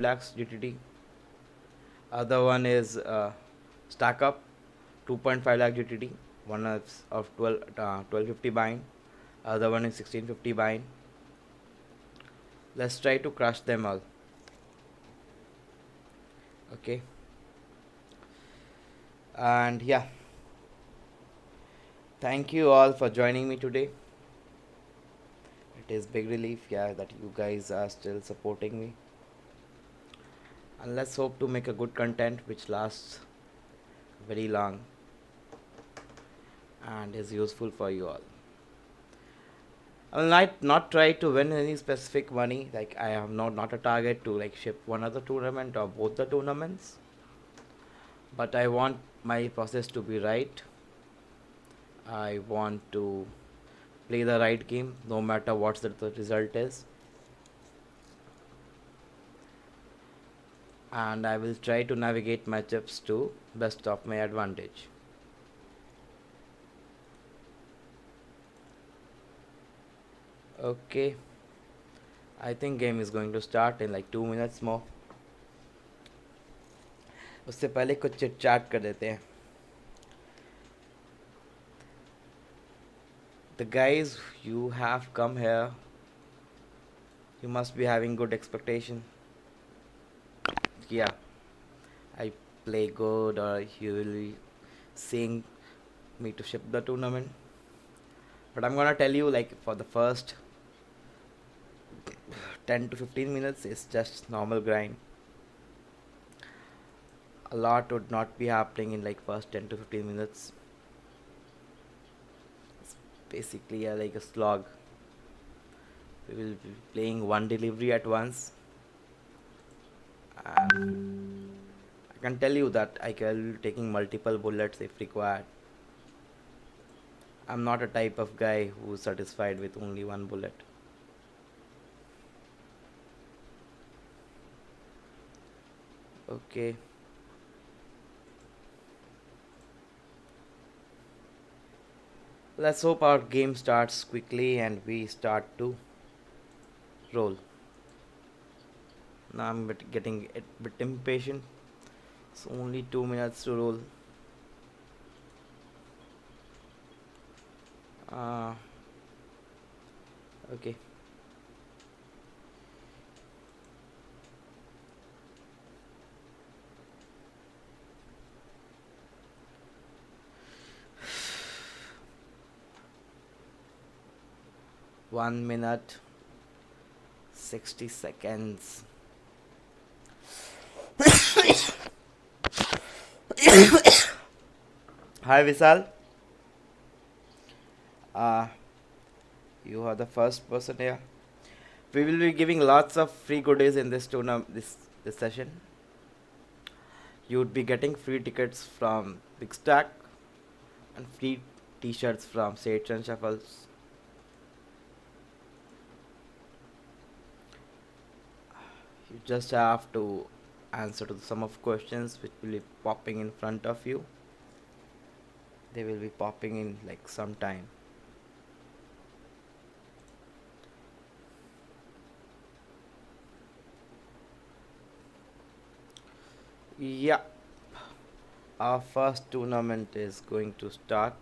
lakhs GTT. Other one is Stack Up, 2.5 lakh GTT. One is of 1250 bind. Other one is 1650 bind. Let's try to crush them all. Okay. And yeah, thank you all for joining me today. It is big relief, yeah, that you guys are still supporting me. And let's hope to make a good content which lasts very long and is useful for you all. I will not try to win any specific money. Like I have not a target to like ship one other tournament or both the tournaments. But I want my process to be right. I want to play the right game no matter what the result is. And I will try to navigate matchups to best of my advantage. Okay, I think game is going to start in like 2 minutes more. उससे पहले कुछ chit chat कर देते हैं. The guys you have come here, you must be having good expectation. Yeah, I play good, or you will be seeing me to ship the tournament. But I'm gonna tell you, like, for the first 10 to 15 minutes it's just normal grind. A lot would not be happening in like first 10 to 15 minutes. It's basically like a slog. We will be playing one delivery at once, and I can tell you that I can be taking multiple bullets if required. I'm not a type of guy who's satisfied with only one bullet. Okay. Let's hope our game starts quickly and we start to roll. Now I'm getting a bit impatient. It's only 2 minutes to roll. Uh, okay. One minute, 60 seconds. Hi Vishal. Uh, you are the first person here. We will be giving lots of free goodies in this tournament, this session. You would be getting free tickets from Bigstack and free T-shirts from Sage and Shuffles. You just have to answer to some of questions which will be popping in front of you. They will be popping in like some time. Yeah, our first tournament is going to start.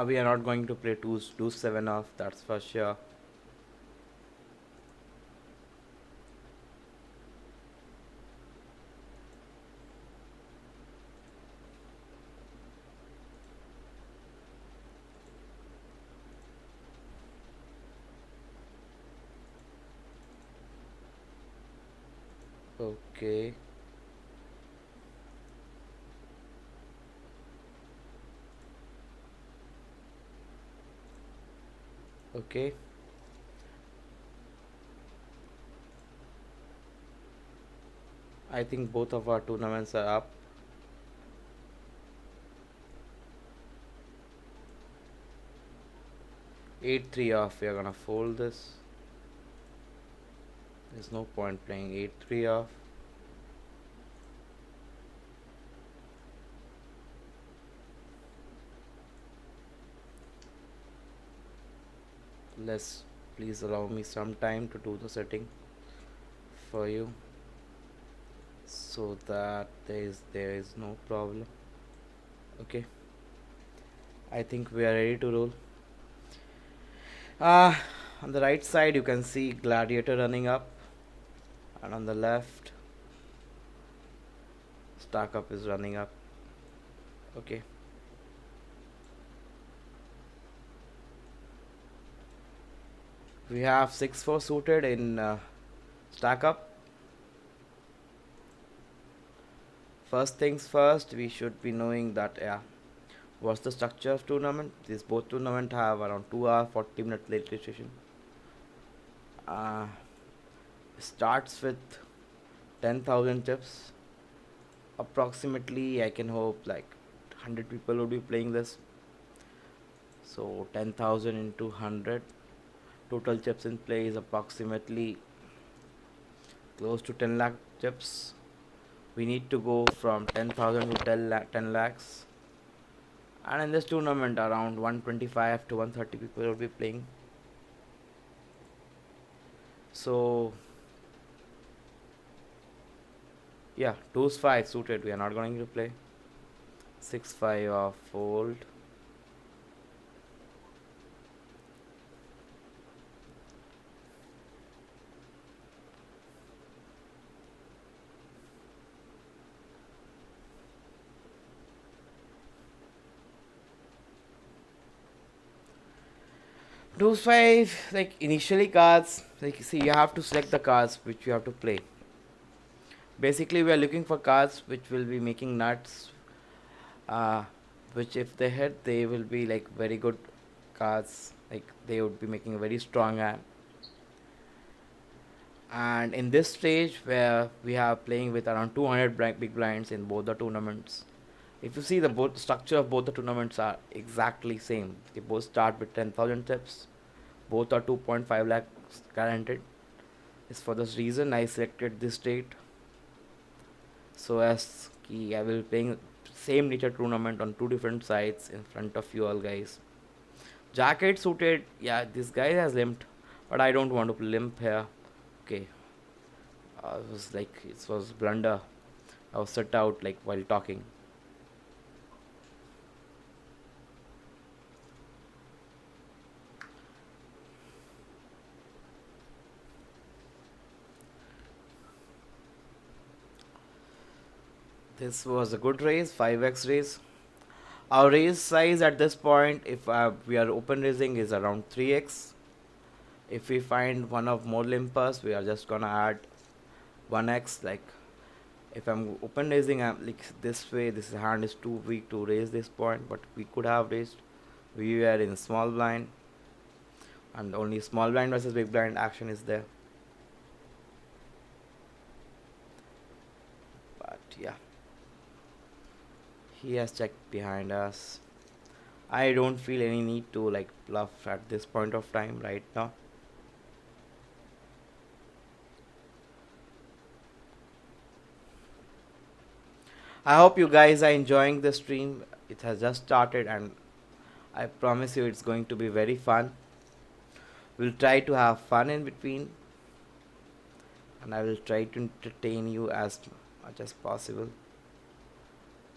We are not going to play 2-7 off, that's for sure. Okay. Okay. I think both of our tournaments are up. 8-3 off. We are gonna fold this. There's no point playing 8-3 off. Let's please allow me some time to do the setting for you so that there is no problem. Okay, I think we are ready to roll. uh on the right side you can see gladiator running up, and on the left stack up is running up. Okay, we have 6-4 suited in stack up. First things first, we should be knowing that, yeah, what's the structure of tournament. These both tournament have around 2 hour 40 minute late registration. uh, Starts with 10,000 chips approximately. I can hope like 100 people will be playing this, so 10,000 into 100, total chips in play is approximately close to 10 lakh chips. We need to go from 10,000 to 10 lakhs, and in this tournament around 125 to 130 people will be playing. So yeah, 2's 5 suited we are not going to play. 6-5 of fold. Dose 5, like initially cards, like see you have to select the cards which you have to play. Basically we are looking for cards which will be making nuts, uh, which if they hit they will be like very good cards, like they would be making a very strong hand. And in this stage where we are playing with around 200 big blinds in both the tournaments, if you see the both structure of both the tournaments are exactly same. They both start with 10,000 tips, both are 2.5 lakhs guaranteed. Is for this reason I selected this date, so as I will playing same nature tournament on two different sides in front of you all guys. Jacket suited, yeah, this guy has limped, but I don't want to limp here. Okay, it was like it was blunder. I was set out like while talking. This was a good raise, 5x raise. Our raise size at this point, if we are open raising, is around 3x. If we find one of more limpers, we are just gonna add 1x. Like if I'm open raising, I'm like this way. This hand is too weak to raise this point, but we could have raised. We were in small blind, and only small blind versus big blind action is there. But yeah, he has checked behind us. I don't feel any need to like bluff at this point of time right now. I hope you guys are enjoying the stream. It has just started, and I promise you it's going to be very fun. We'll try to have fun in between, and I will try to entertain you as much as possible.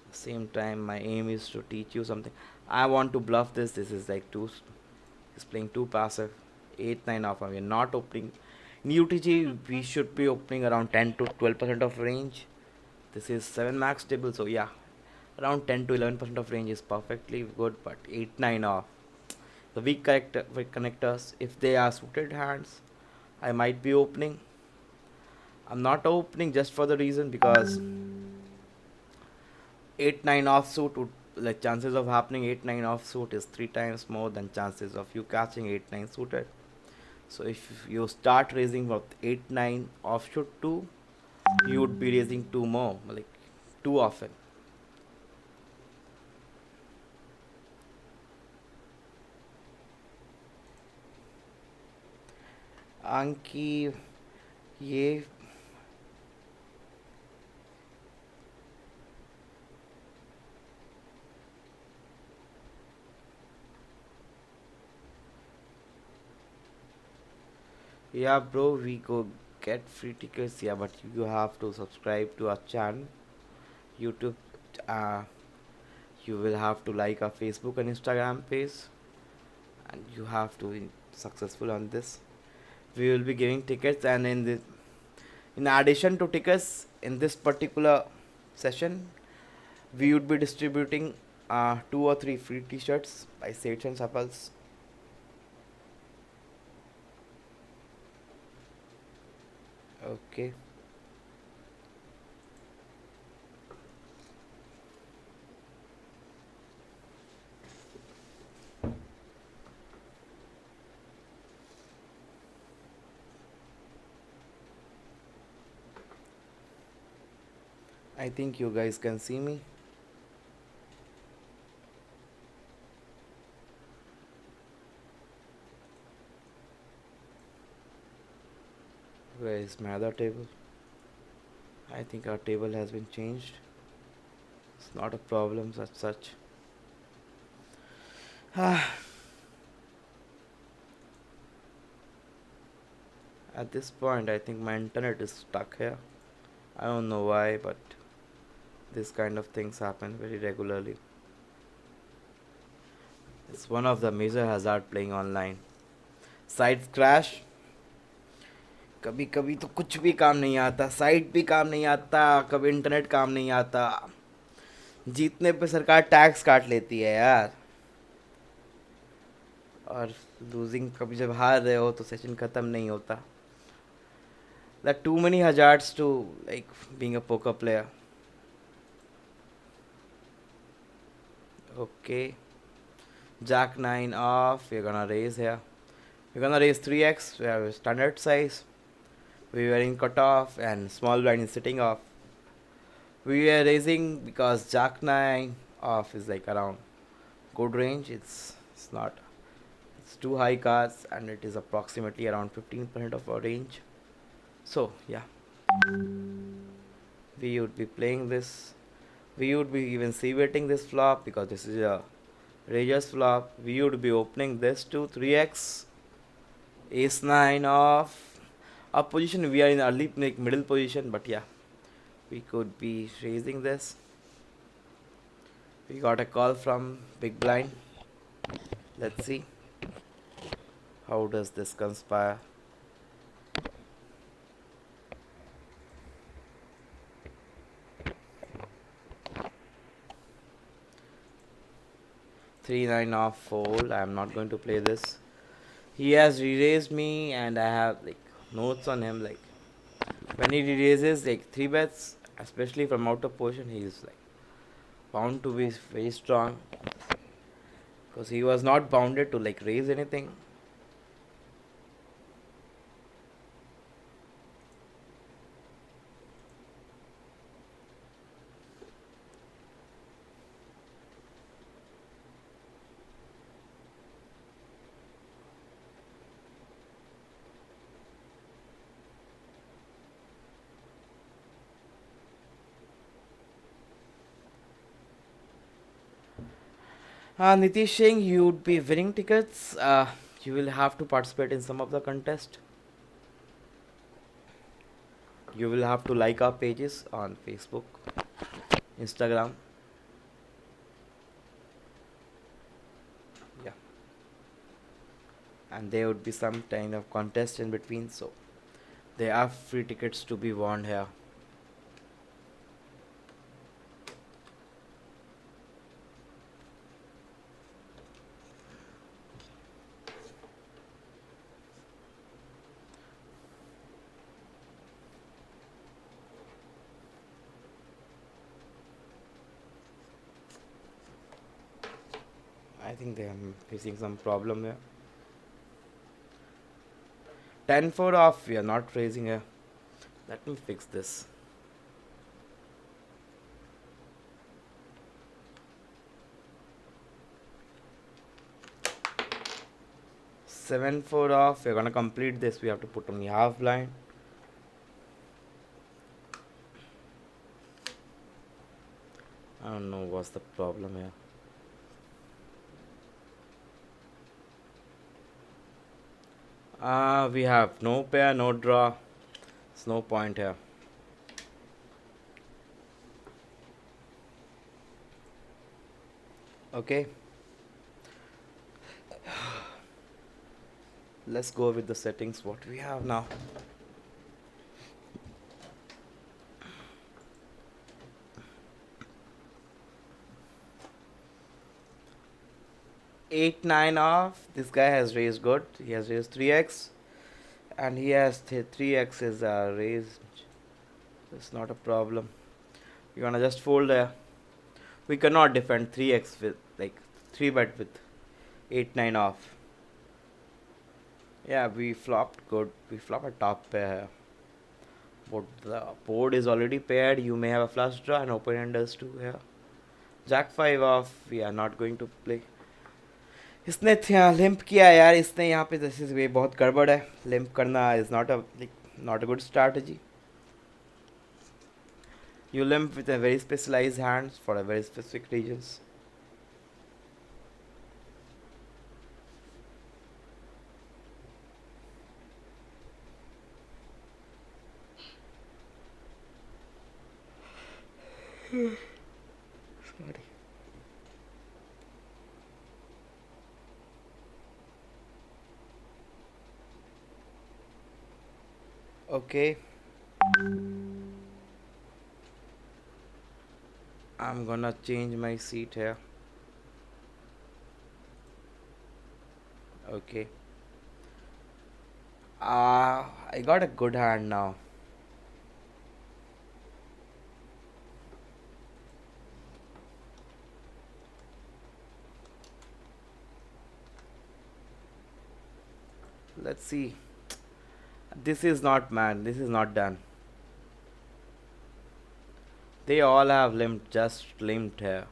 At the same time, my aim is to teach you something. I want to bluff this. This is like too. He's playing too passive. 8-9 off. We are not opening. In UTG, we should be opening around 10 to 12% of range. This is 7 max table, so yeah, around 10 to 11% of range is perfectly good. But 8-9 off. The weak connectors, if they are suited hands, I might be opening. I'm not opening just for the reason because 8-9 offsuit would, like chances of happening 8-9 offsuit is 3 times more than chances of you catching 8-9 suited. So if you start raising with 8-9 offshoot 2, you would be raising 2 more, like too often. Anki, ये Yeah, bro, we go get free tickets. Yeah, but you have to subscribe to our channel, YouTube. Uh, you will have to like our Facebook and Instagram page, and you have to be successful on this. We will be giving tickets, and in addition to tickets, in this particular session, we would be distributing 2 or 3 free T-shirts by Sage and Supples. Okay. I think you guys can see me. Where is my other table? I think our table has been changed. It's not a problem as such. At this point, I think my internet is stuck here. I don't know why, but this kind of things happen very regularly. It's one of the major hazard playing online. Sites crash. कभी कभी तो कुछ भी काम नहीं आता, site भी काम नहीं आता, कभी इंटरनेट काम नहीं आता, जीतने पे सरकार टैक्स काट लेती है यार, और लूजिंग कभी जब हार रहे हो तो सेशन खत्म नहीं होता. There are too many hazards to like being a poker player. Okay, Jack 9 off. We're gonna raise here. We're gonna raise 3x. We have a standard size. We were in cutoff and small blind is sitting off. We are raising because Jack 9 off is like around good range. It's not, it's too high cards and it is approximately around 15% of our range. So yeah, we would be playing this. We would be even c-betting this flop because this is a raiser's flop. We would be opening this to 3x, ace 9 off. Our position, we are in early like middle position, but yeah, we could be raising this. We got a call from big blind. Let's see how does this conspire. Three nine off fold. I am not going to play this. He has re-raised me, and I have like notes on him. Like when he re-raises like 3 bets, especially from out of position, he is like bound to be very strong because he was not bounded to like raise anything. Nitish Singh, you would be winning tickets. You will have to participate in some of the contest. You will have to like our pages on Facebook, Instagram. Yeah, and there would be some kind of contest in between. So there are free tickets to be won here. I think they are facing some problem here. 10-4 off. We are not raising here. Let me fix this. Seven four off. We're gonna complete this. We have to put only half blind. I don't know what's the problem here. We have no pair, no draw. There's no point here. Okay, let's go with the settings. What we have now. 8 9 off. This guy has raised good. He has raised 3x, and he has 3x is raised. It's not a problem. You're gonna just fold there. We cannot defend 3x with like 3 bet with 8 9 off. Yeah, we flopped good. We flop a top pair. But the board is already paired. You may have a flush draw, and opponent does too here. Jack 5 off. We are not going to play. इसने limp किया यार. इसने यहाँ पे this is way बहुत गड़बड़ है. Limp करना is not a good strategy. You limp with a very specialized hands for a very specific regions. Sorry. Okay. I'm gonna change my seat here. Okay. I got a good hand now. Let's see. This is not man. This is not done. They all have limped, just limped here.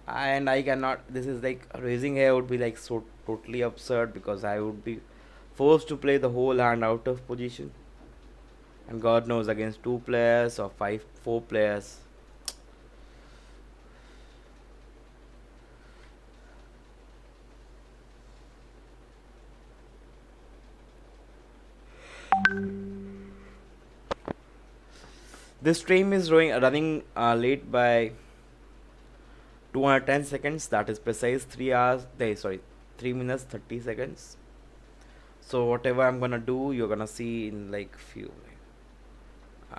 And I cannot. This is like raising here would be like so totally absurd because I would be forced to play the whole hand out of position. And God knows against 2 players or 4 players. This stream is running late by 210 seconds. That is precise 3 hours. 3 minutes 30 seconds. So whatever I'm gonna do, you're gonna see in like few.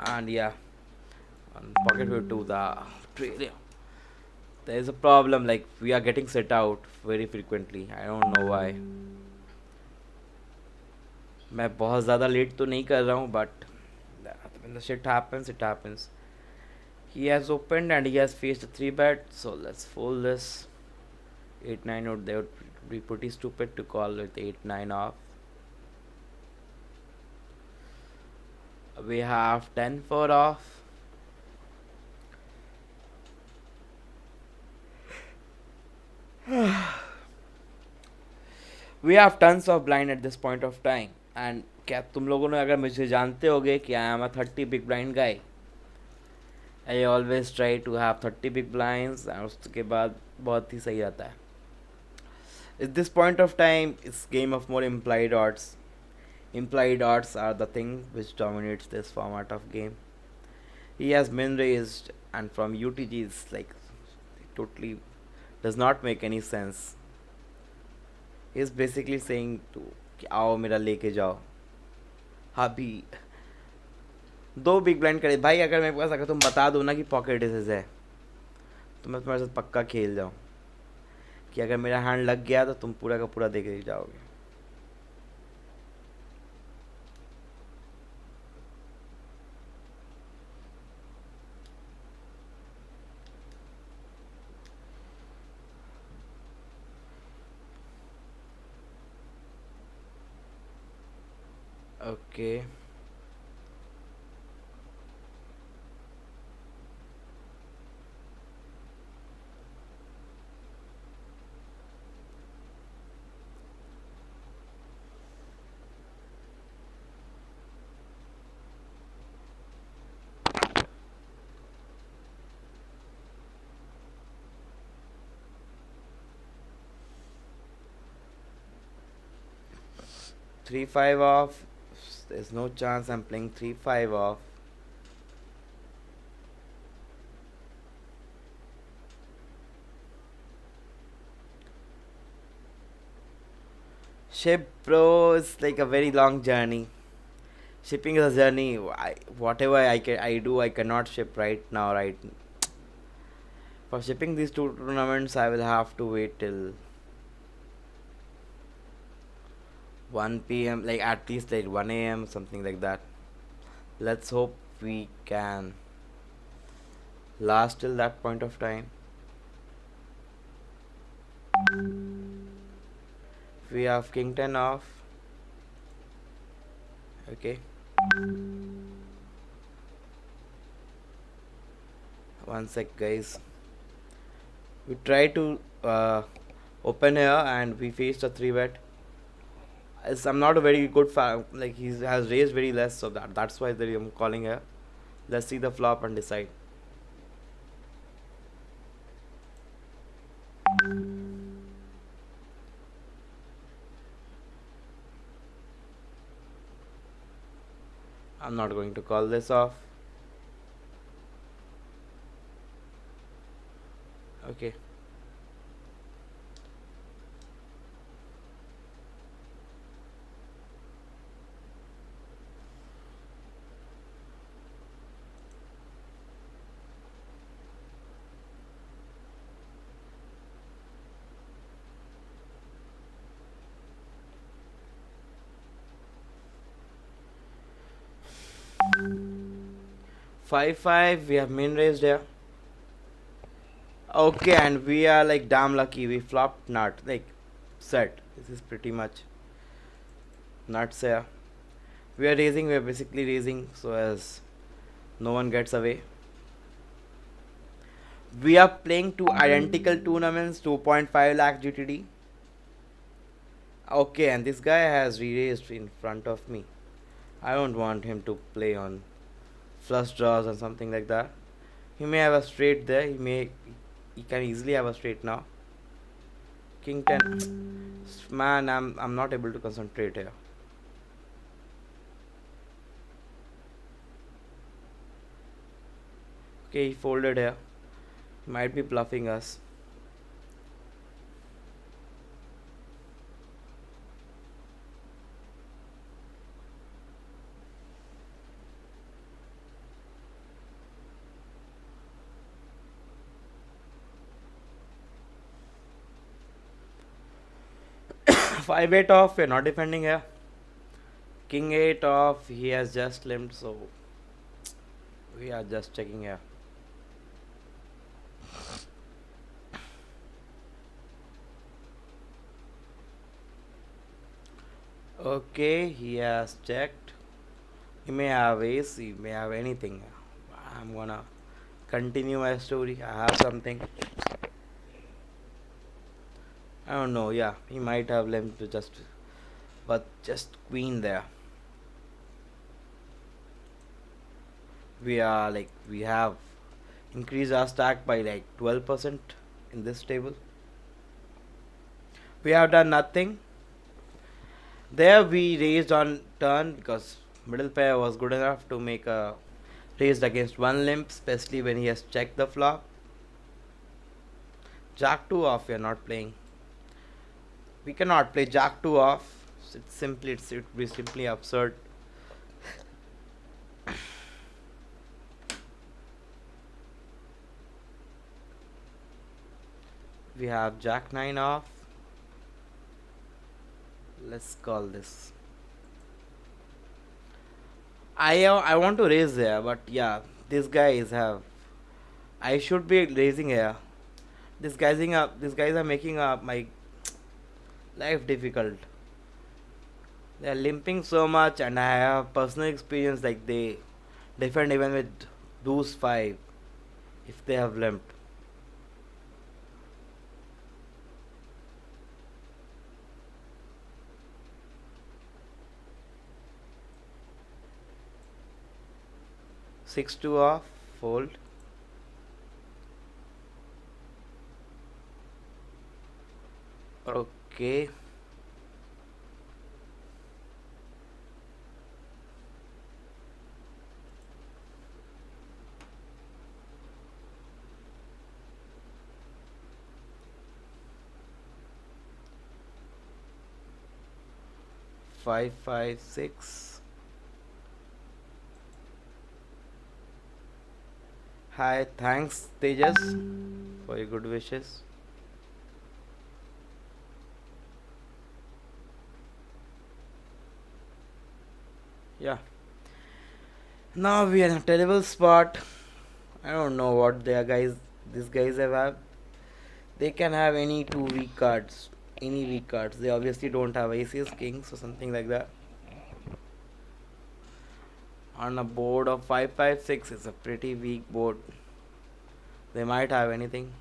And yeah, on pocket way to the trail. There is a problem. Like we are getting set out very frequently. I don't know why. मैं बहुत ज़्यादा late तो नहीं कर रहा हूँ but when the shit happens, it happens. He has opened and he has faced a 3 bet, so let's fold this. 8 9 would they would be pretty stupid to call with 8 9 off. We have 10 4 off. We have tons of blind at this point of time. And क्या तुम लोगों ने अगर मुझे जानते होगे कि I am a 30 big blind guy. I always try to have 30 big blinds और उसके बाद बहुत ही सही रहता है. At this point of time, it's game of more implied odds. Implied odds are the thing which dominates this format of game. He has min raised and from UTG is like totally does not make any sense. He is basically saying to कि आओ मेरा लेके जाओ. हाँ भी 2 big blind करे भाई. अगर मेरे पास अगर तुम बता दो ना कि पॉकेट डिसीज है तो मैं तुम्हारे साथ पक्का खेल जाऊँ कि अगर मेरा हैंड लग गया तो तुम पूरा का पूरा देके जाओगे. Okay 3-5 off. There's no chance I'm playing 3-5 off. Ship, bro, is like a very long journey. Shipping is a journey. Whatever I cannot ship right now. Right, for shipping these two tournaments, I will have to wait till 1 p.m. Like at least like 1 a.m. something like that. Let's hope we can last till that point of time. We have King 10 off. Okay. One sec, guys. We try to open here and we faced a 3 bet. As I'm not a very good fan, like he has raised very less, so that's why I'm calling here. Let's see the flop and decide. I'm not going to call this off. Okay. Five five. We have min raised here. Okay, and we are like damn lucky. We flopped nut like set. This is pretty much nuts here. We are raising. We are basically raising so as no one gets away. We are playing two identical tournaments, 2.5 lakh GTD. Okay, and this guy has re-raised in front of me. I don't want him to play on flush draws or something like that. He may have a straight there. He can easily have a straight now. King 10. Man, I'm not able to concentrate here. Okay, he folded here. Might be bluffing us. Five eight off. We're not defending here. King 8 off. He has just limped, so we are just checking here. Okay, he has checked. He may have ace, he may have anything. I'm gonna continue my story. I have something. I don't know, yeah, he might have left to just queen there. We have increased our stack by like 12% in this table. We have done nothing. There we raised on turn because middle pair was good enough to make a raised against one limp, especially when he has checked the flop. Jack 2 off, we are not playing. We cannot play Jack 2 off. It would be simply absurd. We have Jack 9 off. Let's call this. I want to raise there, but yeah, these guys have. I should be raising here. These guys are making my life difficult. They are limping so much, and I have personal experience. Like they defend even with deuce 5 if they have limped. Six two off, fold. Okay. 556. Hi, thanks Tejas for your good wishes. Yeah. Now we are in a terrible spot. I don't know what they are guys. These guys have. They can have any two weak cards. Any weak cards. They obviously don't have aces, kings, or something like that. On a board of 556, it's a pretty weak board. They might have anything.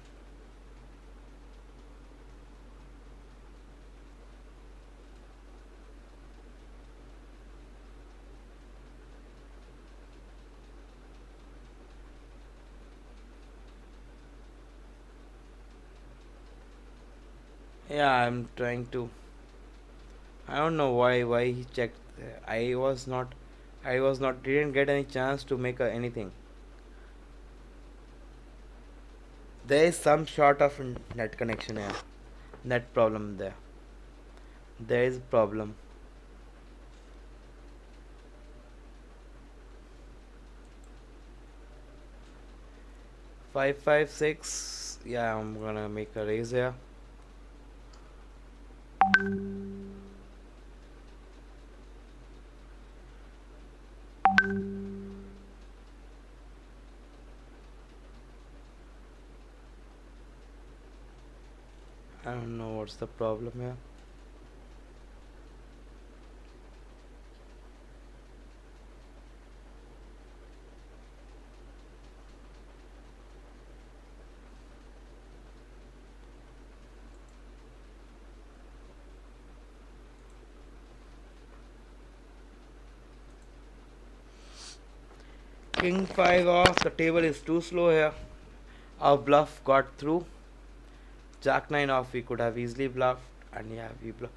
Yeah, I'm trying to. I don't know why he checked. I was not. Didn't get any chance to make anything. There is some sort of net connection here. Net problem there. There is a problem. 556. Yeah, I'm gonna make a raise here. I don't know what's the problem here. King 5 off. The table is too slow here. Our bluff got through. Jack 9 off. We could have easily bluffed. And yeah, we bluff.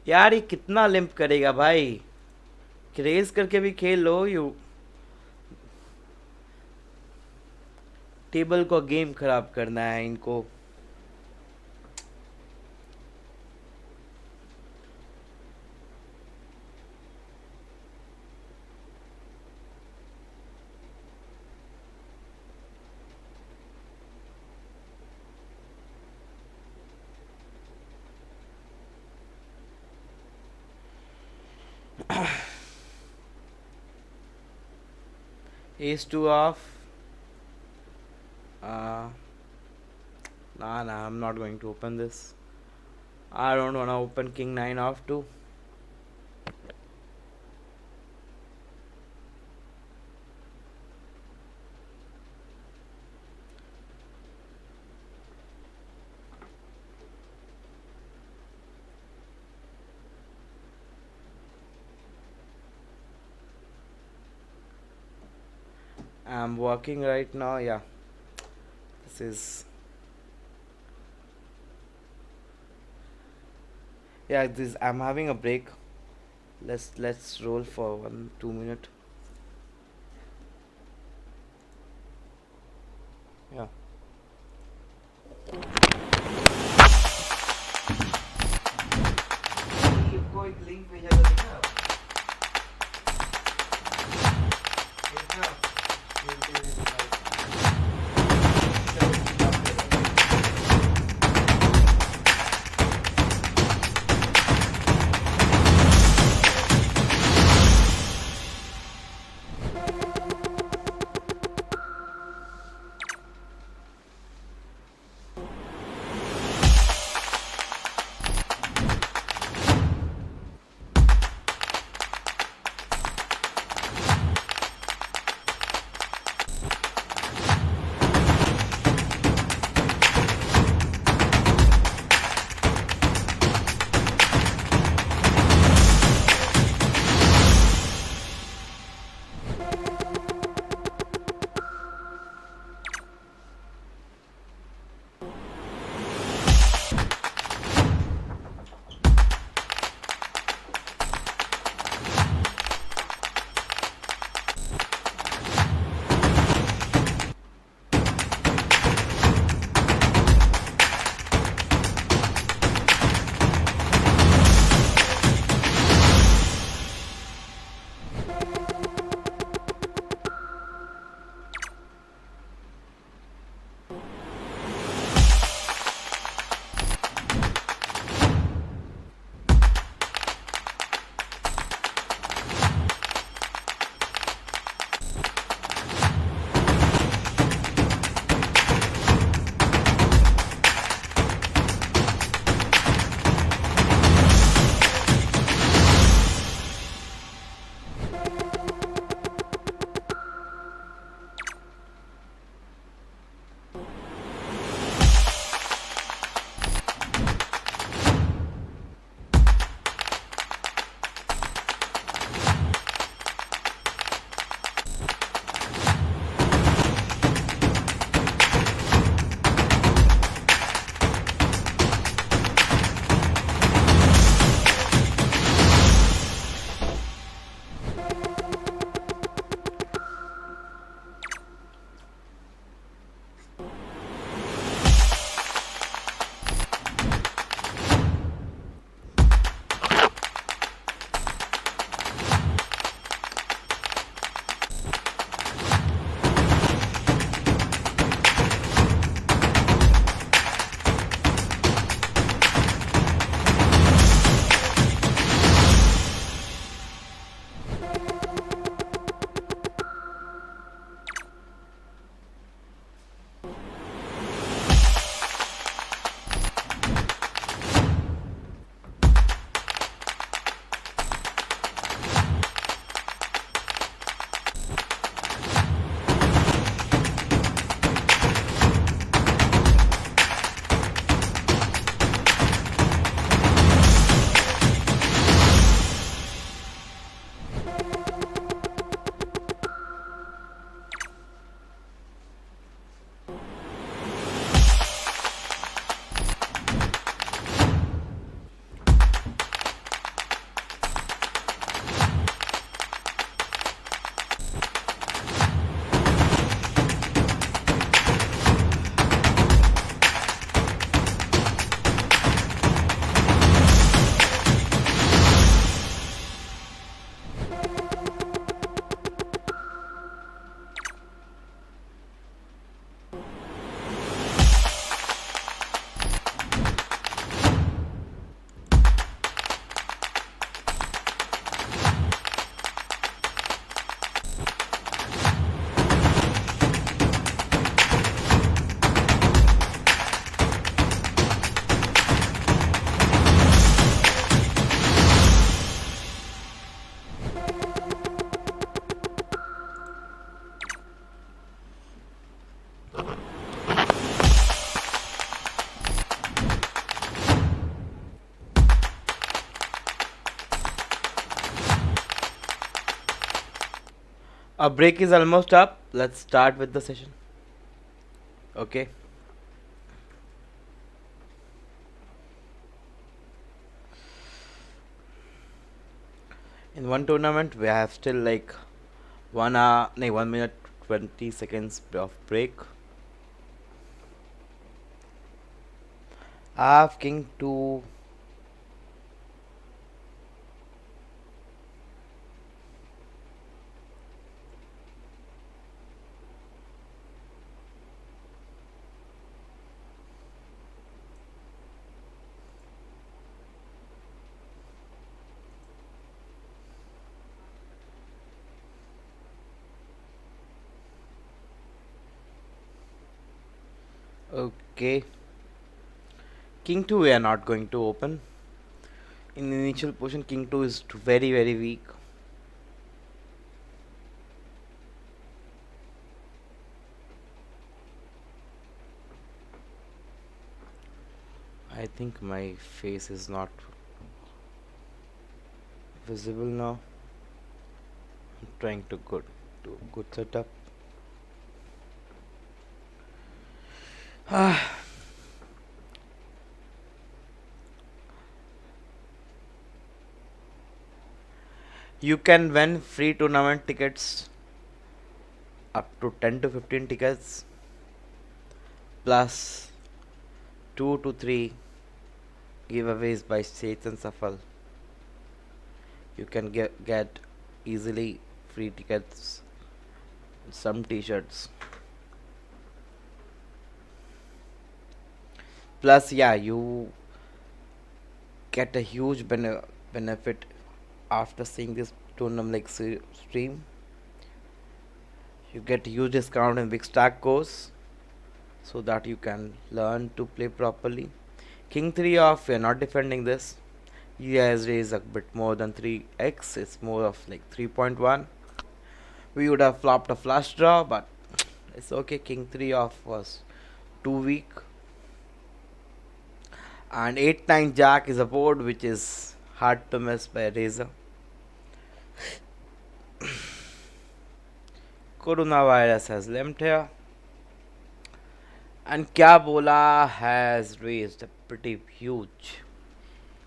यार ये कितना limp करेगा भाई. Raise करके भी खेल लो. You table को game खराब करना है इनको. Ace 2 off. Nah, I'm not going to open this. I don't want to open King 9 off too. I'm working right now. Yeah, this is. Yeah, this. I'm having a break. Let's roll for 1-2 minutes. Yeah. कोई link भेजा था देखा? Our break is almost up. Let's start with the session. Okay. In one tournament, we have still like 1 hour, no, 1 minute 20 seconds of break. I have king 2. Okay. King 2 we are not going to open. In initial position, king 2 is very very weak. I think my face is not visible now. I'm trying to do good setup. You can win free tournament tickets up to 10 to 15 tickets plus 2 to 3 giveaways by Seth and Safal. You can get easily free tickets, some t-shirts. Plus, yeah, you get a huge benefit after seeing this tournament like stream. You get huge discount in Bigstack course so that you can learn to play properly. King 3 off, we are not defending this. He has raised a bit more than 3x, it's more of like 3.1. We would have flopped a flush draw, but it's okay. King 3 off was too weak. And 8-9 Jack is a board which is hard to miss by a razor. Coronavirus has limped here. And Kya Bola has raised a pretty huge.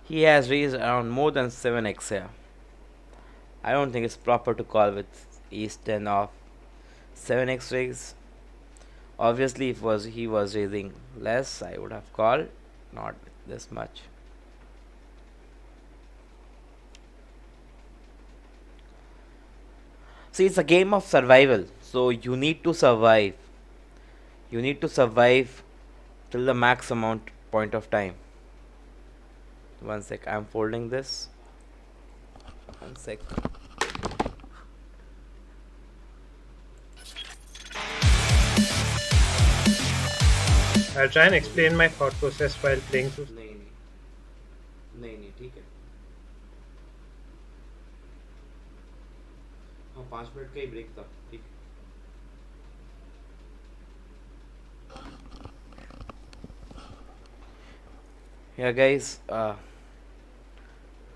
He has raised around more than 7x here. I don't think it's proper to call with ace 10 off 7x raise. Obviously, if he was raising less, I would have called, not this much. See, it's a game of survival, so you need to survive. You need to survive till the max amount point of time. One sec, I'm folding this. One sec. I'll try and explain my thought process while playing through. नहीं ठीक है. हाँ 5 minute का ही break था. ठीक. Yeah, guys,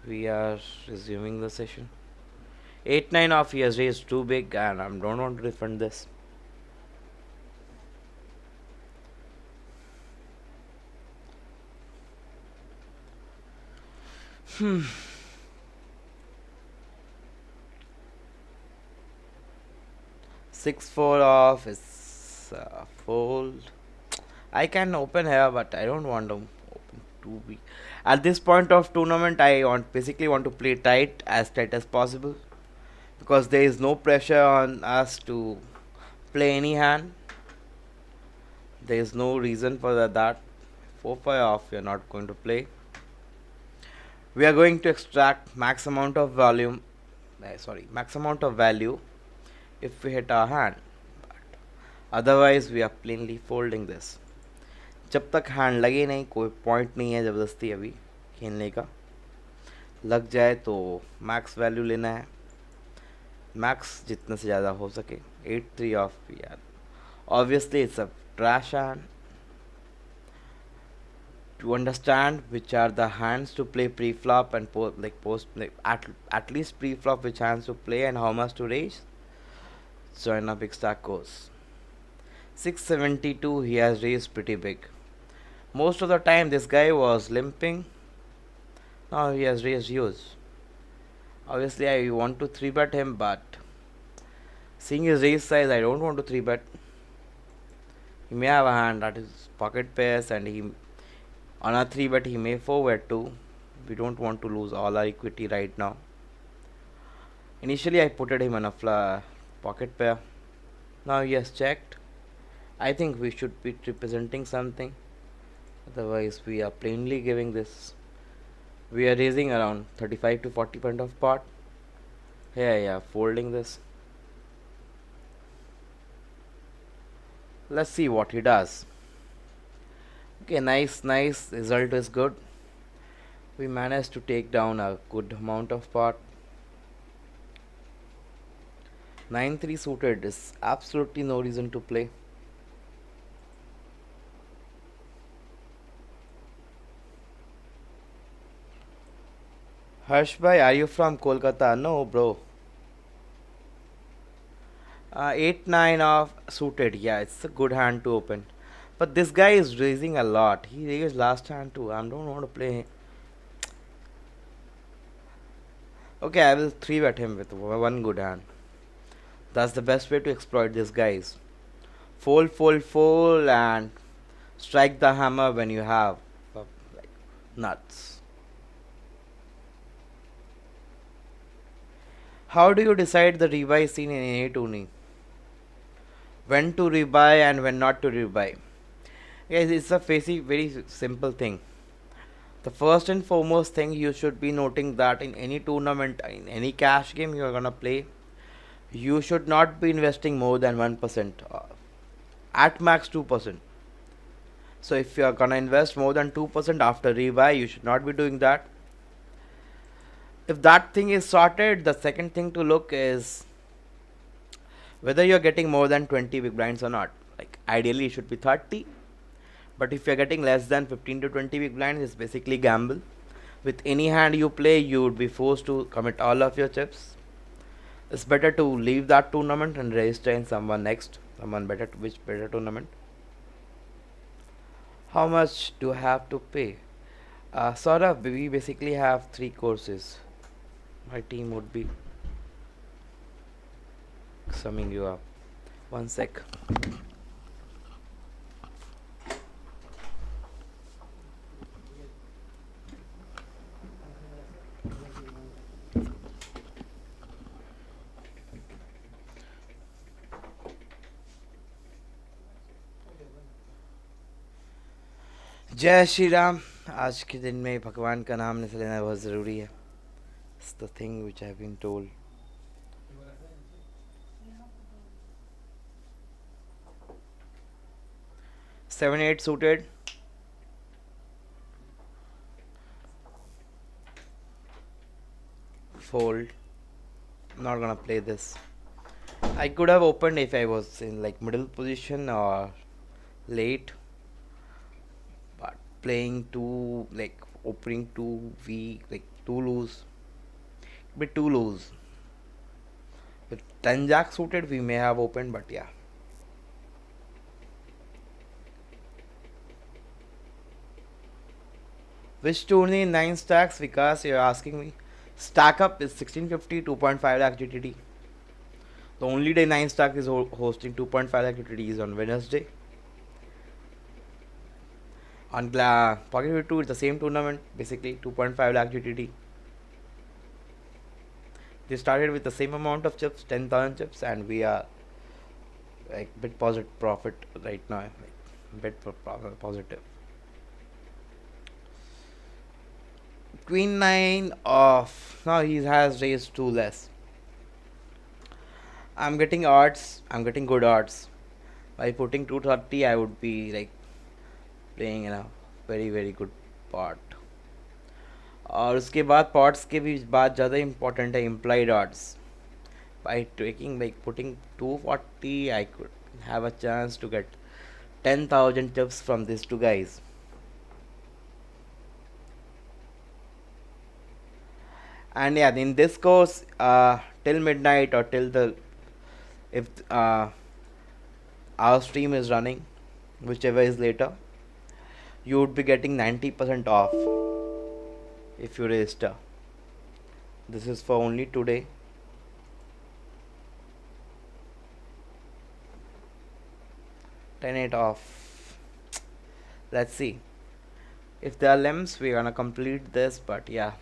we are resuming the session. 8-9 off, he has raised too big, and I don't want to defend this. Hmm. 6-4 off is fold. I can open here, but I don't want to open too big. At this point of tournament, I basically want to play tight as possible, because there is no pressure on us to play any hand. There is no reason for that. 4-5 off, we are not going to play. We are going to extract max amount of value if we hit our hand. But otherwise, we are plainly folding this. जब तक hand लगे नहीं, कोई point नहीं है ज़बरदस्ती अभी खेलने का. लग जाए तो मैक्स वैल्यू लेना है, मैक्स जितने से ज़्यादा हो सके. 8-3 ऑफ यार, obviously it's a trash hand. To understand which are the hands to play pre-flop and at least pre-flop which hands to play and how much to raise, join a Bigstack course. 672 he has raised pretty big. Most of the time this guy was limping. Now he has raised huge. Obviously I want to 3 bet him, but seeing his raise size I don't want to 3 bet. He may have a hand that is pocket pairs, and he on a 3 bet he may 4 bet too. We don't want to lose all our equity right now. Initially I put him on a pocket pair. Now he has checked. I think we should be representing something. Otherwise we are plainly giving this. We are raising around 35 to 40% of pot. Yeah, folding this. Let's see what he does. Okay, nice. Result is good. We managed to take down a good amount of pot. 9-3 suited is absolutely no reason to play. Harsh bhai, are you from Kolkata? No, bro. 8-9 of suited. Yeah, it's a good hand to open. But this guy is raising a lot. He raised last hand too. I don't want to play. Okay, I will 3 bet him with one good hand. That's the best way to exploit these guys. Fold, and strike the hammer when you have like nuts. How do you decide the rebuy scene in any tourney? When to rebuy and when not to rebuy? Guys, it's a very simple thing. The first and foremost thing you should be noting that in any tournament, in any cash game you are gonna play, you should not be investing more than 1%, at max 2%. So if you are gonna invest more than 2% after rebuy, you should not be doing that. If that thing is sorted, the second thing to look is whether you're getting more than 20 big blinds or not. Like ideally it should be 30, but if you're getting less than 15 to 20 big blinds, it's basically gamble. With any hand you play, you would be forced to commit all of your chips. It's better to leave that tournament and register in someone better, which better tournament. How much do I have to pay? Sort of, we basically have 3 courses. My team would be summing you up. One sec. जय श्री राम. आज के दिन में भगवान का नाम लेना बहुत ज़रूरी है. It's the thing which I've been told. Seven eight suited. Fold. Not gonna play this. I could have opened if I was in like middle position or late. But playing too like opening too weak, like too loose. Bit too loose. With 10 jack suited we may have opened, but yeah. Which tourney in 9 stacks? Because you're asking me. Stack up is 1650, 2.5 lakh GTD. The only day 9 stack is hosting 2.5 lakh GTD is on Wednesday. On Pocket 2, it's the same tournament, basically 2.5 lakh GTD. They started with the same amount of chips, 10,000 chips, and we are like bit positive profit right now, like bit positive. Queen 9 off. Now he has raised 2 less. I'm getting odds. I'm getting good odds. By putting 230, I would be like playing in a very good pot. और उसके बाद pots के भी बात ज़्यादा important है. implied odds. By taking like putting 240, I could have a chance to get 10,000 chips from these 2 guys. And yeah, in this course, till midnight or till the If our stream is running, whichever is later, you would be getting 90% off if you register. This is for only today. 10 8 off. Let's see. If there are limbs, we're gonna complete this, but yeah.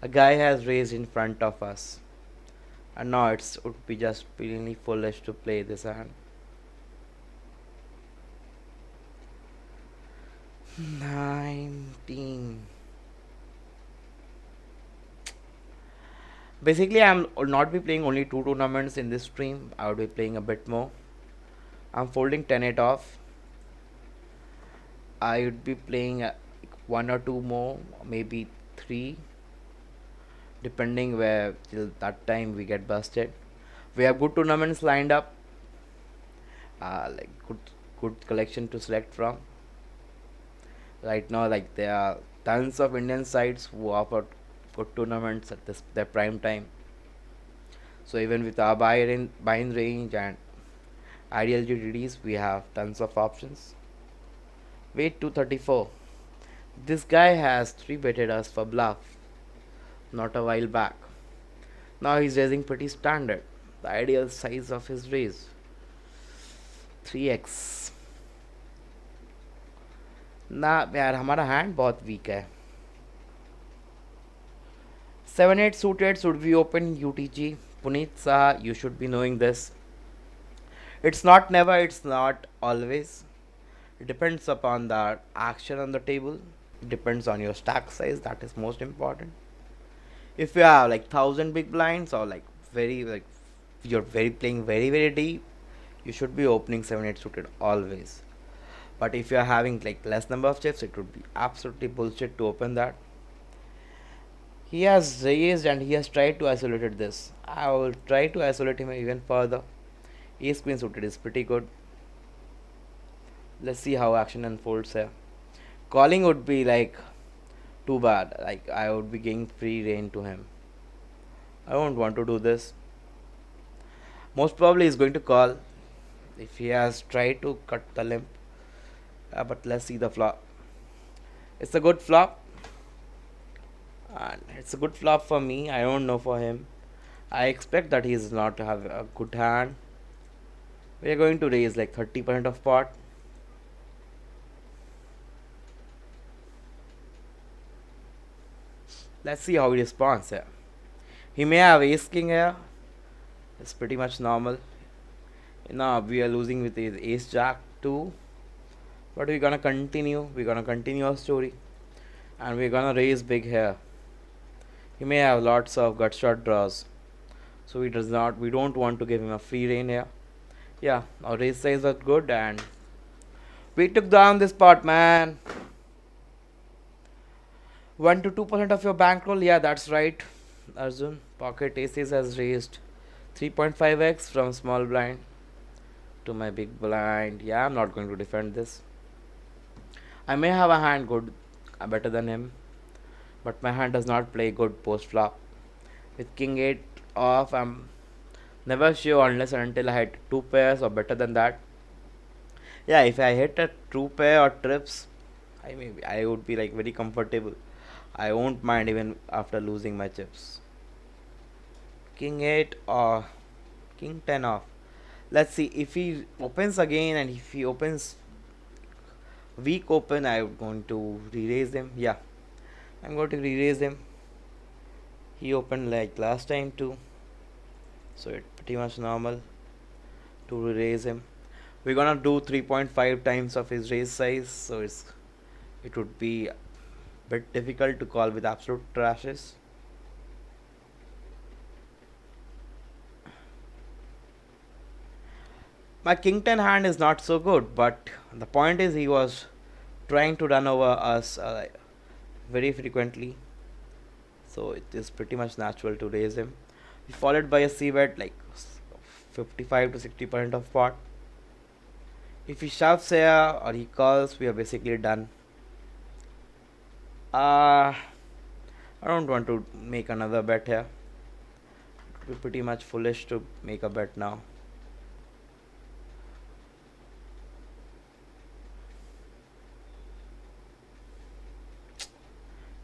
A guy has raised in front of us. And now it would be just really foolish to play this hand. 19. Basically, I'm will not be playing only 2 tournaments in this stream. I would be playing a bit more. I'm folding 10 8 off. I would be playing one or two more, maybe three, depending where till that time we get busted. We have good tournaments lined up, like good collection to select from. Right now, like there are tons of Indian sites who offer good tournaments at this their prime time. So even with our buying range and ideal GTDs, we have tons of options. Wait 234. This guy has 3-betted us for bluff not a while back. Now he's raising pretty standard. The ideal size of his raise 3x. ना यार हमारा hand बहुत week है. 7 8 suited should be open UTG. Puneet Saha, you should be knowing this. It's not never, it's not always. It depends upon the action on the table. It depends on your stack size. That is most important. If you have like 1,000 big blinds or like you're playing very deep, you should be opening 7 8 suited always. But if you are having like less number of chips, it would be absolutely bullshit to open that. He has raised and he has tried to isolate this. I will try to isolate him even further. Ace queen suited is pretty good. Let's see how action unfolds here. Calling would be like too bad. Like I would be giving free reign to him. I don't want to do this. Most probably he's going to call if he has tried to cut the limp. But let's see the flop. It's a good flop. And it's a good flop for me. I don't know for him. I expect that he's not to have a good hand. We are going to raise like 30% of pot. Let's see how he responds here. He may have ace king here. It's pretty much normal. Now we are losing with his ace jack too. But we're gonna continue. We're gonna continue our story. And we're gonna raise big here. He may have lots of gut shot draws. So we don't want to give him a free reign here. Yeah, our raise size was good and we took down this pot, man. 1 to 2% of your bankroll. Yeah, that's right, Arjun. Pocket aces has raised 3.5x from small blind to my big blind. Yeah, I'm not going to defend this. I may have a hand good, better than him, but my hand does not play good post flop. With king 8 off, I'm never sure unless and until I hit 2 pairs or better than that. Yeah, if I hit a true pair or trips, I would be like very comfortable. I won't mind even after losing my chips. King 8 or king 10 off. Let's see if he opens again, and if he opens weak open, I'm going to re-raise him. Yeah, I'm going to re-raise him. He opened like last time too, so it's pretty much normal to re-raise him. We're gonna do 3.5 times of his raise size, so it would be a bit difficult to call with absolute trashes. My king 10 hand is not so good, but the point is he was trying to run over us very frequently, so it is pretty much natural to raise him. Followed by a c bet like 55 to 60% of pot. If he shoves here or he calls, we are basically done. I don't want to make another bet here. It would be pretty much foolish to make a bet now.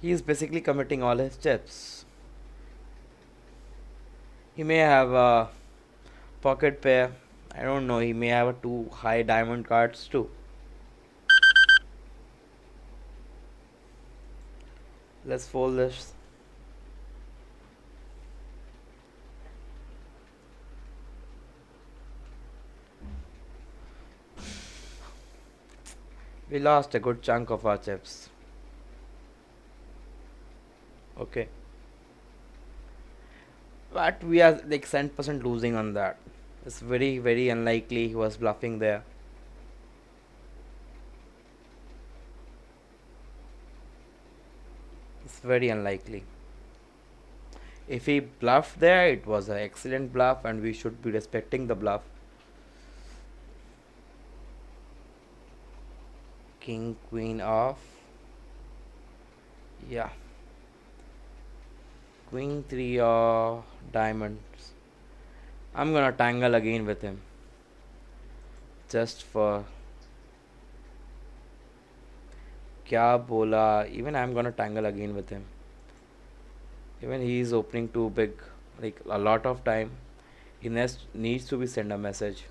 He is basically committing all his chips. He may have a pocket pair. I don't know. He may have a two high diamond cards too. Let's fold this. We lost a good chunk of our chips. Okay. But we are like 10% losing on that. It's very, very unlikely he was bluffing there. It's very unlikely. If he bluffed there, it was an excellent bluff, and we should be respecting the bluff. King, queen off. Yeah. Queen 3 diamonds. I'm gonna tangle again with him. Just for. Kya bola? Even I'm gonna tangle again with him. Even he is opening too big, like a lot of time. He needs to be send a message.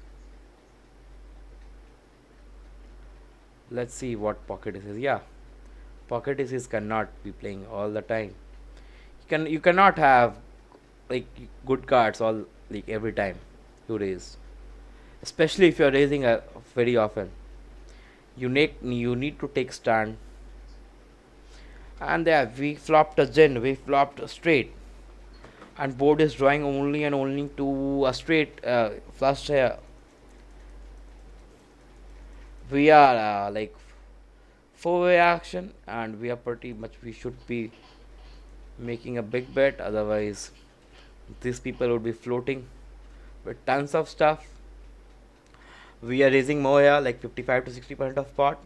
Let's see what pocket is. Yeah, pocket is cannot be playing all the time. You cannot have like good cards all like every time you raise, especially if you are raising very often. You need to take stand. And there we flopped a gin, we flopped a straight, and board is drawing only and only to a straight flush here. We are like four-way action, and we are pretty much we should be making a big bet, otherwise these people would be floating with tons of stuff. We are raising more here, like 55 to 60% of pot,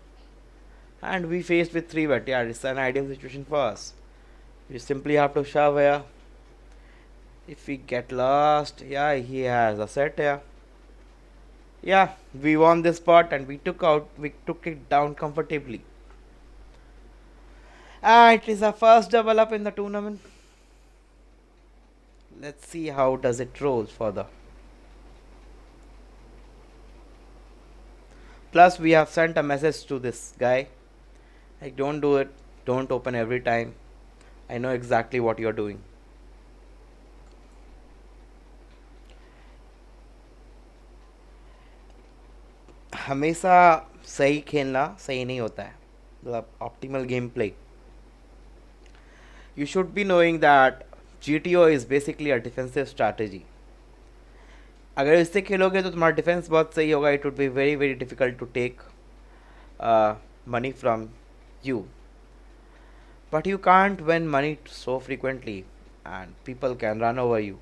and we faced with 3 bet. Yeah, it's an ideal situation for us. We simply have to shove here. If we get lost, yeah, he has a set here. Yeah, we won this pot, and we took it down comfortably. It is our first double up in the tournament. Let's see how does it roll further. Plus we have sent a message to this guy, like, don't do it, don't open every time, I know exactly what you're doing. हमेशा सही खेलना सही नहीं होता है, मतलब optimal gameplay. You should be knowing that GTO is basically a defensive strategy. अगर इससे खेलोगे तो तुम्हारा डिफेंस बहुत सही होगा. It would be very very difficult to take money from you, but you can't win money so frequently, and people can run over you.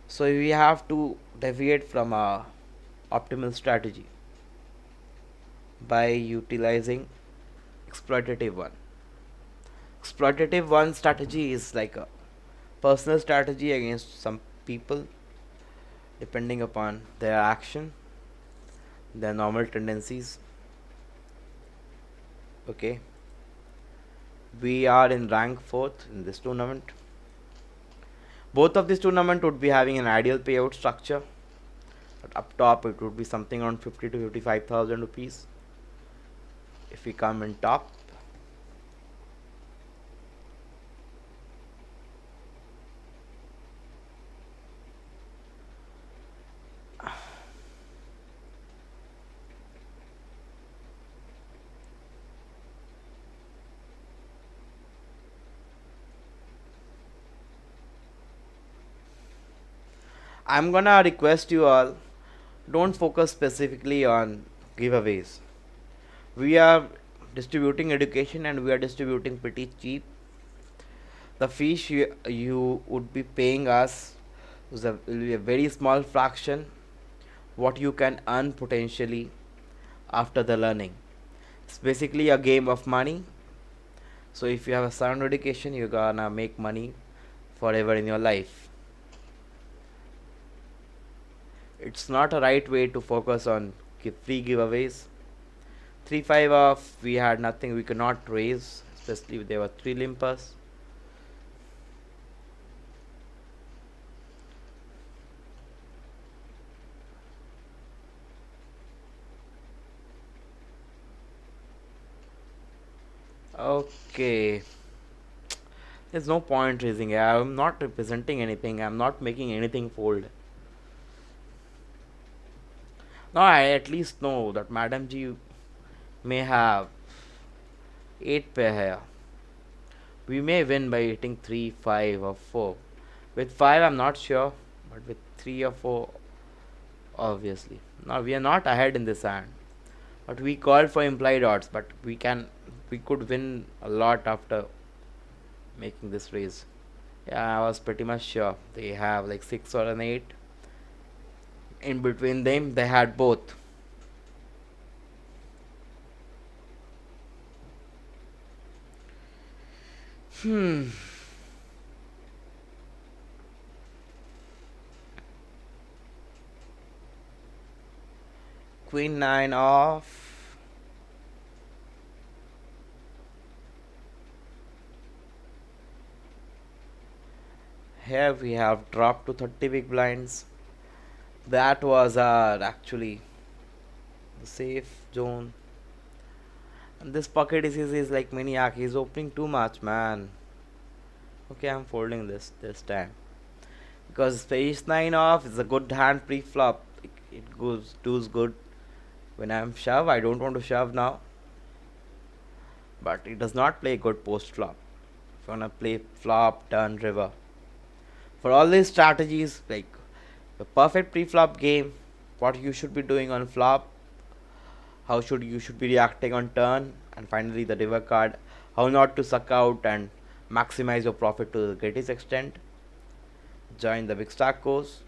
So we have to deviate from a optimal strategy by utilizing exploitative one. Exploitative one strategy is like a personal strategy against some people, depending upon their action, their normal tendencies. Okay, we are in rank 4th in this tournament. Both of this tournament would be having an ideal payout structure. But up top it would be something around 50 to 55,000 rupees if we come in top. I'm gonna request you all, don't focus specifically on giveaways. We are distributing education, and we are distributing pretty cheap. The fees you would be paying us will be a very small fraction what you can earn potentially after the learning. It's basically a game of money. So if you have a sound education, you're gonna make money forever in your life. It's not a right way to focus on free giveaways. 3-5 off, we had nothing, we could not raise, especially if there were 3 limpers. Okay, there's no point raising. I'm not representing anything, I'm not making anything fold. Now I at least know that Madam G may have 8 pair here. We may win by hitting 3, 5 or 4. With 5 I'm not sure, but with 3 or 4 obviously. Now we are not ahead in this hand. But we called for implied odds, but we could win a lot after making this raise. Yeah, I was pretty much sure. They have like 6 or an 8. In between them they had both. Hmm. Queen 9 off. Here we have dropped to 30 big blinds. That was actually the safe zone. And this pocket disease is like maniac. He's opening too much, man. Okay, I'm folding this time because space 9 off is a good hand pre-flop. It goes does good when I'm shove. I don't want to shove now, but it does not play good post flop. If you wanna play flop, turn, river, for all these strategies, like the perfect pre-flop game, what you should be doing on flop, how should you should be reacting on turn, and finally the river card, how not to suck out and maximize your profit to the greatest extent. Join the Bigstack course,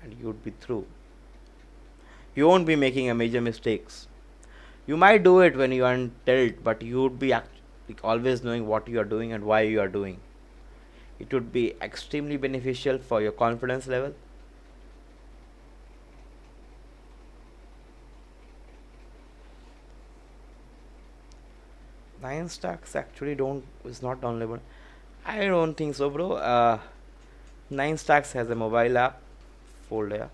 and you would be through. You won't be making a major mistakes. You might do it when you are in tilt, but you would be like always knowing what you are doing and why you are doing. It would be extremely beneficial for your confidence level. Nine stacks actually don't is not downloadable. I don't think so, bro. Nine stacks has a mobile app folder.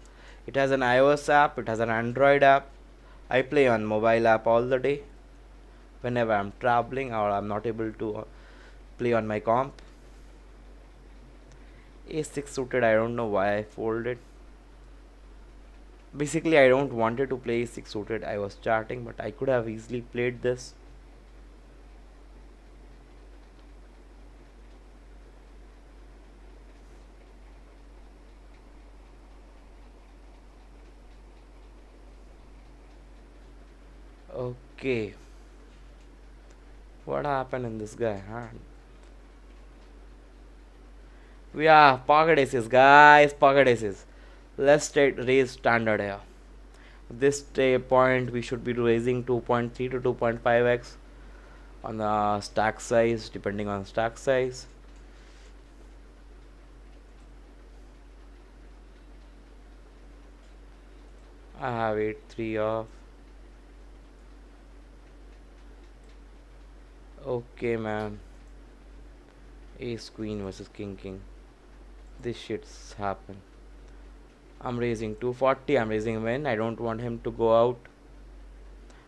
It has an iOS app. It has an Android app. I play on mobile app all the day. Whenever I'm traveling or I'm not able to play on my comp. A6 suited. I don't know why I folded. Basically, I don't wanted to play A6 suited. I was charting, but I could have easily played this. Okay, what happened in this guy, huh? We are pocket aces, guys, pocket aces. Let's raise standard here. This point we should be raising 2.3 to 2.5x on the stack size, depending on stack size. I have 8-3 off. Okay, man. Ace queen versus king. This shit's happen. I'm raising 240. I'm raising when I don't want him to go out.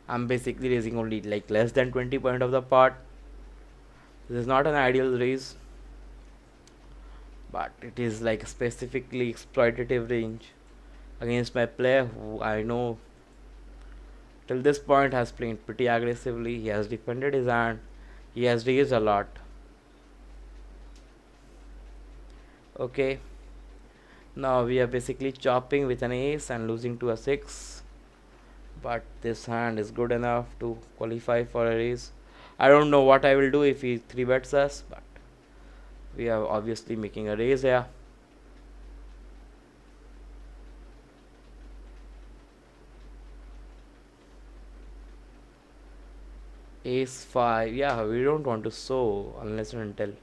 I'm basically raising only like less than 20% of the pot. This is not an ideal raise, but it is like specifically exploitative range against my player who I know till this point has played pretty aggressively. He has defended his hand. He has raised a lot. Okay, now we are basically chopping with an ace and losing to a 6, but this hand is good enough to qualify for a raise. I don't know what I will do if he 3 bets us, but we are obviously making a raise here. Ace 5, yeah, we don't want to show unless and until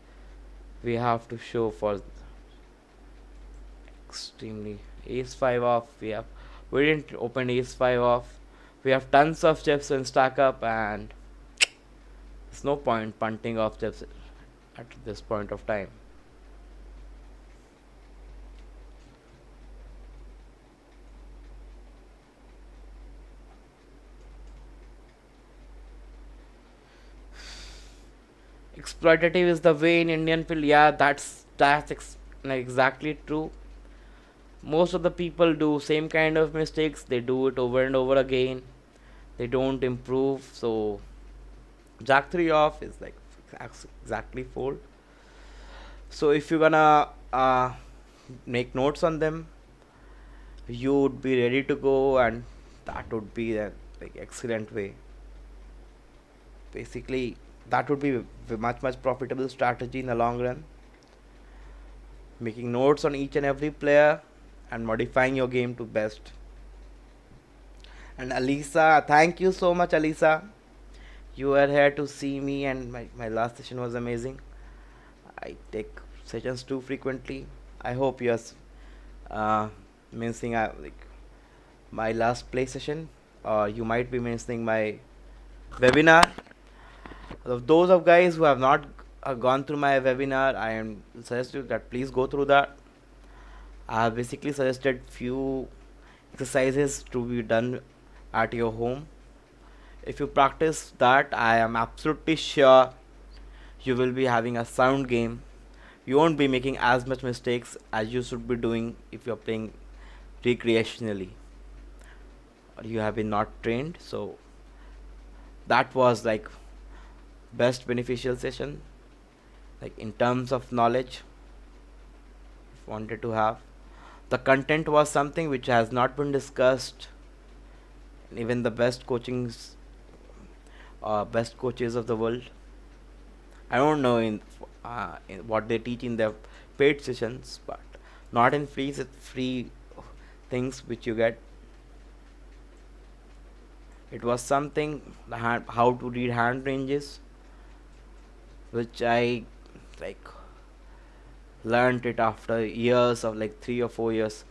we have to show for extremely. Ace 5 off, we didn't open ace 5 off. We have tons of chips in stack up, and there's no point punting off chips at this point of time. Exploitative is the way in Indian film. Yeah, like exactly true. Most of the people do same kind of mistakes. They do it over and over again. They don't improve. So Jack 3 off is like exactly fold. So if you're gonna make notes on them, you would be ready to go, and that would be a like excellent way. Basically, that would be a much profitable strategy in the long run. Making notes on each and every player and modifying your game to best. And Alisa, thank you so much, Alisa. You were here to see me, and my last session was amazing. I take sessions too frequently. I hope you're uh, mentioning like my last play session, or you might be mentioning my webinar. Of those of guys who have not gone through my webinar, I am suggest you that please go through that. I have basically suggested few exercises to be done at your home. If you practice that, I am absolutely sure you will be having a sound game. You won't be making as much mistakes as you should be doing if you're playing recreationally or you have been not trained. So that was like best beneficial session, like in terms of knowledge. If wanted to have, the content was something which has not been discussed. Even the best coaches of the world, I don't know in what they teach in their paid sessions, but not in free things which you get. It was something how to read hand ranges, which I like learned it after years of like 3 or 4 years.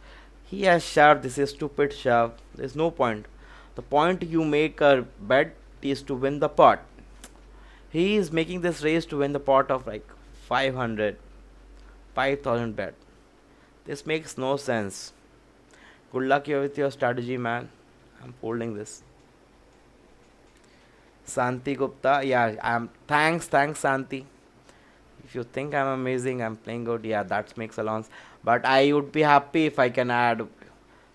He has shoved. This is stupid shove. There's no point. The point you make a bet is to win the pot. He is making this race to win the pot of like 500, 5,000 bet. This makes no sense. Good luck you with your strategy, man. I'm folding this. Santi Gupta, yeah, I'm. Thanks, Santi. If you think I'm amazing, I'm playing good, yeah, that makes allowance. But I would be happy if I can add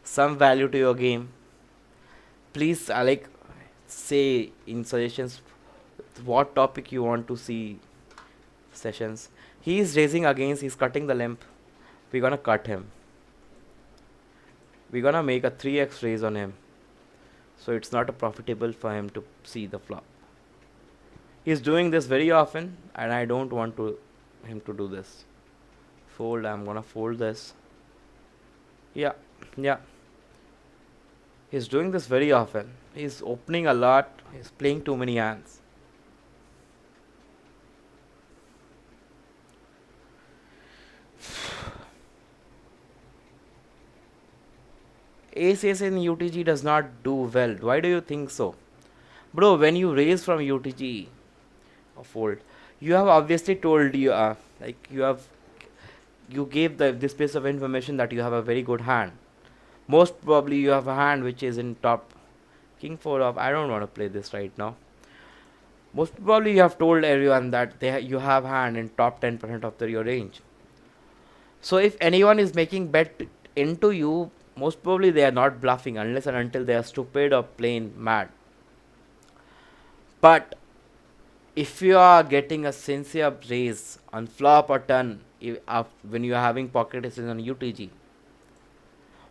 some value to your game. Please, like, say in suggestions what topic you want to see sessions. He is raising against. He's cutting the limp. We're gonna cut him. We're gonna make a 3x raise on him. So it's not profitable for him to see the flop. He's doing this very often, and I don't want him to do this. Fold. I'm gonna fold this. Yeah, yeah. He's doing this very often. He's opening a lot. He's playing too many hands. Ace Ace in UTG does not do well. Why do you think so? Bro, when you raise from UTG or fold, you have obviously told like you gave this piece of information that you have a very good hand. Most probably you have a hand which is in top king 4 of. I don't want to play this right now. Most probably you have told everyone that you have hand in top 10% of your range. So if anyone is making bet into you, most probably they are not bluffing unless and until they are stupid or plain mad. But if you are getting a sincere raise on flop or turn when you are having pocket aces on UTG,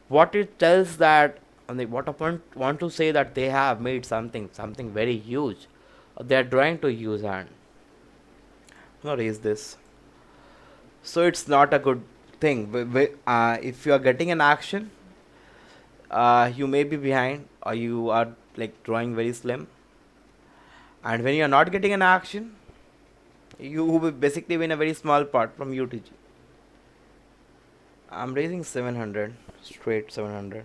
what it tells that, what I want to say that they have made something very huge. They are trying to use hand. I'm gonna raise this. So it's not a good thing. If you are getting an action, you may be behind or you are like drawing very slim. And when you are not getting an action, you will basically win a very small part from UTG. I'm raising 700, straight 700.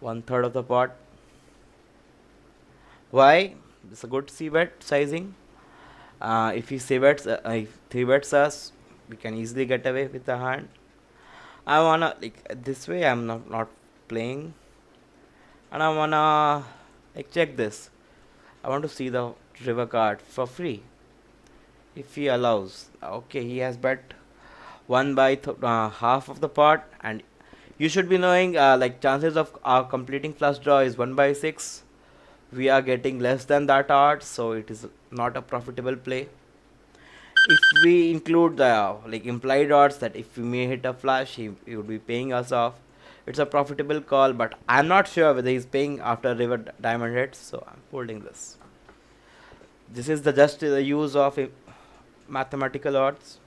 one third of the pot. Why? It's a good c bet sizing. If he c bets, if three bets us, we can easily get away with the hand. I wanna like this way. I'm not playing, and I wanna like check this. I want to see the river card for free if he allows. Okay, he has bet one by half of the pot, and you should be knowing like chances of completing flush draw is 1/6. We are getting less than that odds, so it is not a profitable play. If we include the like implied odds that if we may hit a flush, he would be paying us off. It's a profitable call, but I'm not sure whether he's paying after river diamond hits, so I'm holding this. This is the just the use of mathematical odds.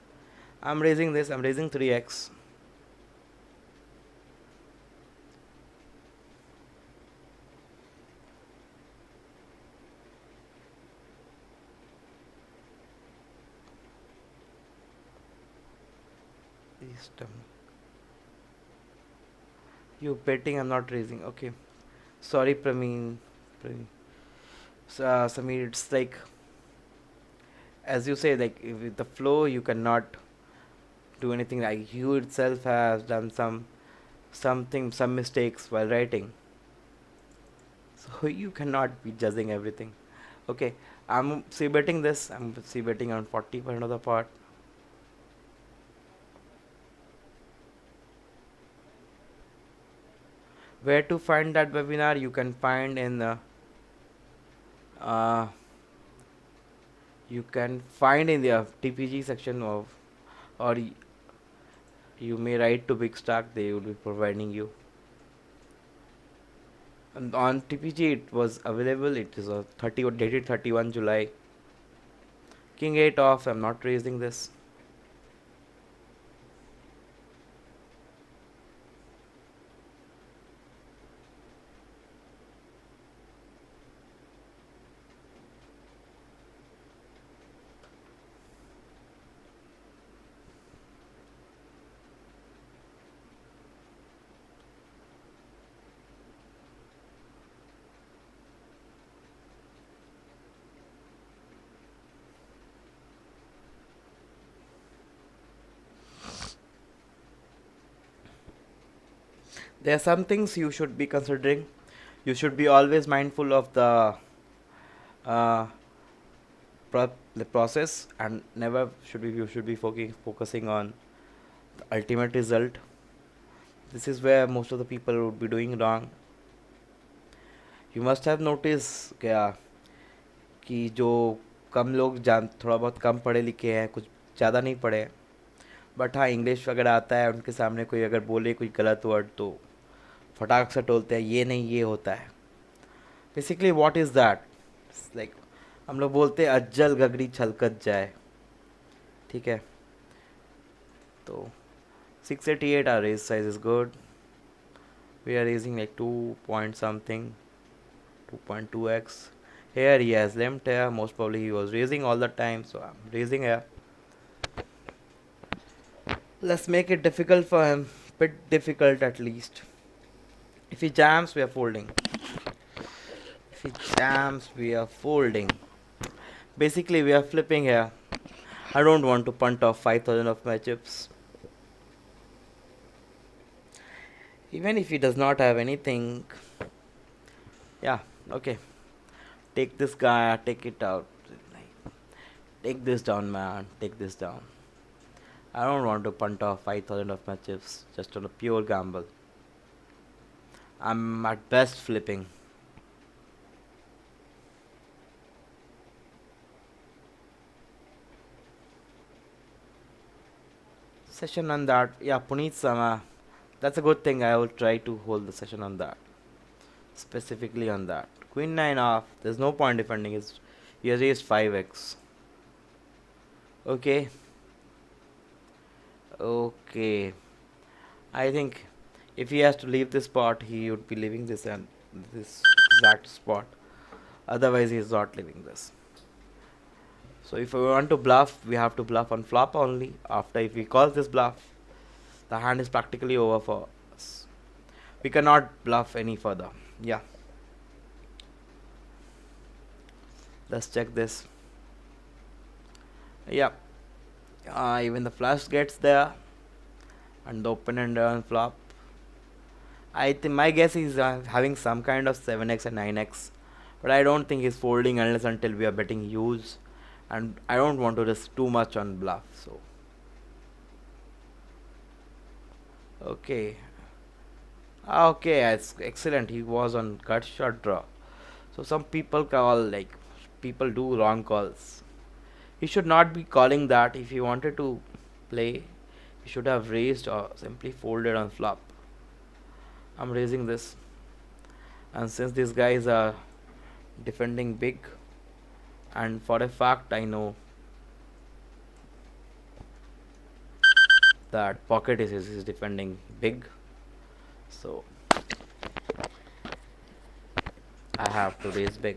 I'm raising this. I'm raising 3x. System. You betting? I'm not raising. Okay. Sorry, Prameen. Prameen. So, Samir, it's like as you say, like if with the flow, you cannot do anything. Like you itself has done some mistakes while writing, so you cannot be judging everything. Okay, I'm see betting this. I'm see betting on 40% of the pot. Where to find that webinar? You can find in the uh, you can find in the TPG section of, or you may write to Bigstack. They will be providing you. And on TPG it was available. It is a 30 dated 31 July. King 8 off. I'm not raising this. There are some things you should be considering. You should be always mindful of uh, the process, and never should be you should be focusing on the ultimate result. This is where most of the people would be doing wrong. You must have noticed क्या कि जो कम लोग जान थोड़ा बहुत कम पढ़े लिखे हैं, कुछ ज़्यादा नहीं पढ़े हैं, बट हाँ इंग्लिश वगैरह आता है, उनके सामने कोई अगर बोले कोई गलत वर्ड तो फटाक से टोलते हैं ये नहीं ये होता है. Basically what is that? Like हम लोग बोलते हैं अज्जल गगरी छलकत जाए. ठीक है, तो 688 our raise size is good. We are raising like 2 point something, 2.2x. Here he has limped here. Most probably he was raising all the time, so I'm raising here. Let's make it difficult for him. Bit difficult at least. If he jams, we are folding. If he jams, we are folding. Basically, we are flipping here. I don't want to punt off 5,000 of my chips. Even if he does not have anything. Yeah, okay. Take this guy, take it out. Take this down, man. Take this down. I don't want to punt off 5,000 of my chips just on a pure gamble. I'm at best flipping. Session on that. Yeah, Puneet Sama. That's a good thing. I will try to hold the session on that. Specifically on that. Queen 9 off. There's no point defending. He has raised 5x. Okay. Okay. I think if he has to leave this spot, he would be leaving this and this exact spot. Otherwise, he is not leaving this. So if we want to bluff, we have to bluff on flop only. After if we call this bluff, the hand is practically over for us. We cannot bluff any further. Yeah, let's check this. Yeah, even the flush gets there, and the open and down flop. I think my guess is having some kind of 7x and 9x, but I don't think he's folding unless until we are betting huge, and I don't want to risk too much on bluff. So okay, okay, it's excellent. He was on cut shot draw. So some people call like people do wrong calls. He should not be calling that. If he wanted to play, he should have raised or simply folded on flop. I'm raising this, and since these guys are defending big, and for a fact I know that pocket is defending big, so I have to raise big.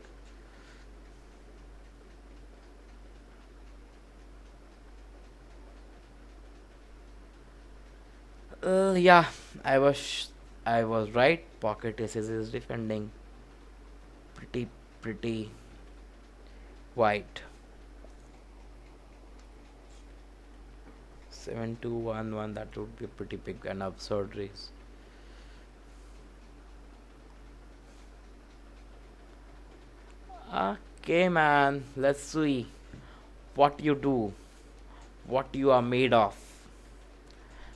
Yeah, I was I was right. Pocket aces is defending pretty white. 7-2-1-1. That would be pretty big and absurd race. Okay, man. Let's see what you do, what you are made of.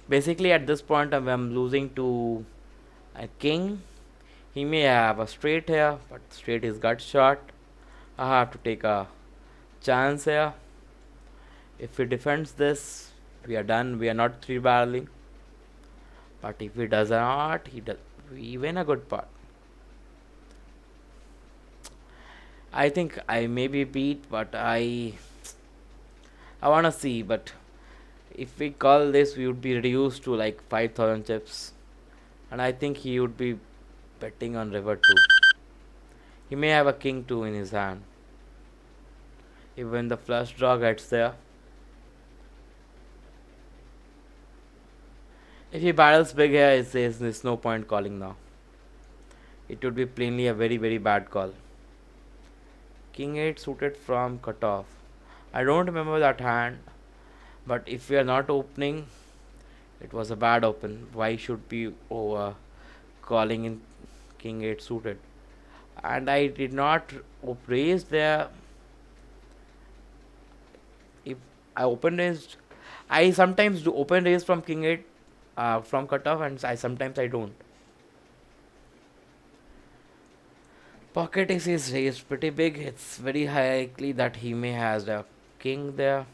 Basically, at this point, I'm losing to a king. He may have a straight here, but straight is gut shot. I have to take a chance here. If he defends this, we are done. We are not three barreling. But if he does not, we win a good part. I think I may be beat, but I wanna see. But if we call this, we would be reduced to like 5,000 chips, and I think he would be betting on river two. He may have a king two in his hand. Even the flush draw gets there. If he barrels big here, it says there's no point calling now. It would be plainly a very bad call. King 8 suited from cutoff. I don't remember that hand, but if we are not opening, it was a bad open. Why should be over calling in King 8 suited? And I did not raise there. If I open raised, I sometimes do open raise from King 8 from cutoff, and I sometimes I don't. Pocket ace is raised pretty big. It's very likely that he may has a king there.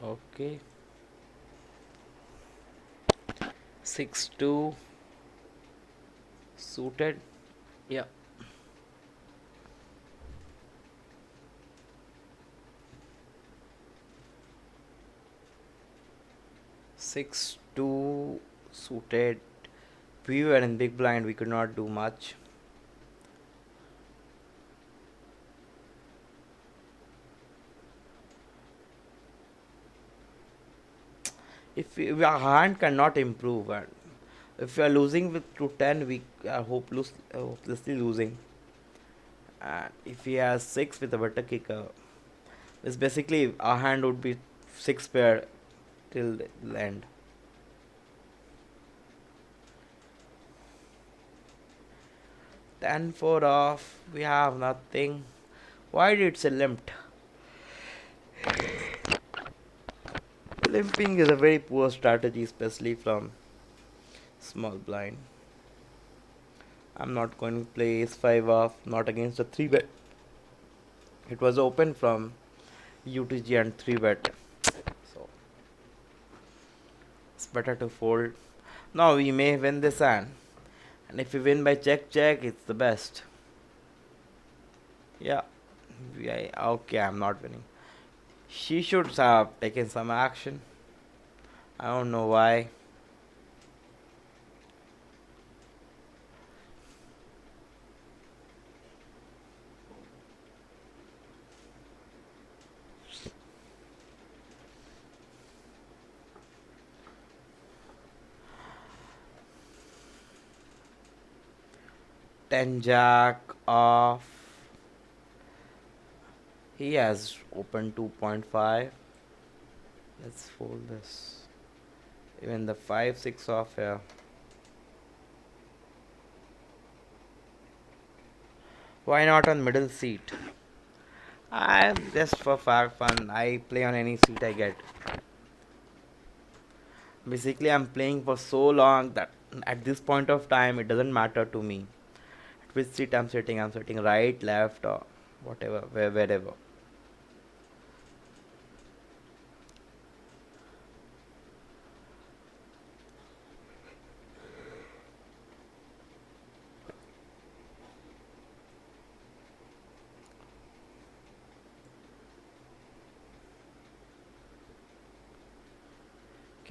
Okay. 6-2 suited. Yeah. 6-2 suited. We were in big blind. We could not do much. If our hand cannot improve, and if we are losing with to 10, we are hopelessly losing. And if he has 6 with a better kicker, it's basically our hand would be 6 pair till the end. 10-4 off. We have nothing. Why did it say limped? Limping is a very poor strategy, especially from small blind. I'm not going to play ace 5 off, not against a 3 bet. It was open from UTG and 3 bet, so it's better to fold. Now we may win this hand, and if we win by check, it's the best. Yeah. Okay, I'm not winning. She should have taken some action. I don't know why. 10 jack off. He has opened 2.5. Let's fold this. Even the 5 6 off here. Why not on middle seat? I just for fun. I play on any seat I get. Basically, I'm playing for so long that at this point of time, it doesn't matter to me. At which seat I'm sitting, right, left, or whatever, wherever.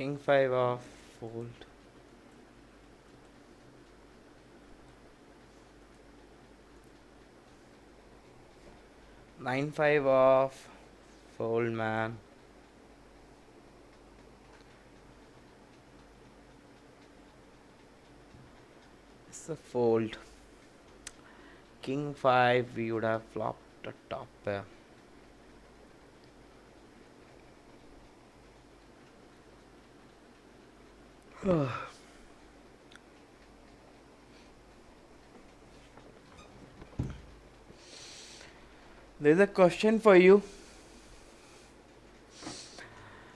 King 5 off, fold. 9 5 off, fold, man. It's a fold. King 5, we would have flopped a top pair. There's a question for you.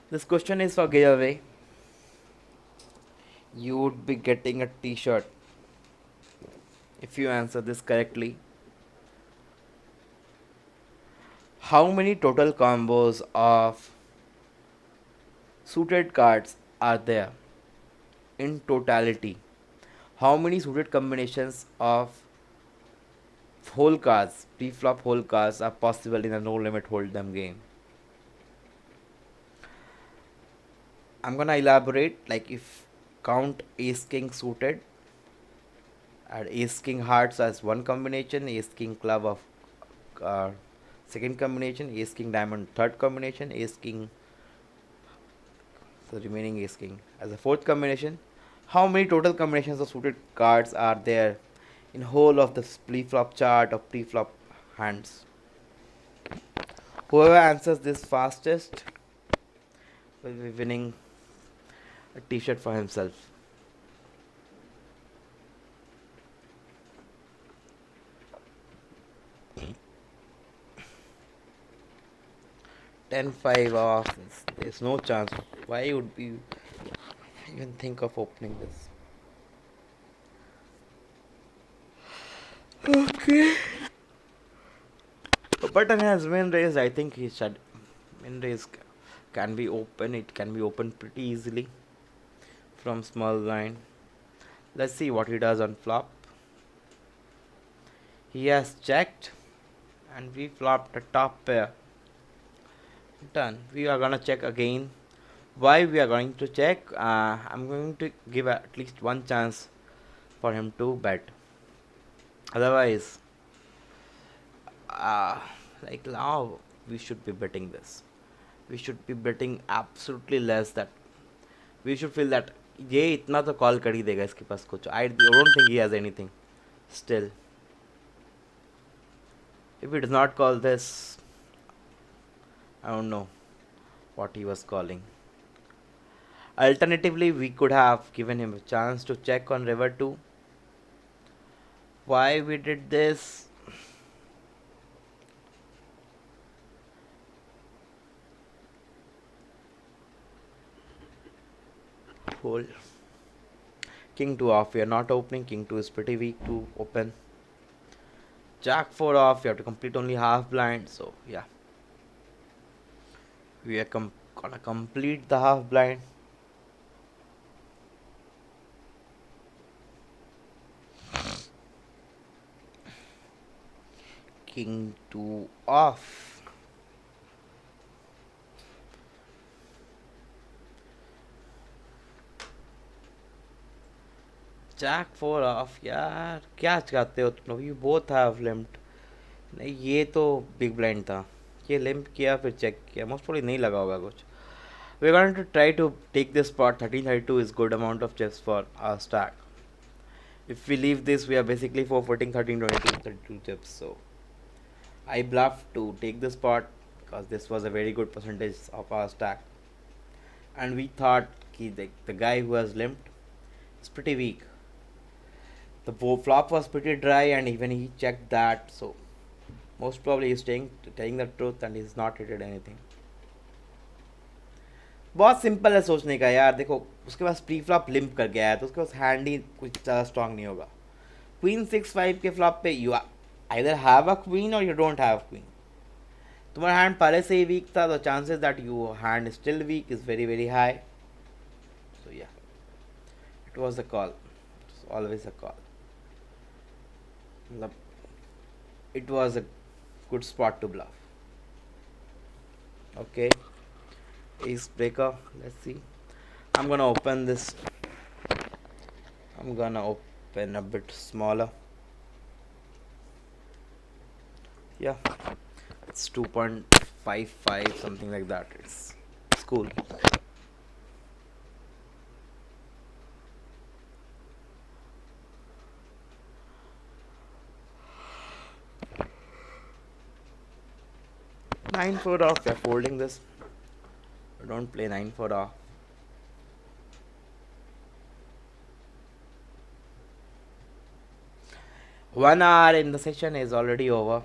This question is for giveaway. You would be getting a t-shirt if you answer this correctly. How many total combos of suited cards are there in totality? How many suited combinations of whole cards, pre-flop whole cards are possible in a no limit hold'em game? I'm gonna elaborate like if count ace king suited, add ace king hearts as one combination, ace king club of uh, second combination, ace king diamond third combination, ace king, the remaining ace king as a fourth combination. How many total combinations of suited cards are there in whole of the pre-flop chart of pre-flop hands? Whoever answers this fastest will be winning a t-shirt for himself. 10 5 off. There's no chance. Why would you even think of opening this? Okay. Button has min raised. I think he said min raise can be open. It can be opened pretty easily from small line. Let's see what he does on flop. He has checked and we flopped a top pair. Done. We are gonna check again. Why we are going to check? I'm going to give at least one chance for him to bet. Otherwise, uh, like now we should be betting this. We should be betting absolutely less. That we should feel that ये इतना तो call कर ही देगा इसके पास कुछ. I don't think he has anything. Still, if he does not call this, I don't know what he was calling. Alternatively, we could have given him a chance to check on river 2. Why we did this? Hold. King 2 off. We are not opening. King 2 is pretty weak to open. Jack 4 off. You have to complete only half blind. So, yeah. We are gonna complete the half blind. King 2 off. Jack 4 off यार क्या चाहते हो तुम लोग? You both have limped. नहीं ये तो big blind था. ये लिम्प किया फिर चेक किया. मोस्ट प्रोबब्ली नहीं लगा होगा कुछ. We're going to try to take this spot. 1332 is good amount of chips for our stack. If we leave this, we are basically forfeiting 1322 chips. So I bluffed to take the spot because this was a very good percentage of our stack. And we thought the guy who has limped is pretty weak. The flop was pretty dry and even he checked that. So most probably he's telling the truth and he's not hit anything. बहुत simple है सोचने का यार. देखो उसके पास pre flop limp कर गया है तो उसके पास हैंड ही कुछ ज़्यादा स्ट्रांग नहीं होगा. क्वीन 6-5 के फ्लॉप पे you either have a queen और यू डोंट हैव क्वीन. तुम्हारा हैंड पहले से ही वीक था. The chances that you hand still weak is very very high. So yeah it was a call. Always a call. मतलब it was a good spot to bluff. Okay, ace breaker. Let's see. I'm gonna open this. I'm gonna open a bit smaller. Yeah, it's 2.55 something like that. It's cool. Nine 4 off. We're folding this. We don't play 9 4 off. One hour in the session is already over.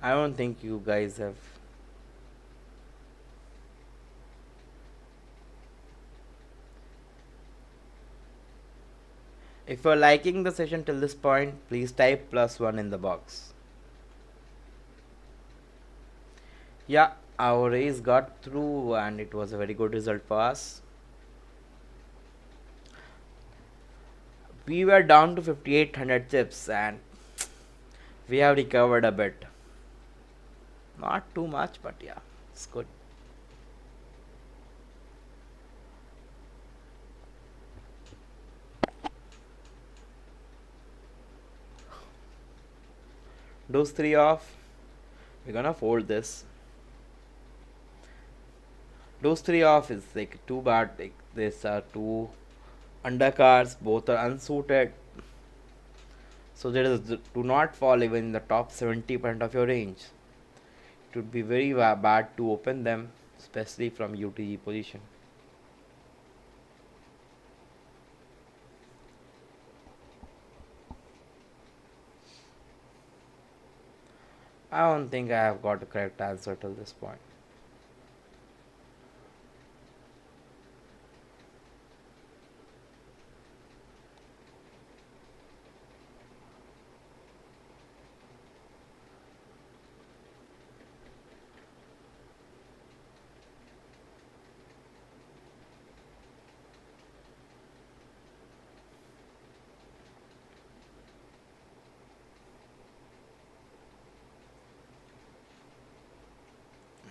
I don't think you guys have. If you're liking the session till this point, please type +1 in the box. Yeah, our race got through and it was a very good result for us. We were down to 5800 chips and we have recovered a bit. Not too much, but yeah, it's good. Those 3 off. We're gonna fold this. Those 3 off is like too bad. Like these are two undercards, both are unsuited. So there is do not fall even in the top 70% of your range. It would be very bad to open them, especially from UTG position. I don't think I have got a correct answer till this point.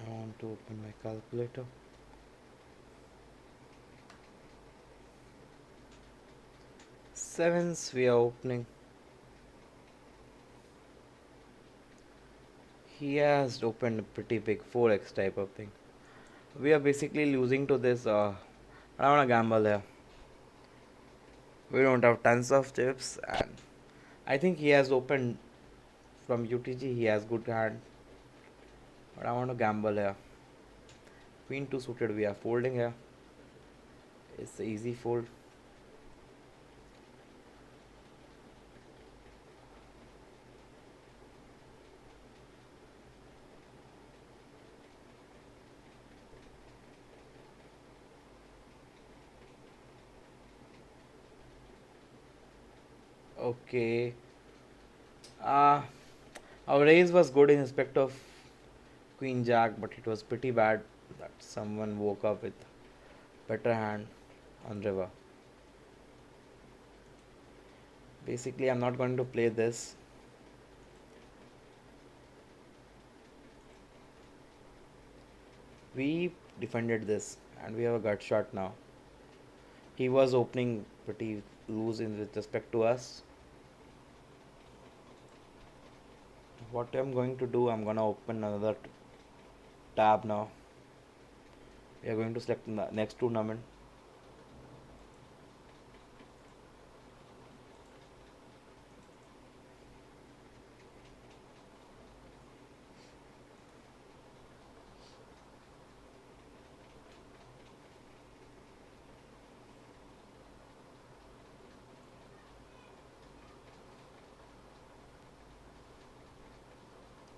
I want to open my calculator. Sevens we are opening. He has opened a pretty big 4x type of thing. We are basically losing to this. I don't wanna gamble here. We don't have tons of chips, and I think he has opened from UTG. He has good hand, but I want to gamble here. Queen 2 suited. We are folding here. It's an easy fold. Okay. Uh, our raise was good in respect of Queen Jack, but it was pretty bad that someone woke up with better hand on river. Basically, I'm not going to play this. We defended this, and we have a gut shot now. He was opening pretty loose in with respect to us. What I'm going to do, I'm gonna open another tab now. We are going to select the next tournament.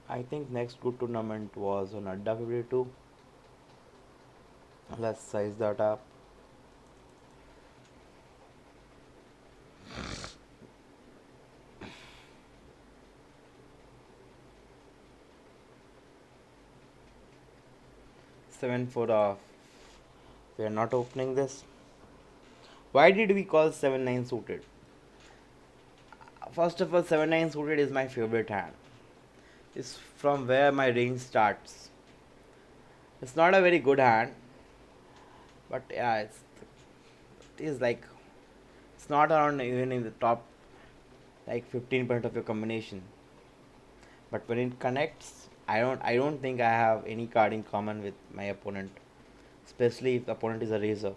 I think next good tournament was on Adda 52. Let's size that up. Seven for off. We are not opening this. Why did we call 7-9 suited? First of all, 7-9 suited is my favorite hand. It's from where my range starts. It's not a very good hand, but yeah, it is like it's not around even in the top like 15% of your combination. But when it connects, I don't think I have any card in common with my opponent, especially if the opponent is a razor.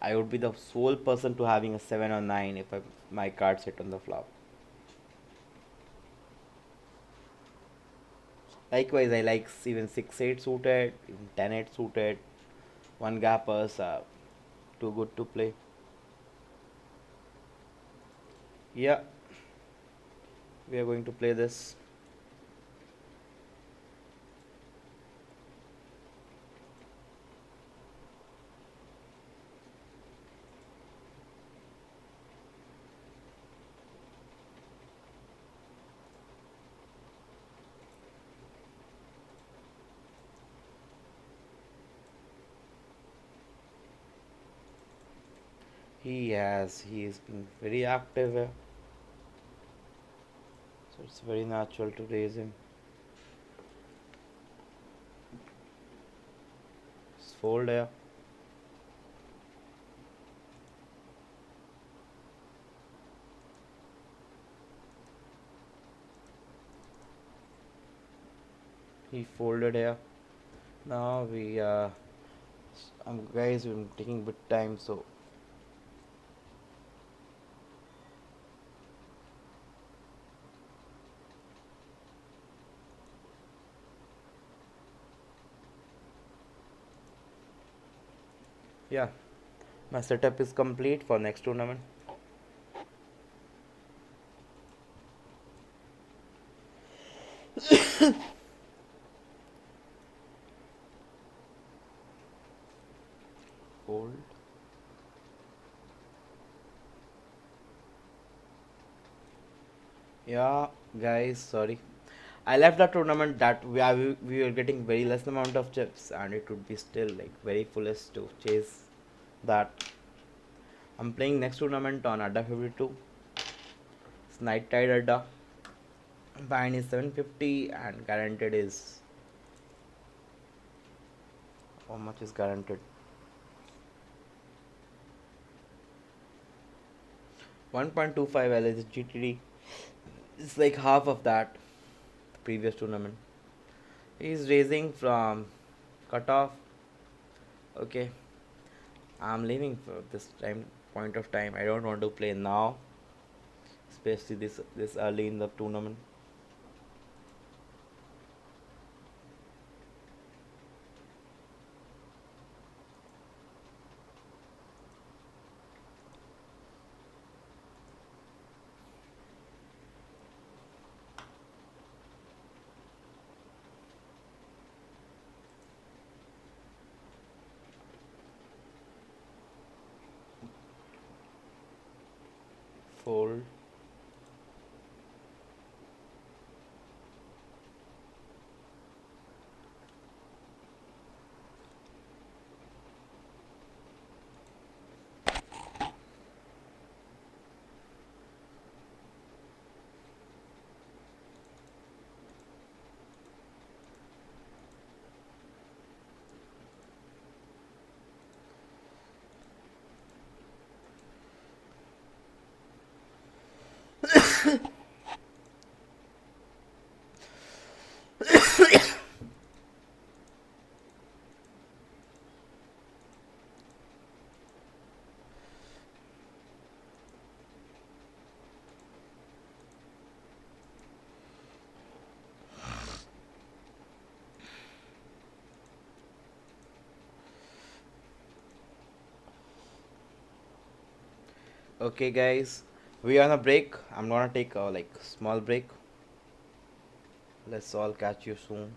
I would be the sole person to having a 7 or 9 if my card set on the flop. Likewise, I like even 6-8 suited, even 10-8 suited. One gappers are too good to play. Yeah, we are going to play this. He has been very active here, so it's very natural to raise him. Just fold here. He folded here. Now guys, we're taking bit time, so yeah, my setup is complete for next tournament. Fold. Yeah, guys, sorry. I left the tournament that we were getting very less amount of chips, and it would be still like very foolish to chase that. I'm playing next tournament on Adda 52. It's Night Tide Adda. Bind is 750 and guaranteed is how much is guaranteed? 1.25 LS GTD. It's like half of that previous tournament. He's raising from cutoff. Okay, I'm leaving for this time point of time. I don't want to play now, especially this early in the tournament. Fold. Okay, guys, we are on a break. I'm gonna take a like small break. Let's all catch you soon.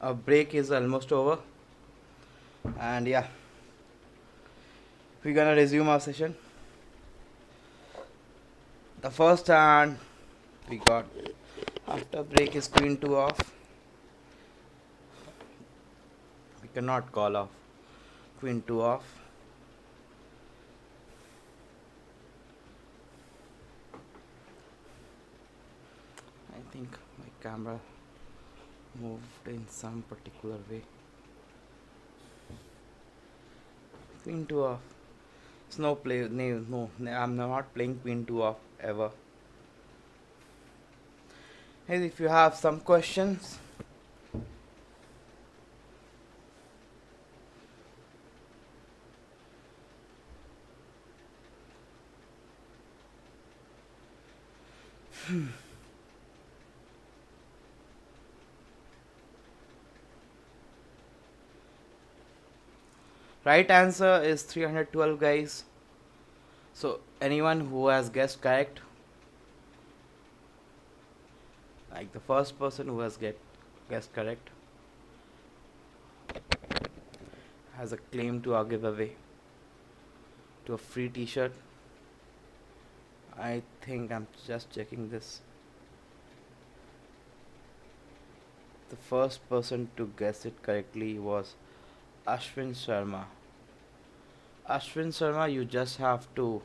Our break is almost over, and yeah, we're gonna resume our session. The first hand we got after break is queen 2 off. We cannot call off queen 2 off. I think my camera moved in some particular way. Queen 2 off. It's no play. No, I'm not playing queen 2 off ever. Hey, if you have some questions, Right answer is 312, guys. So anyone who has guessed correct, like the first person who has get guessed correct, has a claim to our giveaway to a free T-shirt. I think I'm just checking this. The first person to guess it correctly was Ashwin Sharma. Ashwin Sharma, you just have to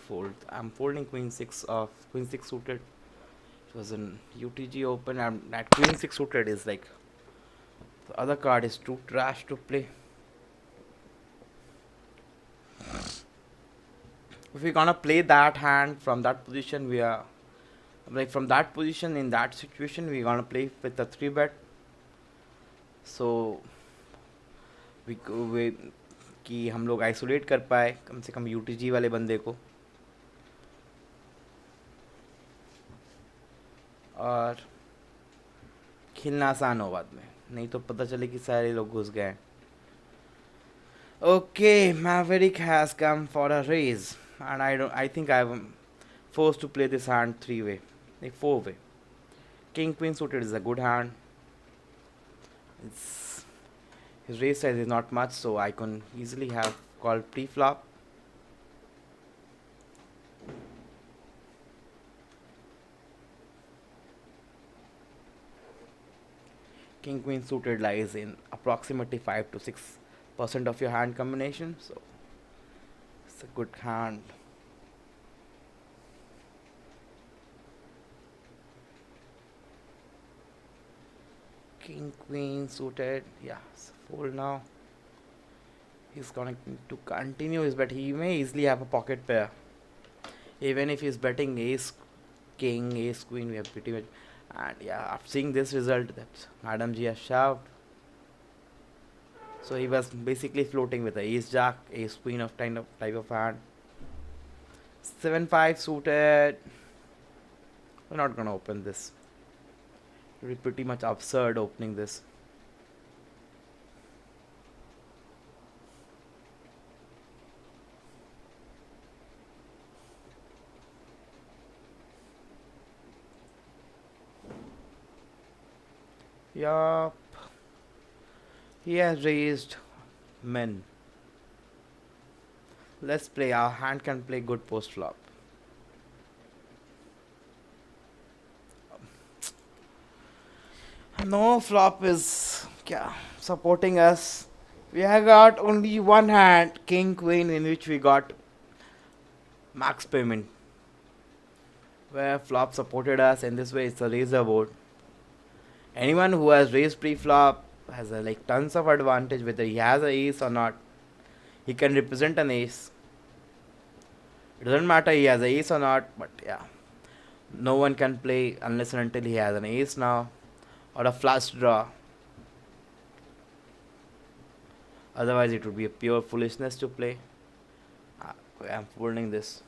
fold. I'm folding Queen six suited. It was an UTG Open, and that Queen six suited is like the other card is too trash to play. If we're gonna play that hand from that position, we are like from that position in that situation, we're gonna play with a 3 bet. So वे कि हम लोग isolate कर पाए कम से कम यूटीजी वाले बंदे को, और खेलना आसान हो बाद में, नहीं तो पता चले कि सारे लोग घुस गए. Okay, Maverick has come for a raise, and I think I'm forced to play this hand 3 way, like 4 way. King Queen suited is a good hand. It's, his raise size is not much, so I can easily have called pre-flop. King Queen suited lies in approximately 5 to 6% of your hand combination, so it's a good hand. King Queen suited, yeah, it's fold now. He's going to continue his bet. He may easily have a pocket pair. Even if he's betting ace king, ace queen, we have pretty much. And yeah, after seeing this result, that Madam G has shoved. So he was basically floating with a ace jack, ace queen of type of hand. 7-5 suited. We're not gonna open this. It would be pretty much absurd opening this. Yup. He has raised men. Let's play. Our hand can play good post flop. No flop is supporting us. We have got only one hand, king queen, in which we got max payment, where flop supported us. In this way, it's a razor board. Anyone who has raised pre-flop has like tons of advantage, whether he has a ace or not. He can represent an ace. It doesn't matter he has a ace or not, but yeah, no one can play unless and until he has an ace now or a flush draw. Otherwise, it would be a pure foolishness to play. I'm folding this.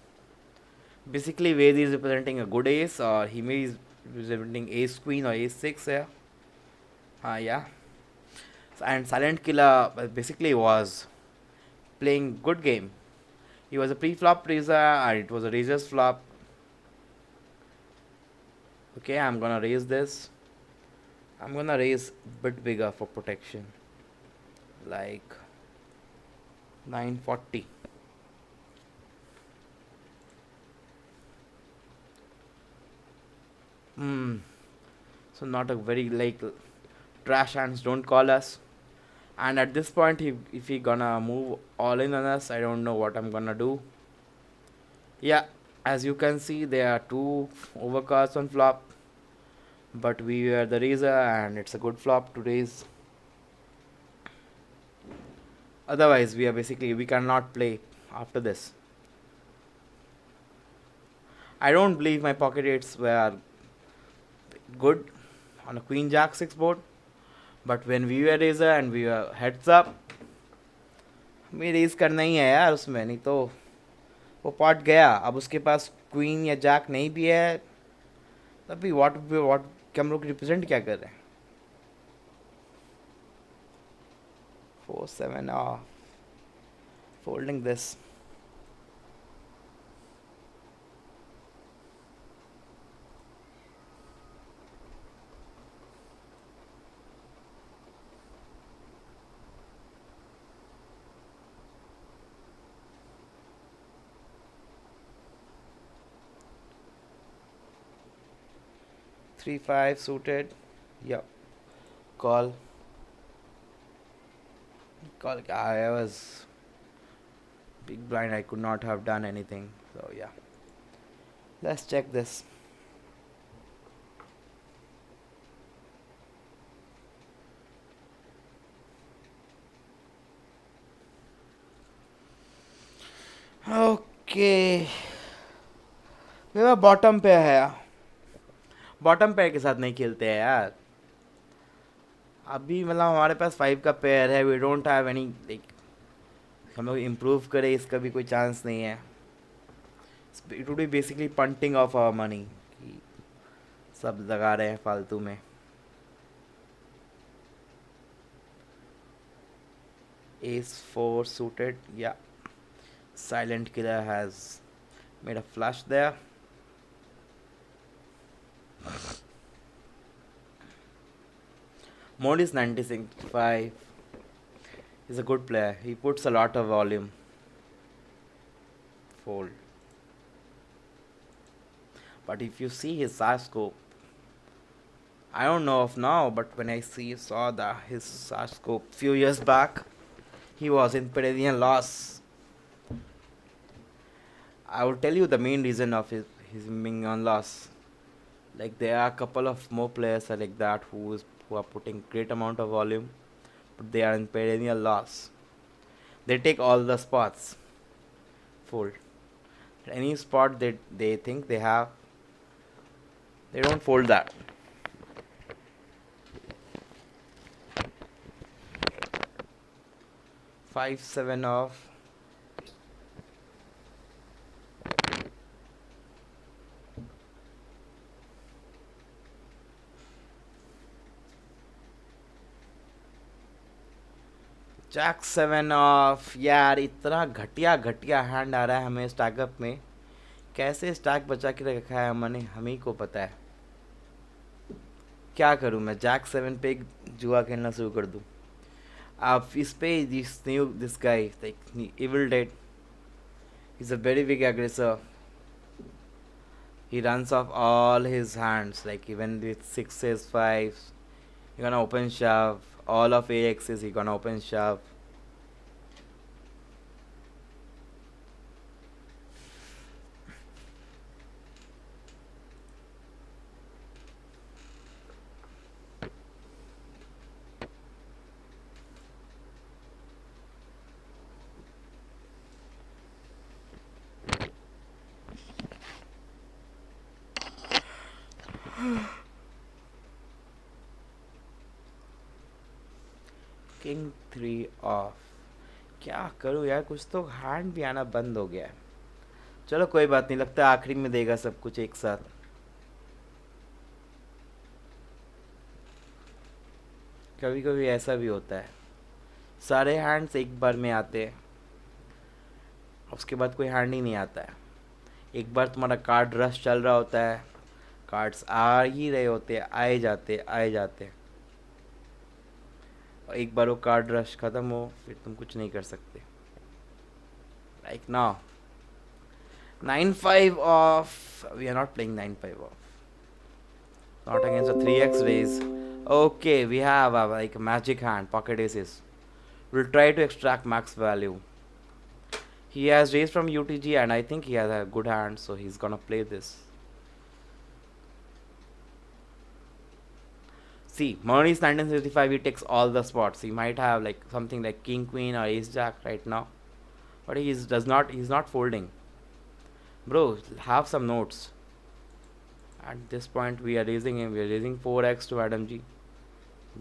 Basically, Vedi is representing a good ace, or he may be representing ace queen or ace 6 here. Yeah. And Silent Killer basically was playing good game. He was a pre-flop raiser, and it was a raiser's flop. Okay, I'm gonna raise this. I'm gonna raise a bit bigger for protection, like 940. So not a very like trash hands don't call us. And at this point, if he gonna move all in on us, I don't know what I'm gonna do. Yeah, as you can see, there are 2 overcards on flop, but we were the raiser, and it's a good flop to raise. Otherwise, we cannot play after this. I don't believe my pocket eights were good on a queen jack 6 board, but when we were raiser and we were heads up, हमें raise करना ही है यार उसमें, नहीं तो वो pot गया. अब उसके पास क्वीन या जैक नहीं भी है, तब भी व्हाट हम लोग रिप्रेजेंट क्या कर रहे हैं. 4-7 off. Folding this. Three five suited. Yep. Call. Call. I was big blind. I could not have done anything. So yeah. Let's check this. Okay. मेरा बॉटम पे है यार. बॉटम पेयर के साथ नहीं खेलते हैं यार. अभी मतलब हमारे पास 5 का पेयर है. We don't have any like हम लोग इम्प्रूव करें इसका भी कोई चांस नहीं है. It would be basically punting of our money. सब लगा रहे हैं फालतू में. Ace 4 suited. Yeah. Silent killer has made a flush there. Mode is 96.5. He's a good player. He puts a lot of volume. Fold. But if you see his size scope, I don't know of now, but when I saw his size scope few years back, he was in perennial loss. I will tell you the main reason of his being on loss. Like there are a couple of more players are like that who are putting great amount of volume, but they are in perennial loss. They take all the spots. Fold. Any spot they think they have, they don't fold that. Five seven off. Jack 7 off. यार इतना घटिया घटिया hand आ रहा है हमें stack up में. कैसे stack बचा के रखा है हमने, हम ही को पता है. क्या करूं मैं. जैक 7 पे जुआ खेलना शुरू कर दूं. आप इस पे this guy like evil dead. Is a very big aggressor. He runs off all his hands, like even with 6s, 5s. He gonna open shove. All of AXs, he gonna open shove. King 3 of. क्या करूं यार, कुछ तो hand भी आना बंद हो गया है. चलो कोई बात नहीं, लगता है आखिरी में देगा सब कुछ एक साथ. कभी कभी ऐसा भी होता है, सारे हैंड्स एक बार में आते हैं, उसके बाद कोई हैंड ही नहीं आता है. एक बार तुम्हारा कार्ड रश चल रहा होता है, कार्ड्स आ ही रहे होते हैं, आए जाते आए जाते. और एक बार वो कार्ड रश खत्म हो, फिर तुम कुछ नहीं कर सकते. Like now 9-5 off. We are not playing 9-5 off. Not against a 3x raise. Okay, we have a like a magic hand, pocket aces. We'll try to extract max value. He has raised from UTG and I think he has a good hand, so he's gonna play this. See, Murray is 1965, he takes all the spots. He might have like something like King Queen or Ace Jack right now, but he's not folding. Bro, have some notes. At this point we are raising him. We are raising 4x to Adam G.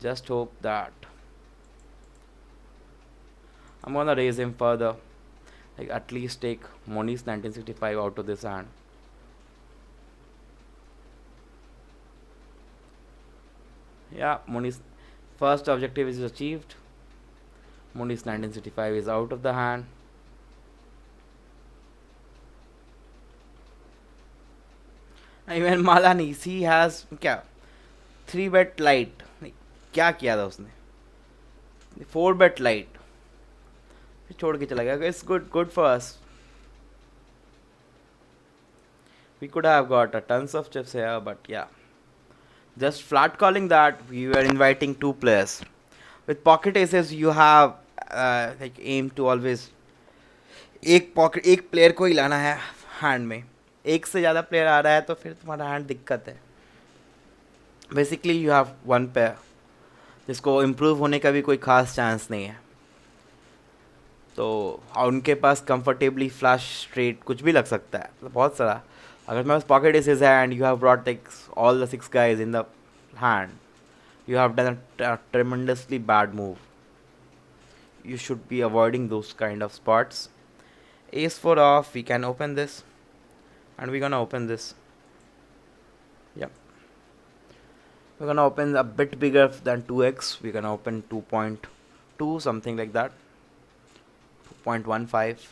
Just hope that I'm gonna raise him further. Like at least take Moni's 1965 out of this hand. Yeah, Moni's first objective is achieved. Muni's 1965 is out of the hand. Even Malanis, he has क्या 3 bet light. नहीं, क्या किया था उसने? 4 bet light. छोड़ के चला गया. It's good for us. We could have got a tons of chips here, but yeah. Just flat calling that, we were inviting 2 players. With pocket aces, you have like aim to always एक player को ही लाना है hand में. एक से ज़्यादा player आ रहा है तो फिर तुम्हारा हैंड दिक्कत है. बेसिकली यू हैव 1 पेयर जिसको इम्प्रूव होने का भी कोई खास चांस नहीं है. तो उनके पास कंफर्टेबली फ्लैश स्ट्रेट कुछ भी लग सकता है. मतलब बहुत सारा. अगर मेरे पास पॉकेट एसेस है and you have brought like all the 6 guys in the hand, you have done a tremendously bad move. You should be avoiding those kind of spots. Ace 4 off, we can open this, and we're gonna open this. Yep, we're gonna open a bit bigger than 2x. We're gonna open 2.2, something like that. 2.15.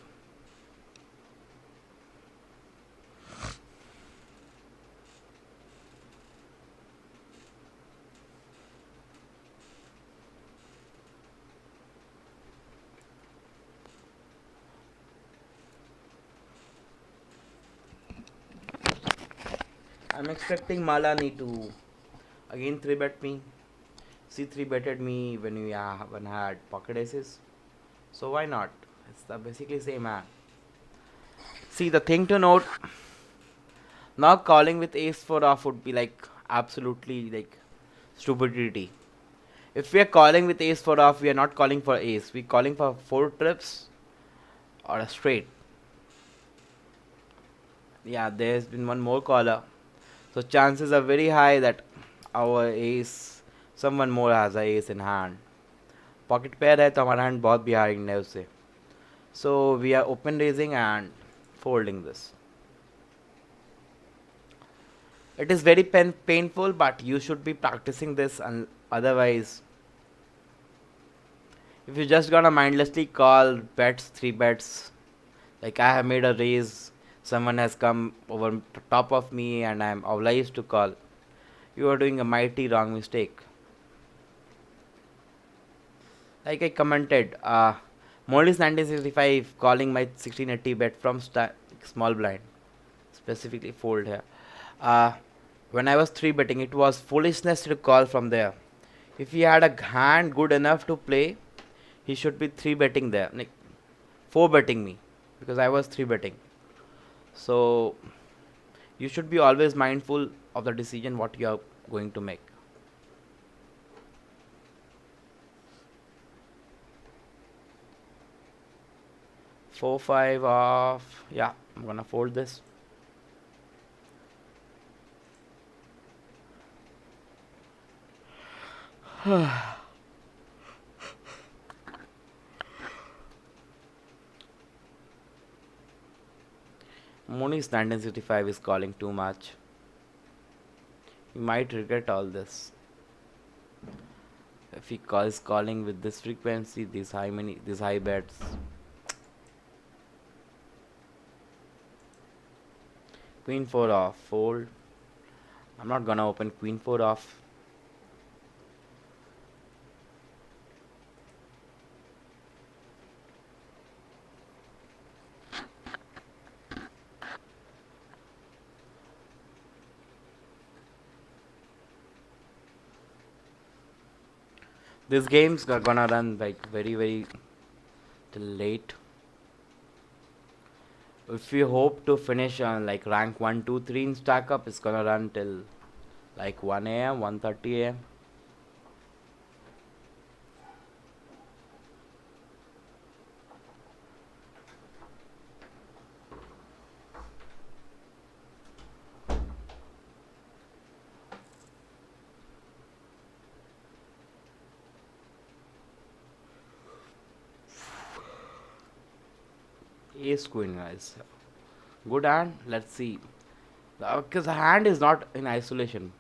I'm expecting Malani to again 3-bet me. She 3-betted me when when I had pocket aces. So why not? It's the basically same hand. See, the thing to note, now calling with ace 4 off would be like absolutely like stupidity. If we are calling with ace 4 off, we are not calling for ace. We're calling for 4 trips or a straight. Yeah, there's been one more caller. So chances are very high that our ace, someone more has a ace in hand. Pocket pair है तो हमारा hand बहुत behind है उससे. So we are open raising and folding this. It is very painful, but you should be practicing this, and otherwise, if you just gonna mindlessly call bets, 3 bets, like I have made a raise, someone has come over top of me and I am obliged to call, you are doing a mighty wrong mistake. Like I commented, Molly's 1965 calling my 1680 bet from small blind, specifically fold here. When I was 3-betting, it was foolishness to call from there. If he had a hand good enough to play, he should be 3-betting there, like 4-betting me, because I was 3-betting. So you should be always mindful of the decision what you are going to make. Four, 5 off. Yeah, I'm gonna fold this. Moni's 1965 is calling too much. You might regret all this. If he is calling with this frequency, these high bets. Queen 4 off, fold. I'm not gonna open Queen 4 off. This game's gonna run like very till late. If we hope to finish on like rank 1, 2, 3 in stack up, it's gonna run till like 1 a.m., 1:30 a.m. Ace queen, guys. Good hand. Let's see. Because the hand is not in isolation.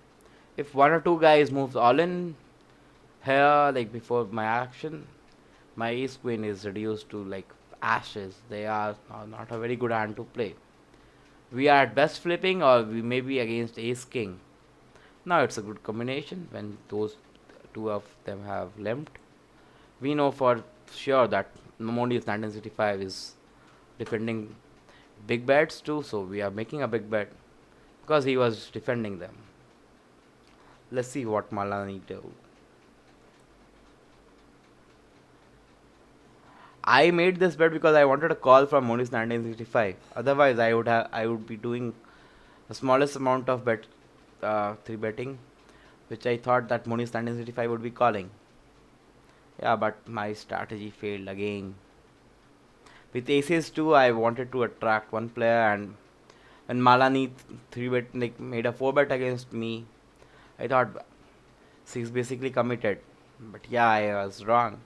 If 1 or 2 guys moves all in here, like before my action, My ace queen is reduced to like ashes. They are not a very good hand to play. We are at best flipping, or we may be against ace king. Now it's a good combination when those two of them have limped. We know for sure that Nomonius 1965 is defending big bets too, so we are making a big bet because he was defending them. Let's see what Malani do. I made this bet because I wanted a call from Monis 1965. Otherwise, I would be doing the smallest amount of bet three betting, which I thought that Monis 1965 would be calling. Yeah, but my strategy failed again. With aces too, I wanted to attract one player, and when Malani three bet like made a four bet against me, I thought he's basically committed. But yeah, I was wrong.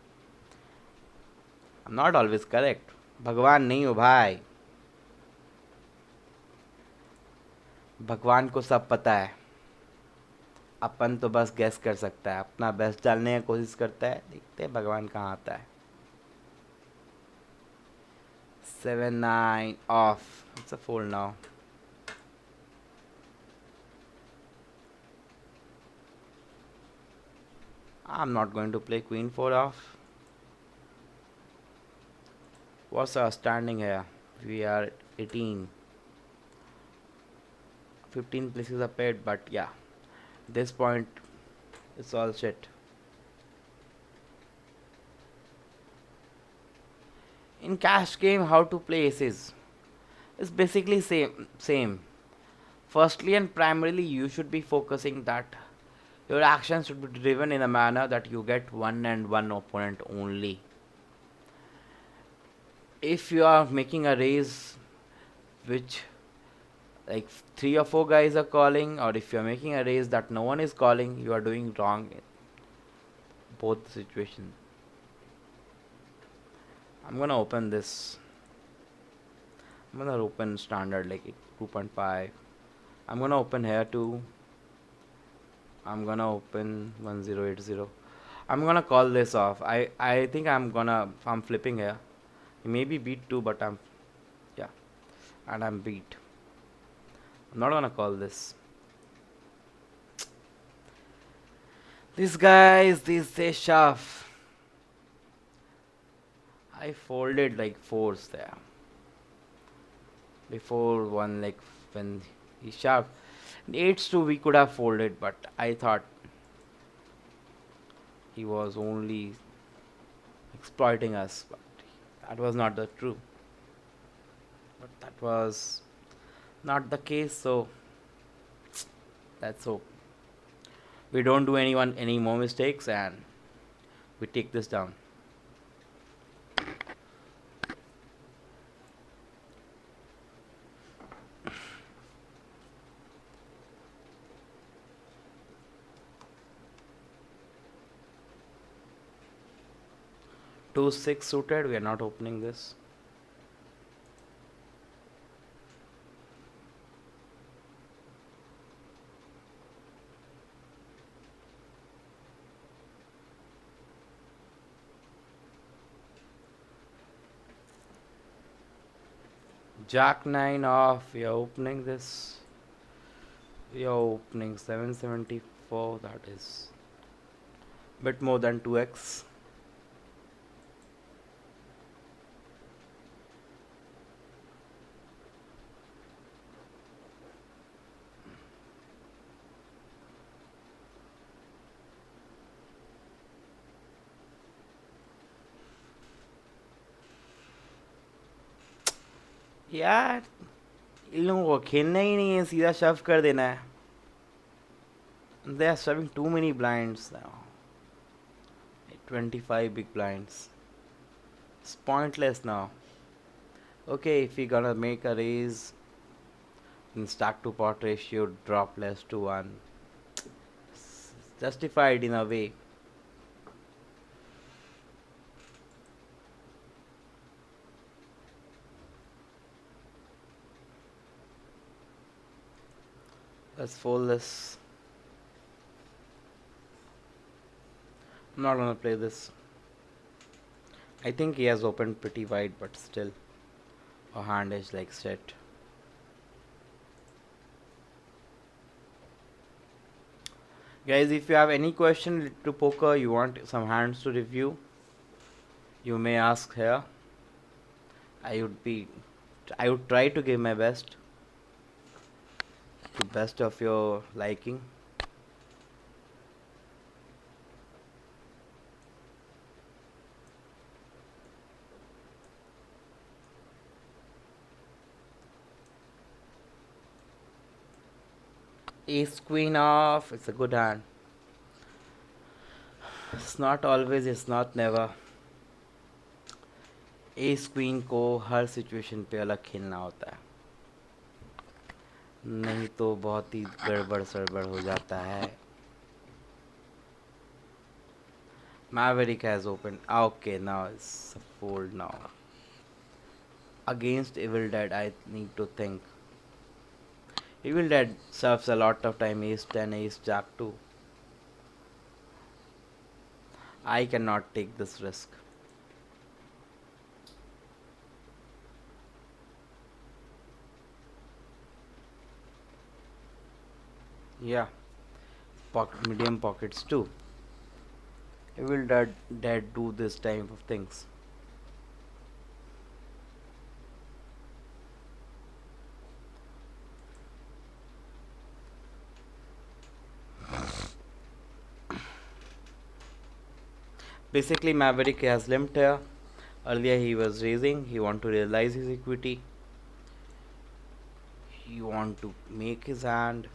I'm not always correct. भगवान नहीं हो भाई. भगवान को सब पता है. अपन तो बस गैस कर सकता है, अपना बेस्ट डालने की कोशिश करता है, देखते हैं भगवान कहाँ आता है. 7-9 off. It's a fold now. I'm not going to play queen 4 off. What's our standing here? We are 18. 15 places are paid, but yeah, this point it's all shit. In cash game, how to play aces? It's basically same. Firstly and primarily, you should be focusing that your actions should be driven in a manner that you get one and one opponent only. If you are making a raise which like three or four guys are calling, or if you're making a raise that no one is calling, you are doing wrong in both situations. I'm gonna open this. I'm gonna open standard like 2.5. I'm gonna open here too. I'm gonna open 1080. I'm gonna call this off. I think I'm flipping here. Maybe beat too, but yeah, and I'm beat. I'm not gonna call this. These guys, they shove. I folded like fours there. Before one, like when he shoved. Eights too, we could have folded, but I thought he was only exploiting us. But that was not the true. But that was not the case, so let's hope we don't do any more mistakes and we take this down. 2-6 suited, we are not opening this. Jack 9 off, we are opening this. We are opening 774, that is bit more than 2x. यार इन लोगों को खेलना ही नहीं है, सीधा शव कर देना है. They are shoving too many blinds now. 25 big blinds. It's pointless now. Okay, if we're gonna make a raise in stack to pot ratio, drop less to 1. It's justified in a way. Let's fold this. I'm not gonna play this. I think he has opened pretty wide, but still, our hand is like set. Guys, if you have any question related to poker, you want some hands to review, you may ask here. I would be, I would try to give my best, to best of your liking. Ace Queen off. It's a good hand. It's not always. It's not never. S queen को हर situation पे अलग खेलना होता है, नहीं तो बहुत ही गड़बड़ सड़बड़ हो जाता है. Maverick has opened. Okay, now it's a fold now. Against Evil Dead, I need to think. Evil Dead serves a lot of time. Ace 10, Ace Jack 2. I cannot take this risk. Yeah, medium pockets too. Evil Dead do this type of things. Basically, Maverick has limped here. Earlier he was raising. He want to realize his equity. He want to make his hand.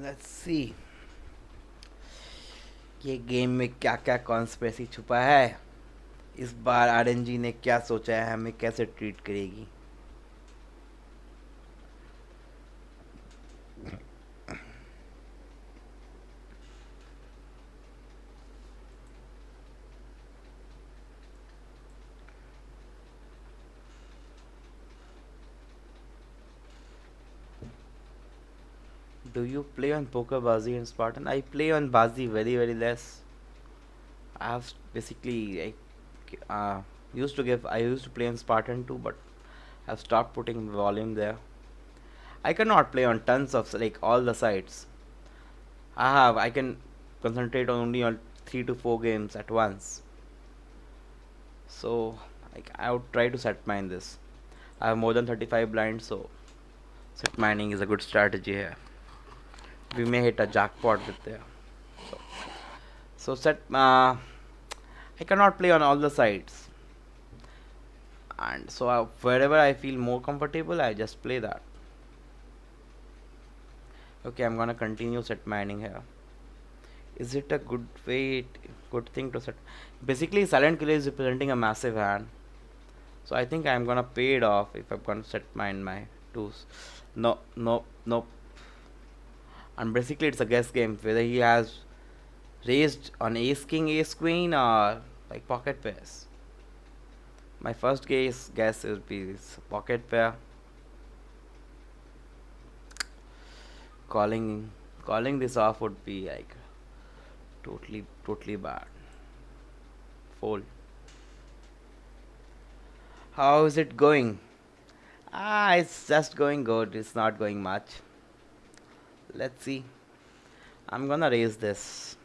Let's see. ये game में क्या क्या conspiracy छुपा है, इस बार RNG ने क्या सोचा है, हमें कैसे ट्रीट करेगी. Do you play on poker, Bazi and Spartan? I play on Bazi very less. I have basically I used to play on Spartan too, but I've stopped putting volume there. I cannot play on tons of like all the sites. I can concentrate only on 3 to 4 games at once. So like I would try to set mine this. I have more than 35 blinds, so set mining is a good strategy here. We may hit a jackpot with there. So, so set. I cannot play on all the sides, and so wherever I feel more comfortable, I just play that. Okay, I'm gonna continue set mining here. Is it a good thing to set? Basically, silent killer is representing a massive hand, so I think I'm gonna pay it off if I'm gonna set mine my twos. No, no, no. And basically, it's a guess game whether he has raised on ace king, ace queen, or like pocket pairs. My first guess would be this pocket pair. Calling this off would be like totally bad. Fold. How is it going? It's just going good. It's not going much. Let's see. I'm gonna raise this.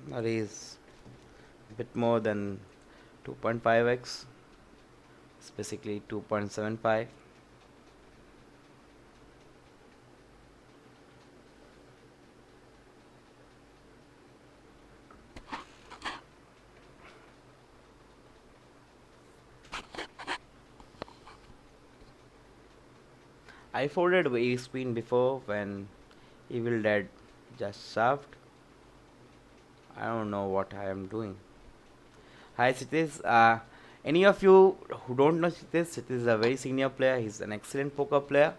I'm gonna raise a bit more than 2.5x. It's basically 2.75. I folded ace queen before when Evil Dead just shoved. I don't know what I am doing. Hi, Sitish. Any of you who don't know Sitish, Sitish is a very senior player. He's an excellent poker player.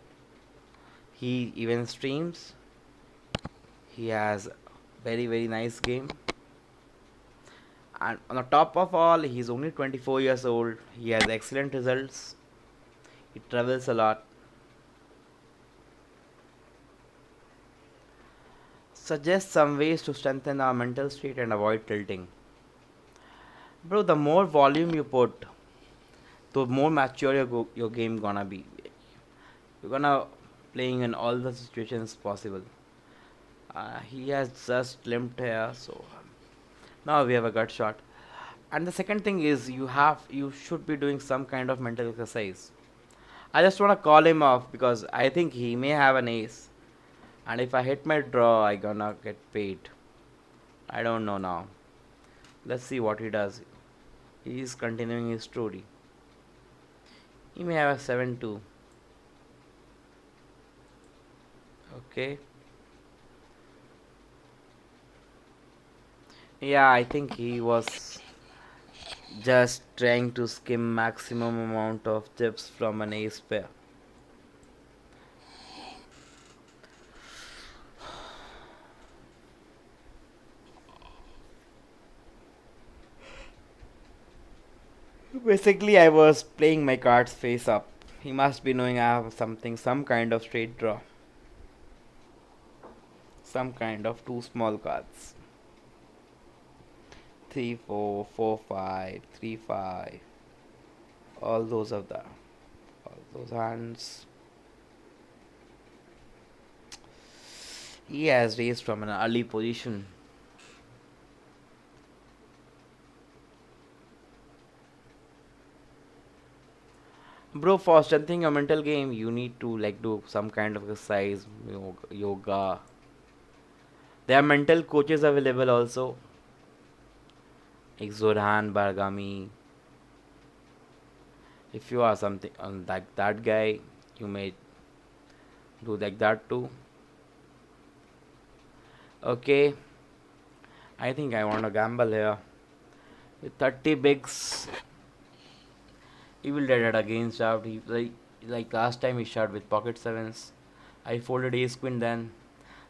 He even streams. He has very nice game. And on the top of all, he's only 24 years old. He has excellent results. He travels a lot. Suggest some ways to strengthen our mental state and avoid tilting. Bro, the more volume you put, the more mature your game gonna be. You're gonna playing in all the situations possible. He has just limped here, so now we have a gut shot. And the second thing is you should be doing some kind of mental exercise. I just wanna call him off because I think he may have an ace. And if I hit my draw, I gonna get paid. I don't know now. Let's see what he does. He is continuing his story. He may have a 7-2. Okay. Yeah, I think he was just trying to skim maximum amount of chips from an ace pair. Basically, I was playing my cards face up. He must be knowing I have something, some kind of straight draw. Some kind of two small cards. 3-4, 4-5, 3-5. All those of the, all those hands. He has raised from an early position. Bro, for strengthening your mental game, you need to like do some kind of exercise, yoga. There are mental coaches available also. Like Zoran Bargami. If you are something on that guy, you may do like that too. Okay, I think I want to gamble here. With 30 bigs, he will dead it again shoved. He like last time he shot with pocket sevens. I folded ace queen then.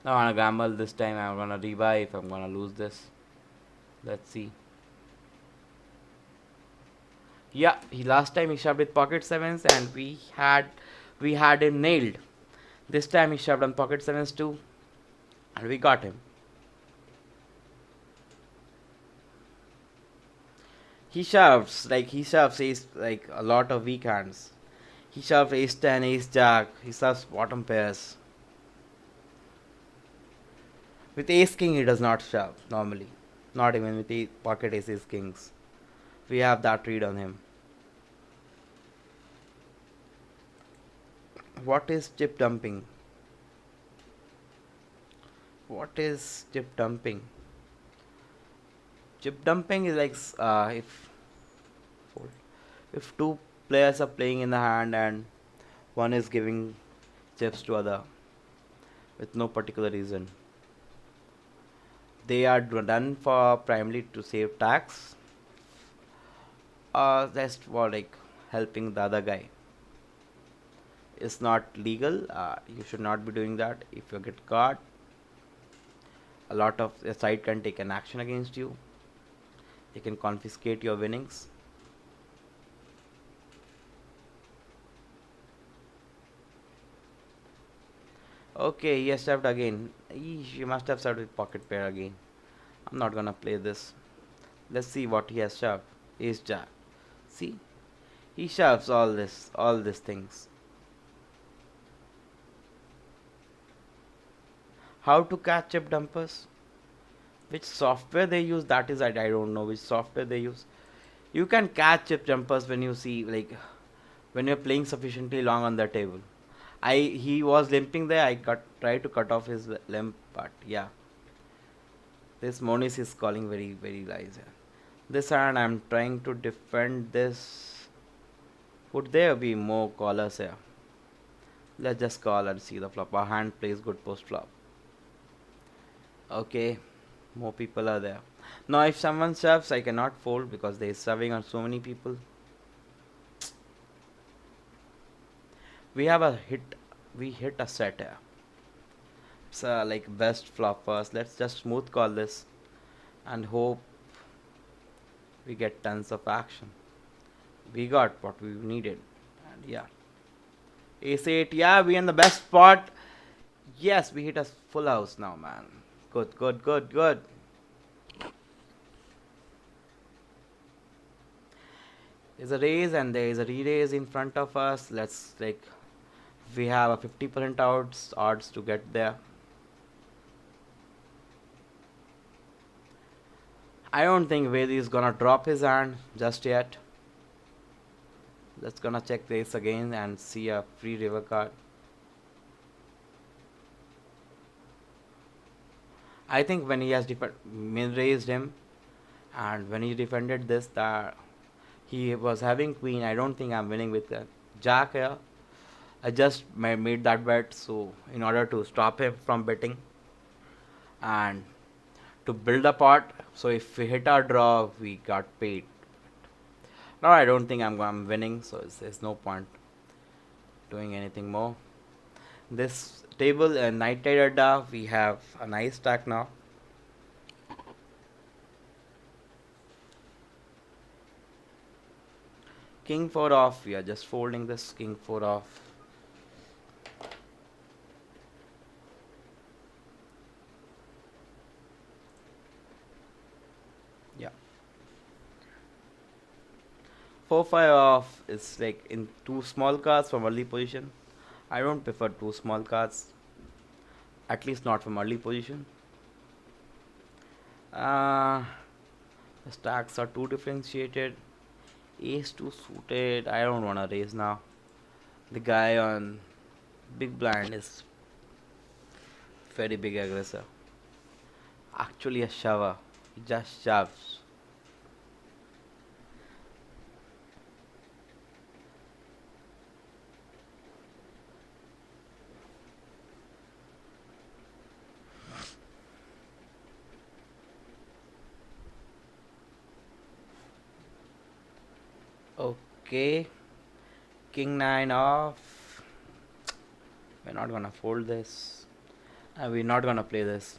Now I'm gonna gamble this time. I'm gonna rebuy if I'm gonna lose this. Let's see. Yeah, he last time he shoved with pocket sevens and we had him nailed. This time he shoved on pocket sevens too, and we got him. He shoves ace like a lot of weak hands. He shoves ace ten, ace jack. He shoves bottom pairs. With ace king he does not shove normally. Not even with pocket aces kings. We have that read on him. What is chip dumping? What is chip dumping? Chip dumping is like if two players are playing in the hand and one is giving chips to other with no particular reason. They are done for primarily to save tax or just for like helping the other guy. It's not legal. You should not be doing that. If you get caught, a lot of the side can take an action against you. They can confiscate your winnings. Okay, he has served again. He must have served with pocket pair again. I'm not gonna play this. Let's see what he has shoved. Ace jack. See? He shoves all these things. How to catch chip dumpers? Which software they use, that is I don't know which software they use. You can catch chip jumpers when you see like when you're playing sufficiently long on the table. He was limping there. I tried to cut off his limp, but yeah. This Monis is calling very lies here. This hand I'm trying to defend this. Would there be more callers here? Let's just call and see the flop. Our hand plays good post flop. Okay, more people are there. Now, if someone serves, I cannot fold because they are serving on so many people. We have a hit. We hit a set here. It's like best flop first. Let's just smooth call this and hope we get tons of action. We got what we needed. And yeah. Ace 8. Yeah, we in the best spot. Yes, we hit a full house now, man. Good, good, good, good. There's a raise and there is a re-raise in front of us. Let's like we have a 50% odds to get there. I don't think Vedi is gonna drop his hand just yet. Let's gonna check this again and see a free river card. I think when he has raised him and when he defended this that he was having queen, I don't think I'm winning with jack here. I just made that bet so in order to stop him from betting and to build a pot. So if we hit our draw, we got paid. Now I don't think I'm winning, so there's no point doing anything more. This table Knight Adda, we have a nice stack now. King 4 off, we are just folding this king 4 off. Yeah. 4-5 off is like in two small cards from early position. I don't prefer two small cards, at least not from early position. Uh, the stacks are too differentiated. Ace 2 suited. I don't want to raise now. The guy on big blind is very big aggressor. Actually a shover. He just shoves. Okay. King 9 off. We're not gonna fold this. We're not gonna play this.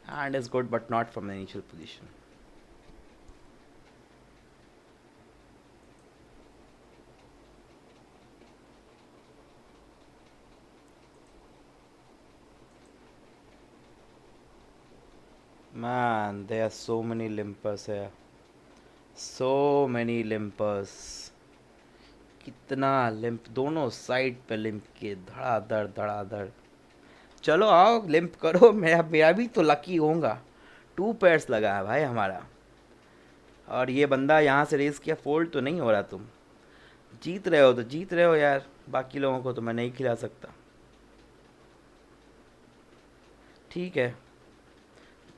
And it's good, but not from the initial position. Man, there are so many limpers here. So many limpers. कितना limp दोनों side पे limp के धड़ाधड़ धड़ाधड़. चलो आओ limp करो. मेरा भी तो लकी होगा. 2 पेयर्स लगा है भाई हमारा. और ये बंदा यहाँ से रेस किया. फोल्ड तो नहीं हो रहा. तुम जीत रहे हो तो जीत रहे हो यार. बाकी लोगों को तो मैं नहीं खिला सकता. ठीक है.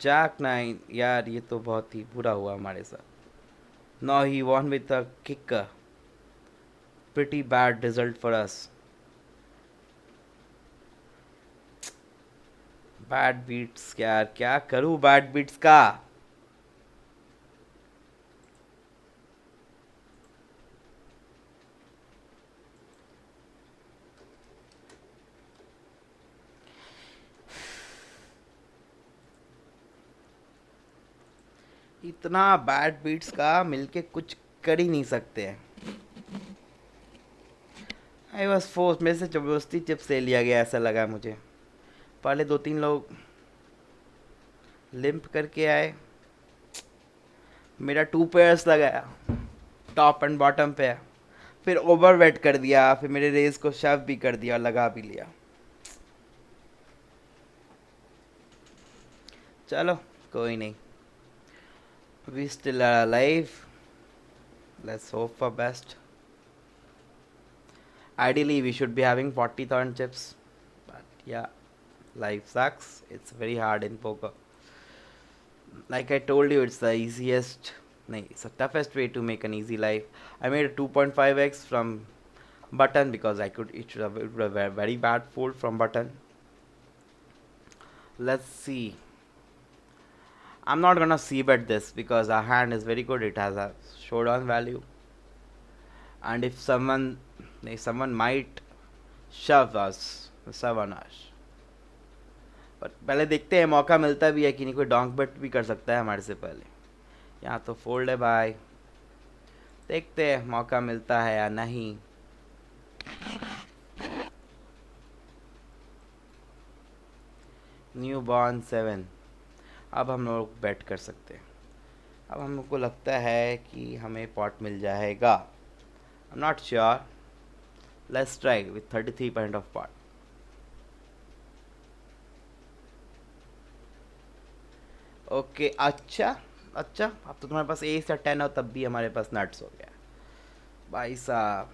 जैक 9 यार ये तो बहुत ही बुरा हुआ हमारे साथ. Now he won with a kicker. Pretty bad result for us. Bad beats यार. क्या करूँ bad beats का. इतना बैड बीट्स का मिलके कुछ कर ही नहीं सकते हैं. I was force. मेरे से जबरदस्ती चिप्स ले लिया गया ऐसा लगा मुझे. पहले 2-3 लोग लिम्प करके आए. मेरा 2 पेयर्स लगाया टॉप एंड बॉटम पे. फिर ओवर वेट कर दिया. फिर मेरे रेस को शव भी कर दिया. लगा भी लिया. चलो कोई नहीं. We still are alive. Let's hope for best. Ideally, we should be having 40,000 chips. But yeah, life sucks. It's very hard in poker. Like I told you, it's the easiest. No, it's the toughest way to make an easy life. I made a 2.5x from button because it would have a very bad fold from button. Let's see. I'm not gonna see bet this because our hand is very good. It has a showdown value, and if someone might shove on us. पर पहले देखते हैं मौका मिलता भी है कि नहीं, कोई डोंक बेट भी कर सकता है हमारे से पहले. यहाँ तो फोल्ड है भाई, देखते हैं मौका मिलता है या नहीं. New born 7. अब हम लोग बैट कर सकते हैं. अब हम लोग को लगता है कि हमें पॉट मिल जाएगा. I am not sure. Let's try with 33% of pot. Okay अच्छा अच्छा. अब तो तुम्हारे पास एस या 10 हो तब भी हमारे पास नट्स हो गया भाई साहब.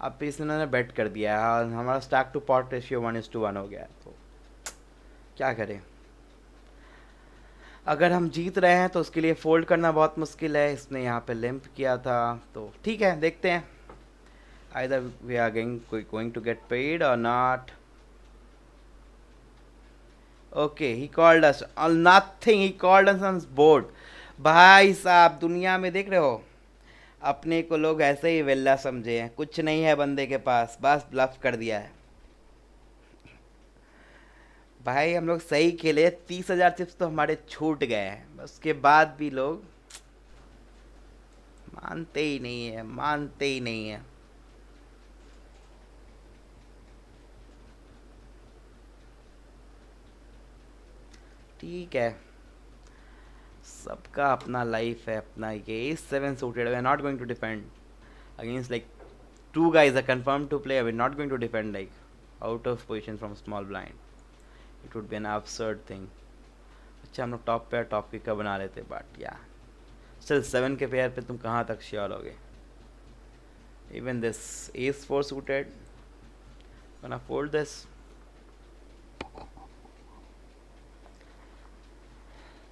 अब भी इसने बेट कर दिया है. हमारा स्टैक टू पॉट रेशियो 1:1 हो गया है. तो क्या करें. अगर हम जीत रहे हैं तो उसके लिए फोल्ड करना बहुत मुश्किल है. इसने यहाँ पे लिम्प किया था तो ठीक है, देखते हैं. Either we are going to get paid और not. Okay he called us on nothing. He called us on board. भाई साहब दुनिया में देख रहे हो, अपने को लोग ऐसे ही वेल्ला समझे हैं. कुछ नहीं है बंदे के पास, बस ब्लफ कर दिया है. भाई हम लोग सही खेले, 30,000 चिप्स तो हमारे छूट गए हैं. उसके बाद भी लोग मानते ही नहीं है, मानते ही नहीं है. ठीक है, सबका अपना लाइफ है, अपना. ये 7 suited. We are not going to defend against like 2 guys are confirmed to play. We're not going to defend like out of position from small blind. It would be an absurd thing. अच्छा हम लोग top pair top kick का बना लेते, but या still 7 के pair पे तुम कहाँ तक श्योर होगे. Even this S 4 suited. gonna fold this.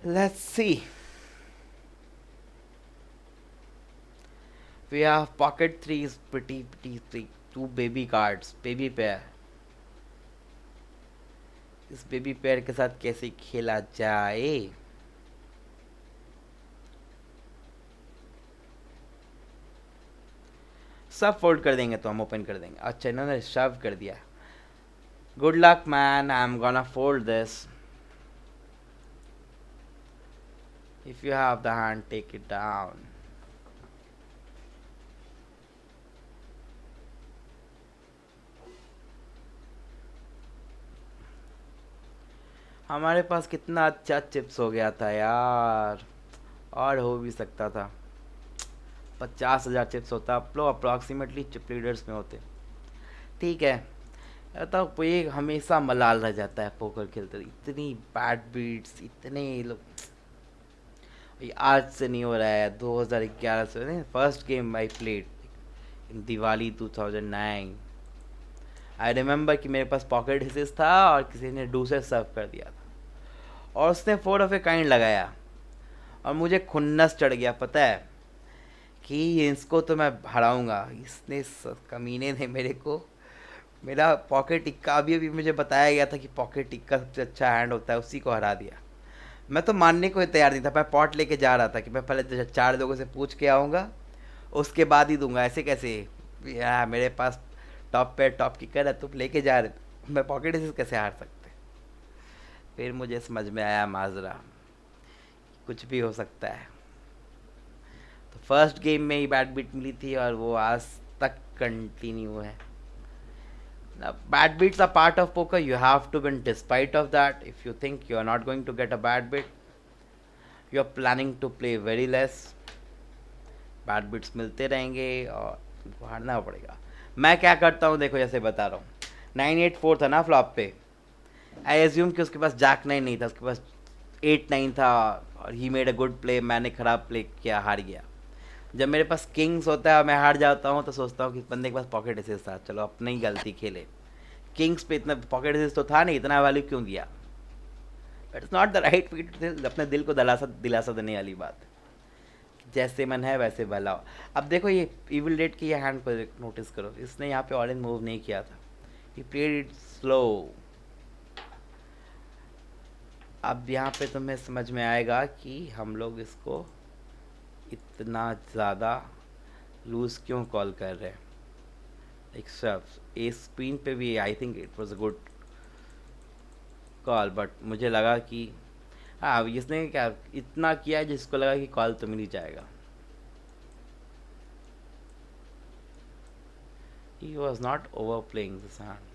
Let's see. We have pocket 3s, pretty 3. 2 baby cards, baby pair. इस बेबी पेयर के साथ कैसे खेला जाए. सब फोल्ड कर देंगे तो हम ओपन कर देंगे. अच्छा इन्होंने शव कर दिया. Good luck man, I am gonna fold this. If you have the hand take it down. हमारे पास कितना अच्छा चिप्स हो गया था यार, और हो भी सकता था. 50,000 चिप्स होता आप लोग अप्रॉक्सीमेटली चिप लीडर्स में होते. ठीक है, तो ये हमेशा मलाल रह जाता है पोकर खेलते. इतनी बैड बीट्स, इतने लोग. ये आज से नहीं हो रहा है, 2011 से. First game I played in Diwali 2009. I remember कि मेरे पास पॉकेट हिसेस था और किसी ने दूसरे सर्व कर दिया था और उसने 4 ऑफ ए काइंड लगाया और मुझे खुन्नस चढ़ गया, पता है कि इसको तो मैं हराऊंगा. इसने कमीने ने मेरे को मेरा पॉकेट टिक्का, अभी मुझे बताया गया था कि पॉकेट टिक्का सबसे अच्छा हैंड होता है, उसी को हरा दिया. मैं तो मानने को तैयार नहीं था. मैं पॉट लेके जा रहा था कि मैं पहले 4 लोगों से पूछ के आऊँगा उसके बाद ही दूंगा. ऐसे कैसे यार, मेरे पास टॉप पे टॉप किकर है, तुम लेके जा रहे, मैं पॉकेट से कैसे हार सकते. फिर मुझे समझ में आया माजरा कुछ भी हो सकता है. तो फर्स्ट गेम में ही बैड बीट मिली थी और वो आज तक कंटिन्यू है. Bad beats are part of poker. You have to win despite of that. If you think you are not going to get a bad beat, you are planning to play very less. Bad beats मिलते रहेंगे और तुमको हारना पड़ेगा. मैं क्या करता हूँ देखो, जैसे बता रहा हूँ. 9-8-4 था ना फ्लॉप पे. आई एज्यूम कि उसके पास जैक 9 नहीं था, उसके पास 8-9 था और he made a good play. मैंने ख़राब प्ले किया, हार गया. जब मेरे पास किंग्स होता है मैं हार जाता हूँ तो सोचता हूँ कि बंदे के पास पॉकेट एसेस था, चलो अपनी ही गलती खेले. किंग्स पे इतना पॉकेट एसेस तो था नहीं, इतना वैल्यू क्यों दिया. It's not the right way to. अपने दिल को दिलासा देने वाली बात. जैसे मन है वैसे भला हो. अब देखो ये इविल डेट की ये हैंड को नोटिस करो. इसने यहाँ पे ऑरेंज मूव नहीं किया था. He played it slow. अब यहाँ पे तुम्हें समझ में आएगा कि हम लोग इसको इतना ज़्यादा लूज़ क्यों कॉल कर रहे हैं। एक सब ए स्क्रीन पे भी I think it was a good call, but मुझे लगा कि हाँ इसने क्या इतना किया जिसको लगा कि कॉल तो मिल ही जाएगा। He was not over playing this hand.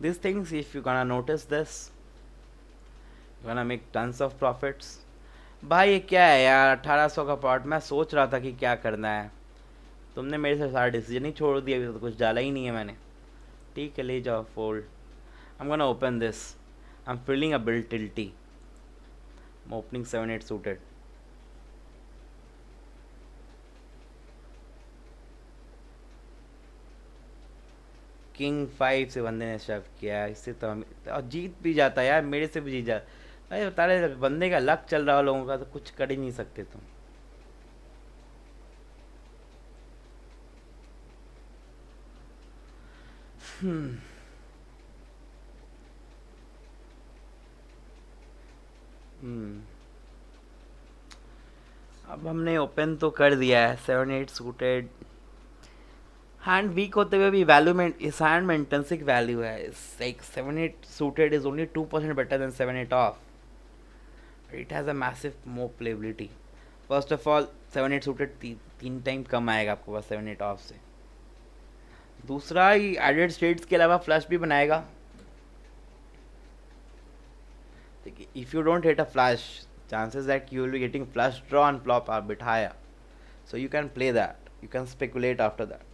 These things, if you gonna notice this, you're gonna make tons of profits. भाई ये क्या है यार, 1800 का पॉट। मैं सोच रहा था कि क्या करना है, तुमने मेरे से सारा डिसीजन ही छोड़ दिया, अभी तो कुछ डाला ही नहीं है मैंने। ठीक है ले जाओ fold. I am gonna open this. I am feeling a bit tilty. Opening 7-8 suited. King 5 से बंदे ने शव किया, इससे तो हम और जीत भी जाता यार, मेरे से भी जीत जाता। अरे बता रहे बंदे का लक चल रहा हो लोगों का, तो कुछ कर ही नहीं सकते तुम। हम्म हम्म। अब हमने ओपन तो कर दिया है 7-8 सूटेड। हैंड वीक होते हुए भी वैल्यू में इस हैंड में इंटेंसिक वैल्यू है। Like 7-8 suited is only 2% better than 7-8 off. It has a massive more playability. First of all 7-8 suited 3 time come आएगा आपको पास 7-8 ऑफ से। दूसरा ही एडेड स्टेट्स के अलावा फ्लश भी बनाएगा। If you don't hit a flush, chances that you will be getting flush draw and flop are a bit higher, so you can play that, you can speculate after that.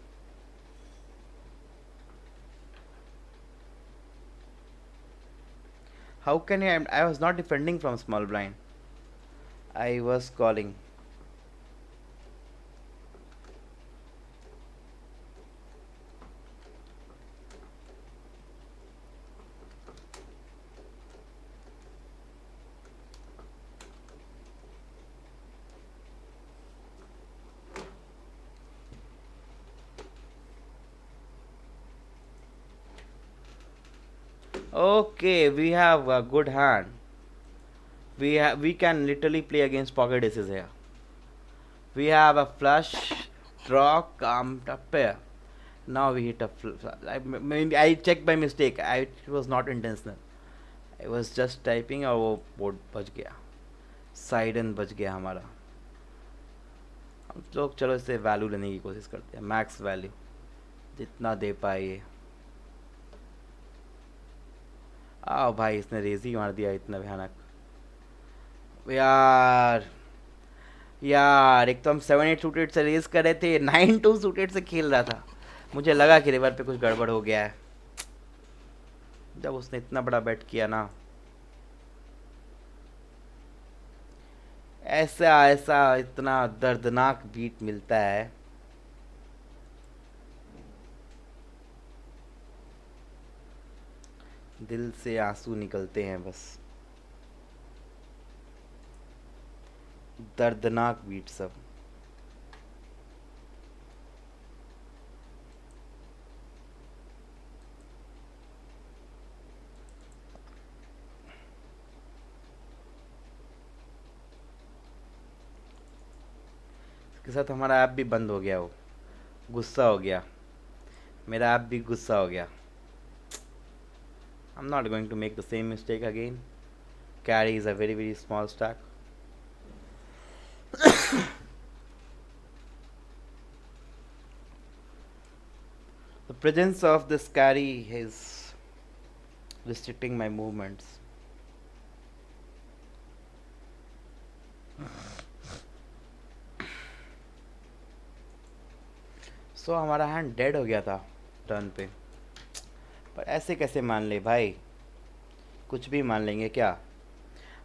How can I was not defending from small blind, I was calling. Okay, we have a good hand. We can literally play against pocket aces here. We have a flush, draw, come, a pair. Now we hit a maybe I checked by mistake. It was not intentional. I was just typing और वो board बच गया, side and बच गया हमारा। हम लोग चलो इससे वैल्यू लेने की कोशिश करते हैं, मैक्स वैल्यू जितना दे पाए। आओ भाई, इसने रेज ही मार दिया इतना भयानक। यार यार एक तो हम 7-8 सूटेड से रेस कर रहे थे, 9-2 सूटेड से खेल रहा था। मुझे लगा कि रिवर पे कुछ गड़बड़ हो गया है जब उसने इतना बड़ा बैट किया ना। ऐसा ऐसा इतना दर्दनाक बीट मिलता है। दिल से आंसू निकलते हैं बस। दर्दनाक बीट सब। इसके साथ हमारा ऐप भी बंद हो गया, वो गुस्सा हो गया, मेरा ऐप भी गुस्सा हो गया। I'm not going to make the same mistake again. Carry is a very small stack. The presence of this carry is restricting my movements. So हमारा हैंड डेड हो गया था टर्न पे, पर ऐसे कैसे मान ले भाई, कुछ भी मान लेंगे क्या।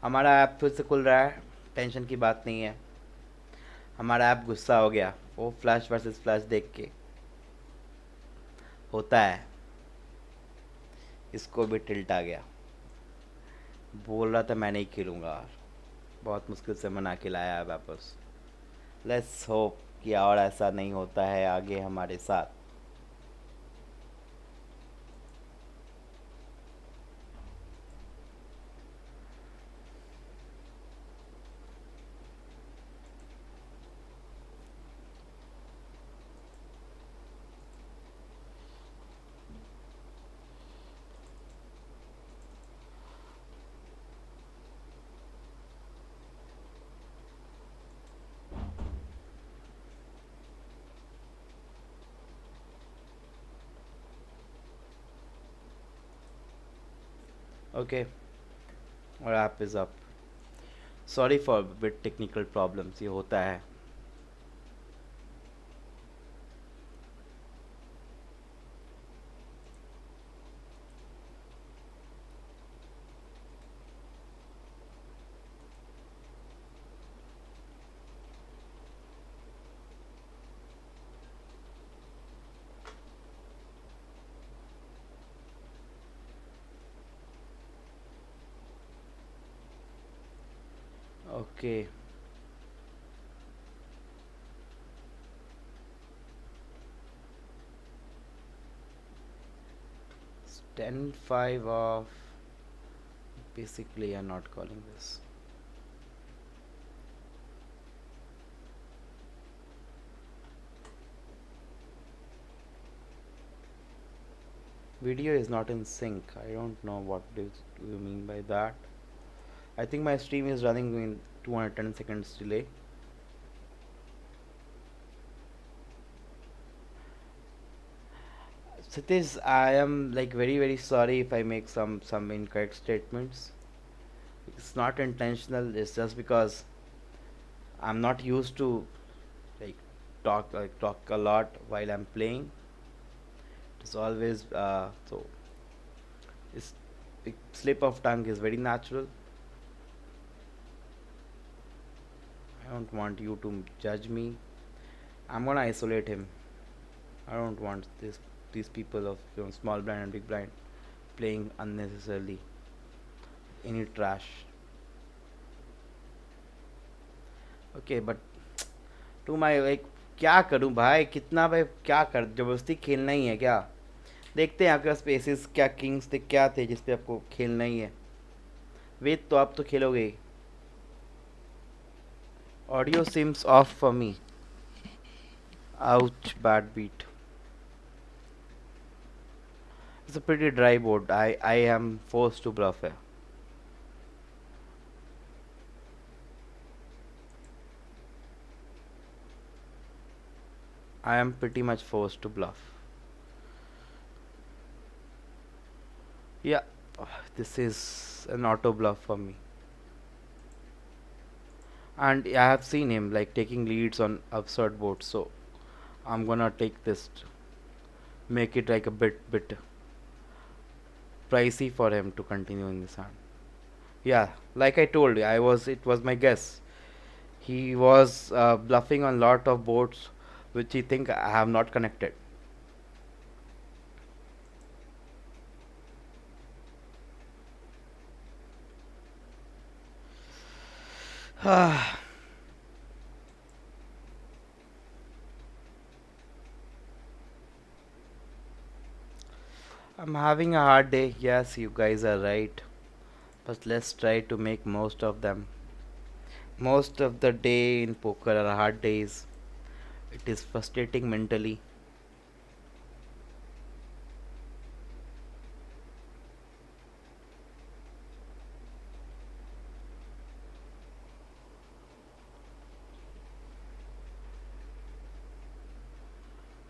हमारा ऐप फिर से खुल रहा है, टेंशन की बात नहीं है। हमारा ऐप गुस्सा हो गया, वो फ्लैश वर्सेस फ्लैश देख के होता है, इसको भी टिल्ट आ गया। बोल रहा था मैं नहीं खेलूँगा, बहुत मुश्किल से मना के लाया है वापस। लेट्स होप कि और ऐसा नहीं होता है आगे हमारे साथ। Okay, our app is up. Sorry for bit technical problems, ये होता है. Okay. 10-5 of. Basically, I'm not calling this. Video is not in sync. I don't know what do you mean by that. I think my stream is running in 210 seconds delay. Satish, I am like very sorry if I make some incorrect statements. It's not intentional. It's just because I'm not used to like talk a lot while I'm playing. It's always so. It's slip of tongue is very natural. I don't want you to judge me. I'm gonna isolate him. I don't want these people of small blind and big blind playing unnecessarily any trash. Okay, but to my like क्या करूं भाई कितना भाई क्या कर जबरदस्ती खेलना ही है क्या देखते हैं आपके पास पेसेस क्या किंग्स थे क्या थे जिसपे आपको खेलना ही है वेट तो आप तो खेलोगे ही audio sims off for me ouch bad beat it's a pretty dry board I am force to bluff है I am pretty much forced to bluff. Yeah, this is an auto bluff for me. And I have seen him like taking leads on absurd boards, so I'm gonna take this, make it like a bit pricey for him to continue in this hand. Yeah, like I told you, it was my guess. He was bluffing on lot of boards which he think I have not connected. I'm having a hard day. Yes, you guys are right. But let's try to make most of them. Most of the day in poker are hard days. It is frustrating mentally.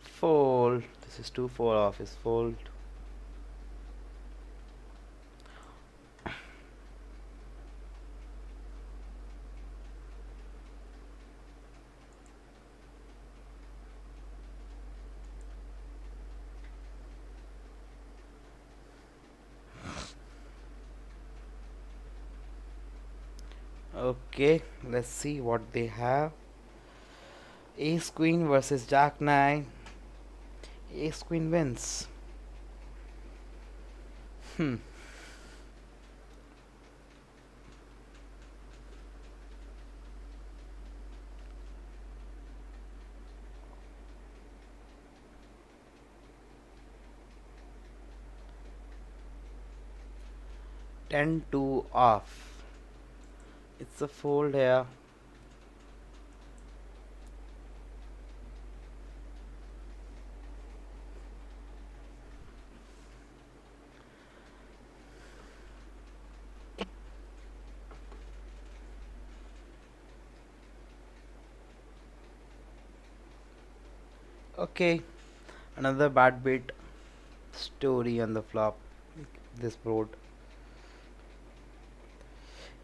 Fold. This is 2-4 off is fold. Okay, let's see what they have. Ace Queen versus Jack 9. Ace Queen wins. Hmm. 10-2 off. It's a fold here. Okay, another bad beat story on the flop. This board.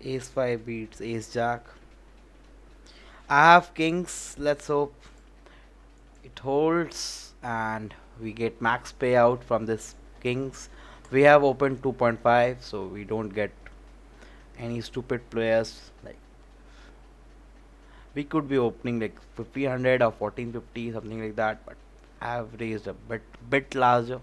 Ace 5 beats Ace Jack. I have kings. Let's hope it holds and we get max payout from this kings. We have opened 2.5, so we don't get any stupid players. Like we could be opening like 1500 or 1450, something like that, but I have raised a bit larger.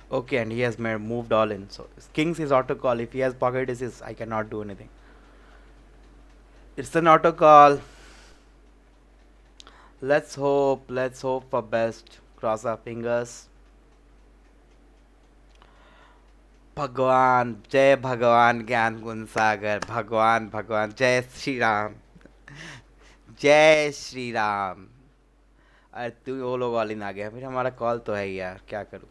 Okay, and he has moved all in. So kings is auto call. If he has pocket aces, I cannot do anything. It's an auto call. Let's hope for best. Cross our fingers. भगवान जय भगवान ज्ञान गुण सागर भगवान भगवान जय श्री राम जय श्री राम. अरे तू वो लोग ऑल इन आ गया फिर हमारा कॉल तो है ही यार क्या करूँ.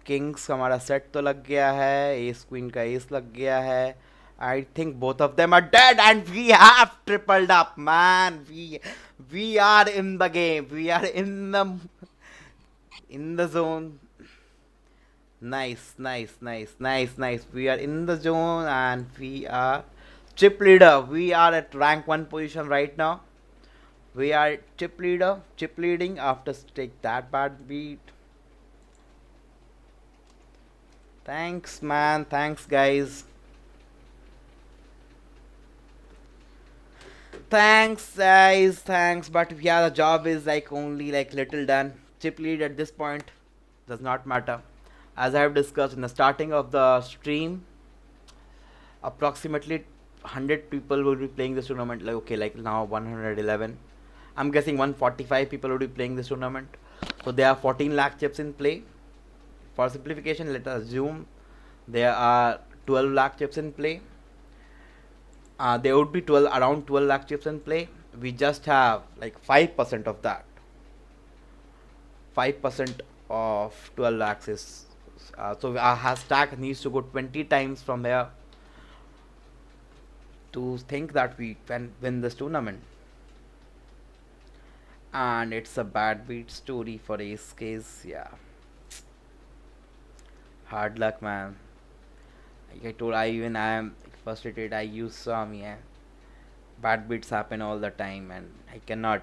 किंग्स हमारा सेट तो लग गया है. एस क्वीन का एस लग गया है. I think both of them are dead and we have tripled up, man. We are in the game. We are in the zone. Nice. We are in the zone and we are chip leader. We are at rank 1 position right now. We are chip leading after take that bad beat. Thanks, man. Thanks, guys. Thanks, guys. Thanks, but yeah, the job is like only like little done. Chip lead at this point does not matter. As I have discussed in the starting of the stream, approximately 100 people will be playing this tournament. Like okay, like now 111. I'm guessing 145 people will be playing this tournament. So there are 14 lakh chips in play. For simplification, let us assume there are 12 lakh chips in play. There would be around 12 lakh chips in play. We just have like 5% of that. 5% of 12 lakhs is so our stack needs to go 20 times from here to think that we can win this tournament. And it's a bad beat story for ace case. Yeah, hard luck, man. Like I told, I am frustrated. I use some, yeah. Bad beats happen all the time and I cannot.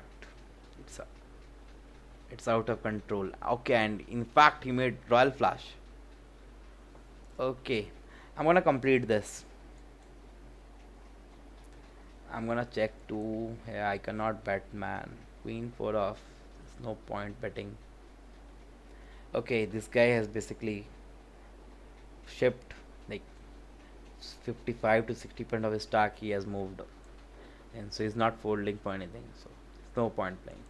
It's out of control. Okay, and in fact he made royal flush. Okay, I'm gonna complete this. I'm gonna check too. Yeah, I cannot bet, man. Queen 4 off. There's no point betting. Okay, this guy has basically shipped like 55 to 60% of his stack. He has moved, and so he's not folding for anything. So there's no point playing.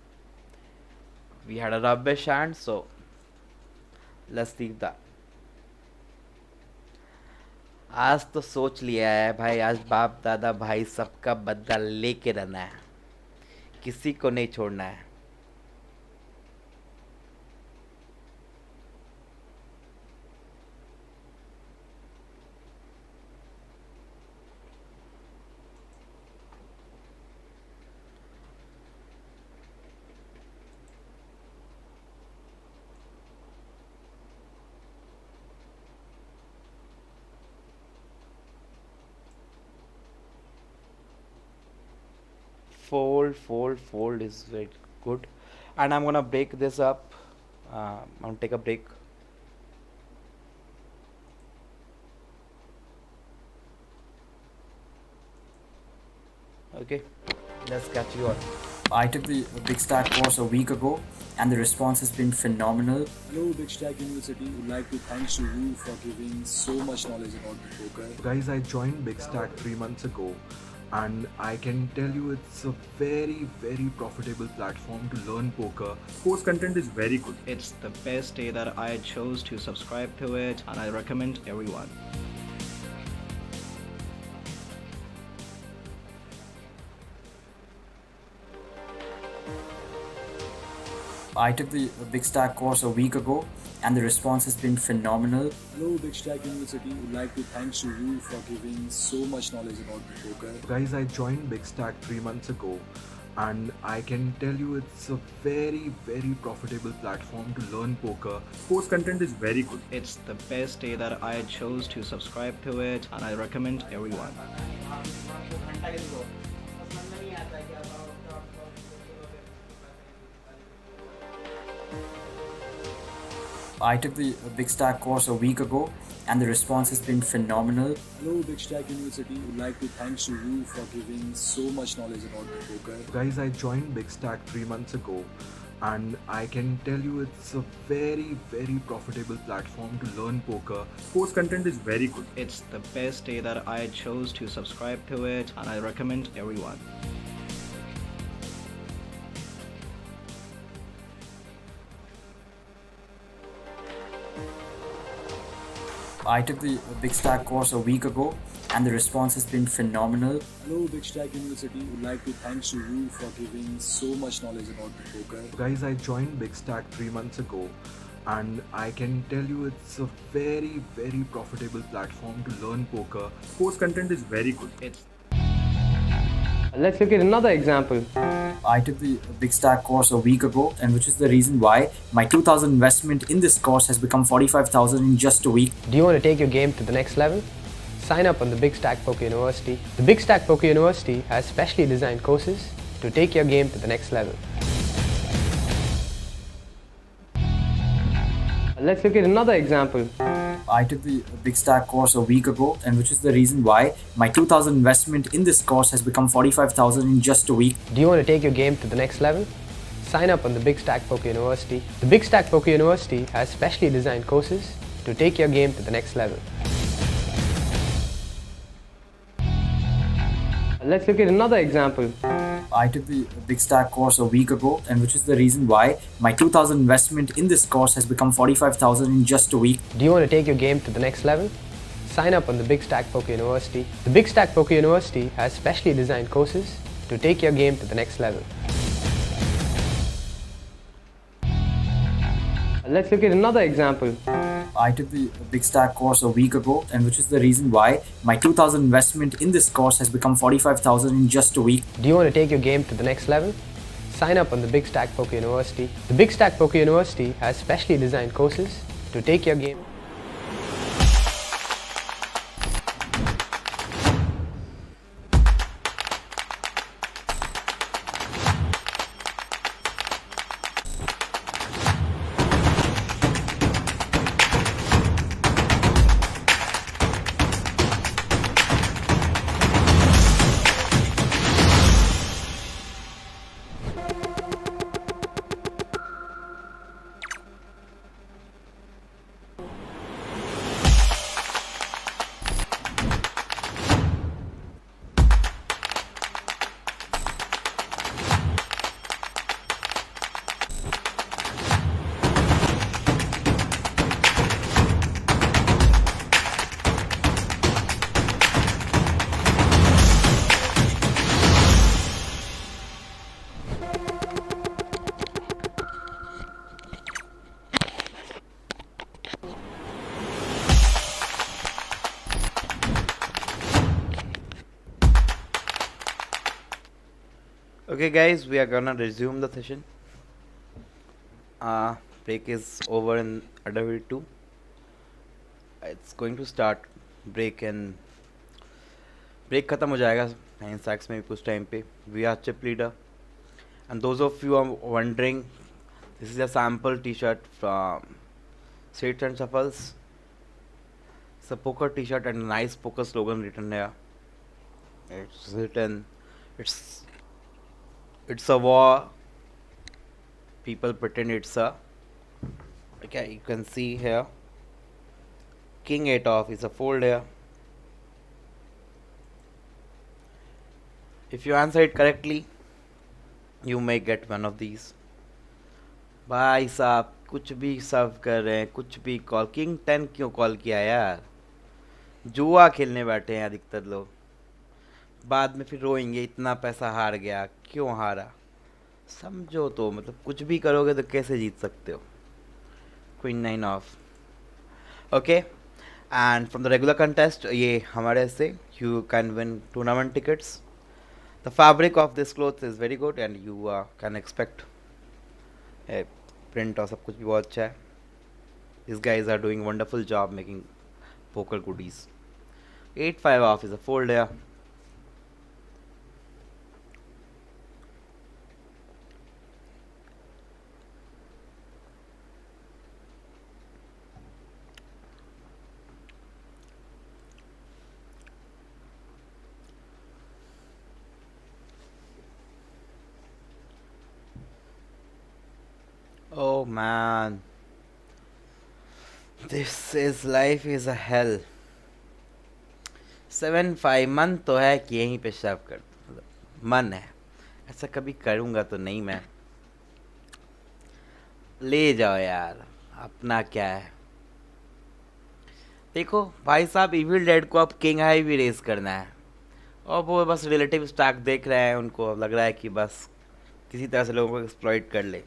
We had a rubbish hand, so let's leave that. आज तो सोच लिया है भाई, आज बाप दादा भाई सबका बदला लेके रहना है, किसी को नहीं छोड़ना है. Fold is very good. And I'm gonna break this up. I'm gonna take a break. Okay, let's catch you on. I took the Bigstack course a week ago and the response has been phenomenal. Hello Bigstack University, would like to thank you for giving so much knowledge about the poker. Guys, I joined Bigstack 3 months ago and I can tell you it's a very profitable platform to learn poker. Course content is very good. It's the best day that I chose to subscribe to it and I recommend everyone. I took the Bigstack course a week ago and the response has been phenomenal. Hello Bigstack University, would like to thank you for giving so much knowledge about the poker. Guys, I joined Bigstack 3 months ago and I can tell you it's a very profitable platform to learn poker. Post content is very good. It's the best day that I chose to subscribe to it, and I recommend everyone. I took the Bigstack course a week ago, and the response has been phenomenal. Hello, Bigstack University. Would like to thanks to you for giving so much knowledge about the poker. Guys, I joined Bigstack 3 months ago, and I can tell you it's a very profitable platform to learn poker. Post content is very good. It's the best day that I chose to subscribe to it, and I recommend everyone. I took the Bigstack course a week ago, and the response has been phenomenal. Hello, Bigstack University. Would like to thanks to you for giving so much knowledge about the poker. Guys, I joined Bigstack 3 months ago, and I can tell you it's a very profitable platform to learn poker. Post content is very good. It's Let's look at another example. I took the Bigstack course a week ago, and which is the reason why my 2,000 investment in this course has become 45,000 in just a week. Do you want to take your game to the next level? Sign up on the Bigstack Poker University. The Bigstack Poker University has specially designed courses to take your game to the next level. Let's look at another example. I took the Bigstack course a week ago, and which is the reason why my 2,000 investment in this course has become 45,000 in just a week. Do you want to take your game to the next level? Sign up on the Bigstack Poker University. The Bigstack Poker University has specially designed courses to take your game to the next level. Let's look at another example. I took the Bigstack course a week ago, and which is the reason why my 2,000 investment in this course has become 45,000 in just a week. Do you want to take your game to the next level? Sign up on the Bigstack Poker University. The Bigstack Poker University has specially designed courses to take your game to the next level. Let's look at another example. I took the Bigstack course a week ago, and which is the reason why my 2,000 investment in this course has become 45,000 in just a week. Do you want to take your game to the next level? Sign up on the Bigstack Poker University. The Bigstack Poker University has specially designed courses to take your game. Okay, guys, we are gonna resume the session. Break is over in Adavir 2. It's going to start break and break खत्म हो जाएगा nine सैक्स में भी कुछ time पे. We are chip leader, and those of you are wondering, this is a sample T-shirt from Streets and Shuffles. It's a poker T-shirt and a nice poker slogan written here. It's written, it's a war. People pretend it's a. Okay, you can see here. King 8 off is a fold here. If you answer it correctly, you may get one of these. भाई साहब कुछ भी सर्व कर रहे हैं, कुछ भी call. King 10 क्यों कॉल किया यार? जुआ खेलने बैठे हैं अधिकतर लोग. बाद में फिर रोएंगे इतना पैसा हार गया, क्यों हारा. समझो तो, मतलब कुछ भी करोगे तो कैसे जीत सकते हो. Queen 9 of. Okay, and from the regular contest ये हमारे से you can win tournament tickets. The fabric of this cloth is very good, and you can expect a print और सब कुछ भी बहुत अच्छा है. These guys are doing wonderful job making poker goodies. 8-5 off is a fold here. Oh man, this is life is a hell. 7-5 मन तो है कि यहीं पे शव कर, मन है ऐसा कभी करूँगा तो नहीं मैं. ले जाओ यार, अपना क्या है. देखो भाई साहब, इविल डेड को अब किंग हाई भी रेस करना है, और वो बस रिलेटिव स्टॉक देख रहे हैं. उनको लग रहा है कि बस किसी तरह से लोगों को एक्सप्लॉइट कर ले.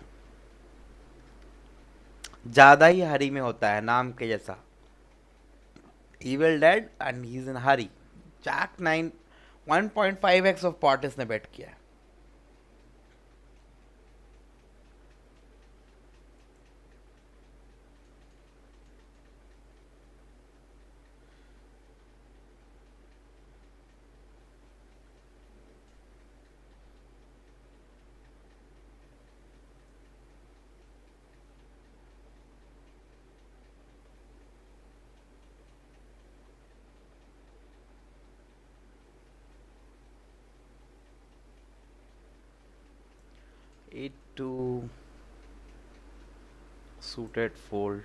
ज़्यादा ही हरी में होता है नाम के जैसा. Evil dead and he is in hurry. Jack 9 1.5x off pot इसने बेट किया है. Eight to suited fold.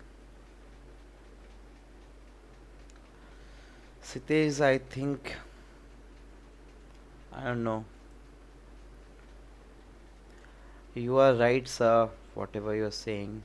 Sitesh, I think, I don't know. You are right, sir. Whatever you are saying.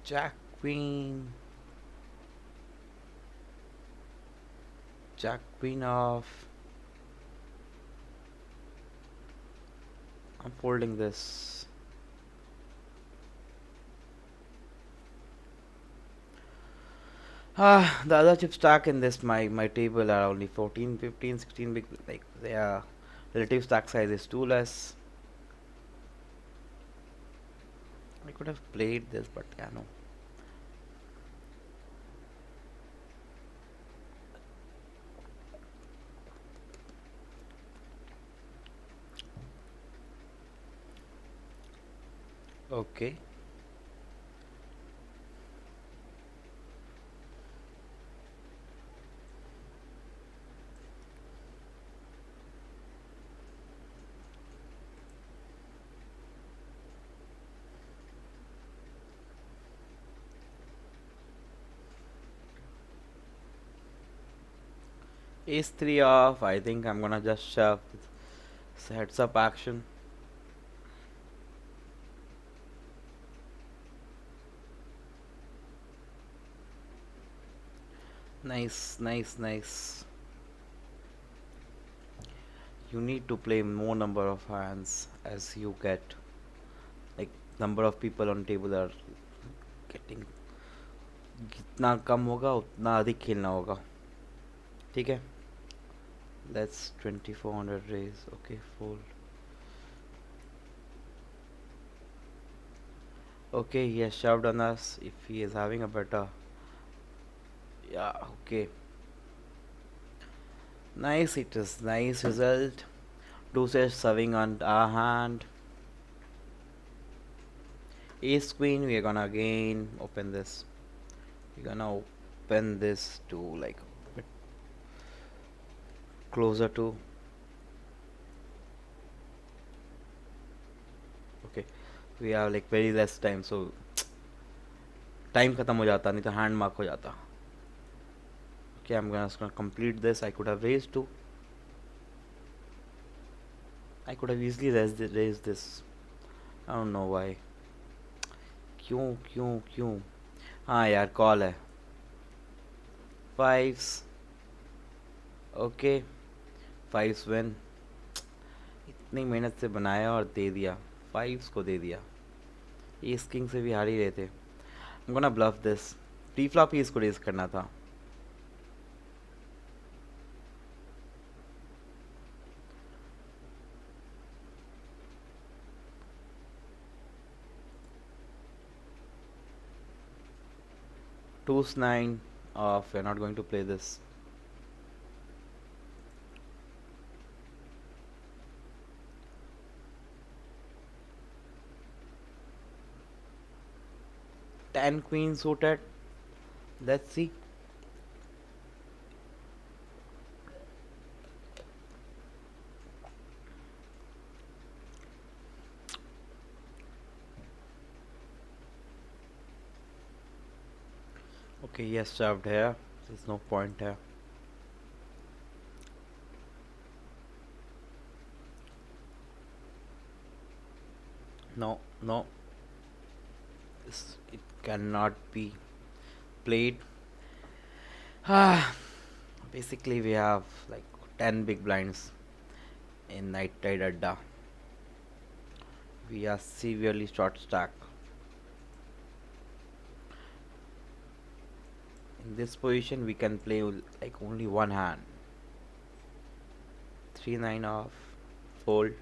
Jack Queen. Jack Queen off. I'm folding this. The other chips stack in this my table are only 14, 15, 16 big, like their relative stack size is too less. I could have played this, but yeah, no. Okay. Ace 3 off. I think I'm gonna just shove this heads up action. Nice, nice, nice. You need to play more number of hands as you get, like, number of people on table are getting, जितना कम होगा उतना अधिक खेलना होगा. ठीक है. Let's 2400 raise. Okay, fold. Okay, he has shoved on us. If he is having a better, yeah, okay. Nice, it is nice result. Deuces serving on our hand. Ace queen, we are gonna again open this. We're gonna open this to like a bit closer to. Okay, we have like very less time, so time खत्म हो जाता, नहीं तो hand mark हो जाता. Okay, I'm gonna complete this. I could have raised 2. I could have easily raised this. I don't know why. क्यों क्यों क्यों? हाँ यार, कॉल है. 5s. Okay, 5s win. इतनी मेहनत से बनाया और दे दिया. 5s को दे दिया. एस किंग से भी हार ही रहे थे. I'm gonna bluff this. T flop ही इसको रेज करना था. Two's 9 off. We're not going to play this. Ten queen suited. Let's see. Okay, yes, served here. There's no point here. No, no. It cannot be played. Basically, we have like 10 big blinds in Night Tide Adda. We are severely short stack. In this position, we can play like only one hand. 3-9 off, fold.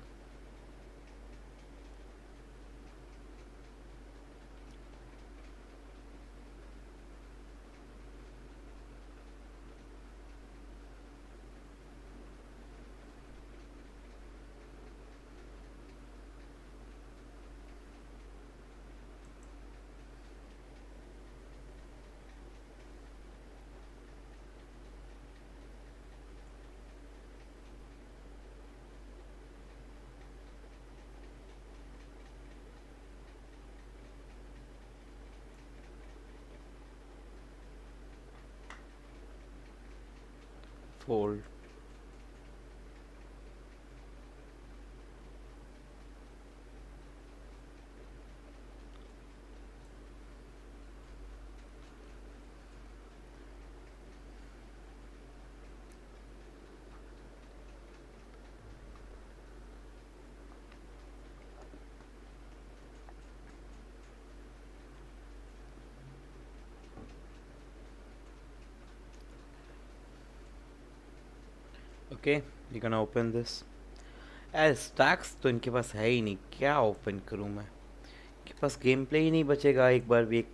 Fold. Okay, you're gonna open this. Stacks तो इनके पास है ही नहीं. क्या open करूं मैं? इनके पास game play ही नहीं बचेगा एक बार भी.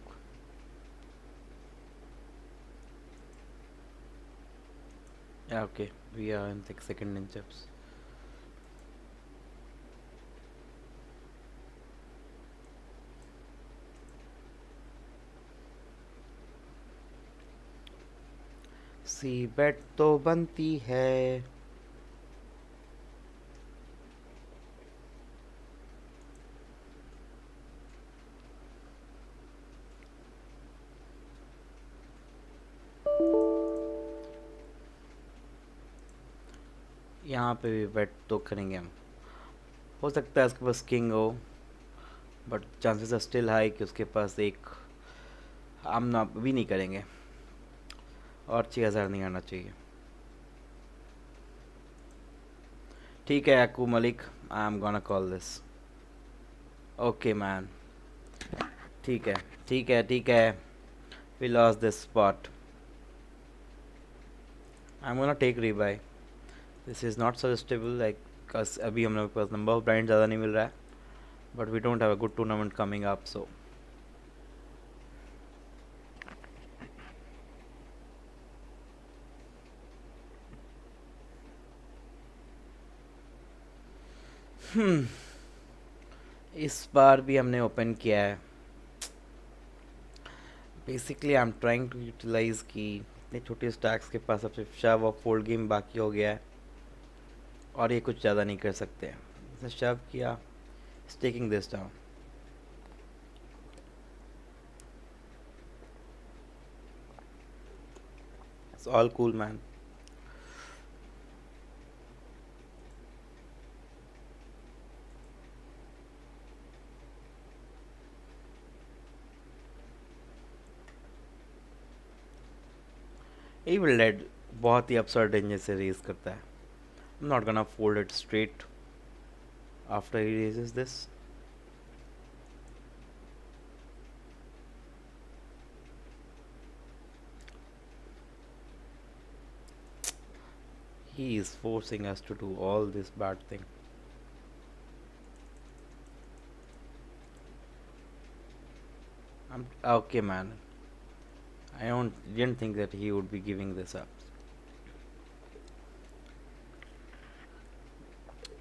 Yeah, okay, we are in the second in chips. सी बेट तो बनती है. यहाँ पे भी बेट तो करेंगे हम. हो सकता है उसके पास किंग हो, but chances are still high कि उसके पास एक. हम ना भी नहीं करेंगे और 6,000 नहीं आना चाहिए. ठीक है अकू मलिक, I am gonna call this. Okay man, ठीक है ठीक है ठीक है. We lost this spot. I am gonna take rebuy. This is not suggestable like, अभी हम लोग के पास नंबर ऑफ ब्लाइंड ज़्यादा नहीं मिल रहा है, but we don't have a good tournament coming up. So इस बार भी हमने ओपन किया है. Basically I am trying to utilise कि इतने छोटे स्टैक्स के पास अब सिर्फ शव और फोल्ड गेम बाकी हो गया है और ये कुछ ज़्यादा नहीं कर सकते. जैसे शव किया, taking this down. It's all cool, man. He will let बहुत ही absurd range से raise करता है. I'm not gonna fold it straight after he raises this. He is forcing us to do all this bad thing. I'm okay, man. I don't didn't think that he would be giving this up.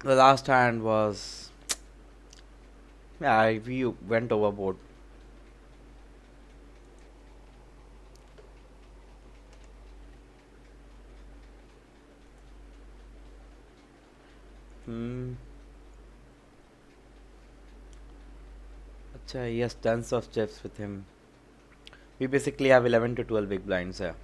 The last hand was, yeah, we went overboard. Hmm. Acha, he has tons of chips with him. We basically have 11 to 12 big blinds here.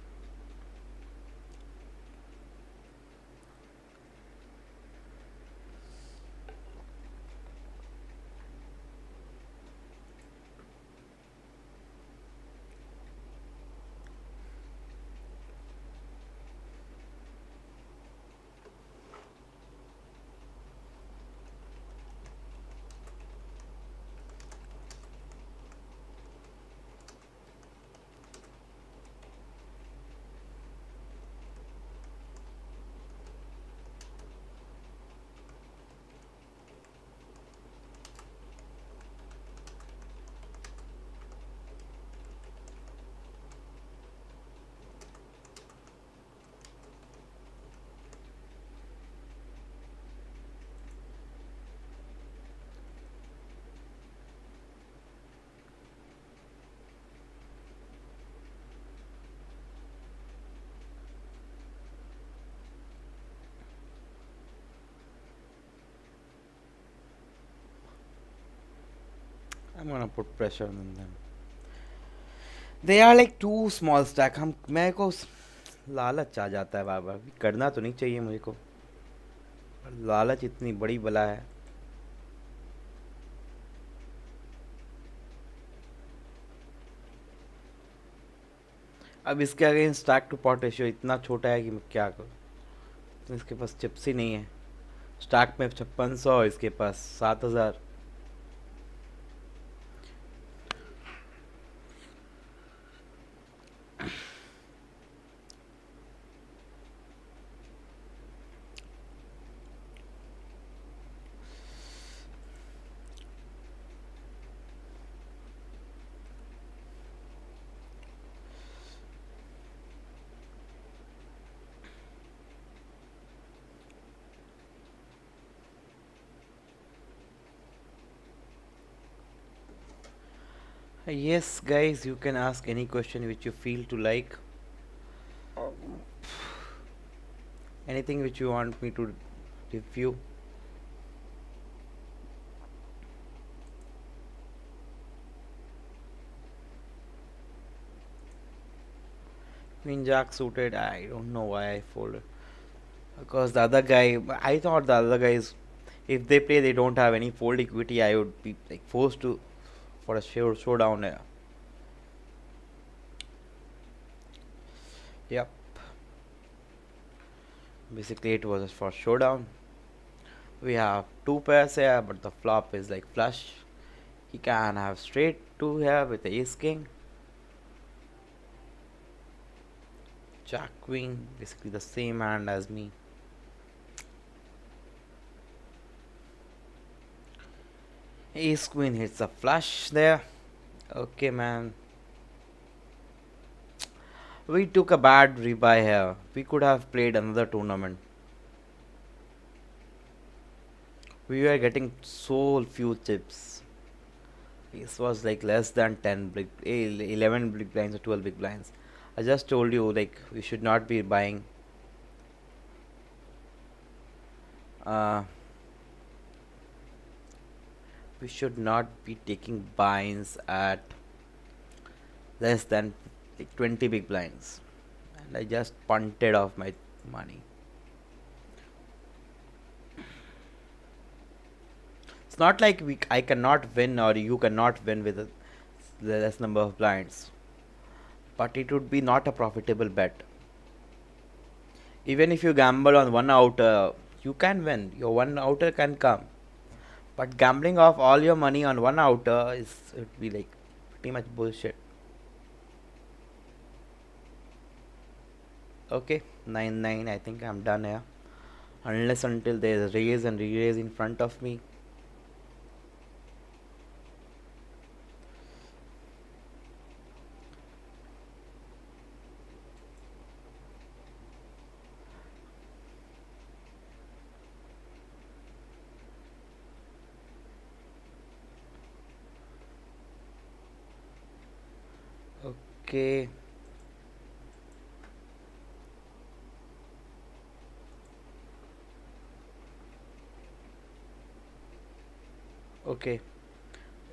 I'm gonna put pressure on them. They are like too small stack. हम मेरे को लालच आ जाता है बार बार. करना तो नहीं चाहिए मुझे को. लालच इतनी बड़ी बला है. अब इसके against stack to pot ratio इतना छोटा है कि मैं क्या करूँ. तो इसके पास चिप्स ही नहीं है. स्टैक में 5600, इसके पास 7000. Yes, guys, you can ask any question which you feel to like. Anything which you want me to review. Queen Jack suited. I don't know why I folded. Because the other guy, I thought the other guys, if they play, they don't have any fold equity. I would be like forced to for a showdown. Yep. Basically, it was for showdown. We have two pairs here, but the flop is like flush. He can have straight two here with the ace king. Jack queen, basically the same hand as me. Ace queen hits a flush there. Okay, man. We took a bad rebuy here. We could have played another tournament. We were getting so few chips. This was like less than 10 big, 11 big blinds or 12 big blinds. I just told you like we should not be buying. We should not be taking buy-ins at less than like 20 big blinds. And I just punted off my money. It's not like I cannot win or you cannot win with the less number of blinds, but it would be not a profitable bet. Even if you gamble on one outer, you can win. Your one outer can come, but gambling off all your money on one outer is it would be like pretty much bullshit. Okay, 9-9. I think I'm done here. Unless until there's raise and re-raise in front of me. Okay. Okay.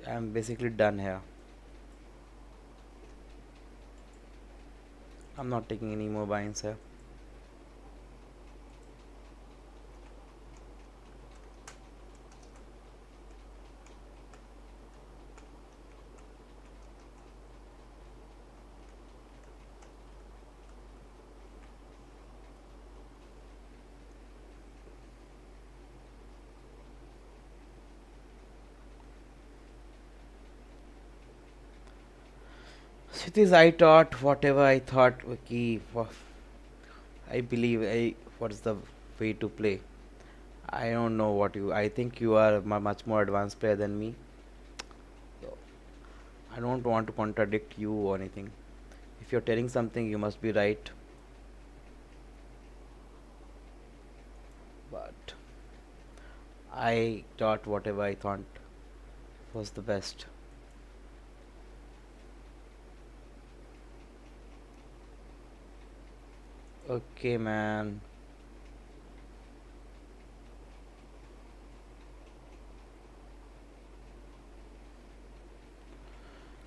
I'm basically done here. I'm not taking any more binds here. Cities I thought whatever I thought okay, I believe what's the way to play. I don't know what you. I think you are a much more advanced player than me. So I don't want to contradict you or anything. If you're telling something, you must be right. But I thought whatever I thought was the best. Okay, man.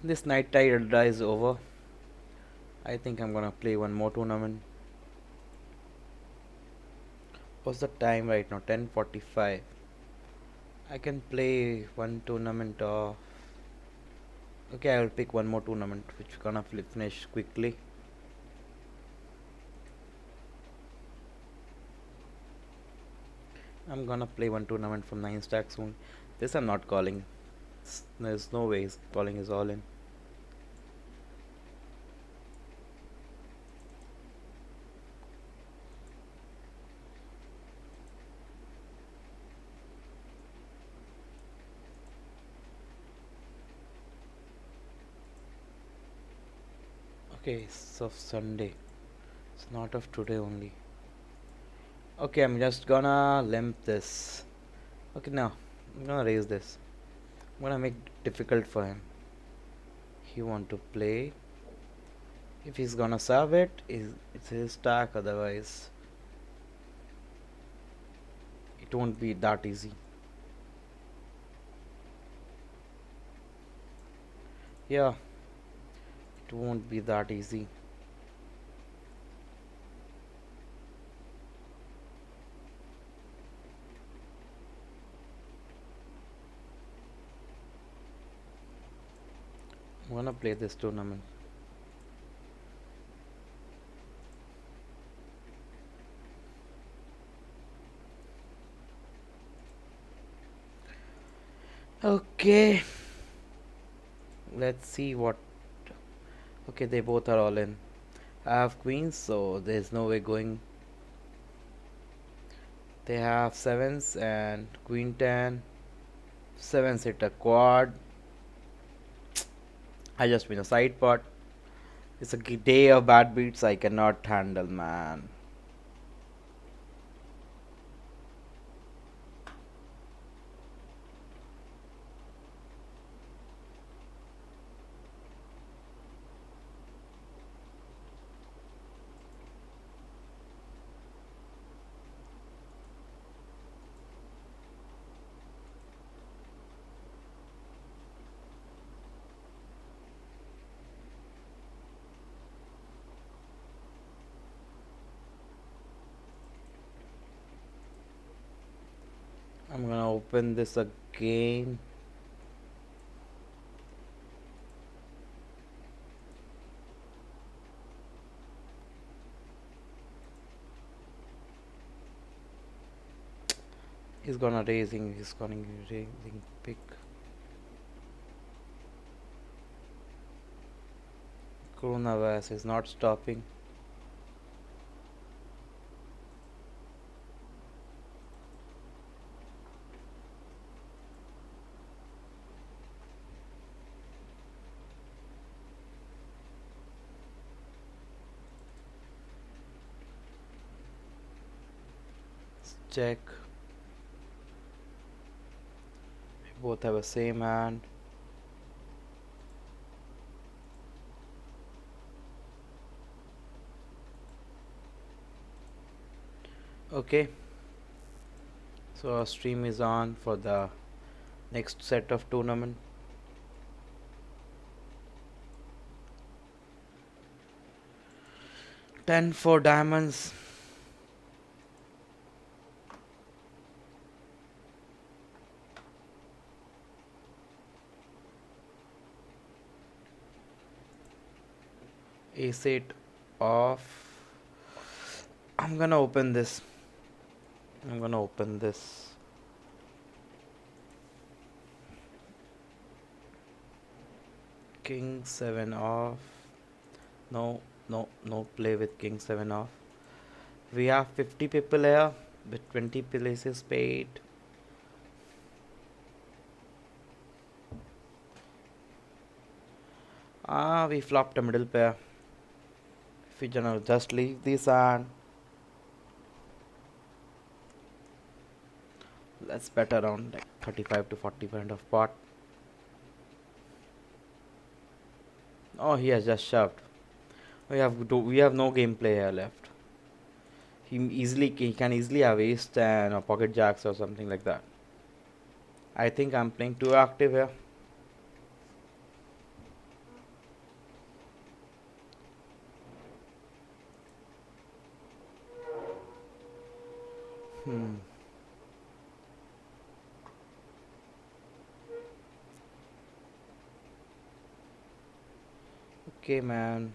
This night tide is over. I think I'm gonna play one more tournament. What's the time right now? 10:45. I can play one tournament of. Okay, I will pick one more tournament which gonna finish quickly. I'm gonna play one tournament from 9 stacks soon. This I'm not calling. There's no way calling is all in. Okay, it's of Sunday. It's not of today only. Okay, I'm just gonna limp this. Okay, now I'm gonna raise this. I'm gonna make difficult for him. He want to play. If he's gonna serve it, it's his stack. Otherwise, it won't be that easy. Yeah, it won't be that easy. I'm gonna play this tournament. Okay, let's see what. Okay, they both are all in. I have queens, so there's no way going. They have sevens and queen 10. Sevens hit a quad. I just win a side pot. It's a day of bad beats I cannot handle, man. gonna open this again. He's gonna raising pick. Coronavirus is not stopping. Let's check. We both have a same hand. Okay. So our stream is on for the next set of tournament. Ten for diamonds. Ace 8 off. I'm gonna open this. King 7 off. No play with king 7 off. We have 50 people here with 20 places paid. We flopped a middle pair. If we just leave this hand, let's bet around like 35 to 40% of pot. Oh, he has just shoved. We have no gameplay here left. He can easily have ace 10 or pocket jacks or something like that. I think I'm playing too active here. Okay, man.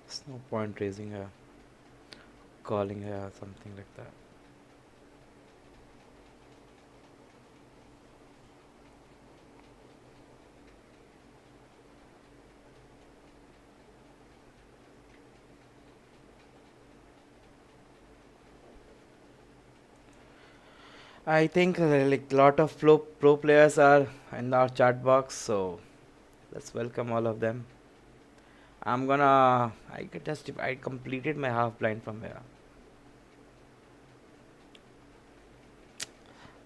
There's no point raising her, calling her, something like that. I think like lot of pro players are in our chat box, so let's welcome all of them. I completed my half blind from here.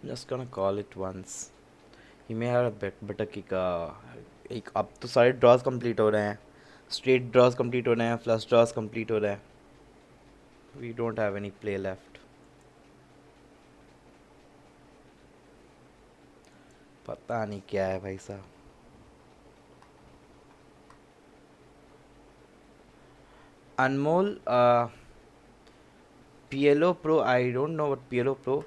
I'm just gonna call it once. He may have a better kicker. एक अब तो सारे drawers complete हो रहे हैं, straight drawers complete हो रहे हैं, फ्लश ड्रॉज कंप्लीट हो रहे हैं. We don't have any play left. पता नहीं क्या है भाई साहब. Anmol, PLO Pro, I don't know what PLO Pro,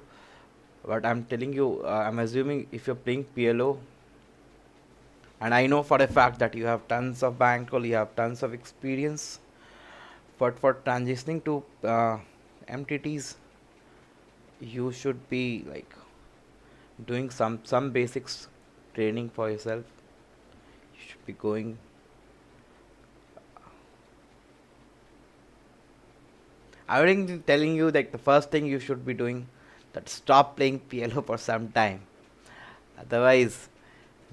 but I'm telling you, I'm assuming if you're playing PLO, and I know for a fact that you have tons of bankroll, you have tons of experience, but for transitioning to MTTs, you should be like doing some basics training for yourself. You should be going. I think telling you like the first thing you should be doing that stop playing PLO for some time. Otherwise,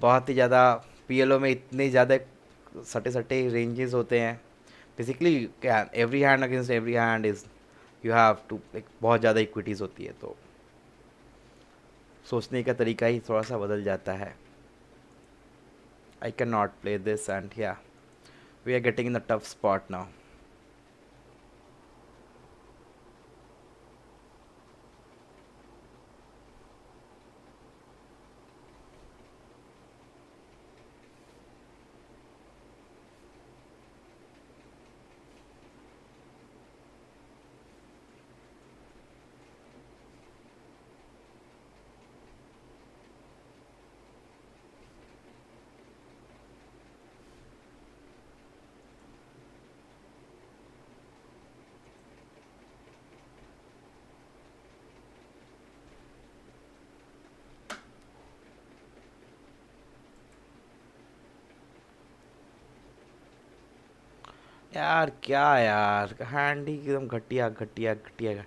बहुत ही ज़्यादा PLO में इतने ज़्यादा सटे सटे ranges होते हैं. Basically क्या every hand against every hand is you have to like बहुत ज़्यादा इक्विटीज़ होती है, तो सोचने का तरीका ही थोड़ा सा बदल जाता है. I can not play this and yeah we are getting in the tough spot now. यार क्या यार, हैंड ही एकदम घटिया घटिया घटिया.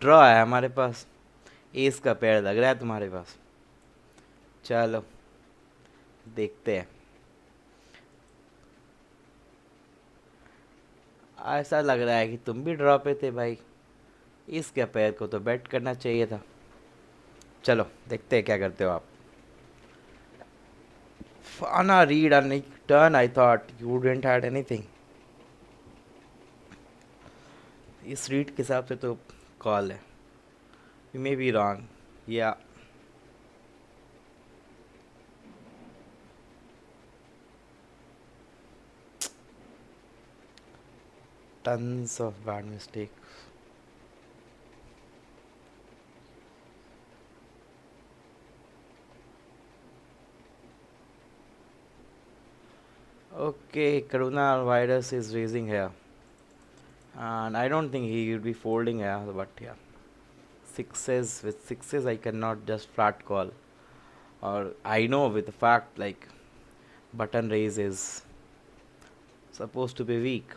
ड्रॉ है हमारे पास, एस का पेड़ लग रहा है तुम्हारे पास. चलो देखते हैं. ऐसा लग रहा है कि तुम भी ड्रॉ पे थे भाई. इसके पैर को तो बैट करना चाहिए था. चलो देखते हैं क्या करते हो आप. फाना read and turn. I thought you didn't had anything. इस रीड के हिसाब से तो कॉल है. यू मे बी रॉन्ग या tons of bad mistakes. Okay, coronavirus is raising here, and I don't think he will be folding here, but yeah, sixes, with sixes I cannot just flat call, or I know with the fact like button raise is supposed to be weak,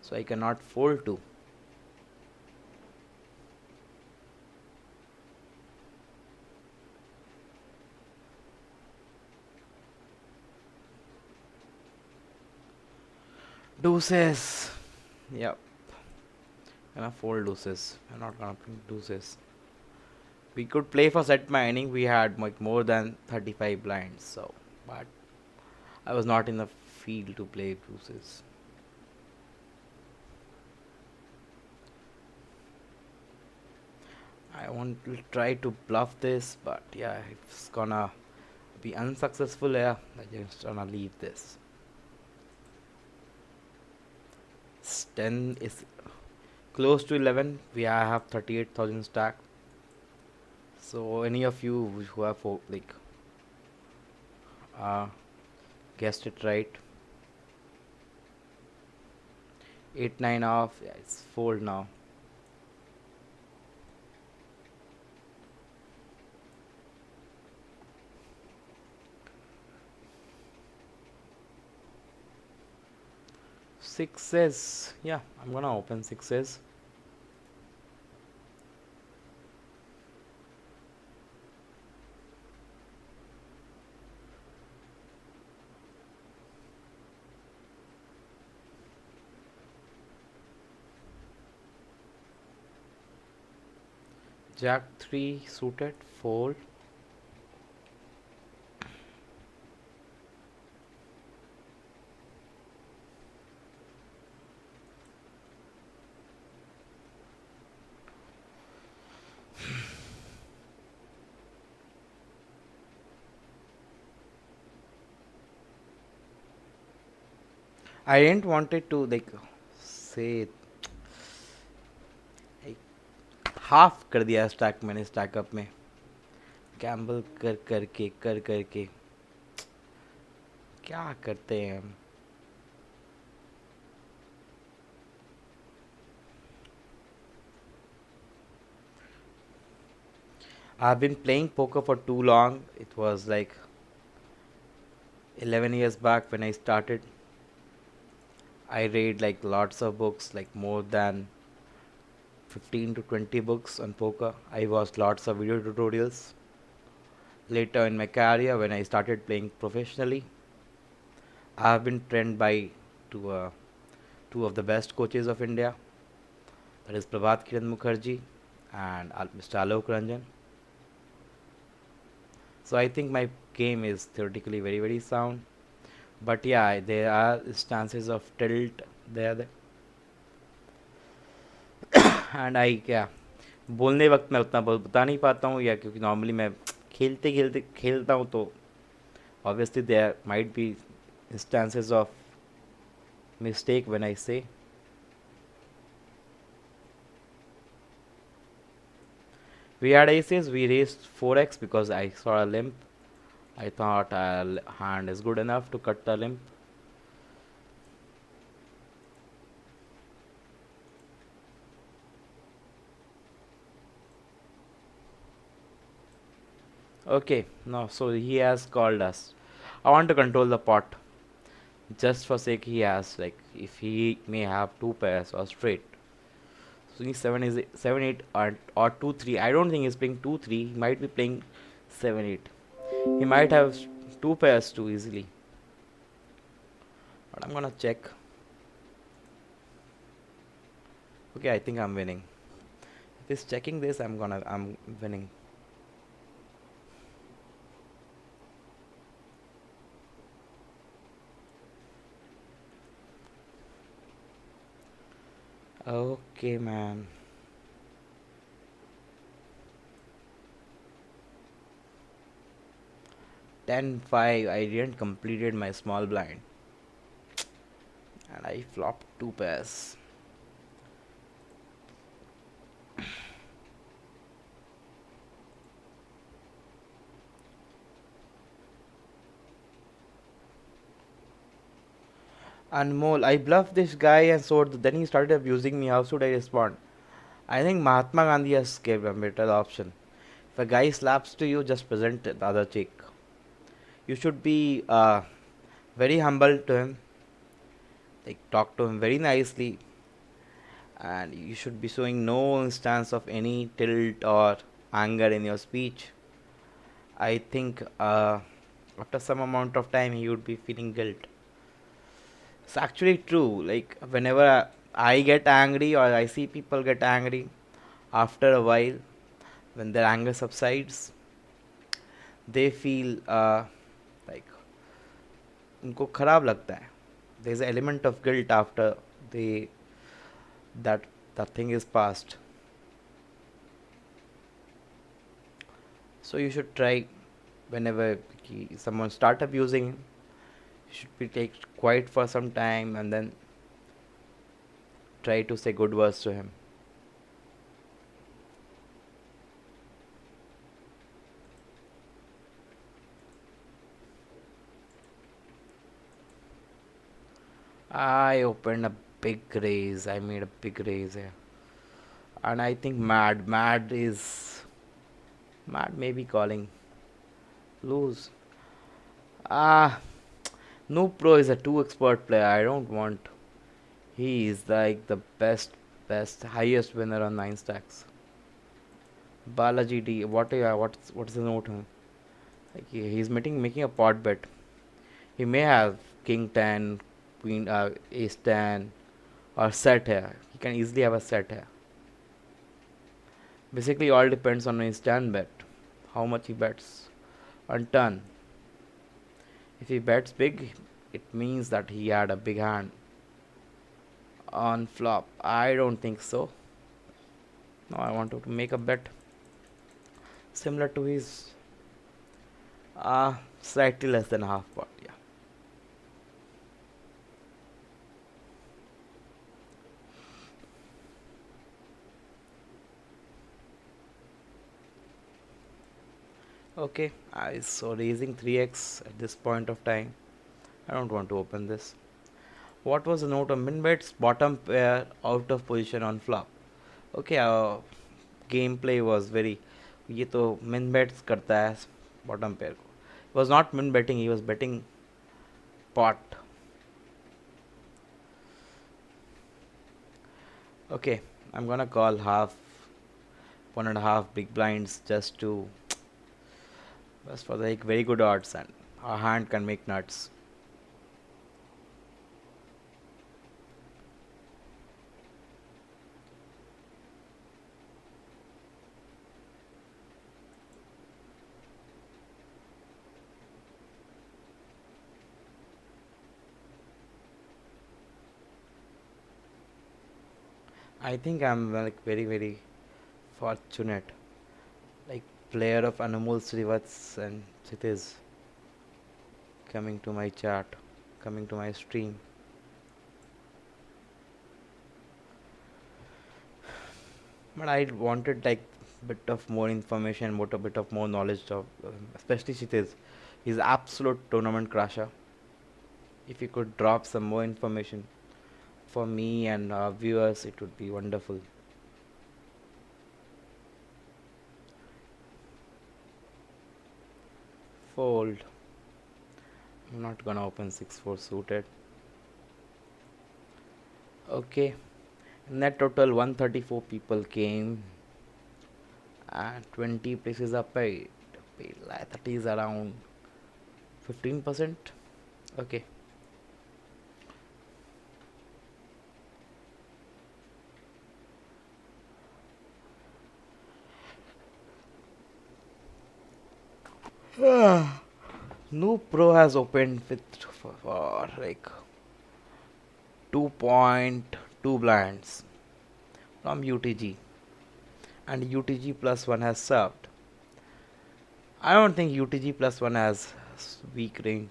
so I cannot fold to. Deuces. Yep. Gonna fold deuces. I'm not gonna play deuces. We could play for set mining. We had like more than 35 blinds, so but I was not in the field to play deuces. I want to try to bluff this, but yeah, it's gonna be unsuccessful. Yeah, I'm just gonna leave this. 10 is close to 11. We have 38,000 stack. So any of you who have like guessed it right, 8-9 off. Yeah, it's fold now. Sixes. Yeah, I'm gonna open sixes. Jack 3 suited, fold. I didn't wanted to like say half कर दिया stack मैंने stack up में, Gamble कर करके क्या करते हैं हम. I've been playing poker for too long. It was like 11 years back when I started. I read like lots of books, like more than 15 to 20 books on poker. I watched lots of video tutorials. Later in my career, when I started playing professionally, I have been trained by two, uh, two of the best coaches of India. That is Prabhat Kiran Mukherjee and Mr. Alok Ranjan. So I think my game is theoretically very very sound. But yeah, there are instances of tilt there. And I क्या बोलने वक्त मैं उतना बता नहीं पाता हूँ, या क्योंकि नॉर्मली मैं खेलते खेलते खेलता हूँ तो obviously there might be instances of mistake when I say. We had aces, we raised 4x because I saw a limp. I thought a hand is good enough to cut the limp. Okay, no, so he has called us. I want to control the pot. Just for sake he has, like, if he may have two pairs or straight. So he 7 8 or 2 3. I don't think he's playing 2 3. He might be playing 7 8. He might have two pairs too easily. But I'm gonna check. Okay, I think I'm winning. If he's checking this, I'm winning. Okay, man. Ten five. I didn't completed my small blind, and I flopped two pairs. Anmol, I bluffed this guy and so then he started abusing me. How should I respond? I think Mahatma Gandhi has gave a better option. If a guy slaps to you, just present the other cheek. You should be very humble to him. Like, talk to him very nicely, and you should be showing no instance of any tilt or anger in your speech. I think after some amount of time he would be feeling guilt. It's actually true. Like, whenever I get angry or I see people get angry, after a while, when their anger subsides, they feel like उनको खराब लगता है. There's an element of guilt after they that the thing is past. So you should try, whenever someone start abusing him, you should be take quiet for some time and then try to say good words to him. I opened a big raise. I made a big raise here. And I think Mad may be calling. Lose. Ah, no Pro is a too expert player. I don't want. He is like the best, highest winner on 9 stacks. Balaji D. What's the note? Huh? Like he's making a pot bet. He may have King 10, Queen, Ace 10, or set here. He can easily have a set here. Basically, all depends on his turn bet. How much he bets on turn. If he bets big, it means that he had a big hand. On flop, I don't think so. Now I want to make a bet similar to his, slightly less than half pot. Yeah. Okay, I saw raising 3x at this point of time. I don't want to open this. What was the note of min bets? Bottom pair out of position on flop. Okay, gameplay was very. ये तो min bets करता है bottom pair को. He was not min betting. He was betting pot. Okay, I'm gonna call half, 1.5 big blinds just for like very good odds, and our hand can make nuts. I think I'm like very fortunate. Like player of Anamol Srivats and Kshitij coming to my chat, coming to my stream. But I wanted like bit of more information, what a bit of more knowledge of, especially Kshitij. He's absolute tournament crusher. If you could drop some more information for me and our viewers, it would be wonderful. Fold. I'm not gonna open 6-4 suited. Okay. Net total 134 people came and 20 places are paid. That is around 15%. Okay. New Pro has opened with for like 2.2 blinds from UTG, and UTG plus one has served. I don't think UTG plus one has weak range.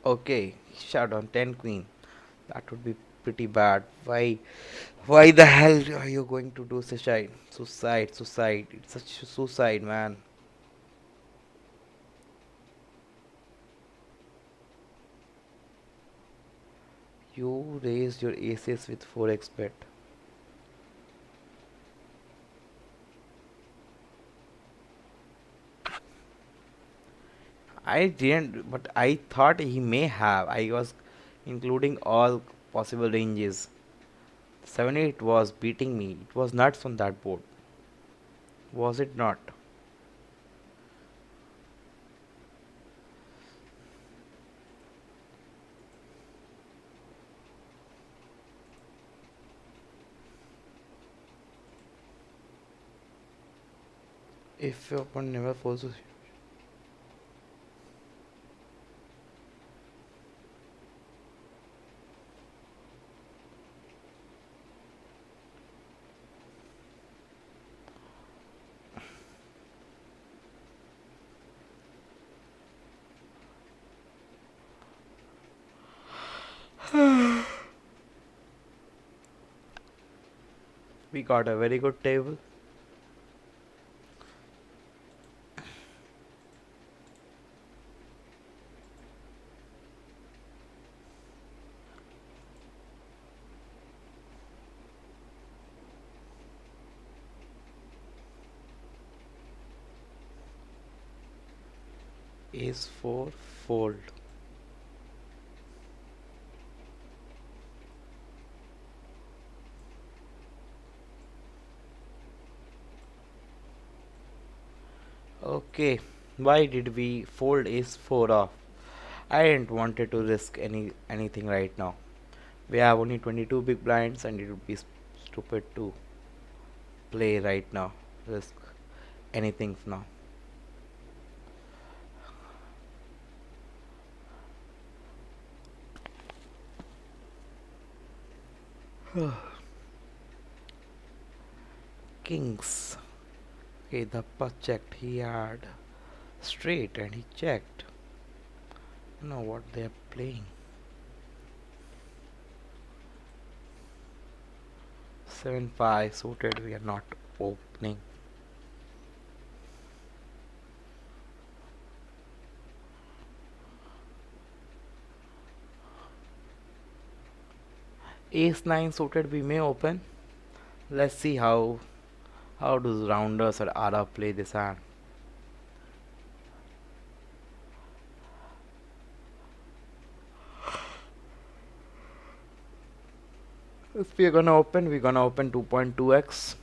Okay, shut on 10 queen. That would be pretty bad. Why the hell are you going to do suicide? Suicide. It's such suicide, man. You raised your aces with 4x bet. I didn't, but I thought he may have. I was including all possible ranges. 7-8 was beating me. It was nuts on that board. Was it not? If your opponent never forces you. We got a very good table. Ace 4 fold. Okay, why did we fold ace 4 off? I didn't wanted to risk anything right now. We have only 22 big blinds and it would be stupid to play right now. Risk anything now. Kings. Okay, the putt checked. He had straight and he checked. I don't know what they are playing. 7-5 suited. We are not opening. Ace 9 suited. We may open. Let's see how does rounders or Ara play this hand. If we're gonna open 2.2x.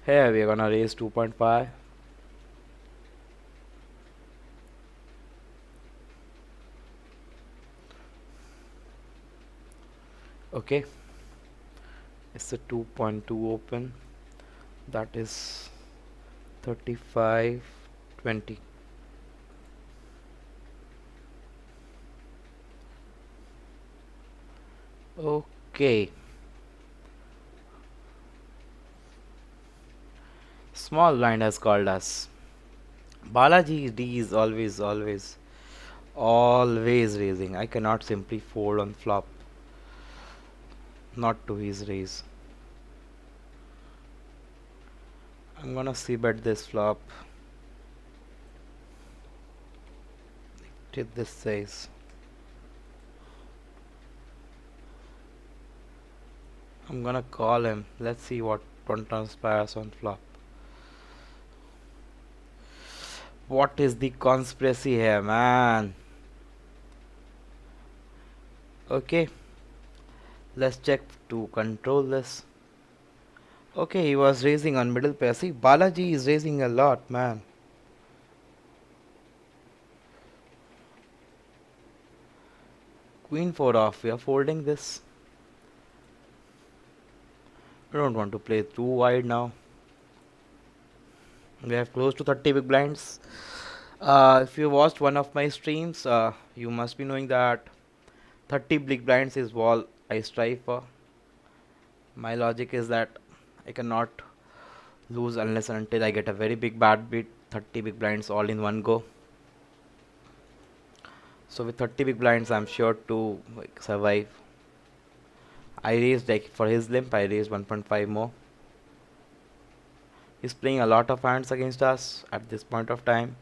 Here we're gonna raise 2.5. Okay, it's a 2.2 open. That is 35.20. Okay. Small blind has called us. Balaji D is always raising. I cannot simply fold on flop. Not to his raise. I'm gonna see bet this flop. Did this says. I'm gonna call him. Let's see what one transpires on flop. What is the conspiracy here, man? Okay, let's check to control this. Okay, he was raising on middle pair. See, Balaji is raising a lot, man. Queen 4 off. We are folding this. I don't want to play too wide now. We have close to 30 big blinds. If you watched one of my streams, you must be knowing that 30 big blinds is all I strive for. My logic is that I cannot lose unless and until I get a very big bad beat. 30 big blinds all in one go. So with 30 big blinds, I'm sure to survive. I raised for his limp. I raised 1.5 more. He's playing a lot of hands against us at this point of time,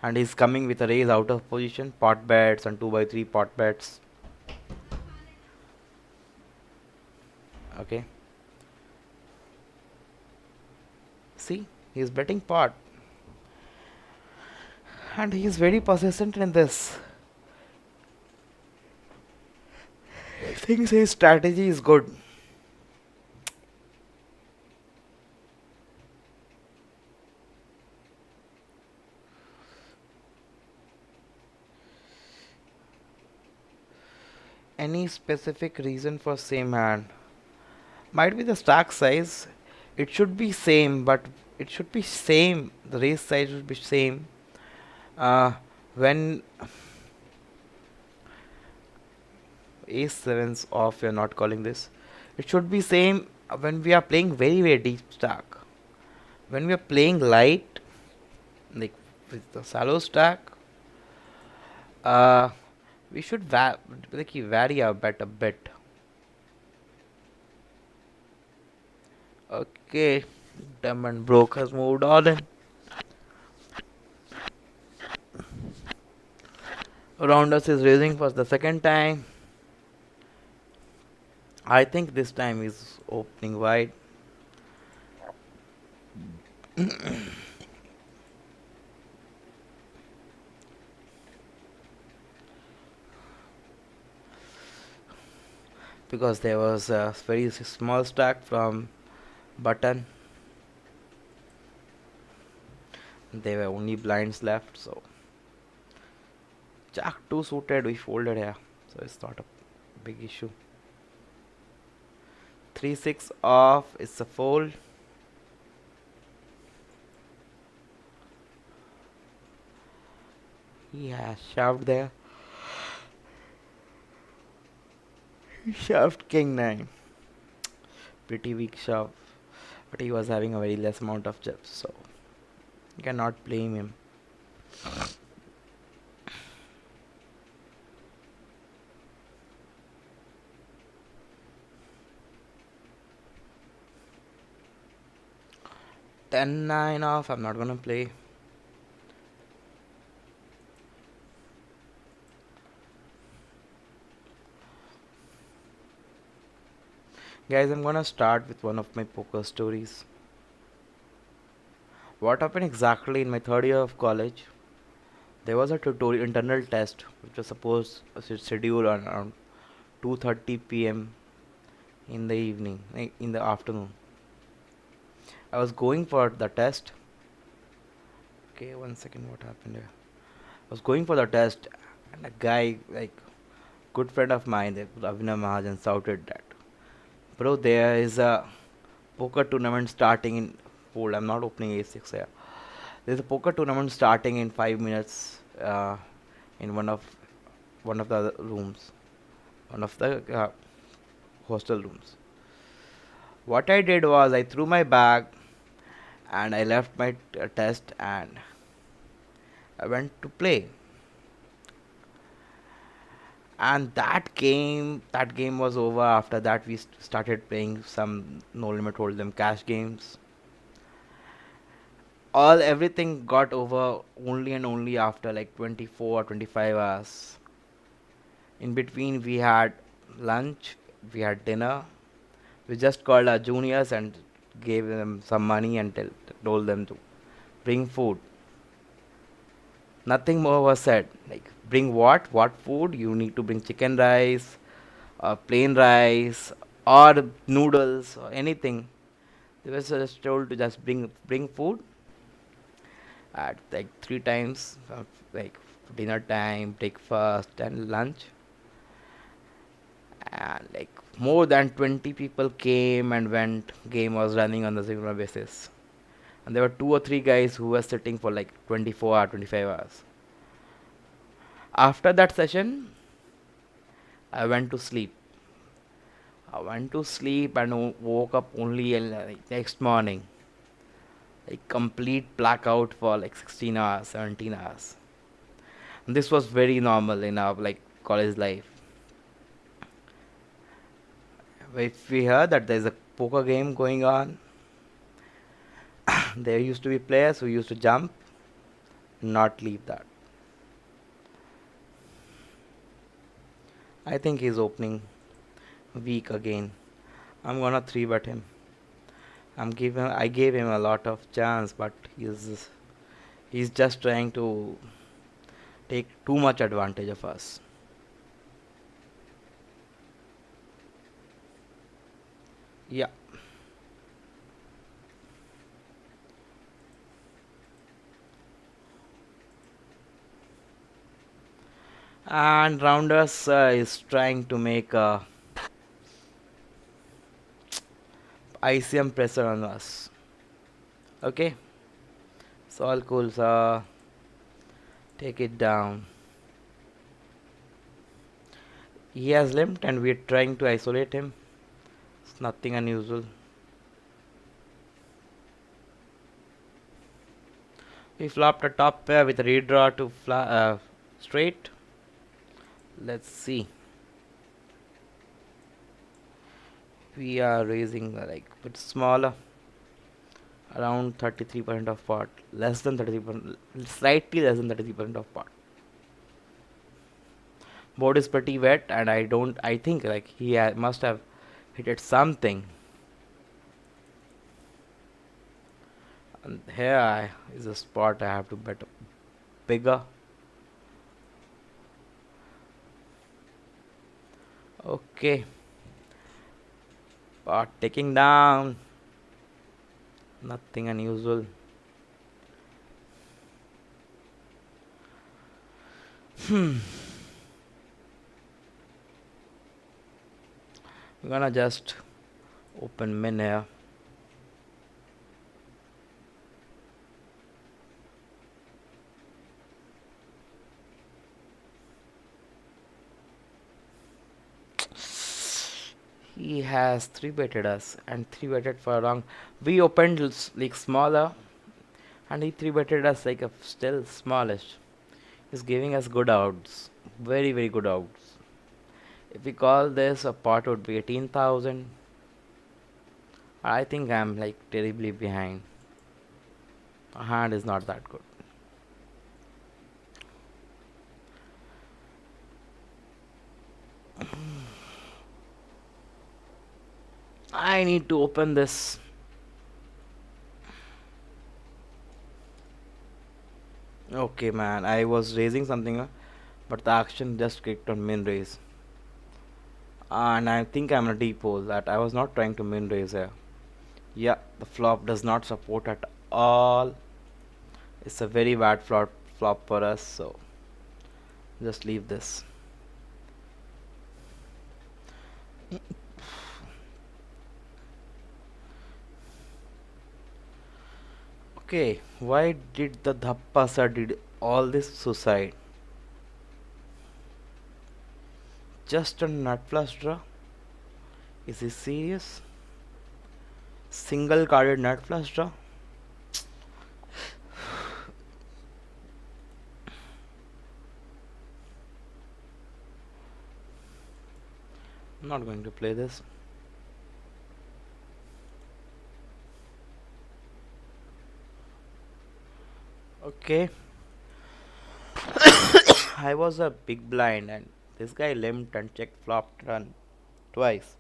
and he's coming with a raise out of position, pot bets and 2x3 pot bets. Okay. See, he's betting pot, and he is very persistent in this. He thinks his strategy is good. Any specific reason for same hand? Might be the stack size. It should be same, but it should be same. The raise size should be same. When ace sevens off, we are not calling this. It should be same when we are playing very deep stack. When we are playing light, like with the shallow stack, we should vary our bet a bit. Okay, diamond broke has moved on in. Rounders is raising for the second time. I think this time he's opening wide. Because there was a very small stack from button. There were only blinds left, so Jack 2 suited, we folded here, so it's not a big issue. 3-6 off, it's a fold. He has shoved there. He shoved king 9. Pretty weak shove, but he was having a very less amount of chips, so you cannot blame him. Ten 9 off, I'm not gonna play. Guys, I'm gonna start with one of my poker stories. What happened exactly in my third year of college? There was a tutorial internal test which was supposed to schedule on around 2:30 p.m. in the evening, in the afternoon. I was going for the test. Okay, 1 second, what happened here? I was going for the test, and a guy, like, good friend of mine, Avina Mahajan, shouted that, bro, there is a poker tournament starting in fold. I'm not opening A6 here. There's a poker tournament starting in 5 minutes in one of the other rooms, one of the hostel rooms. What I did was I threw my bag and I left my test and I went to play. And that game was over. After that, we started playing some no limit hold'em cash games. All everything got over only and only after like 24 or 25 hours. In between, we had lunch, we had dinner. We just called our juniors and gave them some money and told them to bring food. Nothing more was said. Like, bring what? What food? You need to bring chicken rice, or plain rice, or noodles, or anything. They were just told to just bring food at like three times, like dinner time, breakfast, and lunch. And like more than 20 people came and went. Game was running on the regular basis, and there were two or three guys who were sitting for like 24 or 25 hours. After that session, I went to sleep. I went to sleep and woke up only like next morning. Like complete blackout for like 16 hours, 17 hours. And this was very normal in our like college life. If we heard that there's a poker game going on, there used to be players who used to jump, not leave that. I think he's opening weak again. I'm gonna three bet him. I gave him a lot of chance, but he's just trying to take too much advantage of us. Yeah. And Rounders is trying to make a ICM pressure on us. Okay, it's all cool. So take it down. He has limped, and we're trying to isolate him. It's nothing unusual. We flopped a top pair with a redraw to straight. Let's see. We are raising like bit smaller, around 33% of pot, less than 33%, slightly less than 33% of pot. Board is pretty wet, and I think like he must have hit it something. And here is a spot I have to bet bigger. Okay. Pot taking down. Nothing unusual. We're gonna just open min here. He has 3-betted us and 3-betted for a long. We opened like smaller, and he 3-betted us like a still smallish. He's giving us good odds, very very good odds. If we call this a pot, would be 18,000. I think I'm like terribly behind. Our hand is not that good. I need to open this. Okay, man. I was raising something, but the action just clicked on min raise. And I think I'm a deep hole that I was not trying to min raise here. Yeah, the flop does not support at all. It's a very bad flop for us, so just leave this. Okay, why did the Dhappa sir did all this suicide? Just a nut flush draw? Is he serious? Single carded nut flush draw? I'm not going to play this. Okay. I was a big blind and this guy limped and checked flop turn twice.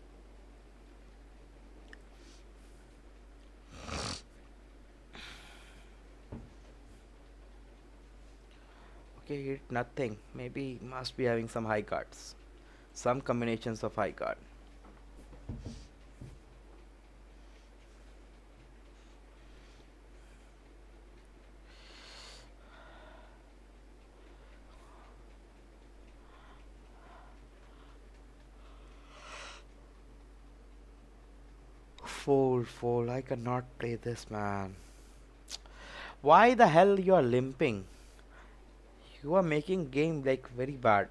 Okay, hit nothing. Maybe he must be having some high cards. Some combinations of high card. Fold. I cannot play this, man. Why the hell you are limping? You are making game like very bad.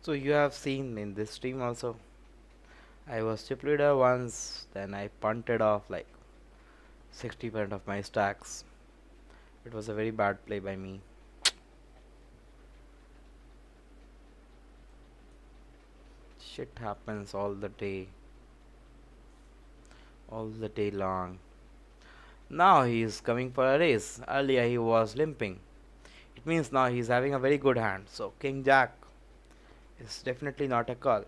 So you have seen in this stream also. I was chip leader once, then I punted off like 60% of my stacks. It was a very bad play by me. Shit happens all the day. All the day long. Now he is coming for a race. Earlier he was limping. It means now he is having a very good hand. So King Jack is definitely not a call.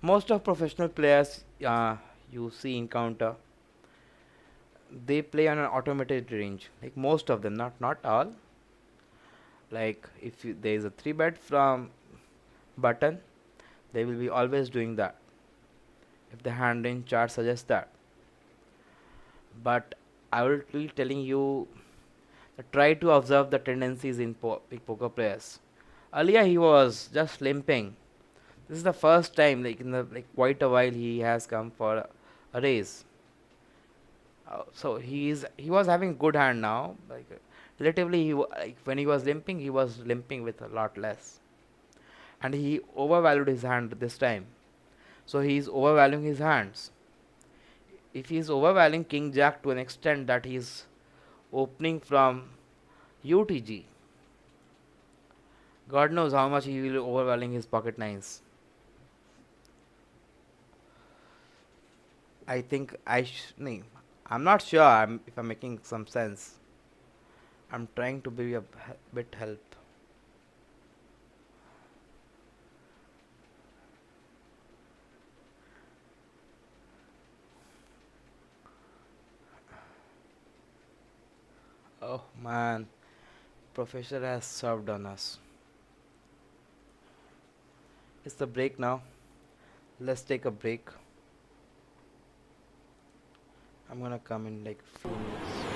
Most of professional players you see encounter, they play on an automated range. Like most of them, not all. Like if there is a 3-bet from button, they will be always doing that. If the hand range chart suggests that. But I will be telling you that try to observe the tendencies in big poker players. Earlier he was just limping. This is the first time, like in the quite a while, he has come for a race. So he was having good hand now. Like relatively, like when he was limping with a lot less, and he overvalued his hand this time. So he is overvaluing his hands. If he is overvaluing King Jack to an extent that he is opening from UTG, God knows how much he will overvaluing his pocket nines. I think no, I'm not sure if I'm making some sense. I'm trying to be a bit help. Oh man, Professor has served on us. It's the break now. Let's take a break. I'm gonna come in like few minutes.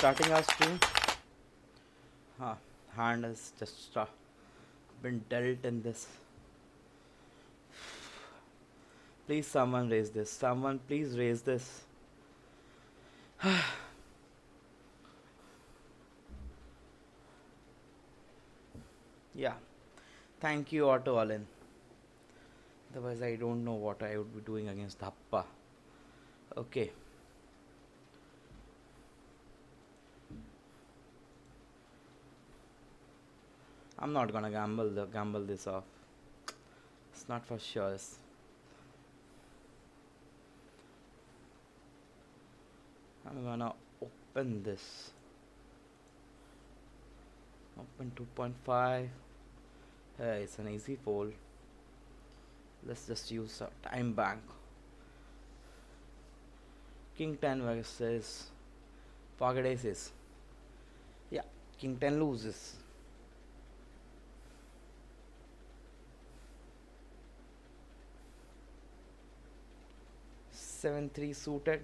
starting our stream. Hand has just been dealt in this. Please, someone raise this. Someone, please raise this. Yeah. Thank you, Otto Allen. Otherwise, I don't know what I would be doing against Dhappa. Okay. I'm not gonna gamble this off. It's not for sure. I'm gonna open this. Open 2.5. Hey, it's an easy fold. Let's just use a time bank. King 10 versus pocket aces. Yeah, King 10 loses. Seven three suited.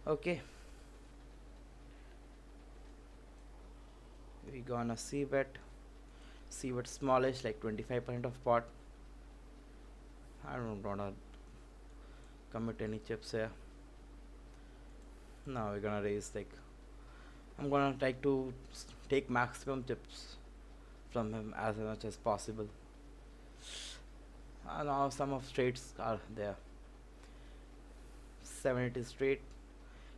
Okay. We gonna see bet smallish, like 25% of pot. I don't wanna commit any chips here. Now we're gonna raise, like, I'm gonna try to take maximum chips from him as much as possible. Now some of straights are there. 7 8 straight.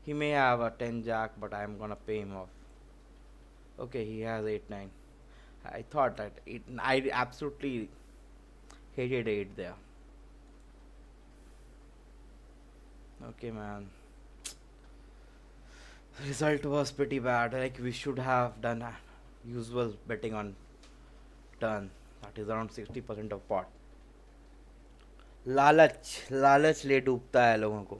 He may have a 10 jack, but I'm gonna pay him off. Okay, he has 8 9. I thought that I absolutely hated 8 there. Okay, man. The result was pretty bad. Like, we should have done usual betting on turn. That is around 60% of pot. लालच ले डूबता है लोगों को.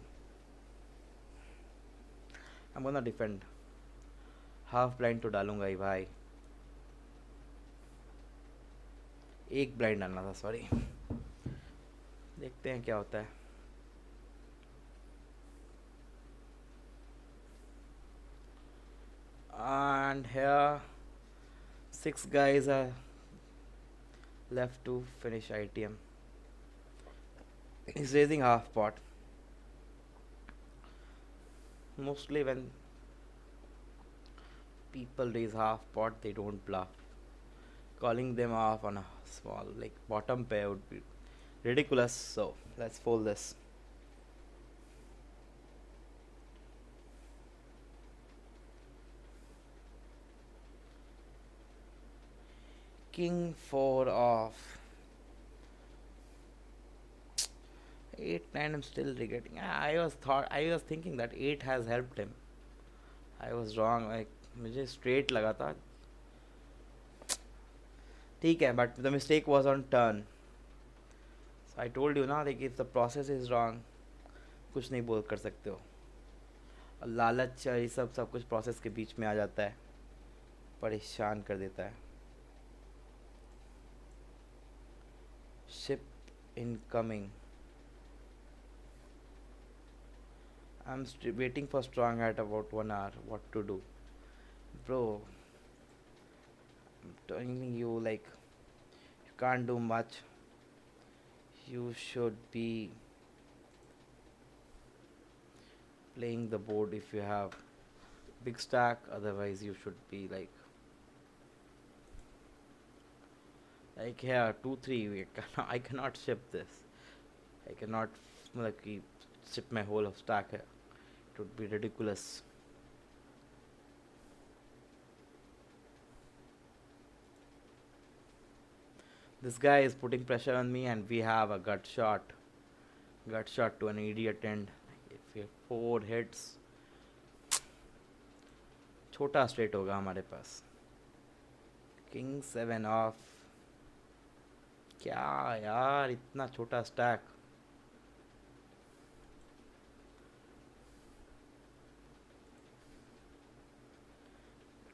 I'm gonna defend. Half blind तो डालूंगा ही भाई. एक ब्लाइंड डालना था, सॉरी. देखते हैं क्या होता है. And here 6 guys are left to finish ITM. He's raising half pot. Mostly when people raise half pot, they don't bluff. Calling them off on a small, like, bottom pair would be ridiculous. So let's fold this. King 4 off. 8 9. I'm still regretting. I was thinking that 8 has helped him. I was wrong. Like, मुझे straight लगा था. ठीक है, but the mistake was on turn. So I told you ना, like, if the process is wrong, कुछ नहीं बोल कर सकते हो. और लालच ये सब कुछ process के बीच में आ जाता है, परेशान कर देता है. Ship incoming. I'm waiting for strong at about 1 hour. What to do, bro? I'm telling you, like, you can't do much. You should be playing the board if you have big stack. Otherwise, you should be like here 2 3. I cannot ship this. I cannot like ship my whole of stack here. It would be ridiculous. This guy is putting pressure on me, and we have a gut shot to an idiot end. If we have 4 hits, छोटा straight होगा हमारे पास. King 7 off. क्या यार, इतना छोटा stack.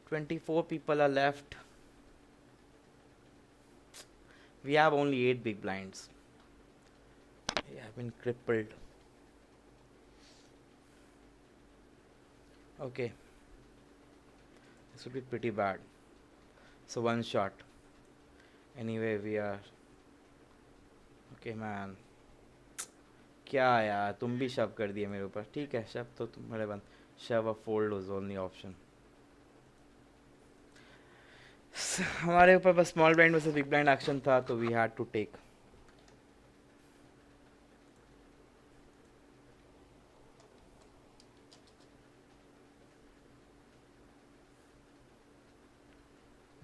$24 people are left. We have only 8 big blinds. We have been crippled. Okay. this would be pretty bad. So one shot. Anyway, we are okay, man. क्या यार, तुम भी शव कर दिए मेरे ऊपर. ठीक है, शव तो तुम्हारे बंद. शव और फोल्ड वाज ओनली ऑप्शन. हमारे ऊपर बस small blind versus big blind action था, तो we had to take.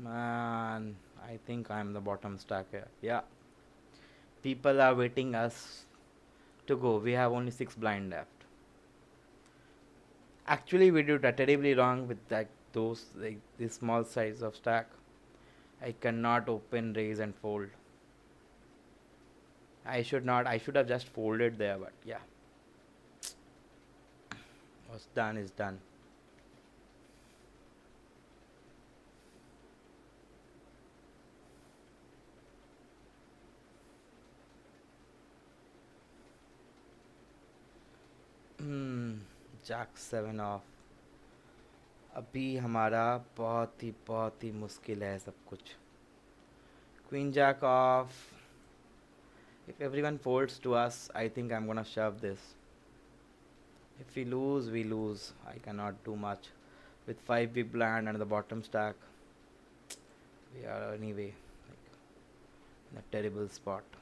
Man, I think I'm the bottom stack here. Yeah. People are waiting us to go. We have only 6 blind left. Actually, we did terribly wrong with that those like this small size of stack. I cannot open, raise and fold. I should not. I should have just folded there, but yeah. What's done is done. Jack 7 off. अभी हमारा बहुत ही मुश्किल है सब कुछ. Queen jack off. If everyone folds to us, I think I'm gonna shove this. If we lose, we lose. I cannot do much. With 5 big blind and the bottom stack, we are anyway like in a terrible spot.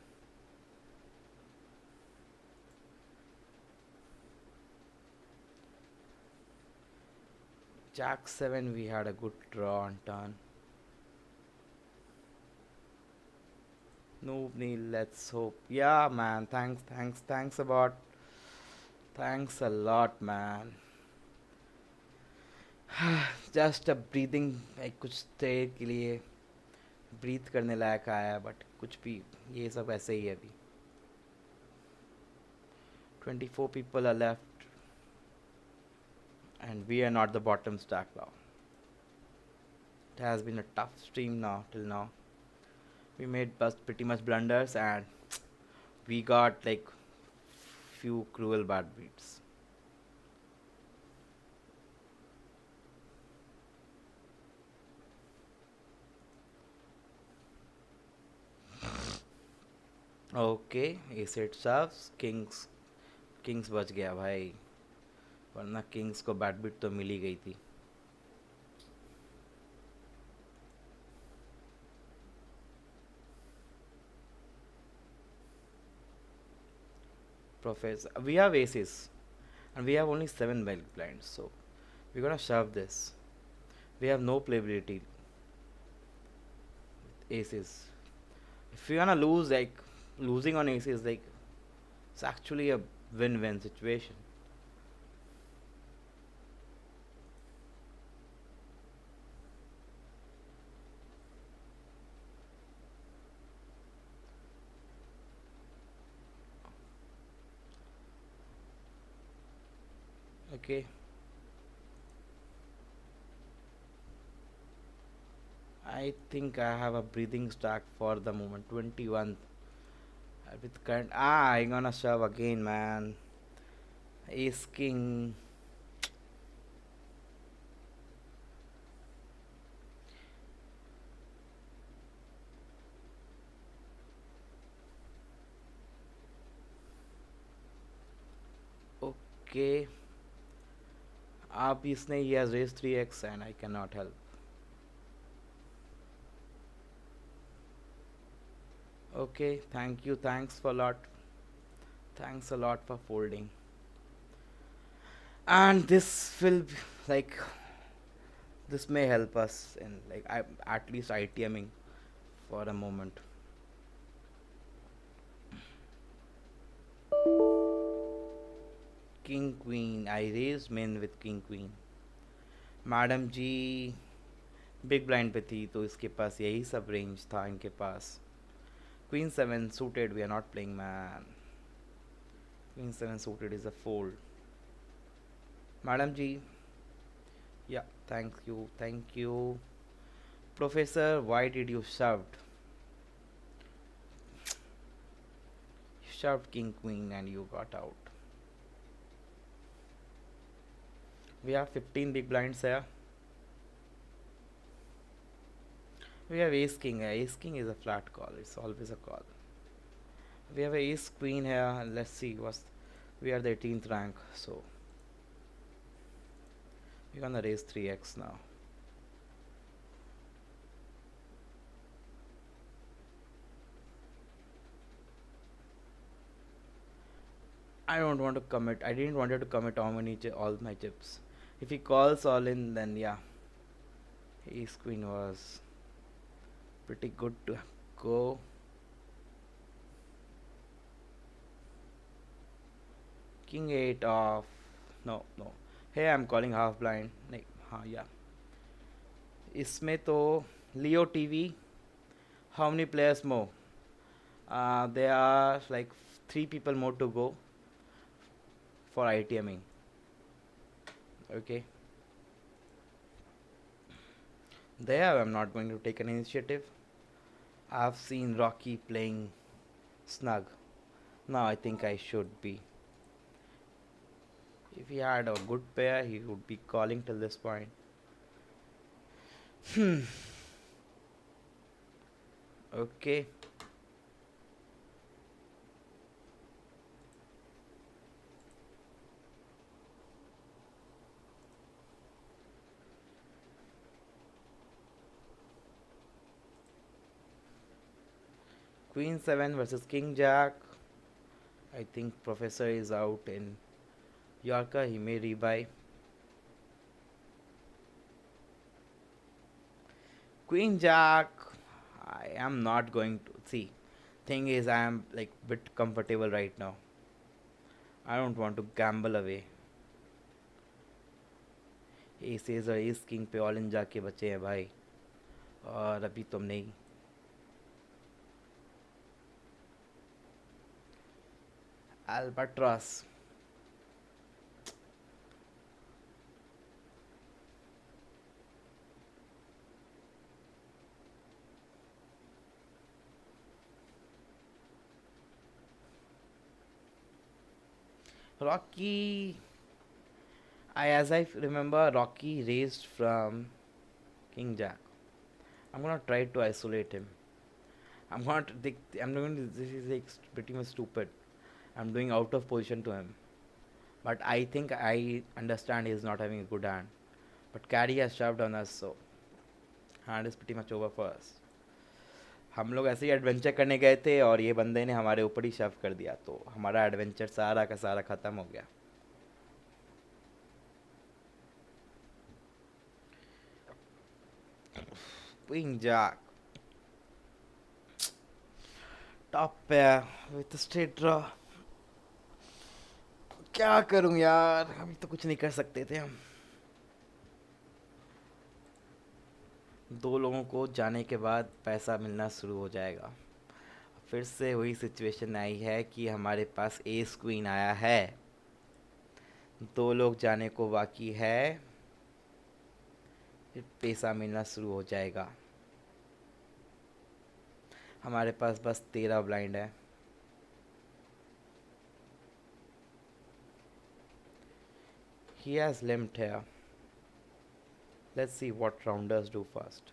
Jack 7, we had a good draw on turn. Noob Neil, let's hope. Yeah, man. Thanks a lot. Thanks a lot, man. Just a breathing, like कुछ देर के लिए breathe करने लायक आया, but कुछ भी ये सब ऐसे ही है अभी. 24 people are left. And we are not the bottom stack now. It has been a tough stream now till now. We made pretty much blunders and we got like few cruel bad beats. Okay, ace 8 serves. Kings बच गया भाई, वरना Kings को bad beat तो मिल ही गई थी. Professor, we have aces and we have only 7 big blinds, so we're gonna shove this. We have no playability with aces. If we're gonna lose, like losing on aces, like it's actually a win-win situation. Okay. I think I have a breathing stack for the moment. 21 with current. I'm gonna shove again, man. Ace king. Okay. Obviously he has raised 3x and I cannot help. Okay, thank you, thanks a lot for folding. And this will be, like this may help us in like at least ITMing for a moment. King queen. I raised men with king queen. Madam जी big blind पे थी तो इसके पास यही सब range था इनके पास. Queen 7 suited, we are not playing, man. Queen 7 suited is a fold. Madam Ji. Yeah, thank you. Professor, why did you shoved? You shoved king queen and you got out. We have 15 big blinds here. We have ace king. Ace king is a flat call. It's always a call. We have a ace queen here. Let's see. We are the 18th rank, so we're gonna raise 3x now. I don't want to commit. I didn't want to commit how many all my chips. If he calls all in, then yeah, ace queen was pretty good to go. King 8 off. No. Hey, I'm calling half blind. नहीं हाँ yeah. इसमें तो Leo TV. How many players more? There are like 3 people more to go for ITMing. Okay. There, I'm not going to take an initiative. I've seen Rocky playing snug. Now I think I should be. If he had a good pair, he would be calling till this point. Okay. Queen 7 versus King Jack. I think Professor is out in Yorker. He may rebuy. Queen Jack. I am not going to see. Thing is, I am like bit comfortable right now. I don't want to gamble away. Ace ace और ace king पे all in जाके बचे हैं भाई, और अभी तुम नहीं. Albatross. Rocky. As I remember, Rocky raised from King Jack. I'm gonna try to isolate him. I'm going to. This is like pretty much stupid. I'm doing out of position to him. But I think I understand he's not having a good hand. But carry has shoved on us, so hand is pretty much over for us. हम लोग ऐसे ही adventure करने गए थे और ये बंदे ने हमारे ऊपर ही शव कर दिया, तो हमारा एडवेंचर सारा का सारा ख़त्म हो गया. Queen Jack. Top pair with a straight draw. क्या करूं यार, अभी तो कुछ नहीं कर सकते थे हम. 2 लोगों को जाने के बाद पैसा मिलना शुरू हो जाएगा. फिर से वही सिचुएशन आई है कि हमारे पास एस क्वीन आया है, 2 लोग जाने को बाकी है, फिर पैसा मिलना शुरू हो जाएगा. हमारे पास बस 13 ब्लाइंड है. He has limped here. Let's see what rounders do first.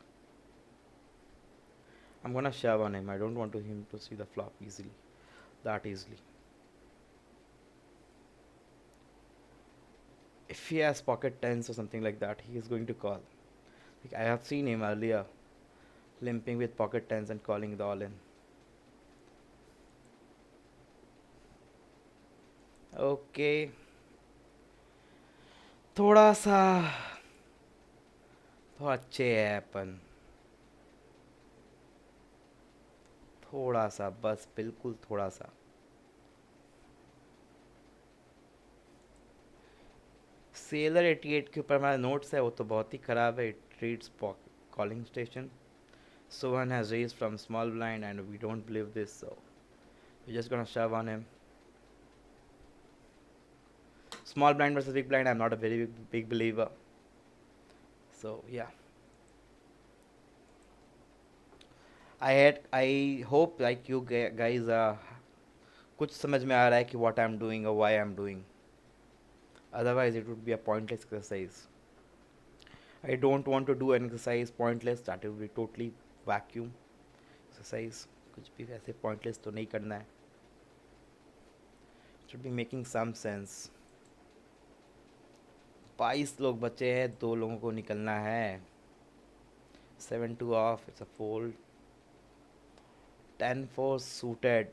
I'm gonna shove on him. I don't want him to see the flop that easily. If he has pocket tens or something like that, he is going to call. Like I have seen him earlier limping with pocket tens and calling the all in. Okay. थोड़ा सा तो अच्छे है अपन, थोड़ा सा, बस बिल्कुल थोड़ा सा. सेलर 88 के ऊपर हमारा नोट्स है, वो तो बहुत ही ख़राब है. It treats calling station. Sohan has raised from small blind and we don't believe this, so we're just gonna shove on him. Small blind versus big blind, I'm not a very big believer. So yeah, I hope like you guys कुछ समझ में आ रहा है कि what I'm doing or why I'm doing. Otherwise it would be a pointless exercise. I don't want to do an exercise pointless. That would be totally vacuum exercise, कुछ भी वैसे pointless तो नहीं करना है, should be making some sense. 22 लोग बचे हैं, 2 लोगों को निकलना है। 7-2 of, it's a fold. 10-4 suited,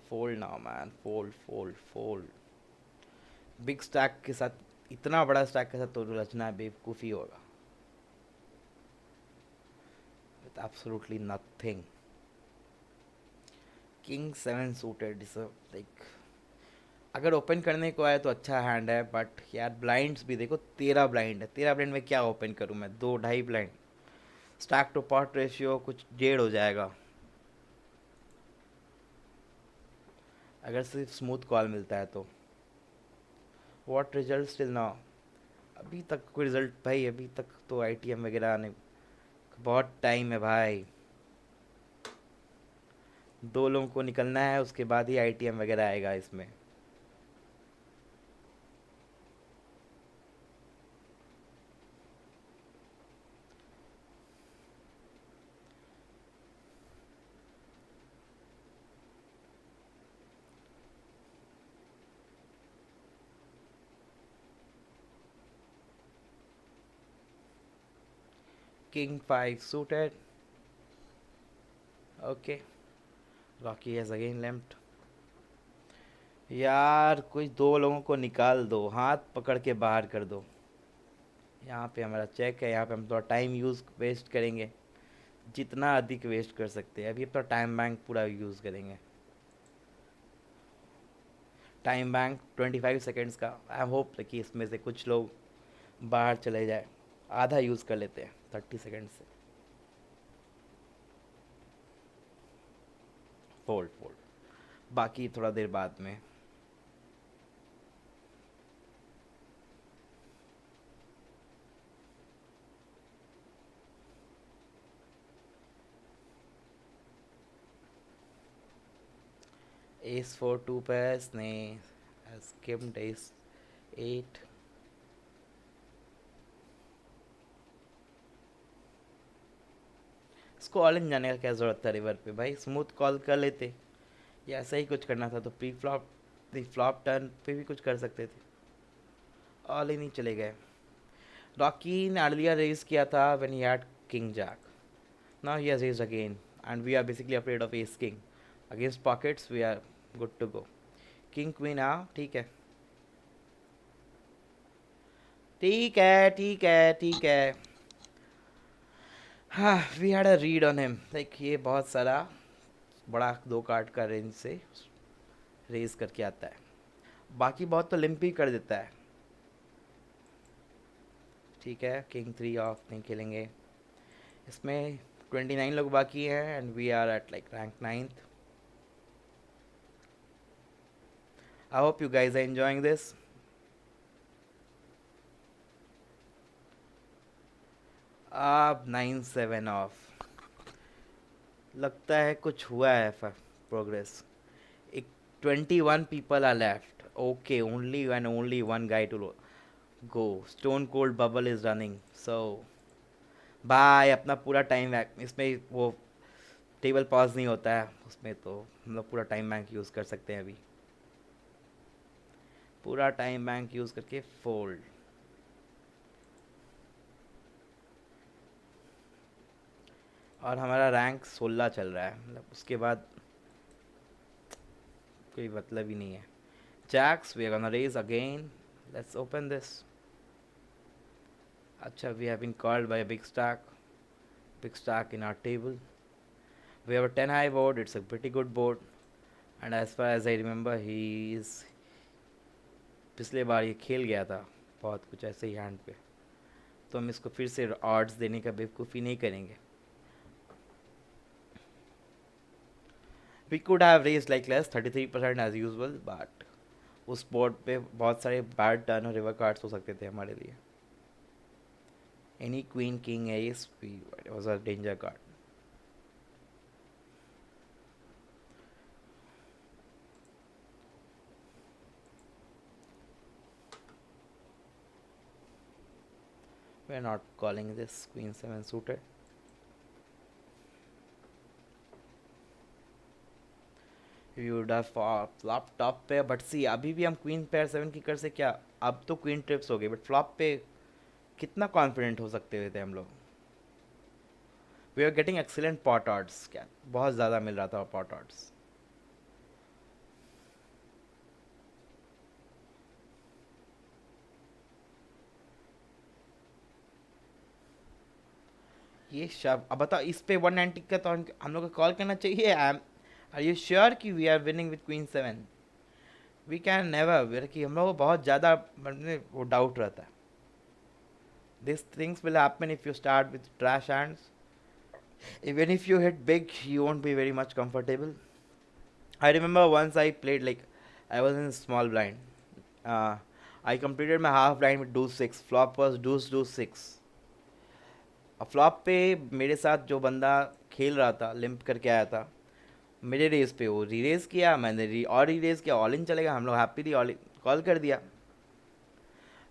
fold now man, fold fold fold. Big stack के साथ, इतना बड़ा स्टैक के साथ तो रचना बेवकूफ़ी होगा, with absolutely nothing. King 7 suited is like, अगर ओपन करने को आए तो अच्छा हैंड है, बट यार ब्लाइंड्स भी देखो, 13 ब्लाइंड है। 13 ब्लाइंड में क्या ओपन करूँ मैं, 2-2.5 blind. Stack to pot ratio कुछ 1.5 हो जाएगा अगर सिर्फ स्मूथ कॉल मिलता है तो। व्हाट रिजल्ट स्टिल नाउ, अभी तक कोई रिजल्ट भाई, अभी तक तो आईटीएम वगैरह आने बहुत टाइम है भाई। 2 लोगों को निकलना है, उसके बाद ही आईटीएम वगैरह आएगा इसमें। King 5 suited, okay. Rocky has again limped. यार कोई 2 लोगों को निकाल दो, हाथ पकड़ के बाहर कर दो। यहाँ पे हमारा चेक है, यहाँ पे हम थोड़ा टाइम यूज़ वेस्ट करेंगे, जितना अधिक वेस्ट कर सकते हैं। अभी अपना टाइम बैंक पूरा यूज़ करेंगे। टाइम बैंक 25 सेकेंड्स का। आई होप कि इसमें से कुछ लोग बाहर चले जाए, आधा यूज़ कर लेते हैं 30 सेकेंड से। फोल्ड फोल्ड, बाकी थोड़ा देर बाद में। Ace 4 2 pairs ने skimmed Ace 8। इसको ऑल इन जाने का क्या ज़रूरत था रिवर पे भाई, स्मूथ कॉल कर लेते, या ऐसा ही कुछ करना था तो प्री फ्लॉप फ्लॉप टर्न पे भी कुछ कर सकते थे। ऑल इन ही चले गए। रॉकी ने अर्लियर रेज किया था when he had king jack, now he has raised again and we are basically afraid of ace king. Against pockets we are good to go. King queen, हाँ ठीक है, ठीक है, ठीक है, ठीक है। हाँ, we had a read on him, like ये बहुत सारा बड़ा 2 कार्ड का रेंज से रेज करके आता है, बाकी बहुत तो लिम्प ही कर देता है। ठीक है, किंग 3 ऑफ नहीं खेलेंगे। इसमें 29 लोग बाकी हैं and we are at like rank 9th। I hope you guys are enjoying this. अब 9-7 ऑफ, लगता है कुछ हुआ है प्रोग्रेस। एक 21 people are left, okay, only and only one guy to go. Stone cold bubble is running, so भाई अपना पूरा टाइम इसमें वो टेबल पॉज नहीं होता है उसमें, तो हम लोग पूरा टाइम बैंक यूज़ कर सकते हैं अभी, पूरा टाइम बैंक यूज़ करके फोल्ड। और हमारा रैंक 16 चल रहा है, मतलब उसके बाद कोई मतलब ही नहीं है। Jacks, we are gonna raise again, let's open this. अच्छा, we have been called by big stack in our table. We have a 10 high board, it's a pretty good board, and as far as I remember he is, पिछले बार ये खेल गया था बहुत कुछ ऐसे ही hand पे, तो हम इसको फिर से ऑड्स देने का बेवकूफ़ी नहीं करेंगे। We could have raise like less 33% as usual, but उस बोर्ड पे बहुत सारे बैड टर्न और रिवर कार्ड्स हो सकते थे हमारे लिए। Any queen king ace was a danger card. We are not calling this queen 7 suited. You would have flop top पे, बट सी अभी भी हम क्वीन पेयर 7 की कर से क्या, अब तो क्वीन ट्रिप्स हो गई, बट फ्लॉप पे कितना कॉन्फिडेंट हो सकते हुए थे हम लोग. We are getting excellent pot odds, क्या बहुत ज़्यादा मिल रहा था पॉट ऑड्स. ये शब अब बताओ, इस पे 190 का तो हम लोग को कॉल करना चाहिए. आर यू श्योर कि we are winning with queen 7? We can never, कि हम लोग को बहुत ज़्यादा वो डाउट रहता है. This things will happen if you start with trash hands. Even if you hit big you won't be very much comfortable. I remember once I played, like I was in small blind. I completed my half blind with deuce 6. Flop was deuce 6. अब flop पे मेरे साथ जो बंदा खेल रहा था, limp करके आया था मेरे रेस पे, वो रीरेस किया, मैंने रीरेस किया, ऑल इन चलेगा, हम लोग हैप्पीली ऑल कॉल कर दिया.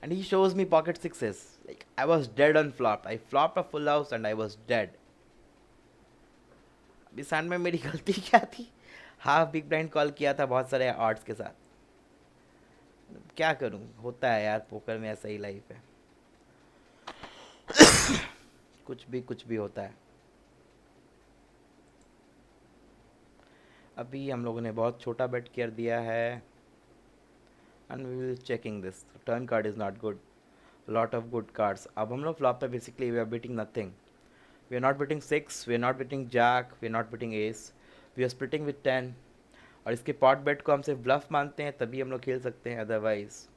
And he shows me pocket sixes. Like I was dead on flop. I flop a full house and I was dead. अभी सैंड में मेरी गलती क्या थी? हाफ बिग ब्लाइंड कॉल किया था बहुत सारे ऑड्स के साथ. क्या करूं, होता है यार, पोकर में ऐसा ही लाइफ है. कुछ भी होता है. अभी हम लोगों ने बहुत छोटा बेट कर दिया है. And we will checking this. Turn card is not good. Lot of good cards. अब हम लोग फ्लॉप पे basically we are beating nothing. We are not beating 6, we are not beating jack, we are not beating ace, we are splitting with 10. और इसके pot बेट को हम सिर्फ bulb मानते हैं तभी हम लोग खेल सकते हैं, otherwise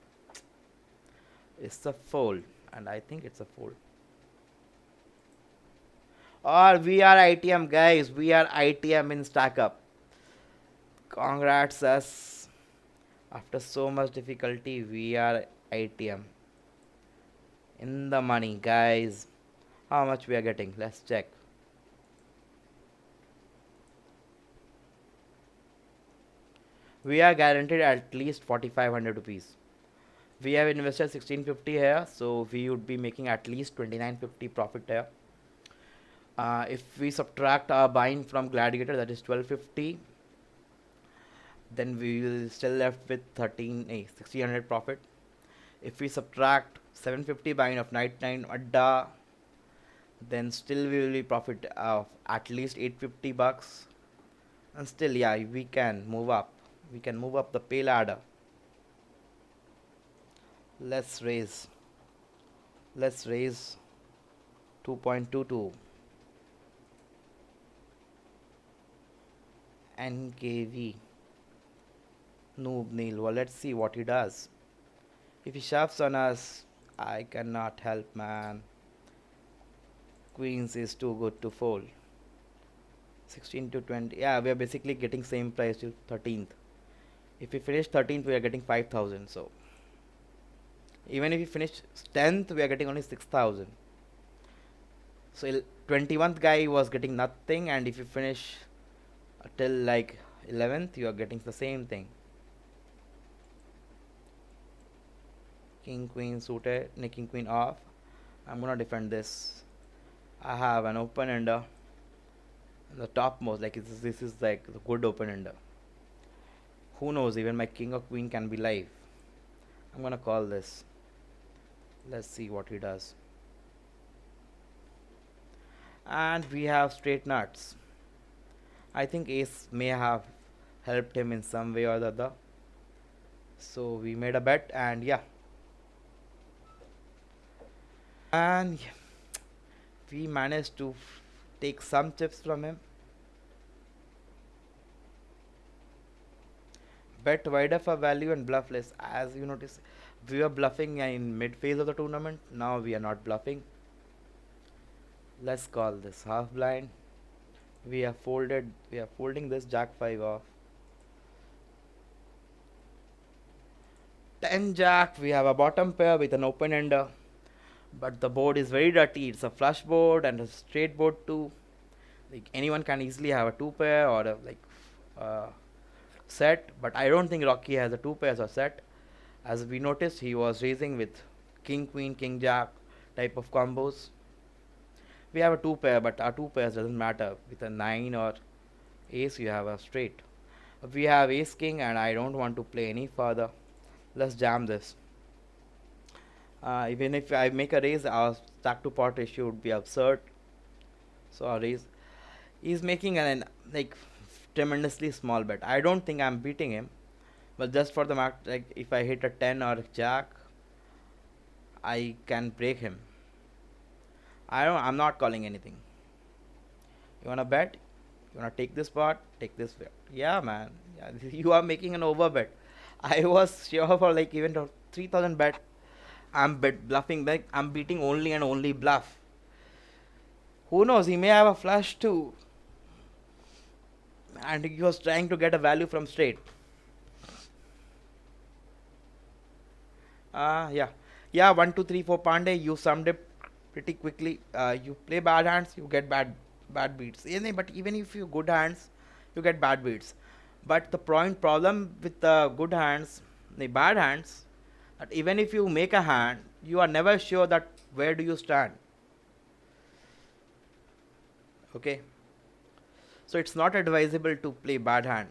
it's a fold. And I think it's a fold. और we are ITM guys, we are ITM in stack up. Congrats us. After so much difficulty, we are ITM. In the money, guys. How much we are getting? Let's check. We are guaranteed at least 4,500 rupees. We have invested 1650 here, so we would be making at least 2950 profit here. If we subtract our buying from Gladiator, that is 1250, then we will still left with 1600 profit. If we subtract 750 buying of Night 9 Adda, then still we will be profit of at least 850 bucks. And still, yeah, we can move up. We can move up the pay ladder. Let's raise 2.22. NKV Noob Neil. Well, let's see what he does. If he shoves on us, I cannot help, man. Queens is too good to fold. 16 to 20. Yeah, we are basically getting same price till 13th. If we finish 13th, we are getting 5,000. So even if we finish 10th, we are getting only 6,000. So 21th guy was getting nothing, and if you finish till like 11th, you are getting the same thing. King queen suited, king queen off. I'm gonna defend this. I have an open ender, the topmost, like this is like the good open ender. Who knows, even my king or queen can be live. I'm gonna call this. Let's see what he does. And we have straight nuts. I think ace may have helped him in some way or the other. So we made a bet, and yeah. And we managed to take some chips from him. Bet wider for value and bluff less. As you notice, we were bluffing in mid phase of the tournament. Now we are not bluffing. Let's call this half blind. We are folding this jack 5 off. 10 jack, we have a bottom pair with an open ender, but the board is very dirty. It's a flush board and a straight board too. Like anyone can easily have a 2 pair or a set, but I don't think Rocky has a 2 pairs or set. As we noticed, he was raising with king queen, king jack type of combos. We have a 2 pair, but our 2 pairs doesn't matter. With a 9 or ace, you have a straight. We have ace king and I don't want to play any further. Let's jam this. Even if I make a raise, our stack to pot ratio would be absurd. So our raise, he's making an like tremendously small bet. I don't think I'm beating him, but just for the mark, like if I hit a 10 or a jack, I can break him. I'm not calling anything. You wanna bet? You wanna take this pot? Take this bet. Yeah, man. Yeah, you are making an over bet. I was sure for like even 3,000 bet. I'm bet bluffing. Like I'm beating only and only bluff. Who knows? He may have a flush too, and he was trying to get a value from straight. Yeah, yeah. 1, 2, 3, 4 Pandey. You summed it pretty quickly. You play bad hands, you get bad beats. But even if you good hands, you get bad beats. But the problem with the good hands, the bad hands, that even if you make a hand, you are never sure that where do you stand. Okay, so it's not advisable to play bad hand.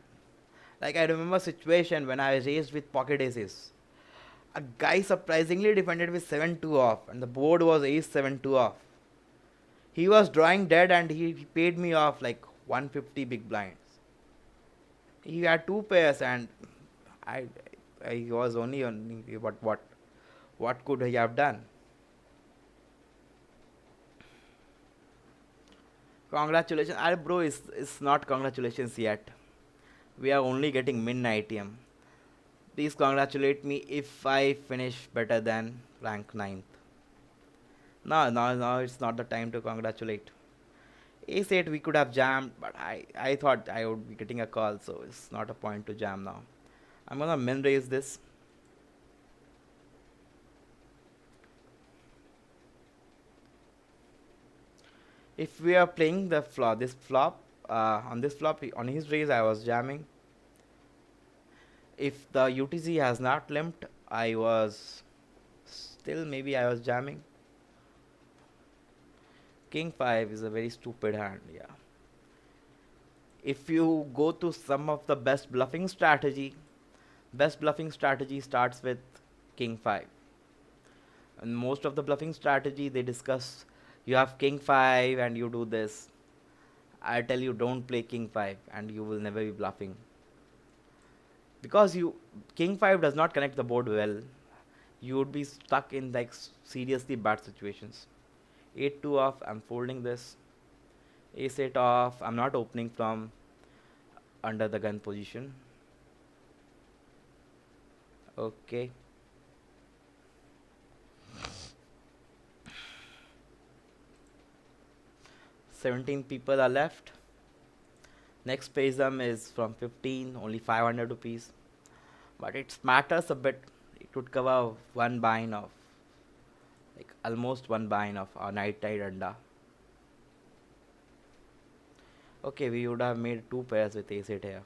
Like I remember a situation when I raised with pocket aces. A guy surprisingly defended with 7-2 off, and the board was ace 7-2 off. He was drawing dead, and he paid me off like 150 big blinds. He had two pairs, and I, I was only on what could he have done? Congratulations, bro. It's not congratulations yet. We are only getting min ITM. Please congratulate me if I finish better than rank 9th. No, it's not the time to congratulate. Ace 8 we could have jammed, but I thought I would be getting a call, so it's not a point to jam now. I'm gonna min raise this. If we are playing the flop, on this flop, on his raise I was jamming. If the UTC has not limped, I was jamming. King 5 is a very stupid hand, yeah. If you go to some of the best bluffing strategy starts with King 5. And most of the bluffing strategy they discuss, you have King 5 and you do this. I tell you, don't play King 5 and you will never be bluffing. Because King 5 does not connect the board well. You would be stuck in like seriously bad situations. 8-2 off, I'm folding this. Ace 8 off, I'm not opening from under the gun position. Okay. "17 people are left. Next prism is from 15, only 500 rupees. But it matters a bit. It would cover one bind of, like almost one bind of our night tide anda. Okay, we would have made two pairs with ace 8 here.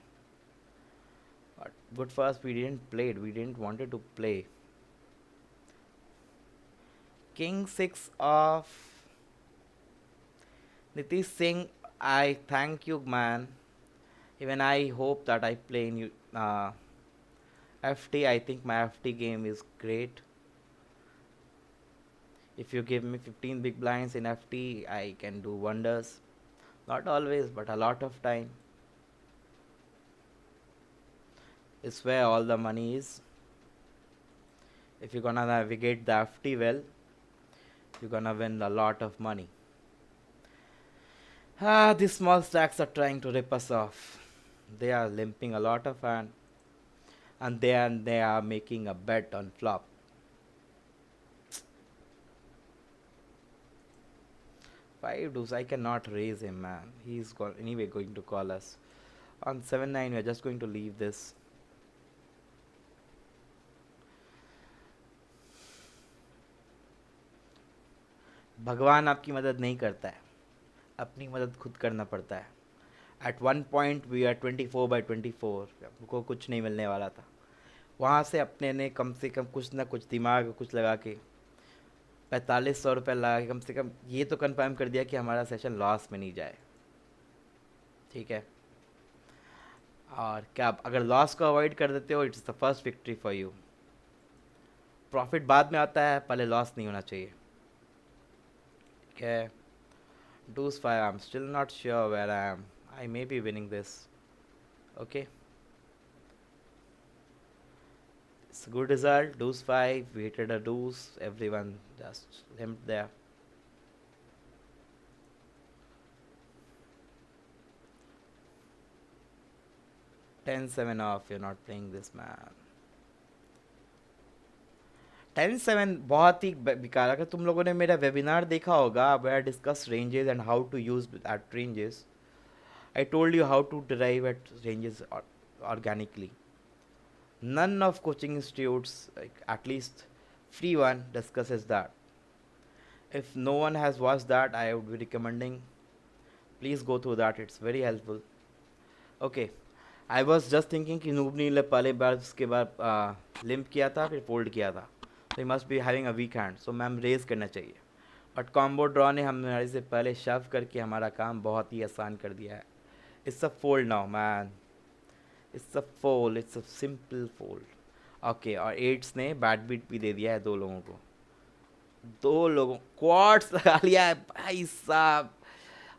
But good for us, we didn't play it. We didn't wanted to play. King 6 of Nitish Singh, I thank you, man. Even I hope that I play in FT. I think my FT game is great. If you give me 15 big blinds in FT, I can do wonders. Not always, but a lot of time. It's where all the money is. If you're gonna navigate the FT well, you're gonna win a lot of money. These small stacks are trying to rip us off. They are limping a lot of hand, and they are making a bet on flop. Five deuce, I cannot raise him, man. He's anyway going to call us. On 7-9, we are just going to leave this. भगवान आपकी मदद नहीं करता है, अपनी मदद खुद करना पड़ता है. At one point we are 24/24. हमको कुछ नहीं मिलने वाला था. वहाँ से अपने ने कम से कम कुछ ना कुछ दिमाग कुछ लगा के 4500 रुपये लगा के कम से कम ये तो कंफर्म कर दिया कि हमारा सेशन लॉस में नहीं जाए. ठीक है. और क्या अगर लॉस को अवॉइड कर देते हो, it's the first victory for you. Profit बाद में आता है, पहले लॉस नहीं होना चाहिए. Okay, deuce 5, I'm still not sure where I am. I may be winning this. Okay, it's a good result. Deuce 5, we hit a deuce, everyone just limped there. $10-7 off, you're not playing this, man. 10-7 बहुत ही बेकार. अगर तुम लोगों ने मेरा webinar देखा होगा, where I discuss ranges and how to use at ranges, I told you how to derive at ranges organically. None of coaching institutes, like at least free one, discusses that. If no one has watched that, I would be recommending, please go through that, it's very helpful. Okay, I was just thinking कि नूबनी ने पहले बार उसके बाद limp किया था, फिर fold किया था, तो he must be having a weak hand, so मैम रेज करना चाहिए. बट कॉम्बो ड्रॉ ने हमारे से पहले शव करके हमारा काम बहुत ही आसान कर दिया है. It's a fold now man, it's a fold, it's a simple fold. Okay, और एट्स ने बैट बीट भी दे दिया है दो लोगों को. दो लोगों क्वार्ट्स लगा लिया है भाई साहब.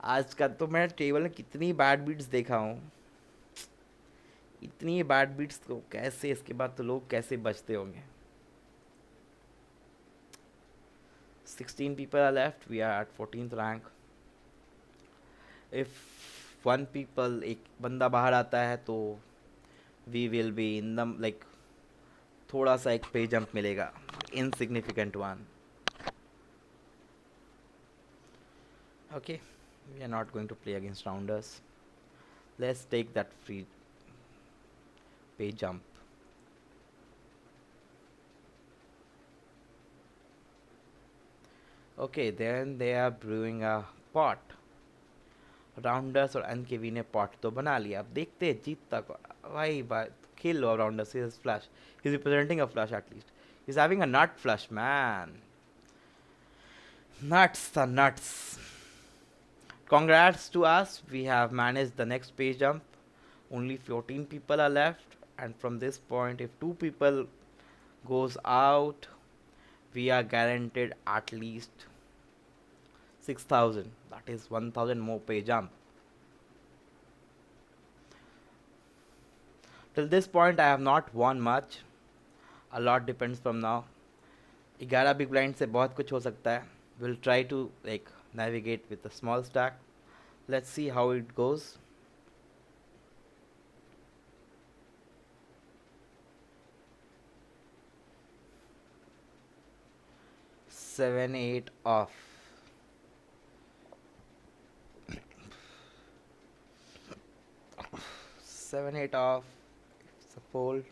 आज का तो मैं टेबल में कितनी बैट बीट्स देखा हूँ, इतनी बैट बीट्स को कैसे, इसके बाद तो लोग कैसे बचते होंगे. 16 people are left, we are at 14th rank. If one people, एक बंदा बाहर आता है तो we will be in the like थोड़ा सा एक पे जंप मिलेगा, insignificant one. Okay, we are not going to play against rounders. Let's take that free pay jump. Okay, then they are brewing a pot. Rounders और एनकेवी ने pot तो बना लिया. अब देखते हैं जीतता कौन. भाई भाई खेल लो rounders. He is flush, he is representing a flush at least. He is having a nut flush man. Nuts, the nuts. Congrats to us. We have managed the next page jump. Only 14 people are left, and from this point, if 2 people goes out, we are guaranteed at least 6,000. That is 1,000 more pay jump. Till this point, I have not won much. A lot depends from now. 11 big blind से बहुत कुछ हो सकता है. We'll try to like navigate with a small stack. Let's see how it goes. Seven, 8 off. Seven, 8 off. It's a fold.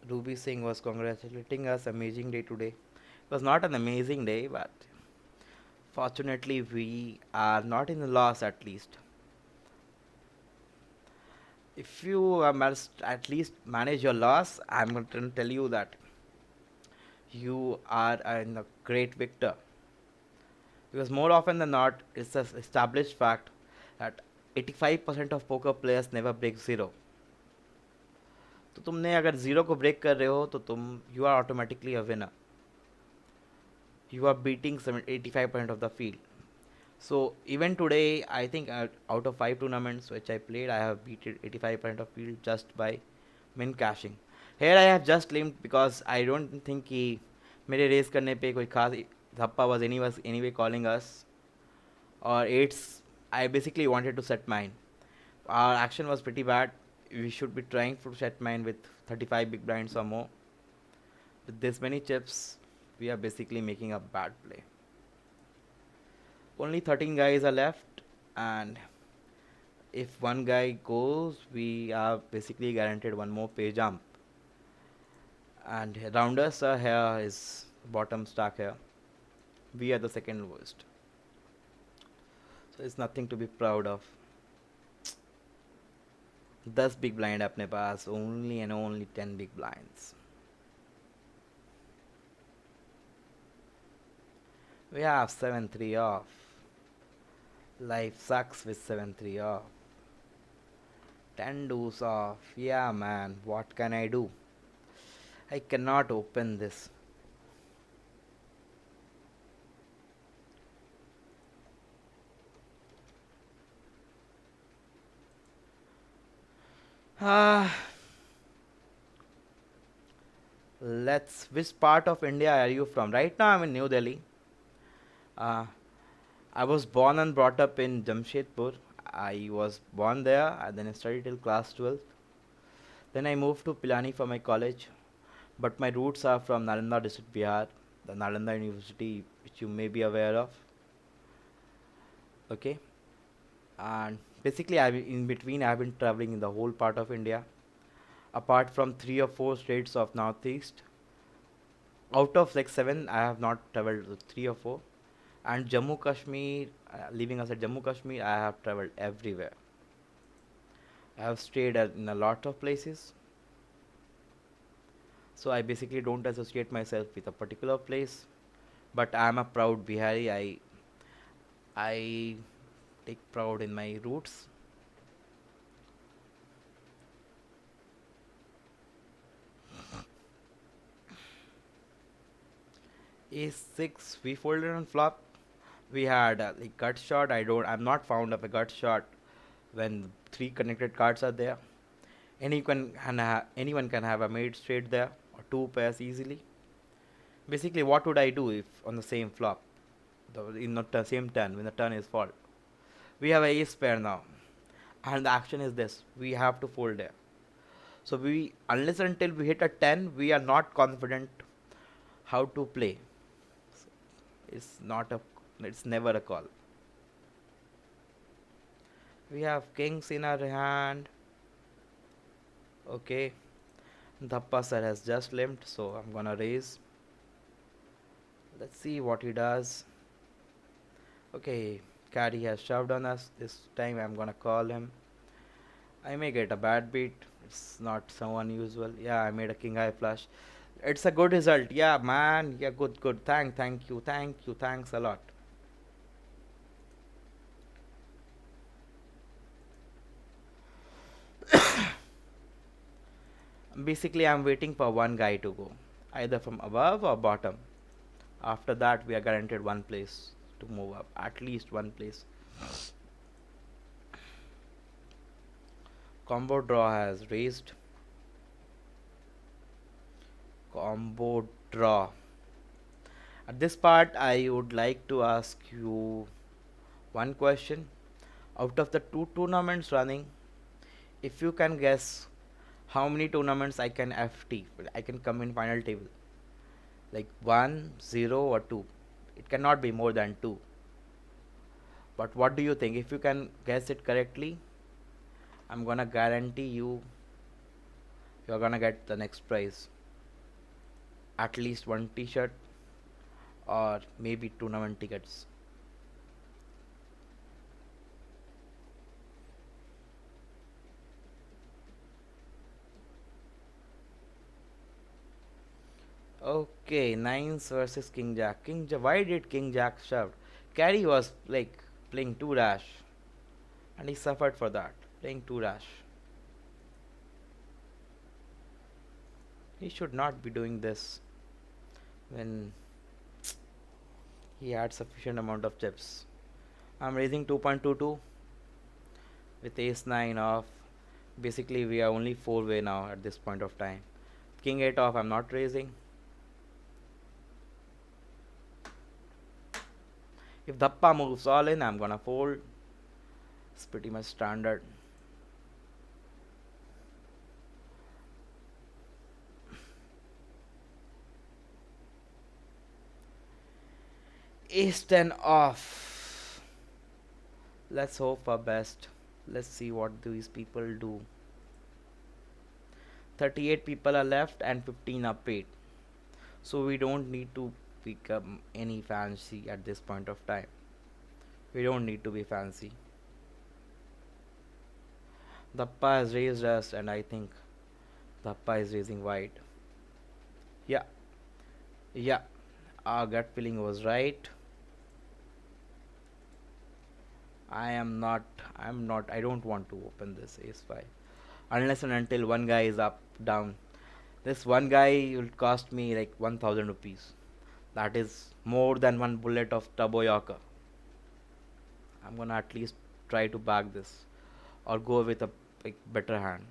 Ruby Singh was congratulating us. Amazing day today. It was not an amazing day, but fortunately we are not in a loss at least. If you must at least manage your loss, I'm going to tell you that you are a great victor. Because more often than not, it's an established fact that 85% of poker players never break zero. तो तुमने अगर zero को break कर रहे हो तो तुम you are automatically a winner. You are beating 85% of the field. So even today, I think out of 5 tournaments which I played, I have beaten 85% of field just by min cashing. Here I have just limped because I don't think कि मेरे race करने पे कोई खास धप्पा was anyway calling us. Or eights, I basically wanted to set mine. Our action was pretty bad. We should be trying to set mine with 35 big blinds or more. With this many chips, we are basically making a bad play. Only 13 guys are left, and if one guy goes, we are basically guaranteed one more pay jump. And rounders are here, is bottom stack here. We are the second worst. So it's nothing to be proud of. 10 big blind अपने पास, only and only 10 big blinds. We have 7-3 off. Life sucks with 7-3 off. 10 dues off. Yeah, man, what can I do? I cannot open this. Ah, let's. Which part of India are you from? Right now, I'm in New Delhi. Uh, I was born and brought up in Jamshedpur. I was born there and then I studied till class 12. Then I moved to Pilani for my college. But my roots are from Nalanda district, Bihar, the Nalanda University, which you may be aware of. Okay, and basically, in between, I've been traveling in the whole part of India, apart from 3 or 4 states of Northeast. Out of like seven, I have not traveled to 3 or 4. And Jammu Kashmir, leaving aside Jammu Kashmir, I have traveled everywhere. I have stayed in a lot of places. So I basically don't associate myself with a particular place, but I am a proud Bihari. I take proud in my roots. A6 we folded on flop. We had like gut shot. I'm not fond of a gut shot when three connected cards are there. Anyone can have a made straight there or two pairs easily. Basically, what would I do if on the same flop, in the same turn when the turn is fault? We have a ace pair now, and the action is this: we have to fold there. So unless until we hit a 10, we are not confident how to play. It's not a, it's never a call. We have kings in our hand. Okay, Dhappa sir has just limped, so I'm gonna raise. Let's see what he does. Okay, Caddy has shoved on us. This time I'm gonna call him. I may get a bad beat. It's not so unusual. Yeah, I made a king high flush. It's a good result. Yeah, man. Yeah, good. Thank you. Thanks a lot. Basically, I'm waiting for one guy to go, either from above or bottom. After that, we are guaranteed one place to move up, at least one place. Combo draw has raised. Combo draw. At this part, I would like to ask you one question. Out of the two tournaments running, if you can guess how many tournaments I can FT, I can come in final table, like 1, 0, or 2. It cannot be more than 2. But what do you think? If you can guess it correctly, I'm gonna guarantee you're gonna get the next prize. At least one t-shirt or maybe tournament tickets. Okay, nines versus King Jack. Why did King Jack shove? Carry was like playing too rash, and he suffered for that. Playing too rash. He should not be doing this when he had sufficient amount of chips. I'm raising 2.22 with ace 9 off. Basically, we are only 4-way now at this point of time. King 8 off, I'm not raising. If Dhappa moves all in, I'm gonna fold. It's pretty much standard. Ace 10 off. Let's hope for best. Let's see what these people do. 38 people are left and 15 are paid. So we don't need to become any fancy at this point of time. We don't need to be fancy. Dhappa has raised us, and I think Dhappa is raising white. Yeah. Our gut feeling was right. I don't want to open this ace 5 unless and until one guy is up down. This one guy will cost me like 1000 rupees. That is more than one bullet of turbo yorker. I'm gonna at least try to bag this or go with a like better hand.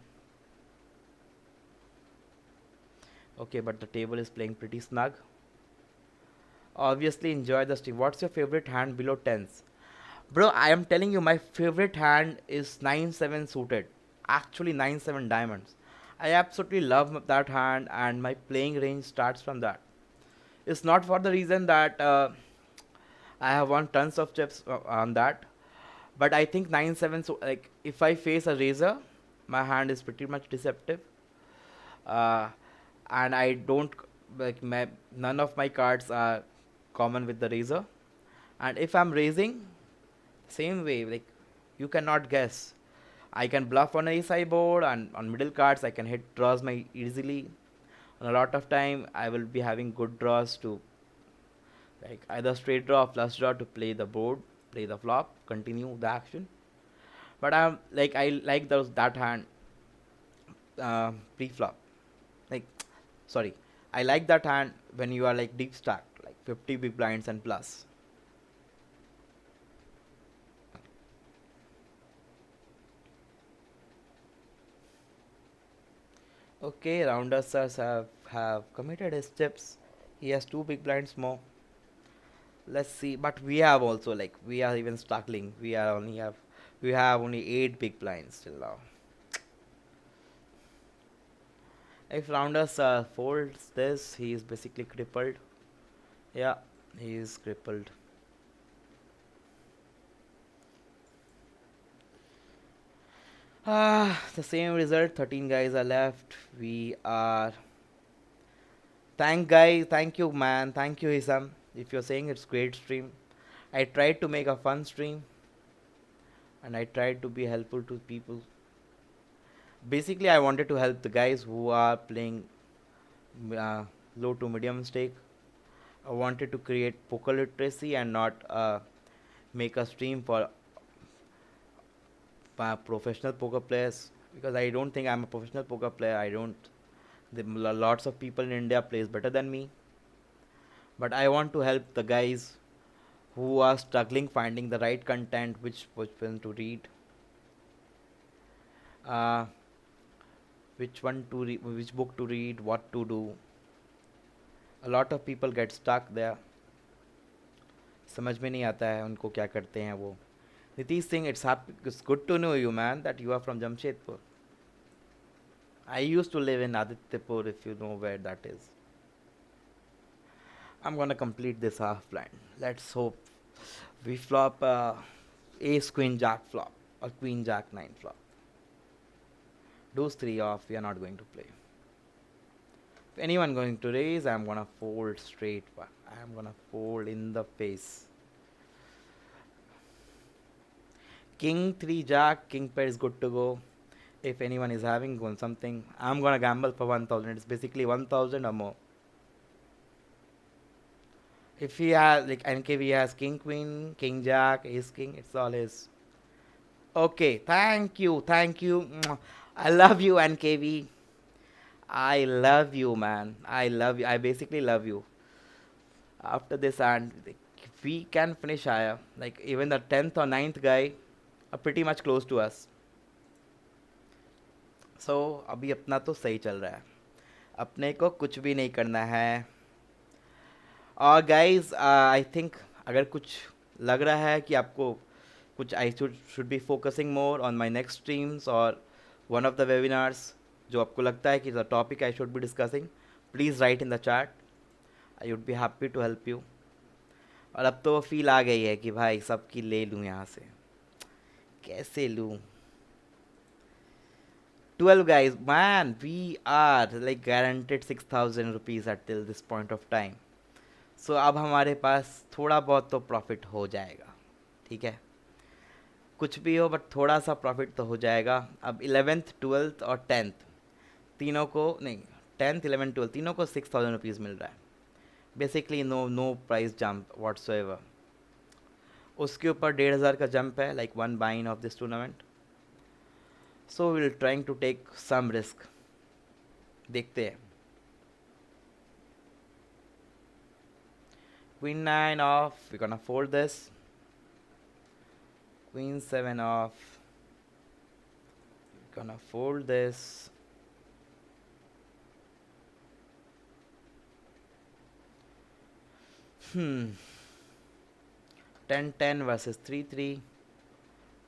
Okay, but the table is playing pretty snug. Obviously enjoy the stream. What's your favorite hand below tens? Bro, I am telling you, my favorite hand is 9-7 suited. Actually, 9-7 diamonds. I absolutely love that hand, and my playing range starts from that. It's not for the reason that I have won tons of chips on that, but I think 9-7. So, like, if I face a razor, my hand is pretty much deceptive, uh, and I don't none of my cards are common with the razor. And if I'm raising, same way, like you cannot guess. I can bluff on a ace high board, and on middle cards I can hit draws my easily. And a lot of time I will be having good draws to like either straight draw or flush draw to play the board, play the flop, continue the action. But I like those that hand pre-flop. Like sorry, I like that hand when you are like deep stacked, like 50 big blinds and plus. Okay, Rounders have committed his chips. He has two big blinds more. Let's see, but we have also like we are even struggling. We have only 8 big blinds till now. If Rounders folds this, he is basically crippled. Yeah, he is crippled. The same result. 13 guys are left. We are. Thank you, man. Thank you, Hisam. If you're saying it's great stream, I tried to make a fun stream, and I tried to be helpful to people. Basically, I wanted to help the guys who are playing uh, low to medium stake. I wanted to create poker literacy and not make a stream for professional poker players, because I don't think I'm a professional poker player. I don't. Lots of people in India plays better than me, but I want to help the guys who are struggling finding the right content, which film to read, uh, which book to read, what to do. A lot of people get stuck there. समझ में नहीं आता है उनको क्या करते हैं वो. Nitish Singh, it's good to know you, man, that you are from Jamshedpur. I used to live in Adityapur, if you know where that is. I'm gonna complete this half blind. Let's hope we flop ace queen jack flop or queen jack 9 flop. Those 3 off, we are not going to play. If anyone going to raise, I'm gonna fold straight one. I'm gonna fold in the face. King 3 jack, king pair is good to go. If anyone is having something, I'm gonna gamble for 1000. It's basically 1000 or more. If he has like NKV has king queen, king jack, ace king, it's all his. Okay, thank you. I love you, NKV. I love you, man. I love you. I basically love you. After this, and if we can finish higher, like even the 10th or 9th guy are pretty much close to us. So अभी अपना तो सही चल रहा है, अपने को कुछ भी नहीं करना है. और गाइज आई थिंक अगर कुछ लग रहा है कि आपको कुछ I should be focusing more on my next streams और वन ऑफ द वेबिनार्स, जो आपको लगता है कि the topic I should be discussing, please write in the chat. I would be happy to help you. और अब तो वो फील आ गई है कि भाई सबकी ले लूँ यहाँ से. कैसे लूँ? 12 guys, man, we are like guaranteed 6,000 rupees at till this point of time. So अब हमारे पास थोड़ा बहुत तो प्रॉफिट हो जाएगा, ठीक है. कुछ भी हो बट थोड़ा सा प्रॉफिट तो हो जाएगा. अब 11th 12th और 10th तीनों को नहीं, 10th 11th 12th तीनों को 6,000 रुपीज़ मिल रहा है. Basically no price jump whatsoever. उसके ऊपर 1,500 का जंप है, like one buy in of this tournament. So will trying to take some risk. देखते हैं. Queen 9 off, we're gonna fold this. Queen 7 off, we're gonna fold this. Hmm. 10-10 versus 3-3.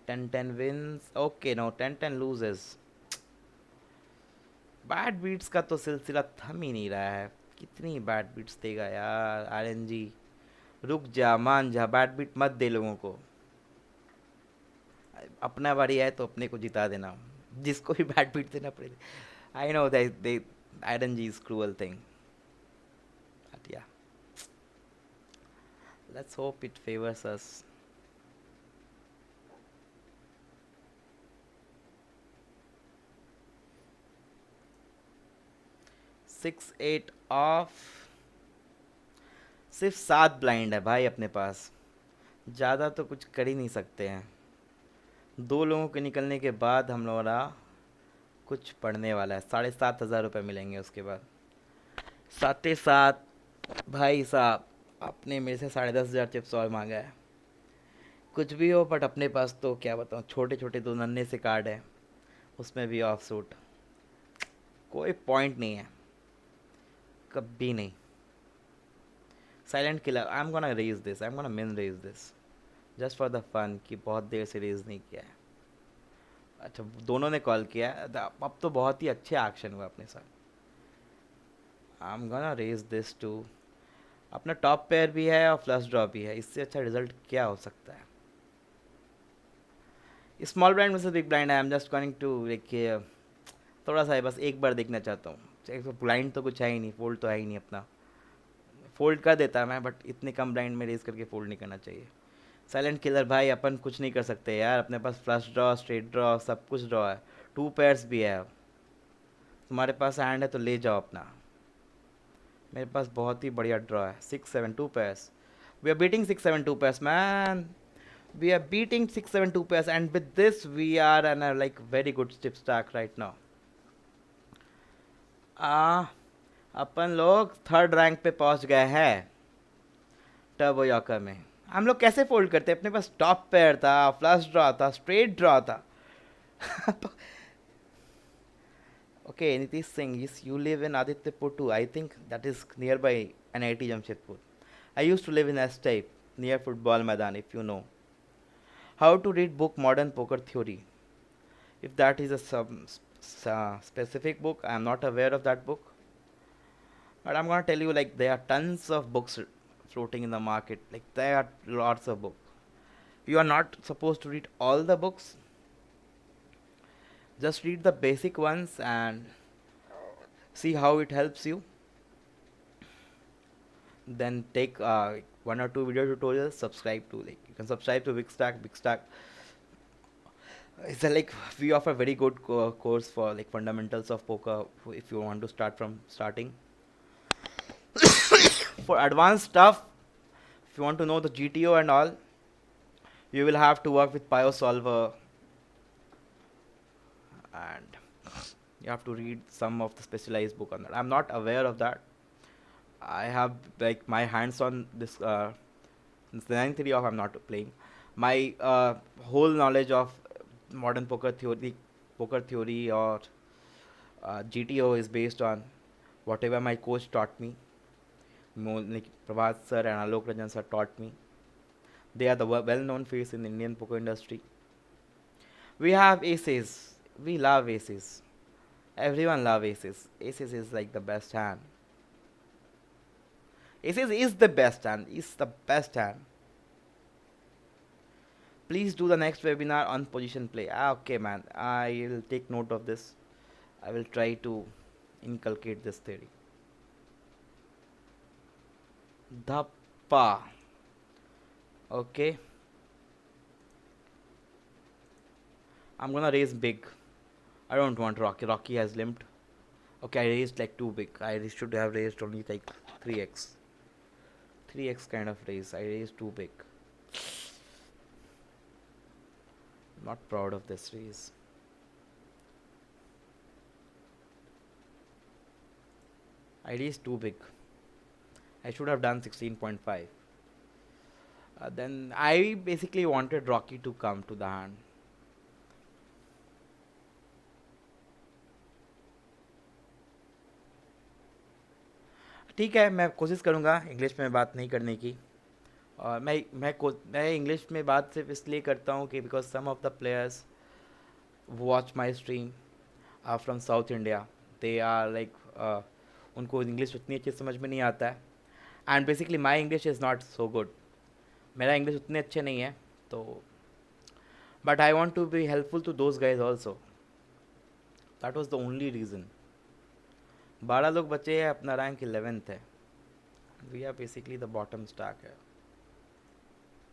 10-10 wins. Okay, no, 10-10 loses. Bad beats का तो सिलसिला थम ही नहीं रहा है. कितनी बैड बीट्स देगा यार आरएनजी. रुक जा, मान जा, बैड बीट मत दे लोगों को. अपना बारी है तो अपने को जिता देना, जिसको भी बैड बीट देना पड़ेगा. I know that the RNG is cruel thing, but yeah let's hope it favours us. Six eight off. सिर्फ 7 ब्लाइंड है भाई अपने पास. ज़्यादा तो कुछ कर ही नहीं सकते हैं. 2 लोगों के निकलने के बाद हम लोगों का कुछ पड़ने वाला है. 7,500 रुपये मिलेंगे उसके बाद. 7,700 भाई साहब. आपने मेरे से 10,500 चिप्स और मांगा है. कुछ भी हो, बट अपने पास तो क्या बताऊँ, छोटे छोटे 2 नन्हे से कार्ड है, उसमें भी ऑफ सूट. कोई पॉइंट नहीं है, कभी नहीं. Silent killer. I am gonna raise this, I am gonna min raise this just for the fun कि बहुत देर से रेज नहीं किया है. अच्छा, दोनों ने कॉल किया है. अब तो बहुत ही अच्छे एक्शन हुआ अपने साथ. I am gonna raise this too. अपना टॉप पेयर भी है और फ्लश ड्रॉ भी है. इससे अच्छा रिजल्ट क्या हो सकता है. स्मॉल ब्लाइंड में से big blind. I am just going to देखिए थोड़ा सा है, बस एक बार देखना चाहता हूँ. ब्लाइंड तो कुछ है ही नहीं, फोल्ड तो है ही नहीं. अपना फोल्ड कर देता मैं, बट इतने कम ब्लाइंड में रेज करके फोल्ड नहीं करना चाहिए. साइलेंट किलर भाई, अपन कुछ नहीं कर सकते यार. अपने पास फ्लश ड्रॉ, स्ट्रेट ड्रॉ, सब कुछ ड्रॉ है. 2 पेयर्स भी है. तुम्हारे पास हैंड है तो ले जाओ अपना. मेरे पास बहुत ही बढ़िया ड्रॉ है. 6-7 2 pairs. We are beating 6-7 2 pairs man. We are beating 6-7 2 pairs, and with this we are in a like very good chip stack right now. अपन लोग 3rd रैंक पे पहुंच गए हैं टर्बो यॉकर में. हम लोग कैसे फोल्ड करते. अपने पास टॉप पेयर था, फ्लश ड्रॉ था, स्ट्रेट ड्रॉ था. Okay, Nitish Singh, yes, you live in Adityapur too. I think that is nearby NIT Jamshedpur. I used to live in S-Type near Football Maidan, if you know. How to read book Modern Poker Theory. If that is a specific book, I am not aware of that book. But I'm gonna tell you, like, there are tons of books floating in the market. Like, there are lots of books. You are not supposed to read all the books. Just read the basic ones and see how it helps you. Then take 1 or 2 video tutorials. Subscribe to, like, you can subscribe to Bigstack. Bigstack is like, we offer very good course for like fundamentals of poker if you want to start from starting. For advanced stuff, if you want to know the GTO and all, you will have to work with PioSolver, and you have to read some of the specialized book on that. I'm not aware of that. I have like my hands on this since the 9th year of I'm not playing. My whole knowledge of modern poker theory or GTO is based on whatever my coach taught me. Like Prabhat sir and Alok Rajan sir taught me. They are the well-known face in the Indian poker industry. We have aces. We love aces. Everyone loves aces. Aces is like the best hand. Aces is the best hand. Is the best hand. Please do the next webinar on position play. Okay, man. I will take note of this. I will try to inculcate this theory. Dhappa. Okay. I'm gonna raise big. I don't want Rocky. Rocky has limped. Okay, I raised like too big. I should have raised only like 3x. 3x kind of raise. I raised too big. Not proud of this raise. ID is too big. I should have done 16.5. Then I basically wanted Rocky to come to the hand. ठीक है, मैं कोशिश करूँगा English में बात नहीं करने की. और मैं इंग्लिश में बात सिर्फ इसलिए करता हूँ कि because some of the players watch my stream are from South India. They are like उनको इंग्लिश उतनी अच्छी समझ में नहीं आता है. And basically my English is not so good. मेरा इंग्लिश उतने अच्छे नहीं है, तो but I want to be helpful to those guys also. That was the only reason. 12 लोग बचे हैं, अपना रैंक 11th है. We are basically the bottom stack है.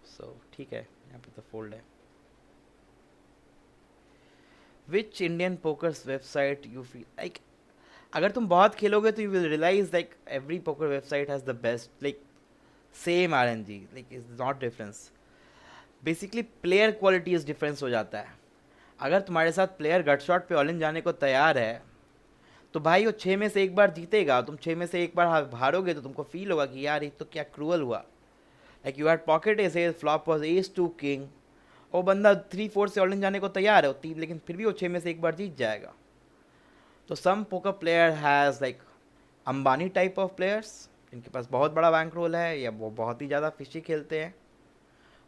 सो ठीक है, यहाँ पे तो फोल्ड है. Which Indian pokers website you feel like, अगर तुम बहुत खेलोगे तो you will realise like every poker website has the best like same RNG, like is not difference. Basically player quality is difference हो जाता है. अगर तुम्हारे साथ प्लेयर गट शॉट पे ऑल इन जाने को तैयार है तो भाई वो 6 में से एक बार जीतेगा. तुम 6 में से एक बार हारोगे तो तुमको फील होगा कि यार ये तो क्या क्रूअल हुआ. Like you had pocket ace, flop was ace two king. वो बंदा 3-4 से ऑल इन जाने को तैयार है तीन, लेकिन फिर भी वो 6 में से एक बार जीत जाएगा. तो some poker player has like Ambani type of players जिनके पास बहुत बड़ा बैंक रोल है या वो बहुत ही ज़्यादा फिशी खेलते हैं.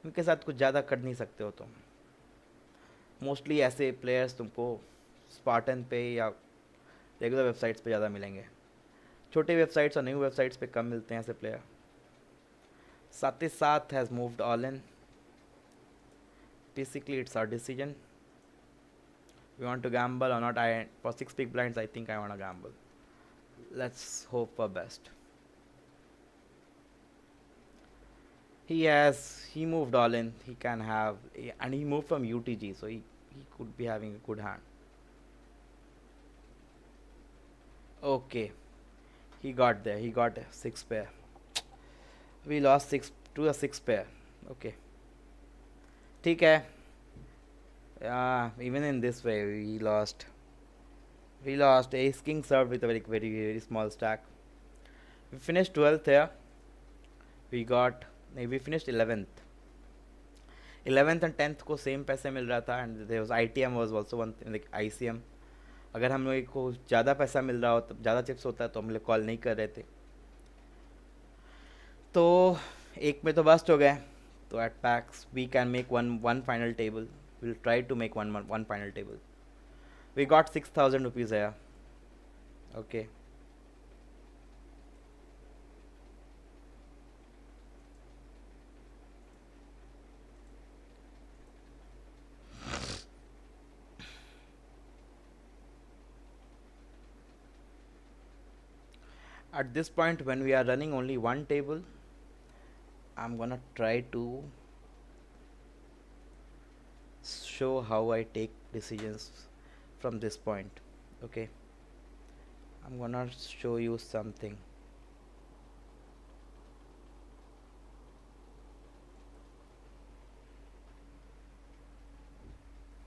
उनके साथ कुछ ज़्यादा कर नहीं सकते हो तुम. मोस्टली ऐसे प्लेयर्स तुमको स्पार्टन पे या रेगुलर वेबसाइट्स पे ज़्यादा मिलेंगे. छोटे वेबसाइट्स और न्यू वेबसाइट्स पे कम मिलते हैं ऐसे प्लेयर. साथ has moved all in. Basically it's our decision. We want to gamble or not? For 6 big blinds, I think I want to gamble. Let's hope for best. He moved all in. He can have, and he moved from UTG, so he could be having a good hand. Okay, he got there. He got a 6 pair. We lost 6 to a 6 pair. Okay. ठीक है. Even in this way we lost. Ace king served with a very very very small stack. We finished 12th here. We finished 11th. 11th and 10th को same पैसे मिल रहा था. And there was ITM was also one thing, like ICM. अगर हम लोग को ज़्यादा पैसा मिल रहा हो, तो ज़्यादा चिप्स होता है तो हम लोग कॉल नहीं कर रहे थे. तो एक में तो बस्ट हो गए. तो at packs we can make one final table. We'll try to make one final table. We got 6,000 rupees here. Okay. At this point, when we are running only one table, I'm gonna try to show how I take decisions from this point. Okay, I'm gonna show you something.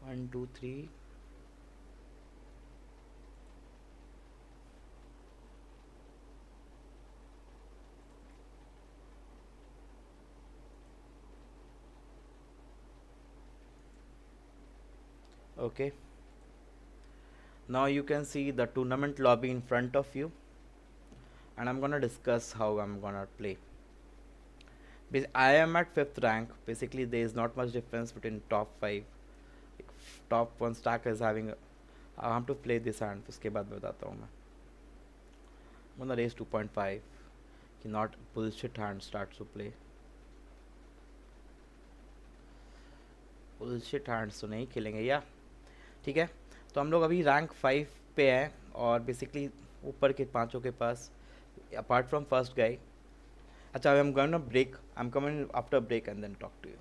One, two, three. Okay, now you can see the tournament lobby in front of you, and I'm gonna discuss how I'm gonna play. I am at 5th rank. Basically there is not much difference between top 5. Top 1 stack is having I have to play this hand. उसके बाद बताता हूँ मैं. I'm gonna raise 2.5. Not bullshit hand starts to play. bullshit hands तो नहीं खेलेंगे या. ठीक है, तो हम लोग अभी रैंक 5 पे हैं और बेसिकली ऊपर के पांचों के पास अपार्ट फ्रॉम फर्स्ट गाय. अच्छा, I am going to break. I am coming after break and then talk to you.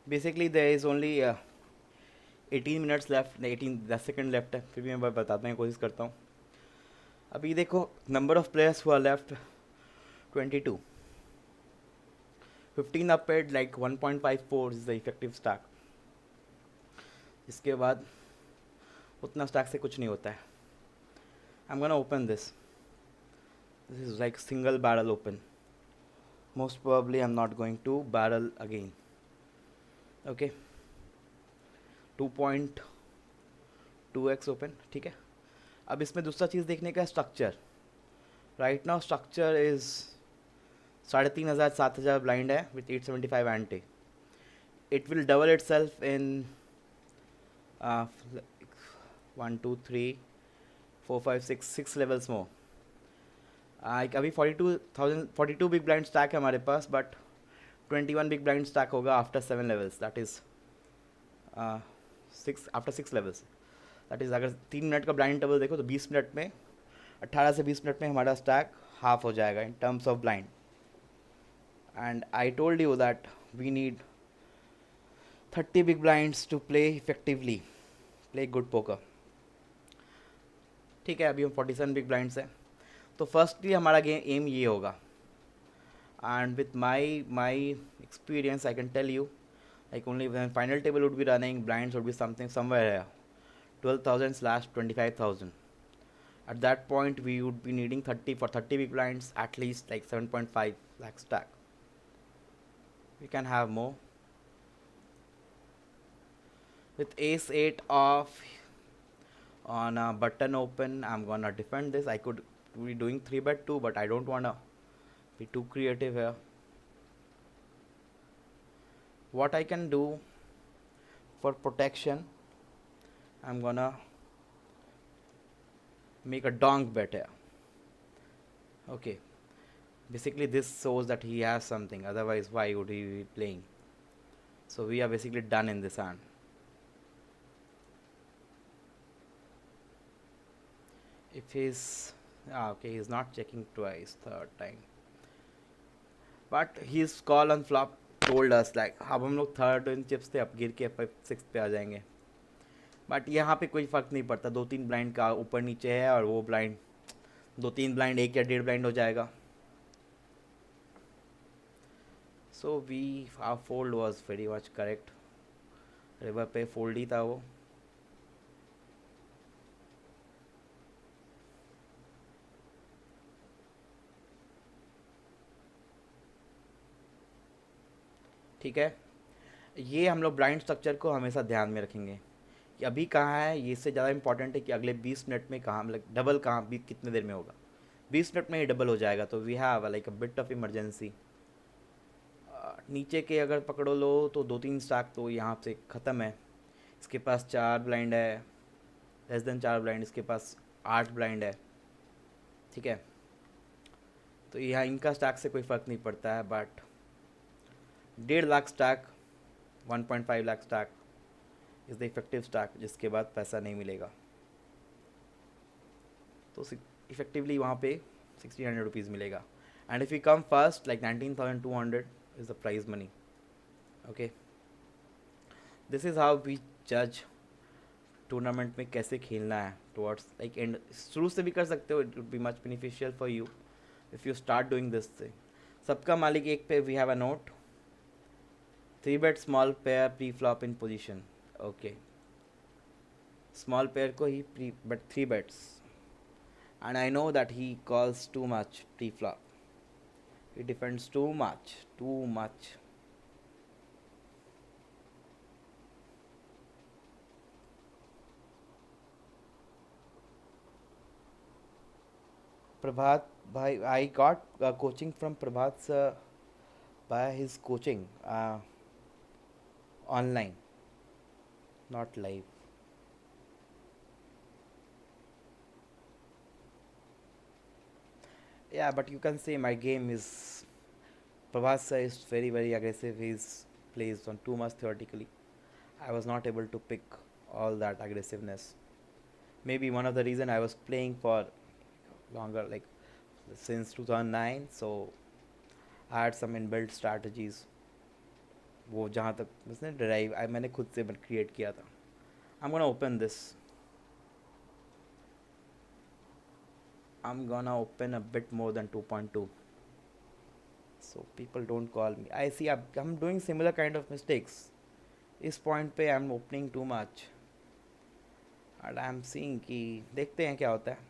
Basically there is only 18 minutes left, 10 second left है, फिर भी मैं बताने की कोशिश करता हूँ. अभी देखो नंबर ऑफ प्लेयर्स हुआ left 22. 15 up paid like 1.54 is the effective stack. इसके बाद उतना स्टैक से कुछ नहीं होता है. I'm gonna open this. This is like single barrel open. Most probably I'm not going to barrel again. Okay. 2.2x open. ठीक है. अब इसमें दूसरा चीज़ देखने का structure. Right now structure is 3,500 7,000 blind है with 875 ante. It will double itself in 1 2 3 4 5 6 levels more. अभी 42 बिग ब्लाइंड स्टैक है हमारे पास, बट 21 बिग ब्लाइंड स्टैक होगा after 7 levels, that is 6 after 6 levels. That is अगर 3 minute का blind table देखो तो 20 मिनट में 18 से 20 मिनट में हमारा स्टैक हाफ हो जाएगा in terms of blind. And I told you that we need 30 big blinds to play effectively, play good poker. ठीक है, अभी हम 47 बिग ब्लाइंड्स हैं. तो फर्स्टली हमारा गेम एम ये होगा, and with my experience I can tell you like only when final table would be running, blinds would be something somewhere here 12,000/25,000. At that point we would be needing 30 big blinds, at least like 7.5 lakh stack. We can have more. With ace 8 off on a button open, I'm gonna defend this. I could be doing 3-bet too, but I don't wanna be too creative here. What I can do for protection, I'm gonna make a donk bet here. Okay, basically this shows that he has something, otherwise why would he be playing? So we are basically done in this hand. If he's okay, he's not checking twice, third time, but his call on flop told us like अब हम लोग third in chips थे, अब गिर के 6 पे आ जाएंगे. But यहाँ पे कोई फ़र्क नहीं पड़ता, 2-3 ब्लाइंड का ऊपर नीचे है, और वो ब्लाइंड 2-3 ब्लाइंड 1 या 1.5 ब्लाइंड हो जाएगा. So we our fold was very much correct. River पे फोल्ड ही था वो. ठीक है, ये हम लोग ब्लाइंड स्ट्रक्चर को हमेशा ध्यान में रखेंगे कि अभी कहाँ है. ये इससे ज़्यादा इंपॉर्टेंट है कि अगले 20 मिनट में कहाँ, मतलब डबल कहाँ भी कितने देर में होगा. 20 मिनट में ही डबल हो जाएगा, तो we have like a bit of emergency. नीचे के अगर पकड़ो लो तो 2-3 स्टैक तो यहाँ से ख़त्म है. इसके पास 4 ब्लाइंड है, लेस देन 4 ब्लाइंड. इसके पास 8 ब्लाइंड है. ठीक है, तो यहाँ इनका स्टैक से कोई फ़र्क नहीं पड़ता है, but 1.5 lakh stack, 1.5 lakh stack is the effective stack, जिसके बाद पैसा नहीं मिलेगा. तो इफेक्टिवली वहाँ पे 1,600 रुपीज़ मिलेगा. And if you come first like 19,200 is the prize money. Okay, this is how we जज टूर्नामेंट में कैसे खेलना है टुवर्ड्स लाइक एंड. शुरू से भी कर सकते हो, it would be much beneficial for you if you start doing this thing. सबका मालिक एक पे we have a note. 3-bet small pair pre-flop in position. Okay, small pair को ही but 3 bets, and I know that he calls too much pre-flop. He defends too much. Prabhat bhai, I got coaching from Prabhat sir by his coaching. Online, not live. Yeah, but you can say my game is, Prabhasa is very aggressive. He's plays on too much theoretically. I was not able to pick all that aggressiveness. Maybe one of the reason I was playing for longer, like since 2009, so I had some inbuilt strategies वो जहाँ तक उसने drive मैंने खुद से create किया था. I'm gonna open this. I'm gonna open a bit more than 2.2. So people don't call me. I see I'm doing similar kind of mistakes. इस पॉइंट पे I'm opening too much. And I'm seeing कि देखते हैं क्या होता है.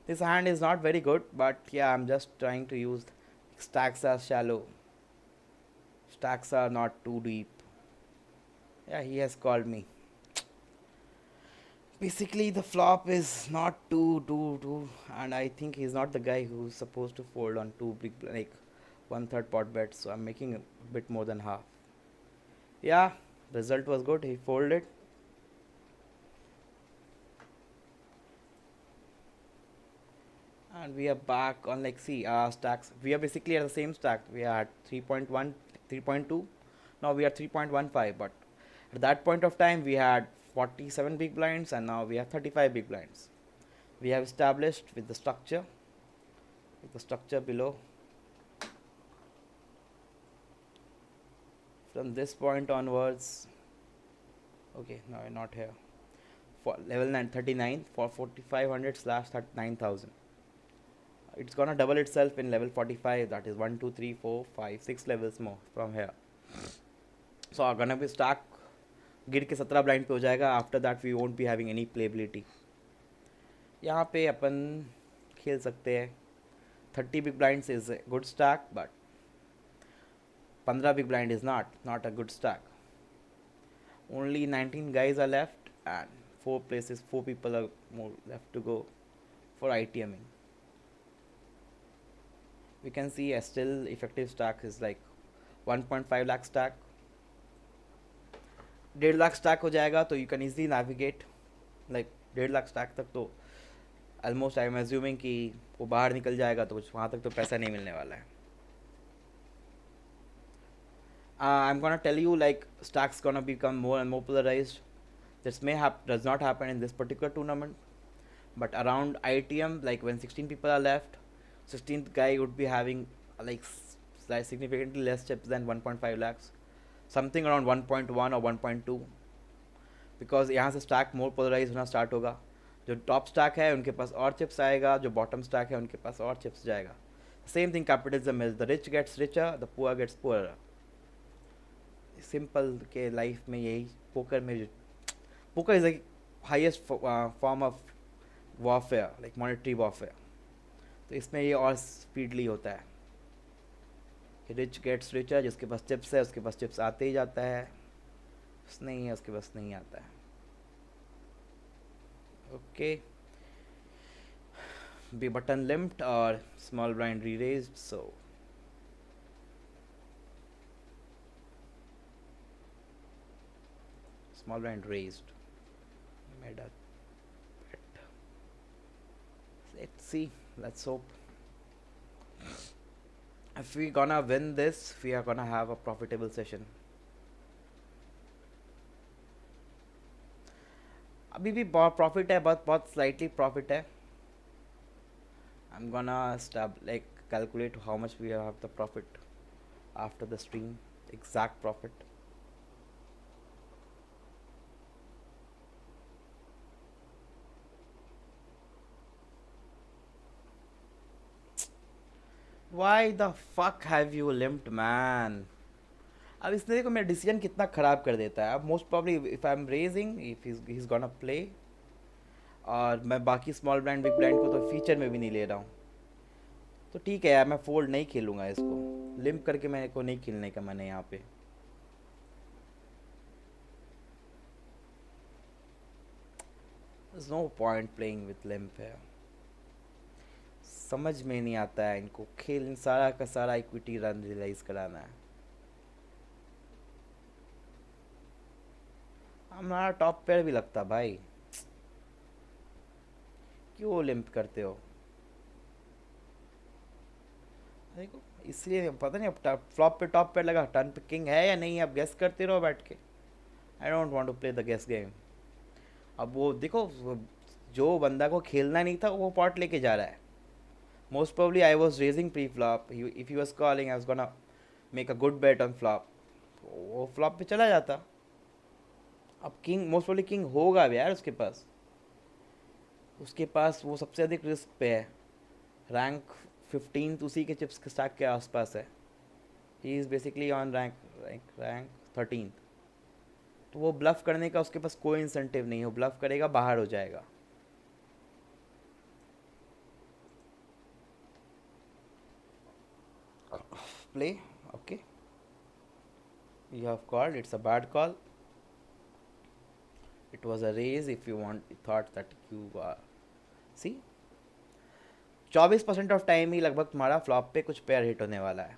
This hand is not very good, but yeah, I'm just trying to use. Stacks are shallow. Stacks are not too deep. Yeah, he has called me. Basically, the flop is not too, and I think he's not the guy who's supposed to fold on two big, like 1/3 pot bets. So I'm making a bit more than half. Yeah, result was good. He folded. And we are back on, like, see, our stacks. We are basically at the same stack. We are at 3.1, 3.2. Now we are 3.15. But at that point of time, we had 47 big blinds, and now we have 35 big blinds. We have established with the structure below. From this point onwards, okay, no, not here. For level 39 for 4500 slash 9000. It's gonna double itself in level 45. That is 1 2 3 4 5 6 levels more from here. So are gonna be stack गिर के 17 blind पे हो जाएगा. After that we won't be having any playability. यहाँ पे अपन खेल सकते हैं. 30 big blinds is a good stack, but 15 big blind is not a good stack. Only 19 guys are left and 4 people are more left to go for ITMing. We can see a still effective stack is like 1.5 lakh stack. 1.5 lakh stack हो जाएगा तो you can easily navigate. Like 1.5 lakh stack तक तो almost I am assuming कि वो बाहर निकल जाएगा, तो कुछ वहाँ तक तो पैसा नहीं मिलने वाला है. I am gonna tell you, like, stacks gonna become more and more polarized. This does not happen in this particular tournament, but around ITM, like when 16 people are left, 16th guy would be having like significantly less chips than 1.5 lakhs, something around 1.1 or 1.2, because यहाँ से stack more polarized होना start होगा. जो top stack है उनके पास और chips आएगा, जो bottom stack है उनके पास और chips जाएगा. Same thing capitalism is, the rich gets richer, the poor gets poorer. Simple के life में यही poker में poker is like highest form of warfare, like monetary warfare. तो इसमें ये और speedily होता है कि रिच गेट्स रिचर. जिसके पास चिप्स है उसके पास चिप्स आते ही जाता है, नहीं है उसके पास नहीं आता है. ओके, बी बटन लिम्प्ड और स्मॉल ब्लाइंड री raised. So small blind raised, made a bet. Let's see, let's hope. If we gonna win this, we are gonna have a profitable session. अभी भी बहुत प्रॉफिट है, बहुत स्लाइटली प्रॉफिट है. I'm gonna like calculate how much we have the profit after the stream, exact profit. Why the fuck have you limped, man? अब इसने देखो मेरा डिसीजन कितना ख़राब कर देता है. अब most probably if I am raising, if he's gonna play, और मैं बाकी स्मॉल ब्लाइंड बिग ब्लाइंड को तो फीचर में भी नहीं ले रहा हूँ, तो ठीक है यार, मैं फोल्ड नहीं खेलूँगा इसको. लिम्प करके मेरे को नहीं खेलने का मैंने यहाँ पे. There's no point playing with limp है. समझ में नहीं आता है इनको खेल, सारा का सारा इक्विटी रन रियलाइज कराना है. हमारा टॉप पेयर भी लगता भाई, क्यों लिम्प करते हो? देखो इसलिए पता नहीं अब फ्लॉप पे टॉप पेयर लगा. टर्न पे किंग है या नहीं, अब गेस करते रहो बैठ के. I don't want to play the guess game. अब वो देखो, जो बंदा को खेलना नहीं था वो पॉट लेके जा रहा है. Most probably I was raising pre flop. If he was calling I was gonna make a good bet on flop. वो फ्लॉप पे चला जाता. अब किंग मोस्ट प्रोबब्ली किंग होगा भी यार उसके पास. उसके पास वो सबसे अधिक रिस्क पे है. रैंक 15 उसी के चिप्स के स्टैक के आसपास है. He is basically on rank 13. तो वो ब्लफ करने का उसके पास कोई इंसेंटिव नहीं है. वो ब्लफ करेगा, बाहर हो जाएगा. Play, okay. You have called. It's a bad call. It was a raise. If you thought that you see, 24% of time ही लगभग तुम्हारा फ्लॉप पे कुछ पेयर हिट होने वाला है.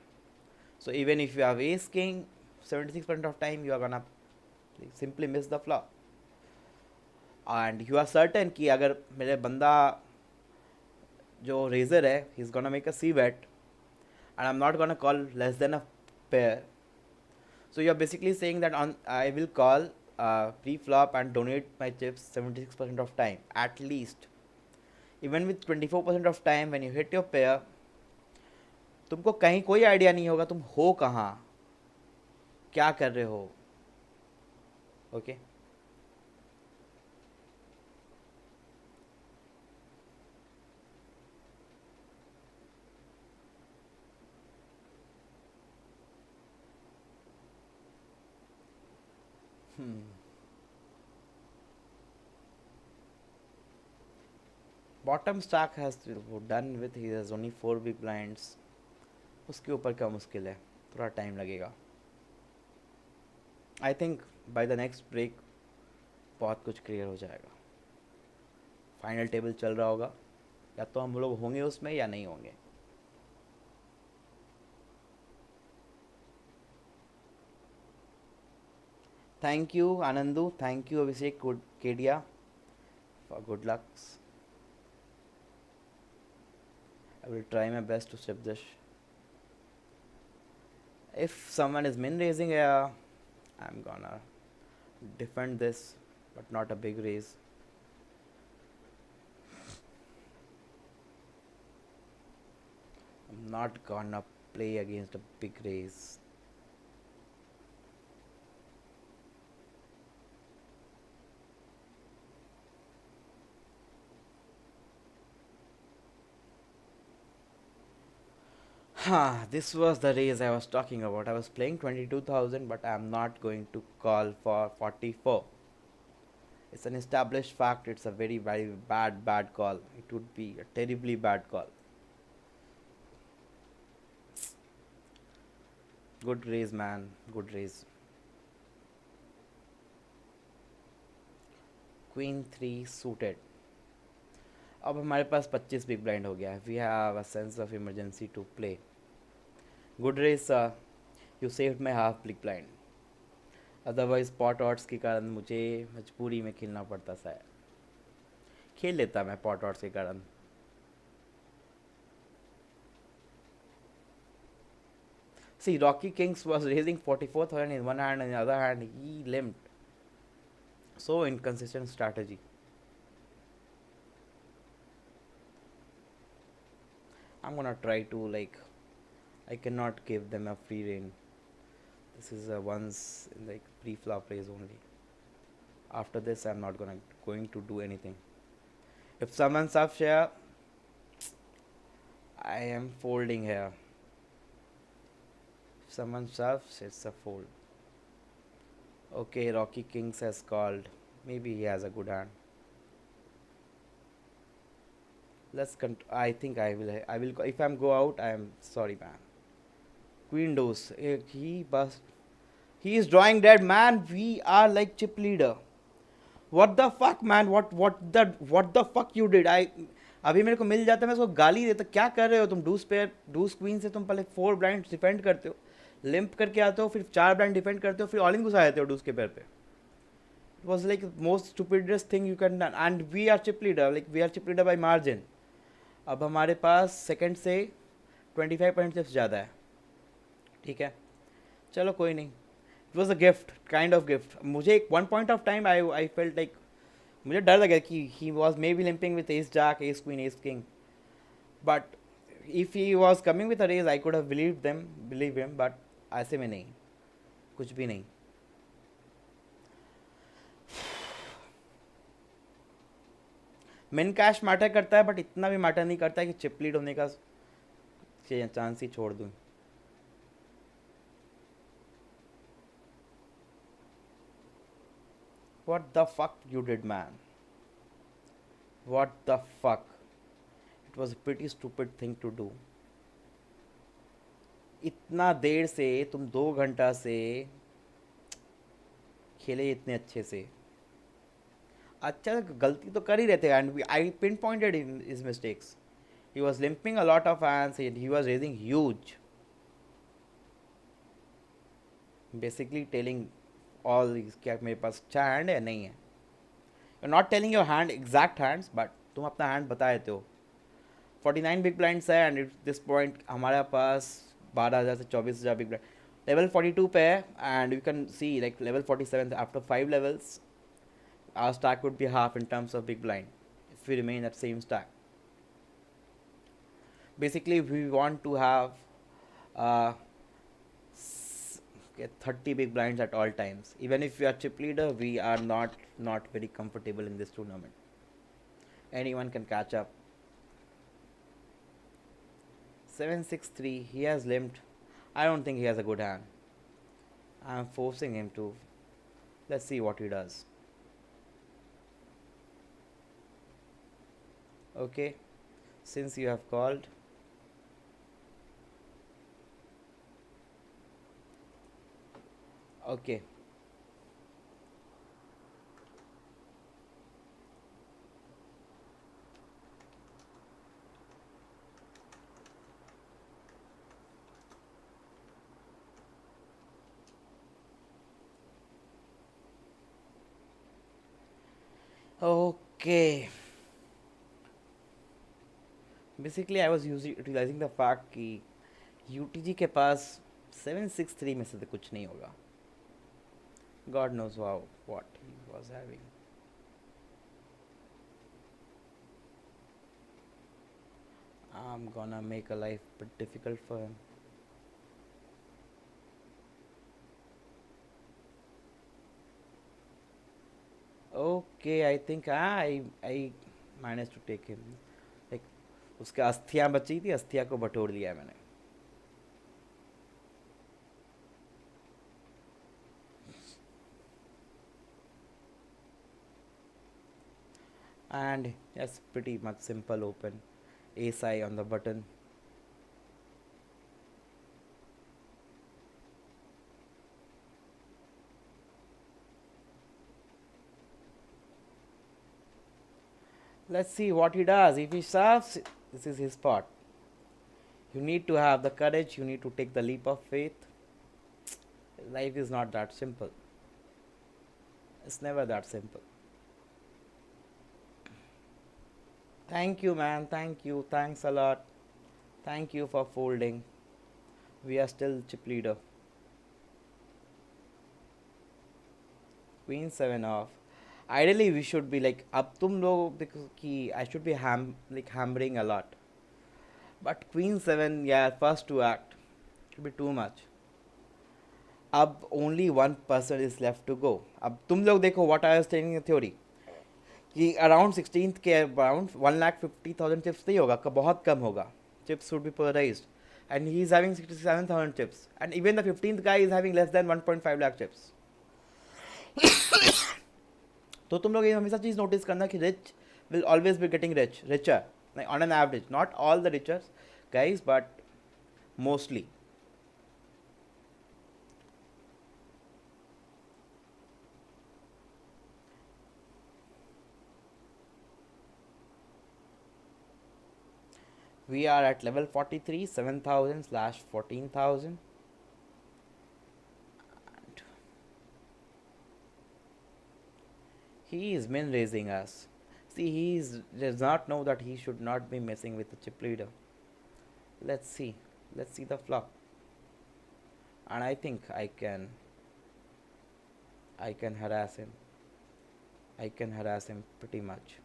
So even if you have ace king, 76% of time you are gonna simply miss the flop. And you are certain कि अगर मेरे बंदा जो रेजर है, he is gonna make a C bet and I'm not gonna call less than a pair. So you're basically saying that I will call pre-flop and donate my chips 76% of time at least. Even with 24% of time when you hit your pair, तुमको कहीं कोई idea नहीं होगा तुम हो कहाँ, क्या कर रहे हो. Okay bottom stack has done with he has only 4 big blinds. उसके ऊपर क्या मुश्किल है, थोड़ा टाइम लगेगा. I think by the next break बहुत कुछ क्लियर हो जाएगा. फाइनल टेबल चल रहा होगा, या तो हम लोग होंगे उसमें या नहीं होंगे. Thank you Anandu, thank you Abhishek Kedia for good lux. I will try my best to strip this. If someone is min raising, I'm gonna defend this, but not a big raise. I'm not gonna play against a big raise. This was the raise I was talking about. I was playing 22,000, but I am not going to call for 44. It's an established fact. It's a very, very bad call. It would be a terribly bad call. Good raise, man. Good raise. Queen 3 suited. अब हमारे पास 25 big blind हो गया है. We have a sense of emergency to play. Good race, you saved my half big blind. Otherwise pot odds के कारण मुझे मजबूरी में खेलना पड़ता सा. खेल लेता मैं पॉट ऑट्स के कारण. See, Rocky Kings was raising 44,000 in one hand, and in the other hand he limped. So inconsistent strategy. I'm gonna try to I cannot give them a free rein. This is a once pre-flop raise only. After this, I'm not going to do anything. If someone subs here, I am folding here. If someone subs, it's a fold. Okay, Rocky Kings has called. Maybe he has a good hand. I think I will. If I'm go out, I am sorry, man. Queen dose. He is drawing dead, man. We are like chip leader. What the fuck, man? What the fuck you did? अभी मेरे को मिल जाता, मैं उसको गाली देता. क्या कर रहे हो तुम? डूस क्वीन से तुम पहले 4 ब्लाइंड डिफेंड करते हो, लिम्प करके आते हो, फिर 4 ब्लाइंड डिफेंड करते हो, फिर ऑल इन घुसा देते हो डूस के पैर पे. It was like most stupidest thing you can done. And we are chip leader, we are chip leader by margin. अब हमारे पास सेकंड से 25 पॉइंट चिप्स ज़्यादा है. ठीक है, चलो कोई नहीं. It was a gift, kind of gift. मुझे एक one point of time I felt like मुझे डर लगा कि he was maybe limping with ace jack, ace queen, ace king. But if he was coming with a raise, I could have believe him. But ऐसे में नहीं, कुछ भी नहीं. मिन कैश मैटर करता है, बट इतना भी मैटर नहीं करता है कि चिप लीड होने का चांस ही छोड़ दूँ. What the fuck you did, man? What the fuck? It was a pretty stupid thing to do. इतना देर से तुम 2 घंटा से खेले इतने अच्छे से. अच्छा गलती तो कर ही रहे थे, and I pin pointed in his mistakes. He was limping a lot of hands, he was raising huge, basically telling all क्या मेरे पास अच्छा हैंड है नहीं है. You not telling your hand exact hands, but तुम अपना हैंड बता देते हो. 49 बिग ब्लाइंड्स है, एंड दिस पॉइंट हमारे पास 12,000 से 24,000 बिग ब्लाइंड. लेवल 42 पे है, and you can C like level 47 after 5 levels our stack would be half in terms of big blind if we remain at same stack. Basically we want to have uh, 30 big blinds at all times. Even if we are chip leader, we are not very comfortable in this tournament. Anyone can catch up. 7-6-3, he has limped. I don't think he has a good hand. I am forcing him to. Let's see what he does. Okay, since you have called, okay, okay. Basically I was utilizing the fact कि UTG के पास 7-6-3 में से तो कुछ नहीं होगा. God knows how what he was having. I am gonna make a life but difficult for him. Okay, I think I manage to take him. उसके अस्थियाँ बची थी, अस्थियाँ को बटोर लिया है मैंने. And yes, pretty much simple open. Ace high on the button. Let's see what he does. If he serves, this is his spot. You need to have the courage, you need to take the leap of faith. Life is not that simple. It's never that simple. Thank you, man. Thank you. Thanks a lot. Thank you for folding. We are still chip leader. Queen 7 off. Ideally, we should be like अब तुम लोग देखो कि I should be hammering a lot. But Queen 7, yeah, first to act should be too much. अब only one person is left to go. अब तुम लोग देखो what I was telling in the theory कि around 16th के around 1,50,000 chips नहीं होगा, बहुत कम होगा. Chips would be polarized, and he is having 67,000 chips, and even the 15th guy is having less than 1.5 lakh chips. तो तुम लोग ये हमेशा चीज़ नोटिस करना कि rich will always be getting richer on an average, not all the richers guys but mostly. We are at level 43, 7,000/14,000. He is min raising us. See, does not know that he should not be messing with the chip leader. Let's see the flop. And I think I can I can harass him. I can harass him pretty much.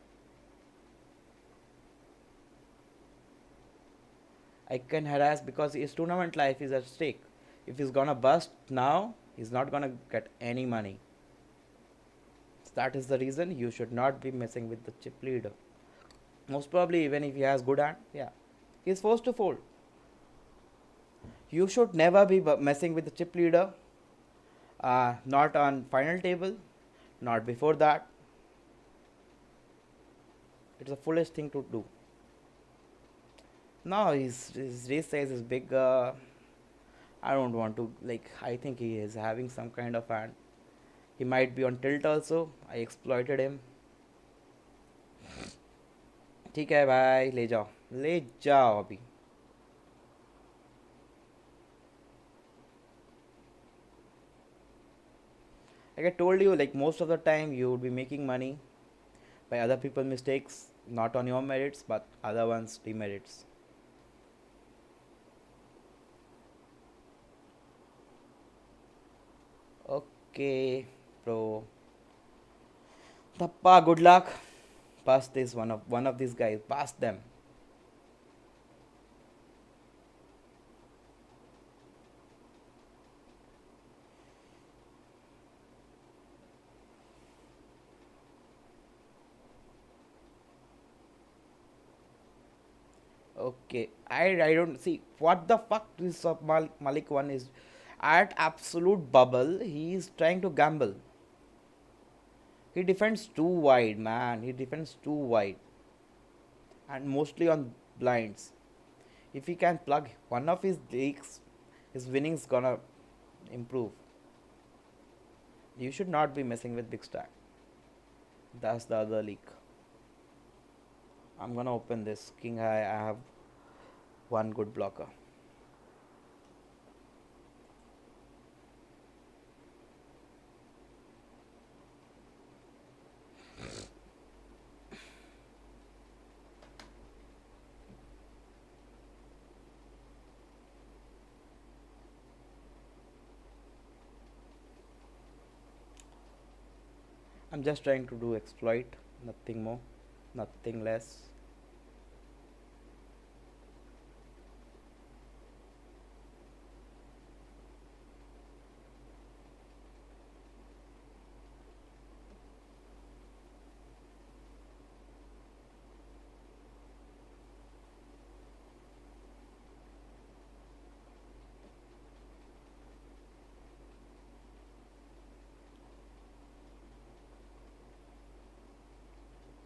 I can harass because his tournament life is at stake. If he's gonna bust now, he's not gonna get any money. So that is the reason you should not be messing with the chip leader. Most probably, even if he has good hand, yeah, he's forced to fold. You should never be messing with the chip leader. Not on final table, not before that. It's a foolish thing to do. No, his race size is big. I don't want to like. I think he is having some kind of hand. He might be on tilt also. I exploited him. ठीक है भाई, ले जाओ अभी. Like I told you, like most of the time you would be making money by other people's mistakes, not on your merits, but other ones' demerits. Okay, bro. Tappa, good luck. Pass this one of these guys. Pass them. Okay, I don't see what the fuck this Malik one is at absolute bubble. He is trying to gamble. He defends too wide, man. He defends too wide, and mostly on blinds. If he can plug one of his leaks, his winning's gonna improve. You should not be messing with Bigstack. That's the other leak. I'm gonna open this king high. I have one good blocker. I'm just trying to do exploit, nothing more, nothing less.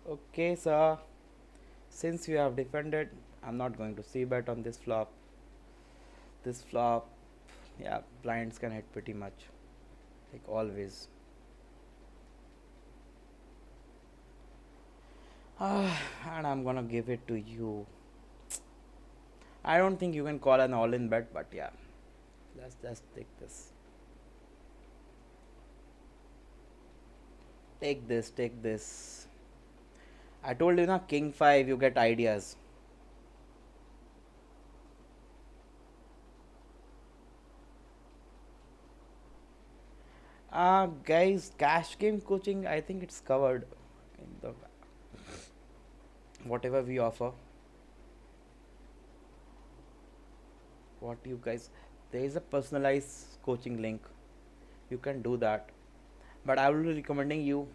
Okay, sir. Since you have defended, I'm not going to see bet on this flop. This flop, yeah, blinds can hit pretty much, like always. And I'm gonna give it to you. I don't think you can call an all-in bet, but yeah, let's just take this. Take this, take this. I told you na, king 5, you get ideas. Guys, cash game coaching, I think it's covered in the whatever we offer. What you guys, there is a personalized coaching link. You can do that, but I will be recommending you,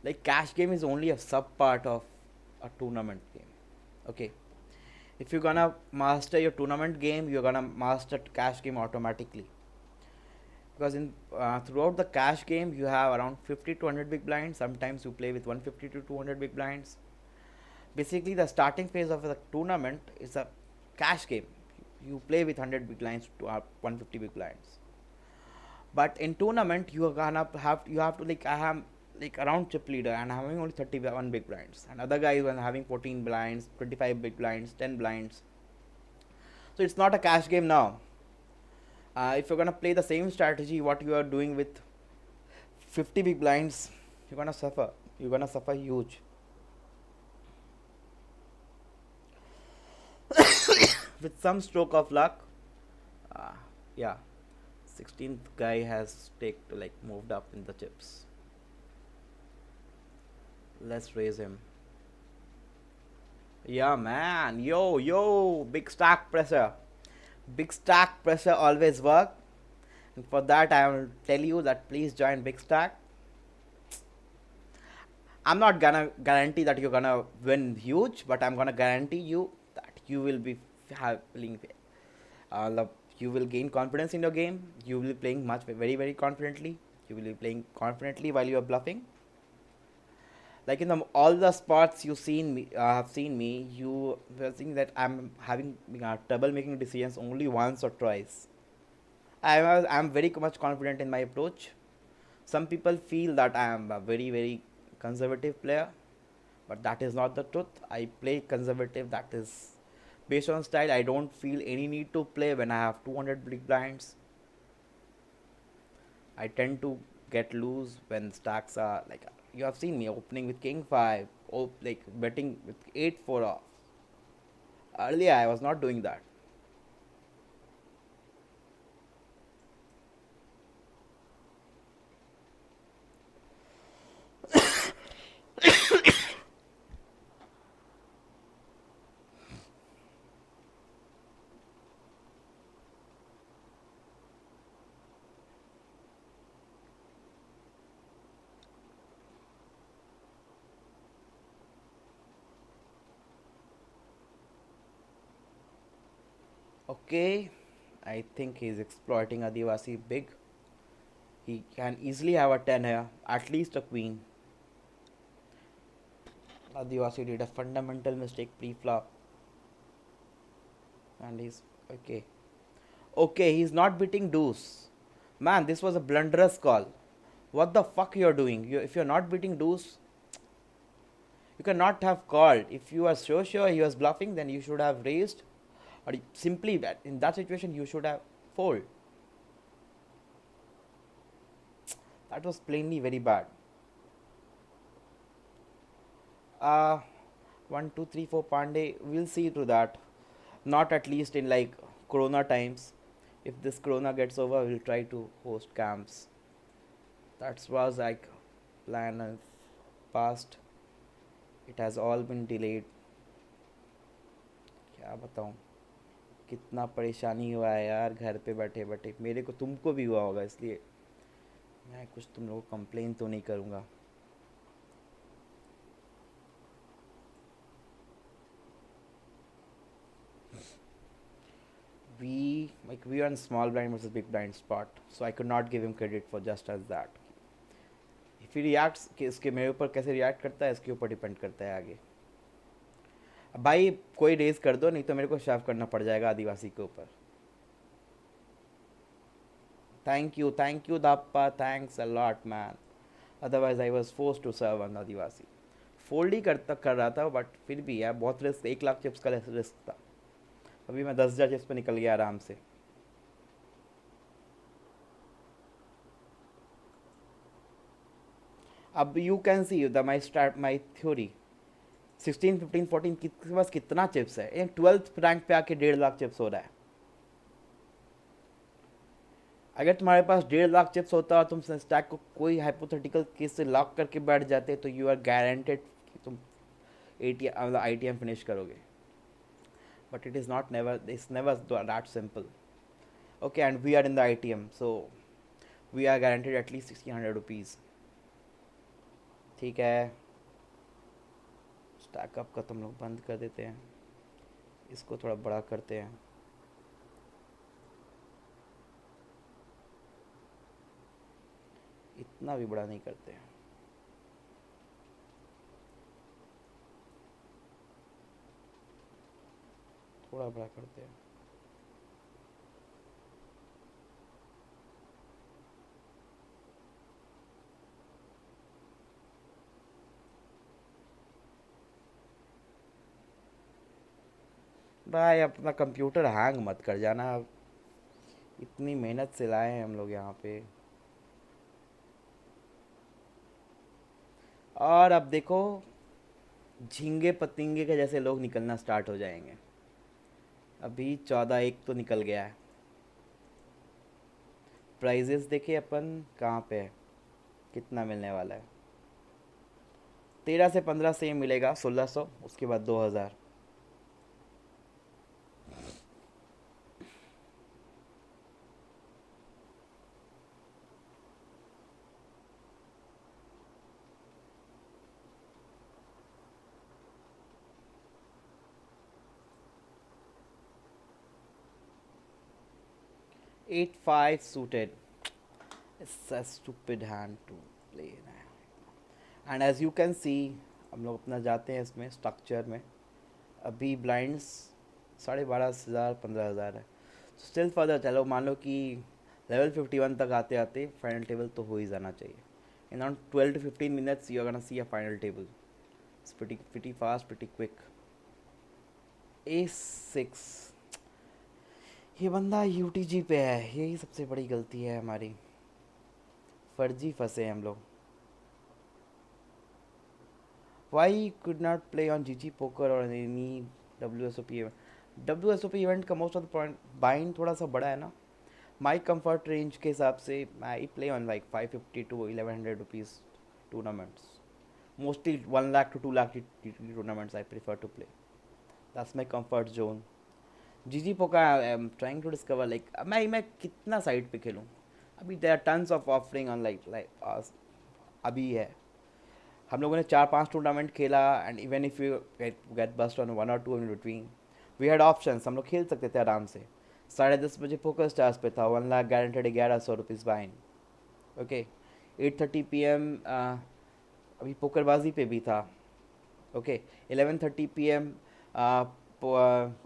like cash game is only a sub part of a tournament game. Okay, if you're gonna master your tournament game, you're gonna master cash game automatically, because in throughout the cash game you have around 50 to 100 big blinds. Sometimes you play with 150 to 200 big blinds. Basically the starting phase of the tournament is a cash game. You play with 100 big blinds to 150 big blinds, but in tournament you are gonna have to, like I have like around chip leader and having only 31 big blinds, and other guys are having 14 blinds, 25 big blinds, 10 blinds. So it's not a cash game now. If you're gonna play the same strategy what you are doing with 50 big blinds, you're gonna suffer. You're gonna suffer huge. With some stroke of luck, yeah, 16th guy has moved up in the chips. Let's raise him. Yeah, man. Yo, big stack pressure. Big stack pressure always work. And for that, I will tell you that please join Big Stack. I'm not gonna guarantee that you're gonna win huge, but I'm gonna guarantee you that you will be having, uh, you will gain confidence in your game. You will be playing very confidently. You will be playing confidently while you are bluffing. Like in all the spots you seen me, have seen me, you were seeing that I'm having trouble making decisions only once or twice. I'm very much confident in my approach. Some people feel that I am a very conservative player, but that is not the truth. I play conservative. That is based on style. I don't feel any need to play when I have 200 big blinds. I tend to get loose when stacks are like, you have seen me opening with king 5, like betting with 8-4 off. Earlier I was not doing that. Okay, I think he's exploiting Adivasi big. He can easily have a 10 here, at least a queen. Adivasi did a fundamental mistake pre-flop. And he's okay. Okay, he's not beating deuce. Man, this was a blunderous call. What the fuck you're doing? If you're not beating deuce, you cannot have called. If you are so sure he was bluffing, then you should have raised. Or simply in that situation you should have fold. That was plainly very bad. 1 2 3 4 Pandey, we'll see to that. Not at least in like corona times. If this corona gets over, we'll try to host camps. That was like plan of past. It has all been delayed. क्या बताऊं, कितना परेशानी हुआ है यार घर पे बैठे बैठे. मेरे को, तुमको भी हुआ होगा, इसलिए मैं कुछ तुम लोगों को कंप्लेन तो नहीं करूँगा. We are in small blind versus big blind spot, so I could not give him credit for just as that. If he reacts, इसके मेरे ऊपर कैसे रिएक्ट करता है इसके ऊपर डिपेंड करता है आगे. भाई कोई रेज कर दो, नहीं तो मेरे को शव करना पड़ जाएगा आदिवासी के ऊपर. थैंक यू दाप्पा, thanks a lot man. Otherwise I was forced to serve on आदिवासी. फोल्ड ही कर रहा था, बट फिर भी यार बहुत रिस्क, 1 लाख चिप्स का रिस्क था. अभी मैं 10,000 चिप्स पे निकल गया आराम से. अब you can see the my theory. 16 15 14 किसके पास कितना चिप्स है. एक 12th रैंक पे आके 1.5 लाख चिप्स हो रहा है. अगर तुम्हारे पास 1.5 लाख चिप्स होता और तुम स्टैक को कोई हाइपोथेटिकल केस से लॉक करके बैठ जाते, तो यू आर गारंटेड कि तुम ITM फिनिश करोगे. But it is not never, it's never that simple. Okay, and we are in the ITM, so we are guaranteed at least 1600 rupees. ठीक है, स्टैकअप का तुम लोग बंद कर देते हैं, इसको थोड़ा बड़ा करते हैं. इतना भी बड़ा नहीं करते हैं. थोड़ा बड़ा करते हैं. भाई अपना कंप्यूटर हैंग मत कर जाना. इतनी मेहनत से लाए हैं हम लोग यहाँ पे. और अब देखो, झींगे पतिंगे के जैसे लोग निकलना स्टार्ट हो जाएंगे. अभी 14 1 तो निकल गया है. प्राइजेस देखे अपन कहाँ पे है, कितना मिलने वाला है। 13 से 15 से मिलेगा 1600, उसके बाद 2000। Eight five suited, it's a stupid hand to play. And as you can see, हम लोग अपना जाते हैं इसमें स्ट्रक्चर में। अभी ब्लाइंड्स 12,500 15,000 है। स्टिल फर्दर चलो, मान लो कि लेवल 51 तक आते आते फाइनल टेबल तो हो ही जाना चाहिए। In around 12 to 15 minutes you are gonna see a final table. It's pretty fast, pretty quick। A6, ये बंदा UTG पे है, यही सबसे बड़ी गलती है हमारी, फर्जी फंसे हम लोग। Why could not play on GG Poker or any WSOP event? WSOP event का most of the point bind थोड़ा सा बड़ा है ना। My comfort range के हिसाब से I play on like 550 to 1100 rupees tournaments. Mostly 1 lakh to 2 lakh tournaments I prefer to play. That's my comfort zone. GG Poker I am trying to discover like मैं कितना side पे खेलूँ। अभी there are tons of offering on like अभी है। हम लोगों ने 4-5 टूर्नामेंट खेला and even if you get bust on 1 or 2 in between, we had options, हम लोग खेल सकते थे आराम से। 10:30 बजे पोकर स्टार्स पे था, 1 लाख गारंटेड 1100 रुपीज़ बाइन। ओके, 8:30 PM अभी पोकरबाजी पे भी था। ओके, 11:30 PM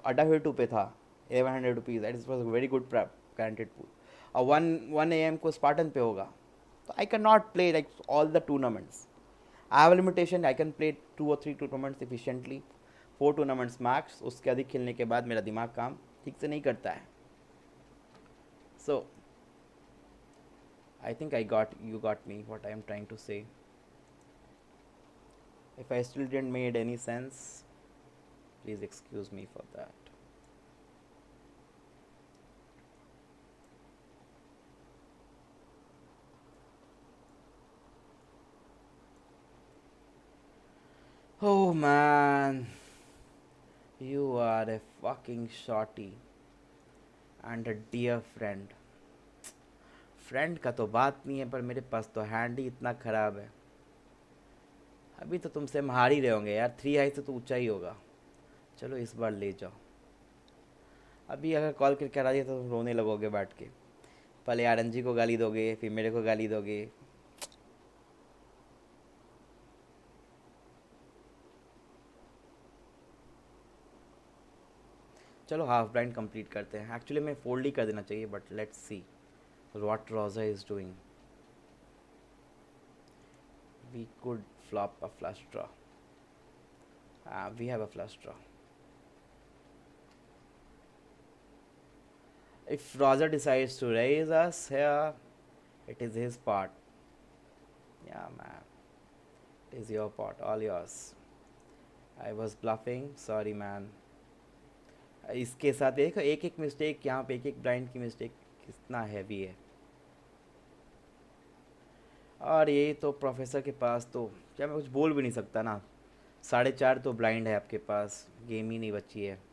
अड्डा हिटू पे था, 1100 rupees. That was very good guaranteed pool. और 1 AM को स्पार्टन पे होगा। तो आई can not play like all the tournaments. I have a limitation, I can play 2 or 3 tournaments efficiently, 4 tournaments max। उसके अधिक खेलने के बाद मेरा दिमाग काम ठीक से नहीं करता है। So I think you got me what I am trying to say। If I still didn't made any sense, please excuse me for that। Oh man, you are a fucking shorty and a dear friend। Friend का तो बात नहीं है, पर मेरे पास तो hand ही इतना ख़राब है। अभी तो तुमसे हम हार ही रहे होंगे यार, 3 हाई से तो ऊंचा ही होगा। चलो इस बार ले जाओ। अभी अगर कॉल करके हरा दिया तो तुम रोने लगोगे बैठ के। पहले RNG को गाली दोगे, फिर मेरे को गाली दोगे। चलो हाफ ब्लाइंड कंप्लीट करते हैं। एक्चुअली मैं फोल्ड ही कर देना चाहिए, but let's see what Roger is doing. We could flop a flush draw. We have a flush draw. If Roger decides to raise us here, it is his part. Yeah, man. It is your part, all yours. I was bluffing, sorry man। इसके साथ देखो एक एक mistake, यहाँ पे एक एक blind की मिस्टेक कितना हैवी है। और ये तो प्रोफेसर के पास तो क्या मैं कुछ बोल भी नहीं सकता ना। 4.5 तो ब्लाइंड है आपके पास, गेम ही नहीं बची है।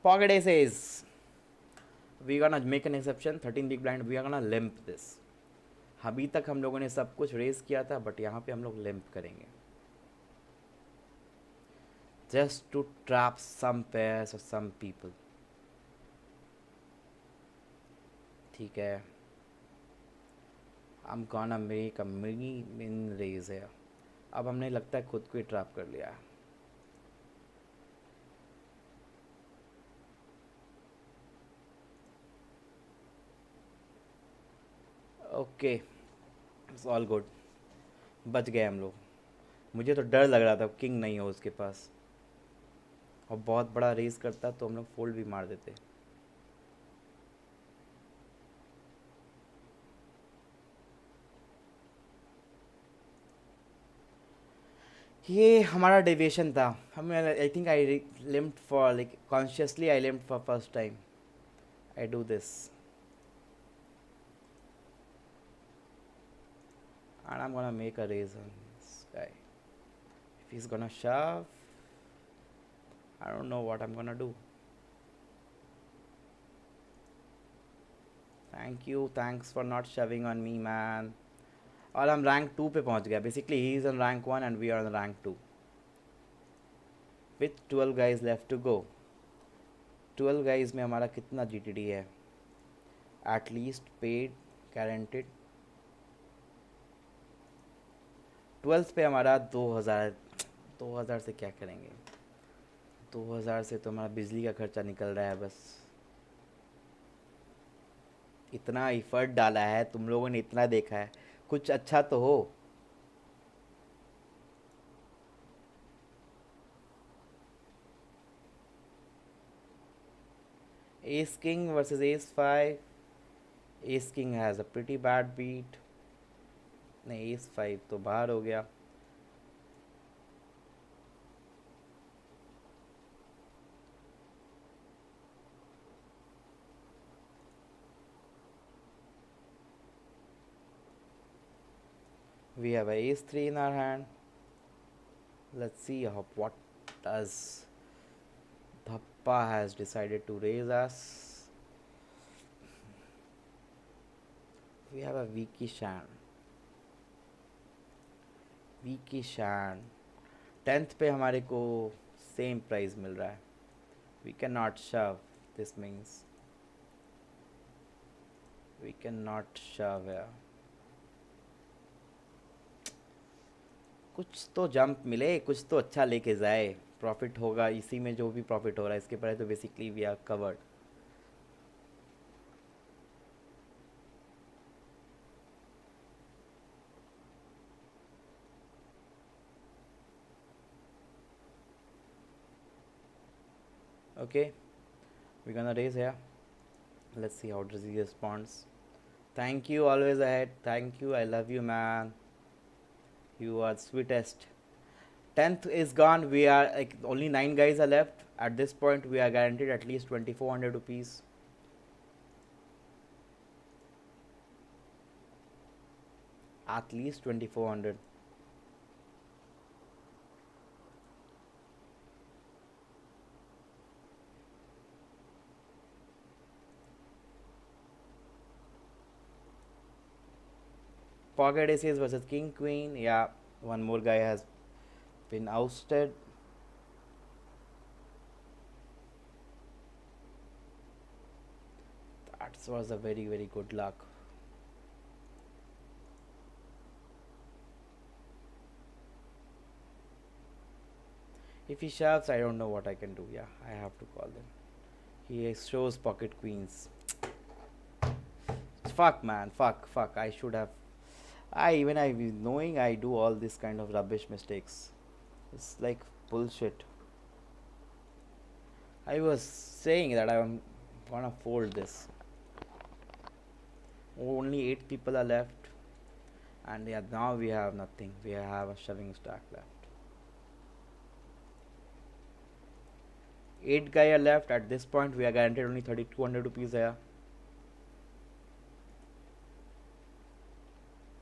Pocket aces, we gonna make an exception। 13 big blind, we are gonna limp this। अभी तक हम लोगों ने सब कुछ रेस किया था, बट यहाँ पे हम लोग लिम्प करेंगे, just to trap some pairs और सम पीपल। ठीक है, I'm gonna make a mini min raise है। अब हमने लगता है खुद को ही ट्रैप कर लिया है। ओके, इट्स ऑल गुड, बच गए हम लोग। मुझे तो डर लग रहा था किंग नहीं हो उसके पास, और बहुत बड़ा रेस करता तो हम लोग फोल्ड भी मार देते। ये हमारा डेविएशन था. हमें आई think I limbed for like consciously I limbed for first time. I do this. And I'm gonna make a raise on this guy. If he's gonna shove, I don't know what I'm gonna do. Thank you, thanks for not shoving on me, man. और हम rank 2 पे पहुंच गया. Basically he is on rank 1 and we are on rank 2. With 12 guys left to go. 12 guys में हमारा कितना GTD है? At least paid, guaranteed. 12th पे हमारा 2000 से क्या करेंगे? 2000 से तो हमारा बिजली का खर्चा निकल रहा है बस. इतना एफर्ट डाला है, तुम लोगों ने इतना देखा है, कुछ अच्छा तो हो. Ace King versus Ace 5. Ace King has a pretty bad beat. नहीं, Ace 5 तो बाहर हो गया. We have a Ace 3 in our hand. Let's see what does Dhappa has decided to raise us. We have a Wiki Shan. 10th पे हमारे को same price मिल रहा है. We cannot shove. This means we cannot shove here. कुछ तो jump मिले, कुछ तो अच्छा लेके जाए. प्रॉफिट होगा इसी में, जो भी प्रॉफिट हो रहा है इसके पहले तो basically we are covered. Okay, we're gonna raise here. Let's see how does he responds. Thank you, always ahead. Thank you, I love you, man. You are sweetest. 10th is gone. We are like only 9 guys are left. At this point we are guaranteed at least 2400 rupees. At least 2400. Pocket aces versus king queen. Yeah, one more guy has been ousted. That was a very good luck. If he shoves, I don't know what I can do. Yeah, I have to call them. He shows pocket queens. Fuck, man. Fuck. I should have. I knowing I do all this kind of rubbish mistakes. It's like bullshit. I was saying that I'm gonna fold this. Only 8 people are left, and yeah, now we have nothing. We have a shoving stack left. 8 guys are left. At this point we are guaranteed only 3200 rupees here.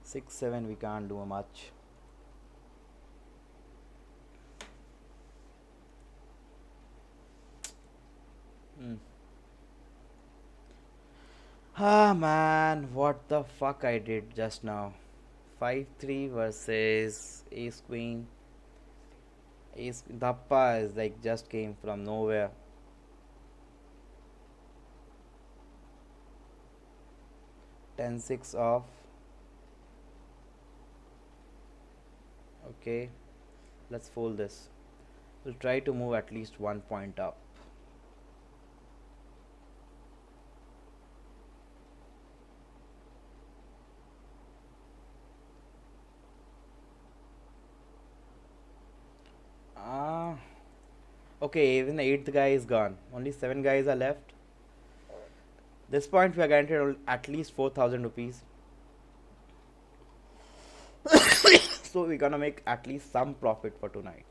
6-7 we can't do much. Ah man, what the fuck I did just now. 5-3 versus ace queen. Ace Dhappa is like just came from nowhere. Ten six off. Okay, let's fold this. We'll try to move at least 1 point up. Okay, even the 8th guy is gone. Only 7 guys are left. This point we are guaranteed at least 4000 rupees. so we're gonna make at least some profit for tonight.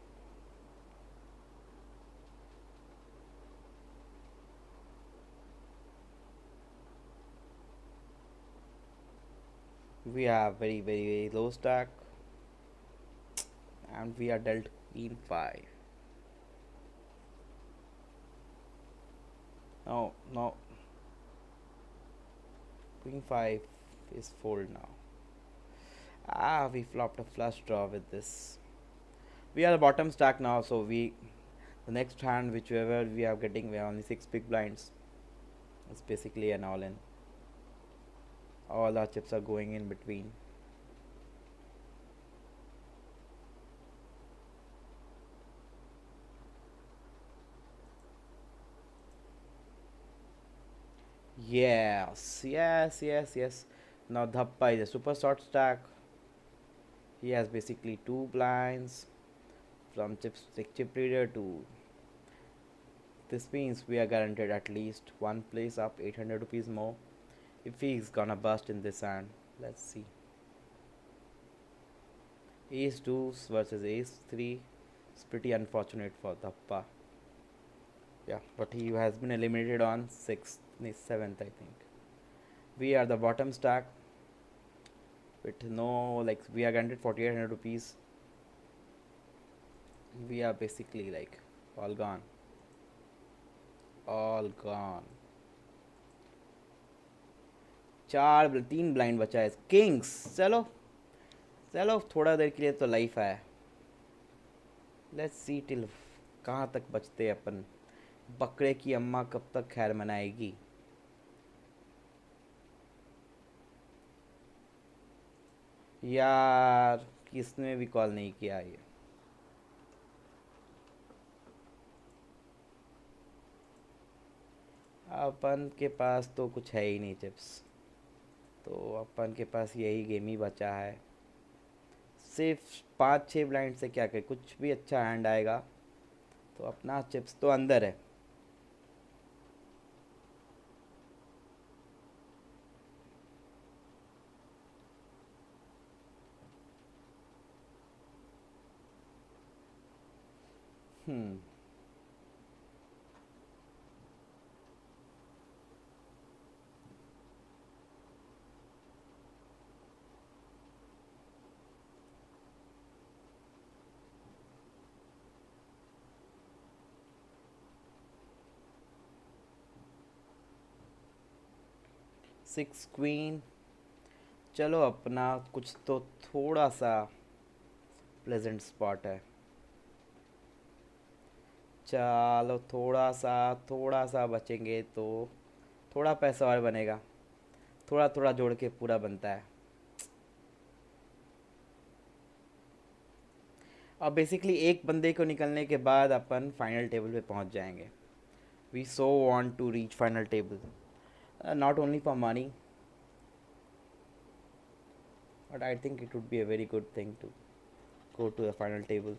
We have very low stack, and we are dealt queen 5. No, queen 5 is fold now. We flopped a flush draw with this. We are the bottom stack now, so the next hand whichever we are getting, we are only 6 big blinds. It's basically an all in. All our chips are going in between. Yes. Now Dhappa is a super short stack. He has basically 2 blinds from chip leader to. This means we are guaranteed at least one place up, 800 rupees more. If he's gonna bust in this hand, let's see. Ace 2 versus Ace 3. It's pretty unfortunate for Dhappa. Yeah, but he has been eliminated on 6th, 7th, I think. We are the bottom stack with no, like, we are granted 4800 rupees. We are basically like all gone. All gone. 3 blind बचा है. Kings. चलो थोड़ा देर के लिए तो life है. Let's see till कहाँ तक बचते हैं अपन. बकरे की अम्मा कब तक खैर मनाएगी. यार किसने भी कॉल नहीं किया ये. अपन के पास तो कुछ है ही नहीं चिप्स, तो अपन के पास यही गेम ही बचा है. सिर्फ 5-6 ब्लाइंड से क्या करे, कुछ भी अच्छा हैंड आएगा तो अपना चिप्स तो अंदर है. हम्म 6 क्वीन. चलो अपना कुछ तो थोड़ा सा प्लेजेंट स्पॉट है. चलो थोड़ा सा बचेंगे तो थोड़ा पैसा और बनेगा. थोड़ा जोड़ के पूरा बनता है. और बेसिकली एक बंदे को निकलने के बाद अपन फाइनल टेबल पे पहुंच जाएंगे. We so want to reach final table, not only for money, but I think it would be a very good thing to go to the final table.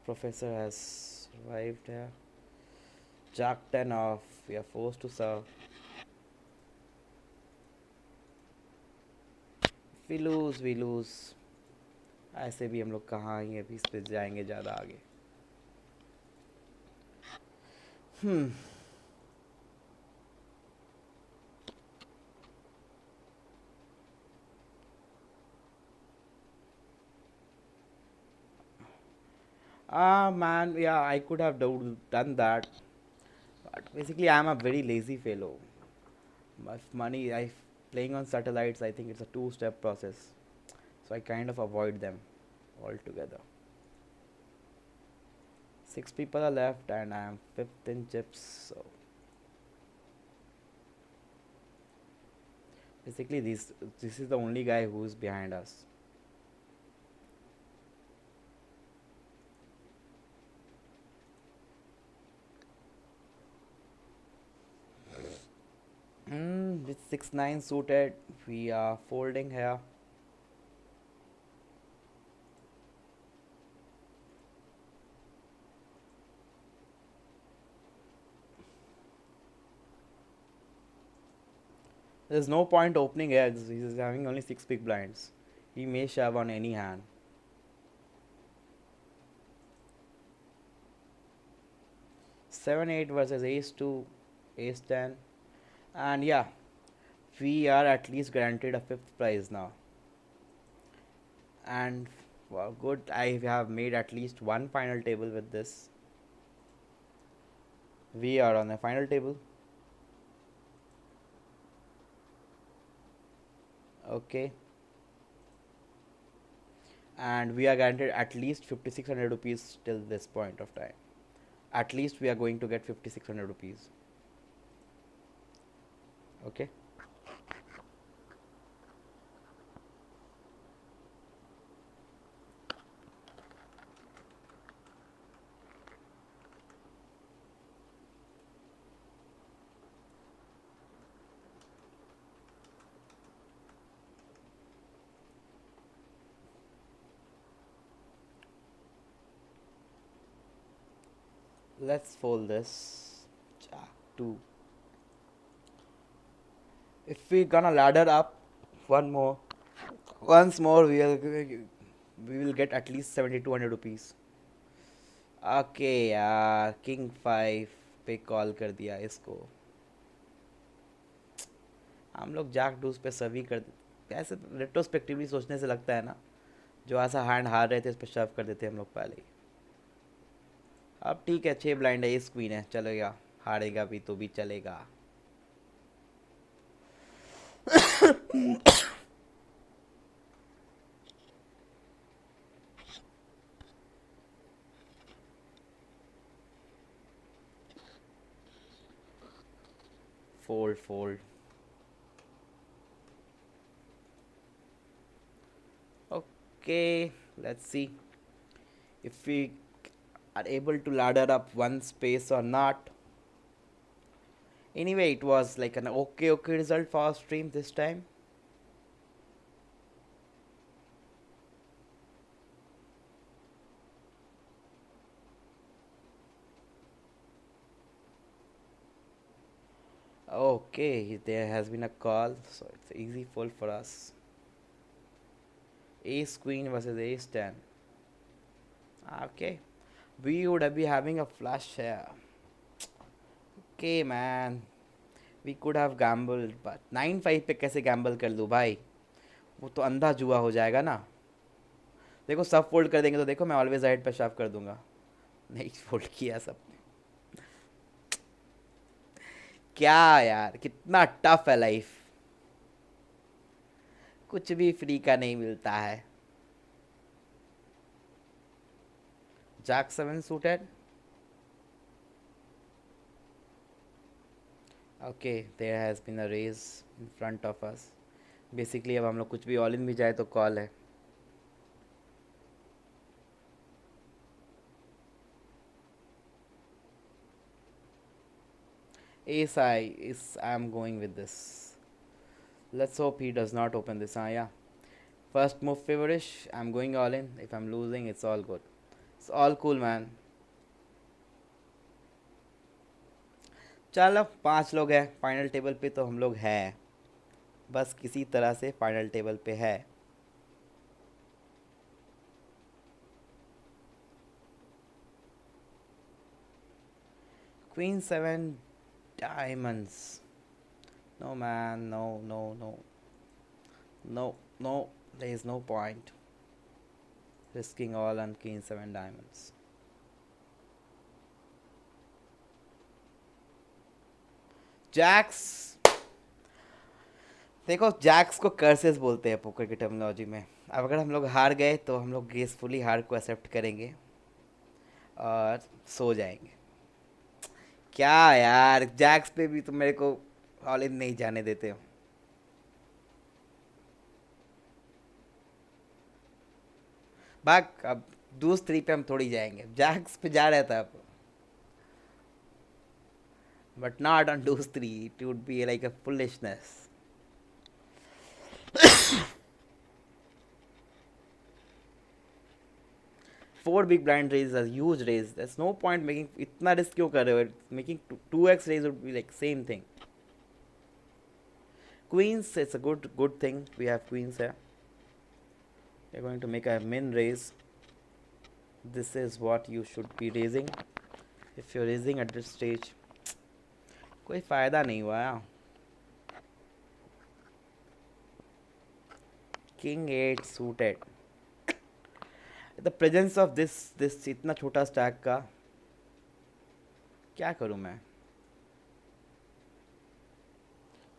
Professor has survived here. Jack 10 off. We are forced to serve. If we lose. ऐसे भी हम लोग कहाँ ही अभी इस पे जाएंगे ज़्यादा आगे. Man, yeah, I could have done that, but basically I'm a very lazy fellow. Money, playing on satellites, I think it's a 2-step process, so I kind of avoid them altogether. 6 people are left and I am 5th in chips, so basically this is the only guy who's behind us. With 6-9 suited, we are folding here. There's no point opening eggs. He's having only 6 big blinds. He may shove on any hand. Seven eight versus ace two, ace 10, and yeah, we are at least guaranteed a fifth prize now. And well, good. I have made at least one final table with this. We are on a final table. Okay. And we are guaranteed at least 5600 rupees till this point of time. At least we are going to get 5600 rupees. Okay. Let's fold this. Jack 2. If we're gonna ladder up once more, we will get at least 7200 rupees. Okay यार, king 5 पे call कर दिया इसको. हम लोग Jack do's पे सभी कर देते. ऐसे रेट्रोस्पेक्टिवली सोचने से लगता है ना, जो ऐसा हैंड हार रहे थे उस पर शव कर देते हम लोग पहले ही. अब ठीक है, 6 ब्लाइंड है, एस क्वीन है, चलेगा. हारेगा भी तो भी चलेगा. Fold. Okay, let's see if we are able to ladder up one space or not. Anyway, it was like an okay result for our stream this time. Okay, there has been a call, so it's easy fold for us. Ace queen versus ace 10. Okay, we would be having a flush here. Okay man, we could have gambled, but 9-5 पे कैसे gamble कर लूँ भाई? वो तो अंधा जुआ हो जाएगा ना. देखो सब फोल्ड कर देंगे तो देखो मैं ऑलवेज राइट पे शव कर दूंगा. नहीं फोल्ड किया सब. क्या यार, कितना टफ है लाइफ. कुछ भी फ्री का नहीं मिलता है. Jack 7 suited. Okay, there has been a raise in front of us. Basically अब हम लोग कुछ भी ऑल इन भी जाए तो कॉल है. Ace I am going with this. Let's hope he does not open this. Yeah. First move favorish. I'm going all in. If I'm losing, it's all good. It's all cool, man. चलो 5 लोग हैं final table पे, तो हम लोग हैं बस किसी तरह से फाइनल टेबल पे है. Queen 7 diamonds. No man, no. There is no point risking all on Queen 7 diamonds. Jacques, देखो जैक्स को कर्सेस बोलते हैं पोकर की टर्मिनोलॉजी में. अब अगर हम लोग हार गए तो हम लोग ग्रेसफुली हार को एक्सेप्ट करेंगे और सो जाएंगे. क्या यार, जैक्स पे भी तुम मेरे को ऑल इन नहीं जाने देते हो. भाग, अब दूस 3 पे हम थोड़ी जाएंगे. जैक्स पे जा रहा था अब, but not on deuce 3. It would be like a foolishness. 4 big blind raise, a huge raise. There's no point making इतना risk क्यों कर रहे हो? Making 2x raise would be like same thing. Queens, it's a good thing we have queens here. We're going to make a min raise. This is what you should be raising. If you're raising at this stage, कोई फायदा नहीं हुआ. King 8 suited. The presence of this इतना छोटा stack का क्या करूँ मैं?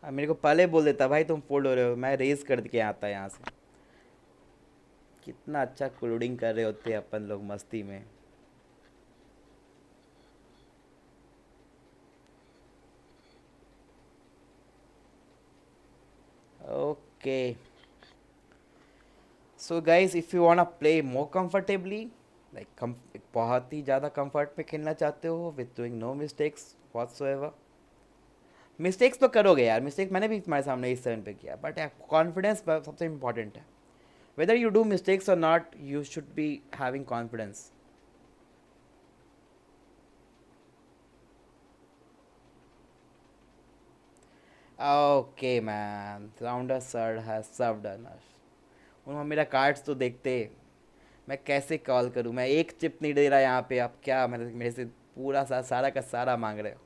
मेरे को पहले बोल देता भाई तुम फोल्ड हो रहे हो, मैं रेज कर के आता यहाँ से. कितना अच्छा कोडिंग कर रहे होते हैं अपन लोग मस्ती में. Okay. So guys, if you wanna play more comfortably, like बहुत ही ज़्यादा comfort में खेलना चाहते हो with doing no mistakes whatsoever, mistakes तो करोगे यार, मिस्टेक मैंने भी तुम्हारे सामने इस 7 पे किया, बट कॉन्फिडेंस सबसे इम्पॉर्टेंट है. वेदर यू डू मिस्टेक्स और not, you should be having confidence. Okay man, rounder surd has served Anas. उन्होंने मेरा कार्ड्स तो देखते, मैं कैसे कॉल करूँ. मैं एक चिप नहीं दे रहा यहाँ पे, आप क्या मेरे से पूरा सारा का सारा मांग रहे हो.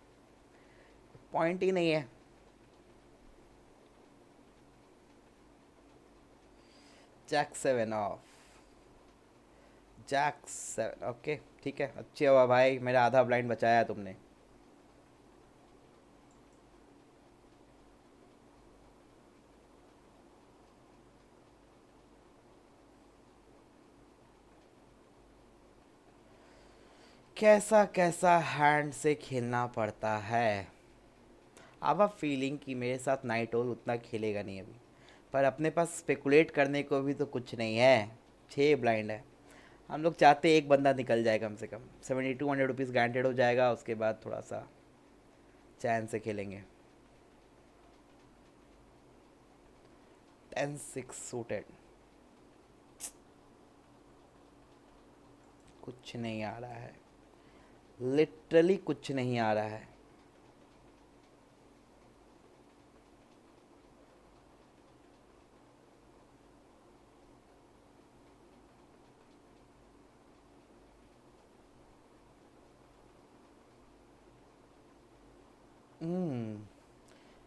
पॉइंट ही नहीं है. Jack 7 of, Jack 7. ओके ठीक है, अच्छे हुआ भाई, मेरा आधा ब्लाइंड बचाया तुमने. कैसा कैसा हैंड से खेलना पड़ता है. अब आप फीलिंग कि मेरे साथ नाइट ओल उतना खेलेगा नहीं अभी, पर अपने पास स्पेकुलेट करने को भी तो कुछ नहीं है. 6 ब्लाइंड है. हम लोग चाहते एक बंदा निकल जाए कम से कम. 7200 रुपीज़ गारंटेड हो जाएगा, उसके बाद थोड़ा सा चैन से खेलेंगे. 10-6 सूटेड. कुछ नहीं आ रहा है, लिटरली कुछ नहीं आ रहा है.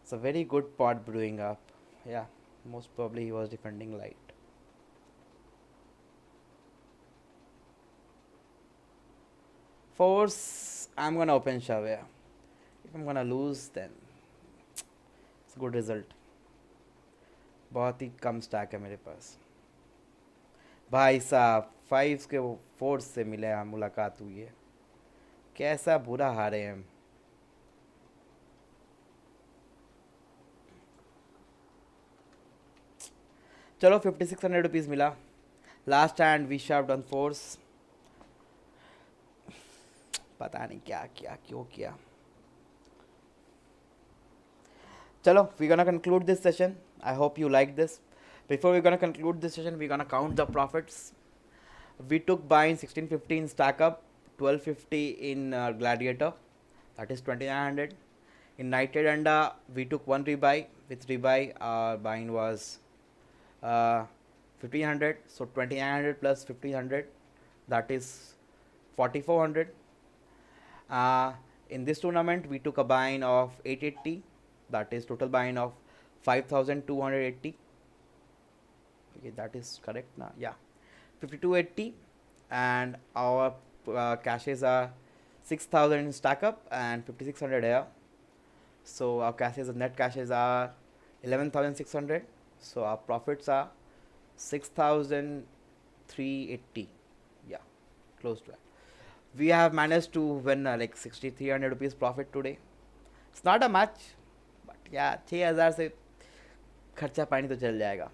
It's a very good pot brewing up. Yeah, most probably he was defending light. Force, I'm gonna open shove here. If I'm gonna lose, then it's a good result. बहुत ही कम stack है मेरे पास. भाई साहब 5 के वो फोर्स से मिले, मुलाकात हुई है. कैसा बुरा हारे हम. चलो 5600 रुपीज़ मिला. Last hand we shoved on fours. पता नहीं क्या किया, क्यों किया. चलो, we gonna conclude this session. I hope you like this. Before we're gonna conclude this session, we're gonna count the profits. We took buy in 1650 in stack up, 1250 in gladiator, that is 2900. In Knighted Anda, we took one rebuy. With rebuy, our buying was 1500. So 2900 plus 1500, that is 4400. In this tournament, we took a buy-in of 880. That is total buy-in of 5280. Okay, that is correct now. Yeah, 5280, and our cashes are 6000 in stack up and 5600 here. So our cashes, net cashes are 11600. So our profits are 6380. Yeah, close to that. We have managed to win like 6300 rupees profit today. It's not a much, but yeah, 6000 से खर्चा पानी तो चल जाएगा.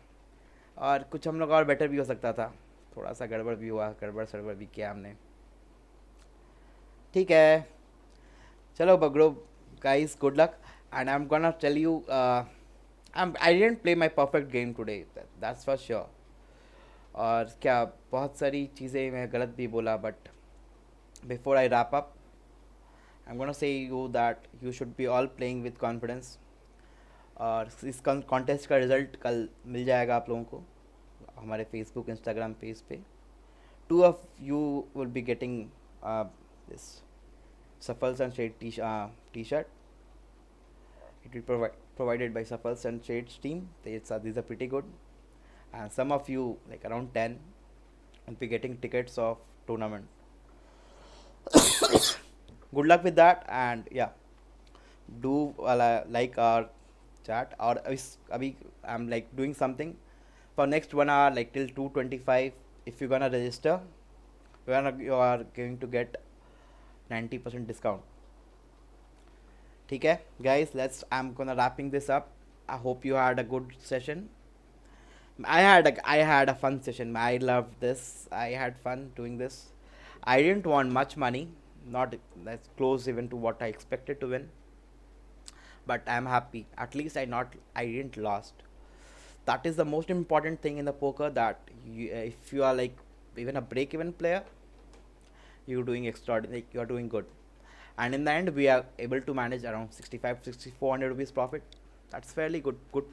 और कुछ हम लोग और बेटर भी हो सकता था. थोड़ा सा गड़बड़ भी हुआ, गड़बड़ सड़बड़ भी किया हमने. ठीक है, चलो बगड़ो guys, good luck. And I am gonna tell you, I didn't play my perfect game today, that's for sure. और क्या बहुत सारी चीज़ें मैं गलत भी बोला, but before I wrap up, I am gonna say you that you should be all playing with confidence. और इस कॉन्टेस्ट का रिजल्ट कल मिल जाएगा आप लोगों को हमारे फेसबुक इंस्टाग्राम पेज पे. 2 of you will be getting this Shuffles and Shade t-shirt. It will provided by Shuffles and Shades team. These are pretty good. And some of you, like around 10, will be getting tickets of tournament. Good luck with that, and yeah, do like our chat. Or abhi I'm like doing something for next 1 hour, like till 2:25. If you're gonna register, you are going to get 90% discount. Okay, guys, I'm gonna wrapping this up. I hope you had a good session. I had a fun session. I loved this. I had fun doing this. I didn't want much money, not that's close even to what I expected to win. But I'm happy. At least I didn't lost. That is the most important thing in the poker. That if you are like even a break-even player, you're doing extraordinary. Like, you're doing good. And in the end, we are able to manage around 6400 rupees profit. That's fairly good pay.